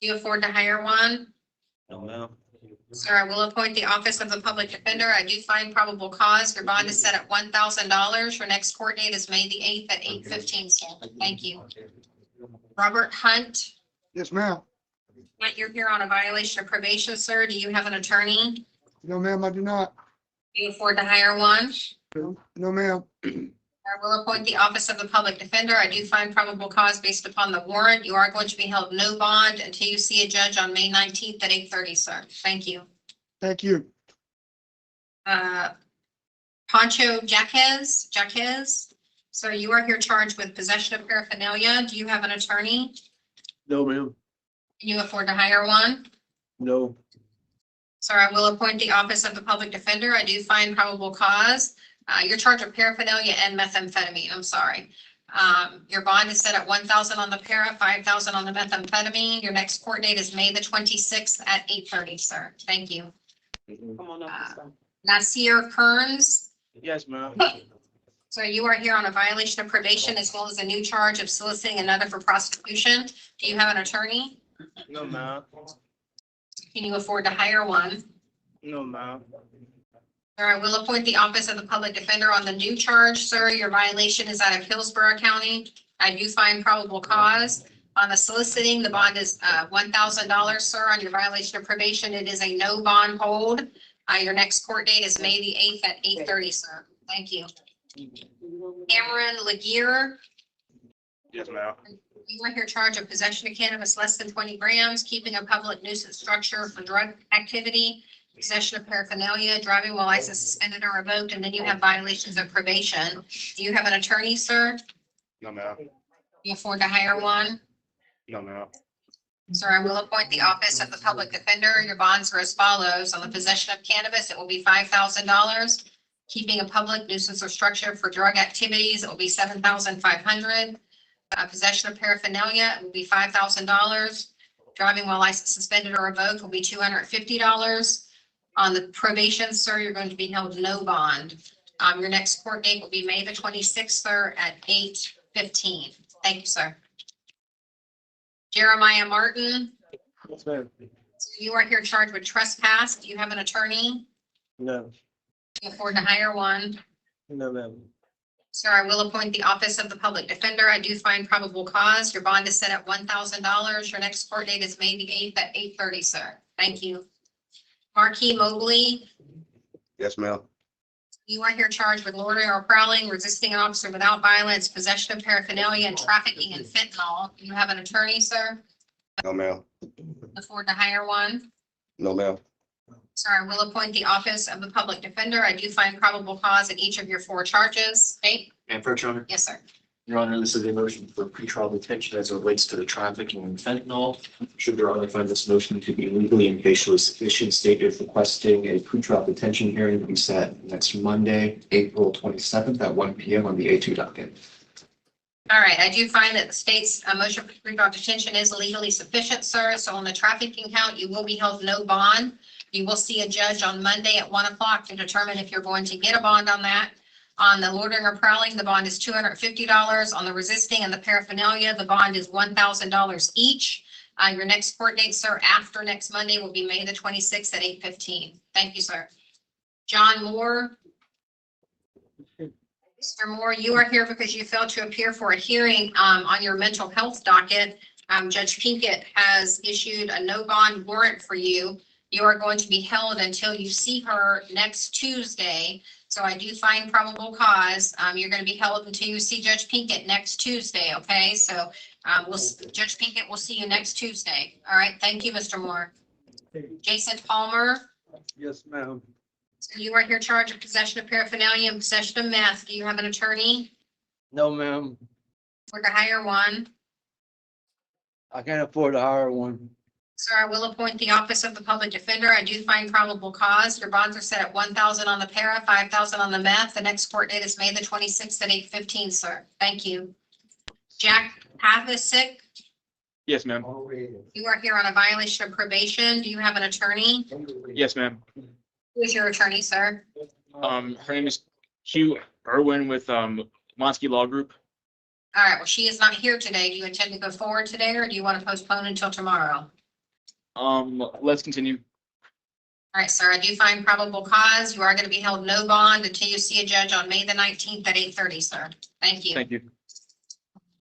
Speaker 20: Do you afford to hire one?
Speaker 15: No, ma'am.
Speaker 20: Sir, I will appoint the office of the public defender. I do find probable cause. Your bond is set at $1,000. Your next court date is May the 8th at 8:15, sir. Thank you. Robert Hunt,
Speaker 5: Yes, ma'am.
Speaker 20: you're here on a violation of probation, sir. Do you have an attorney?
Speaker 5: No, ma'am, I do not.
Speaker 20: Can you afford to hire one?
Speaker 5: No, ma'am.
Speaker 20: I will appoint the office of the public defender. I do find probable cause based upon the warrant. You are going to be held no bond until you see a judge on May 19th at 8:30, sir. Thank you.
Speaker 5: Thank you.
Speaker 20: Pancho Jaquez. So you are here charged with possession of paraphernalia. Do you have an attorney?
Speaker 22: No, ma'am.
Speaker 20: Can you afford to hire one?
Speaker 22: No.
Speaker 20: Sir, I will appoint the office of the public defender. I do find probable cause. You're charged with paraphernalia and methamphetamine. I'm sorry. Your bond is set at 1,000 on the para, 5,000 on the methamphetamine. Your next court date is May the 26th at 8:30, sir. Thank you.
Speaker 6: Come on up. Sir.
Speaker 20: Nasir Kearns.
Speaker 22: Yes, ma'am.
Speaker 20: So you are here on a violation of probation as well as a new charge of soliciting another for prosecution. Do you have an attorney?
Speaker 22: No, ma'am.
Speaker 20: Can you afford to hire one?
Speaker 22: No, ma'am.
Speaker 20: Sir, I will appoint the office of the public defender on the new charge, sir. Your violation is out of Hillsborough County. I do find probable cause. On the soliciting, the bond is $1,000, sir. On your violation of probation, it is a no bond hold. Your next court date is May the 8th at 8:30, sir. Thank you. Cameron Laguerre,
Speaker 7: Yes, ma'am.
Speaker 20: you are here charged of possession of cannabis less than 20 grams, keeping a public nuisance structure for drug activity, possession of paraphernalia, driving while license suspended or revoked, and then you have violations of probation. Do you have an attorney, sir?
Speaker 7: No, ma'am.
Speaker 20: Can you afford to hire one?
Speaker 7: No, ma'am.
Speaker 20: Sir, I will appoint the office of the public defender. Your bonds are as follows. On the possession of cannabis, it will be $5,000. Keeping a public nuisance or structure for drug activities, it will be $7,500. Possession of paraphernalia, it will be $5,000. Driving while license suspended or revoked will be $250. On the probation, sir, you're going to be held no bond. Your next court date will be May the 26th, sir, at 8:15. Thank you, sir. Jeremiah Martin,
Speaker 22: Yes, ma'am.
Speaker 20: you are here charged with trespass. Do you have an attorney?
Speaker 22: No.
Speaker 20: Can you afford to hire one?
Speaker 22: No, ma'am.
Speaker 20: Sir, I will appoint the office of the public defender. I do find probable cause. Your bond is set at $1,000. Your next court date is May the 8th at 8:30, sir. Thank you. Marquis Mobley,
Speaker 15: Yes, ma'am.
Speaker 20: you are here charged with loitering or prowling, resisting an officer without violence, possession of paraphernalia, and trafficking in fentanyl. Do you have an attorney, sir?
Speaker 15: No, ma'am.
Speaker 20: Afford to hire one?
Speaker 15: No, ma'am.
Speaker 20: Sir, I will appoint the office of the public defender. I do find probable cause in each of your 4 charges. Nate?
Speaker 10: And for Your Honor,
Speaker 20: Yes, sir.
Speaker 10: Your Honor, this is a motion for pretrial detention as it relates to the trafficking in fentanyl. Should Your Honor find this motion to be legally and facially sufficient, state is requesting a pretrial detention hearing to be set next Monday, April 27th at 1 p.m. on the A2 docket.
Speaker 20: All right, I do find that the state's motion for pretrial detention is legally sufficient, sir. So on the trafficking count, you will be held no bond. You will see a judge on Monday at 1 o'clock to determine if you're going to get a bond on that. On the loitering or prowling, the bond is $250. On the resisting and the paraphernalia, the bond is $1,000 each. Your next court date, sir, after next Monday will be May the 26th at 8:15. Thank you, sir. John Moore. Mr. Moore, you are here because you failed to appear for a hearing on your mental health docket. Judge Pinkett has issued a no bond warrant for you. You are going to be held until you see her next Tuesday. So I do find probable cause. You're going to be held until you see Judge Pinkett next Tuesday, okay? So Judge Pinkett will see you next Tuesday. All right, thank you, Mr. Moore. Jason Palmer,
Speaker 22: Yes, ma'am.
Speaker 20: so you are here charged of possession of paraphernalia and possession of meth. Do you have an attorney?
Speaker 22: No, ma'am.
Speaker 20: Or to hire one?
Speaker 22: I can't afford to hire one.
Speaker 20: Sir, I will appoint the office of the public defender. I do find probable cause. Your bonds are set at 1,000 on the para, 5,000 on the meth. The next court date is May the 26th at 8:15, sir. Thank you. Jack Pavisic,
Speaker 22: Yes, ma'am.
Speaker 20: you are here on a violation of probation. Do you have an attorney?
Speaker 22: Yes, ma'am.
Speaker 20: Who is your attorney, sir?
Speaker 22: Her name is Hugh Irwin with Monsky Law Group.
Speaker 20: All right, well, she is not here today. Do you intend to go forward today or do you want to postpone until tomorrow?
Speaker 22: Let's continue.
Speaker 20: All right, sir, I do find probable cause. You are going to be held no bond until you see a judge on May the 19th at 8:30, sir. Thank you.
Speaker 22: Thank you.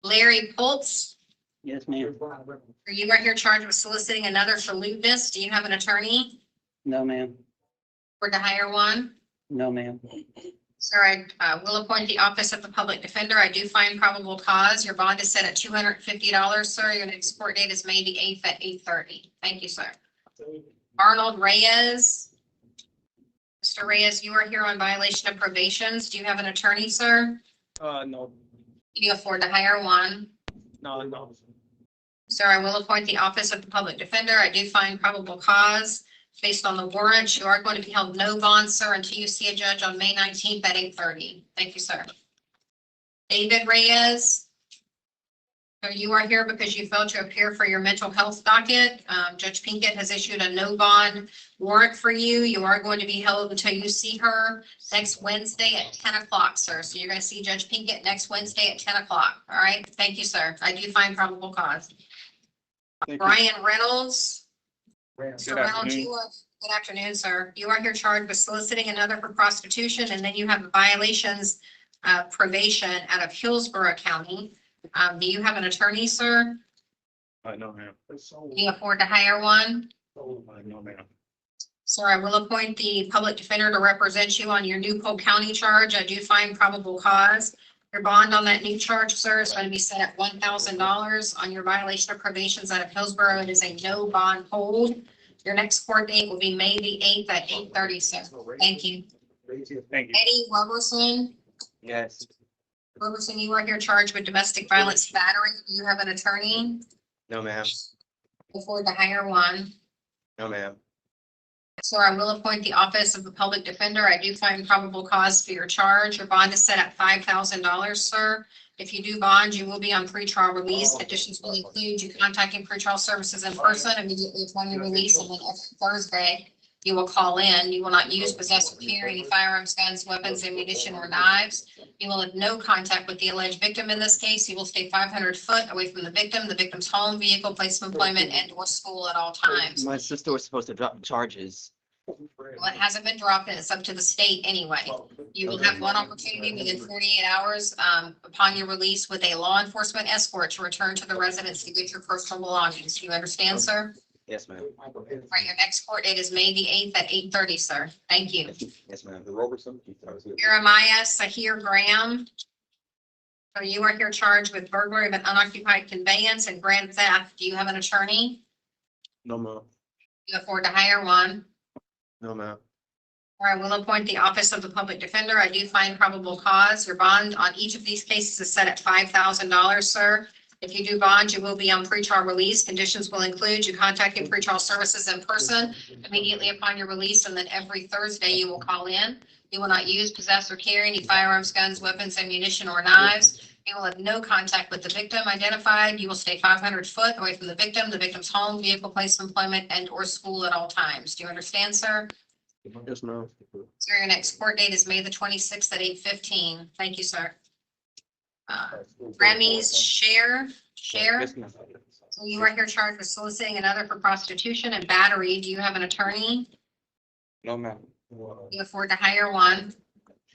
Speaker 20: Larry Pultz,
Speaker 14: Yes, ma'am.
Speaker 20: are you right here charged with soliciting another for lewdness? Do you have an attorney
Speaker 14: No, ma'am.
Speaker 20: or to hire one?
Speaker 14: No, ma'am.
Speaker 20: Sir, I will appoint the office of the public defender. I do find probable cause. Your bond is set at $250, sir. Your next court date is May the 8th at 8:30. Thank you, sir. Arnold Reyes. Mr. Reyes, you are here on violation of probations. Do you have an attorney, sir?
Speaker 22: No,
Speaker 20: Can you afford to hire one?
Speaker 22: no.
Speaker 20: Sir, I will appoint the office of the public defender. I do find probable cause. Based on the warrant, you are going to be held no bond, sir, until you see a judge on May 19th at 8:30. Thank you, sir. David Reyes. So you are here because you failed to appear for your mental health docket. Judge Pinkett has issued a no bond warrant for you. You are going to be held until you see her next Wednesday at 10 o'clock, sir. So you're going to see Judge Pinkett next Wednesday at 10 o'clock. All right. Thank you, sir. I do find probable cause. Brian Reynolds. Mr. Reynolds, good afternoon, sir. You are here charged with soliciting another for prostitution, and then you have violations probation out of Hillsborough County. Do you have an attorney, sir?
Speaker 7: No, ma'am.
Speaker 20: Can you afford to hire one?
Speaker 7: No, ma'am.
Speaker 20: Sir, I will appoint the public defender to represent you on your new Polk County charge. I do find probable cause. Your bond on that new charge, sir, is going to be set at $1,000 on your violation of probations out of Hillsborough. It is a no bond hold. Your next court date will be May the 8th at 8:30, sir. Thank you.
Speaker 7: Thank you.
Speaker 20: Eddie Roberson.
Speaker 15: Yes.
Speaker 20: Roberson, you are here charged with domestic violence battery. Do you have an attorney?
Speaker 15: No, ma'am.
Speaker 20: Afford to hire one.
Speaker 15: No, ma'am.
Speaker 20: Sir, I will appoint the office of the public defender. I do find probable cause for your charge. Your bond is set at $5,000, sir. If you do bond, you will be on pretrial release. Conditions will include you contacting pretrial services in person immediately upon your release, and then every Thursday you will call in. You will not use, possess, or carry any firearms, guns, weapons, ammunition, or knives. You will have no contact with the alleged victim in this case. You will stay 500 foot away from the victim's home, vehicle, place of employment, and/or school at all times.
Speaker 8: My sister was supposed to drop charges.
Speaker 20: Well, it hasn't been dropped, and it's up to the state anyway. You will have one opportunity within 48 hours upon your release with a law enforcement escort to return to the residence to get your personal belongings. Do you understand, sir?
Speaker 15: Yes, ma'am.
Speaker 20: All right, your next court date is May the 8th at 8:30, sir. Thank you.
Speaker 15: Yes, ma'am.
Speaker 20: Jeremiah Sahir Graham. So you are here charged with burglary of an unoccupied conveyance and grand theft. Do you have an attorney?
Speaker 15: No, ma'am.
Speaker 20: You afford to hire one?
Speaker 15: No, ma'am.
Speaker 20: Or I will appoint the office of the public defender. I do find probable cause. Your bond on each of these cases is set at $5,000, sir. If you do bond, you will be on pretrial release. Conditions will include you contacting pretrial services in person immediately upon your release, and then every Thursday you will call in. You will not use, possess, or carry any firearms, guns, weapons, ammunition, or knives. You will have no contact with the victim identified. You will stay 500 foot away from the victim's home, vehicle, place of employment, and/or school at all times. Do you understand, sir?
Speaker 15: Yes, ma'am.
Speaker 20: Sir, your next court date is May the 26th at 8:15. Thank you, sir. Remy's Share.
Speaker 15: Yes, ma'am.
Speaker 20: So you are here charged with soliciting another for prostitution and battery. Do you have an attorney?
Speaker 15: No, ma'am.
Speaker 20: You afford to hire one?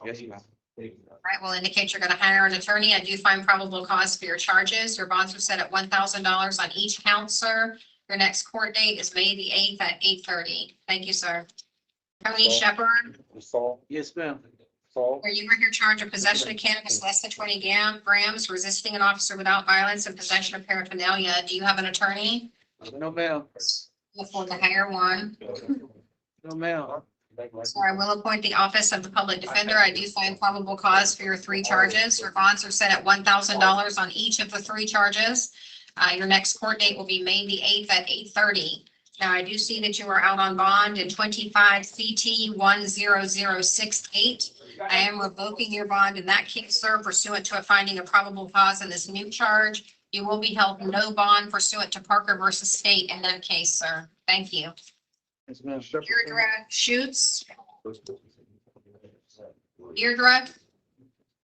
Speaker 15: Yes, ma'am.
Speaker 20: All right, will indicate you're going to hire an attorney. I do find probable cause for your charges. Your bonds are set at $1,000 on each count, sir. Your next court date is May the 8th at 8:30. Thank you, sir. Tony Shepard,
Speaker 22: Yes, ma'am.
Speaker 20: where you were here charged of possession of cannabis less than 20 grams, resisting an officer without violence, and possession of paraphernalia. Do you have an attorney?
Speaker 22: No, ma'am.
Speaker 20: You afford to hire one?
Speaker 22: No, ma'am.
Speaker 20: So I will appoint the office of the public defender. I do find probable cause for your three charges. Your bonds are set at $1,000 on each of the three charges. Your next court date will be May the 8th at 8:30. Now, I do see that you are out on bond in 25 CT 10068. I am revoking your bond in that case, sir, pursuant to a finding of probable cause in this new charge. You will be held no bond pursuant to Parker versus State in that case, sir. Thank you.
Speaker 22: Yes, ma'am.
Speaker 20: Deirdre Schutz. Deirdre.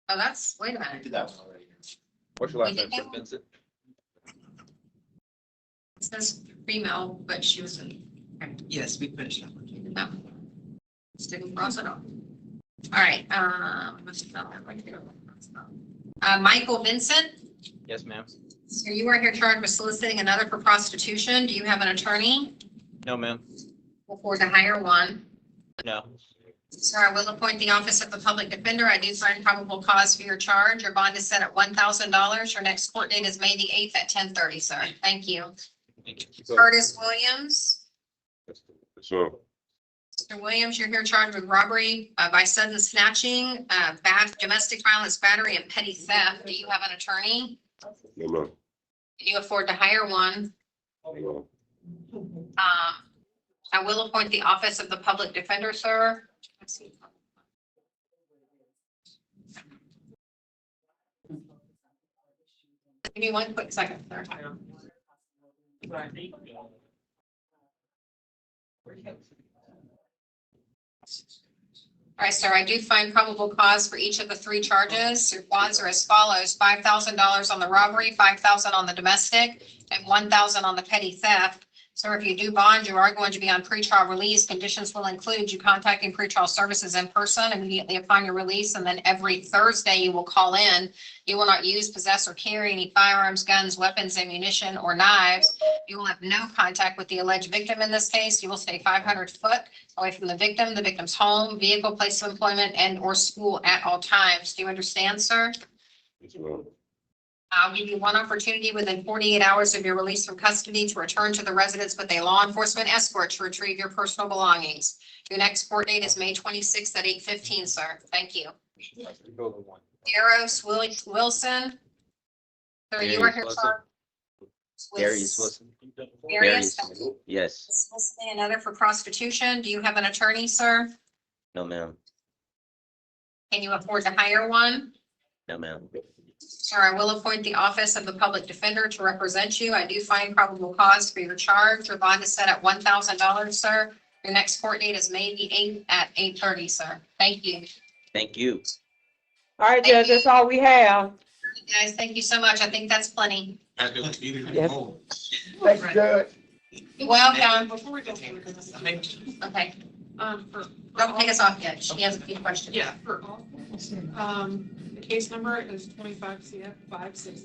Speaker 20: Oh, that's, wait a minute.
Speaker 7: What's your last
Speaker 20: We did
Speaker 7: name?
Speaker 20: that?
Speaker 7: Vincent?
Speaker 20: It says female, but she was in.
Speaker 4: Yes, we finished that one.
Speaker 20: No. Didn't cross it off. All right, Michael Vincent,
Speaker 8: Yes, ma'am.
Speaker 20: so you are here charged with soliciting another for prostitution. Do you have an attorney?
Speaker 8: No, ma'am.
Speaker 20: Or to hire one?
Speaker 8: No.
Speaker 20: Sir, I will appoint the office of the public defender. I do find probable cause for your charge. Your bond is set at $1,000. Your next court date is May the 8th at 10:30, sir. Thank you. Curtis Williams.
Speaker 3: So,
Speaker 20: Mr. Williams, you're here charged with robbery by sudden snatching, bad domestic violence, battery, and petty theft. Do you have an attorney?
Speaker 3: no, ma'am.
Speaker 20: Can you afford to hire one?
Speaker 3: No.
Speaker 20: I will appoint the office of the public defender, sir. Let's see. Give me one quick second, sir. All right, sir, I do find probable cause for each of the three charges. Your bonds are as follows: $5,000 on the robbery, $5,000 on the domestic, and $1,000 on the petty theft. So if you do bond, you are going to be on pretrial release. Conditions will include you contacting pretrial services in person immediately upon your release, and then every Thursday you will call in. You will not use, possess, or carry any firearms, guns, weapons, ammunition, or knives. You will have no contact with the alleged victim in this case. You will stay 500 foot away from the victim's home, vehicle, place of employment, and or school at all times. Do you understand, sir?
Speaker 3: Yes, ma'am.
Speaker 20: I'll give you one opportunity within 48 hours of your release from custody to return to the residence with a law enforcement escort to retrieve your personal belongings. Your next court date is May 26th at 8:15, sir. Thank you. Darius Wilson. So you are here, sir.
Speaker 8: Darius Wilson.
Speaker 20: Darius.
Speaker 8: Yes.
Speaker 20: Soliciting another for prostitution. Do you have an attorney, sir?
Speaker 8: No, ma'am.
Speaker 20: Can you afford to hire one?
Speaker 8: No, ma'am.
Speaker 20: Sir, I will appoint the office of the public defender to represent you. I do find probable cause for your charge. Your bond is set at $1,000, sir. Your next court date is May the 8th at 8:30, sir. Thank you.
Speaker 8: Thank you.
Speaker 2: All right, Judge, that's all we have.
Speaker 20: Guys, thank you so much. I think that's plenty.
Speaker 18: Thank you, Judge.
Speaker 20: You're welcome.
Speaker 6: Before we go,
Speaker 20: Okay,
Speaker 6: for.
Speaker 20: don't take us off yet. She has a few questions.
Speaker 6: Yeah, for all. The case number is 25 CF 560.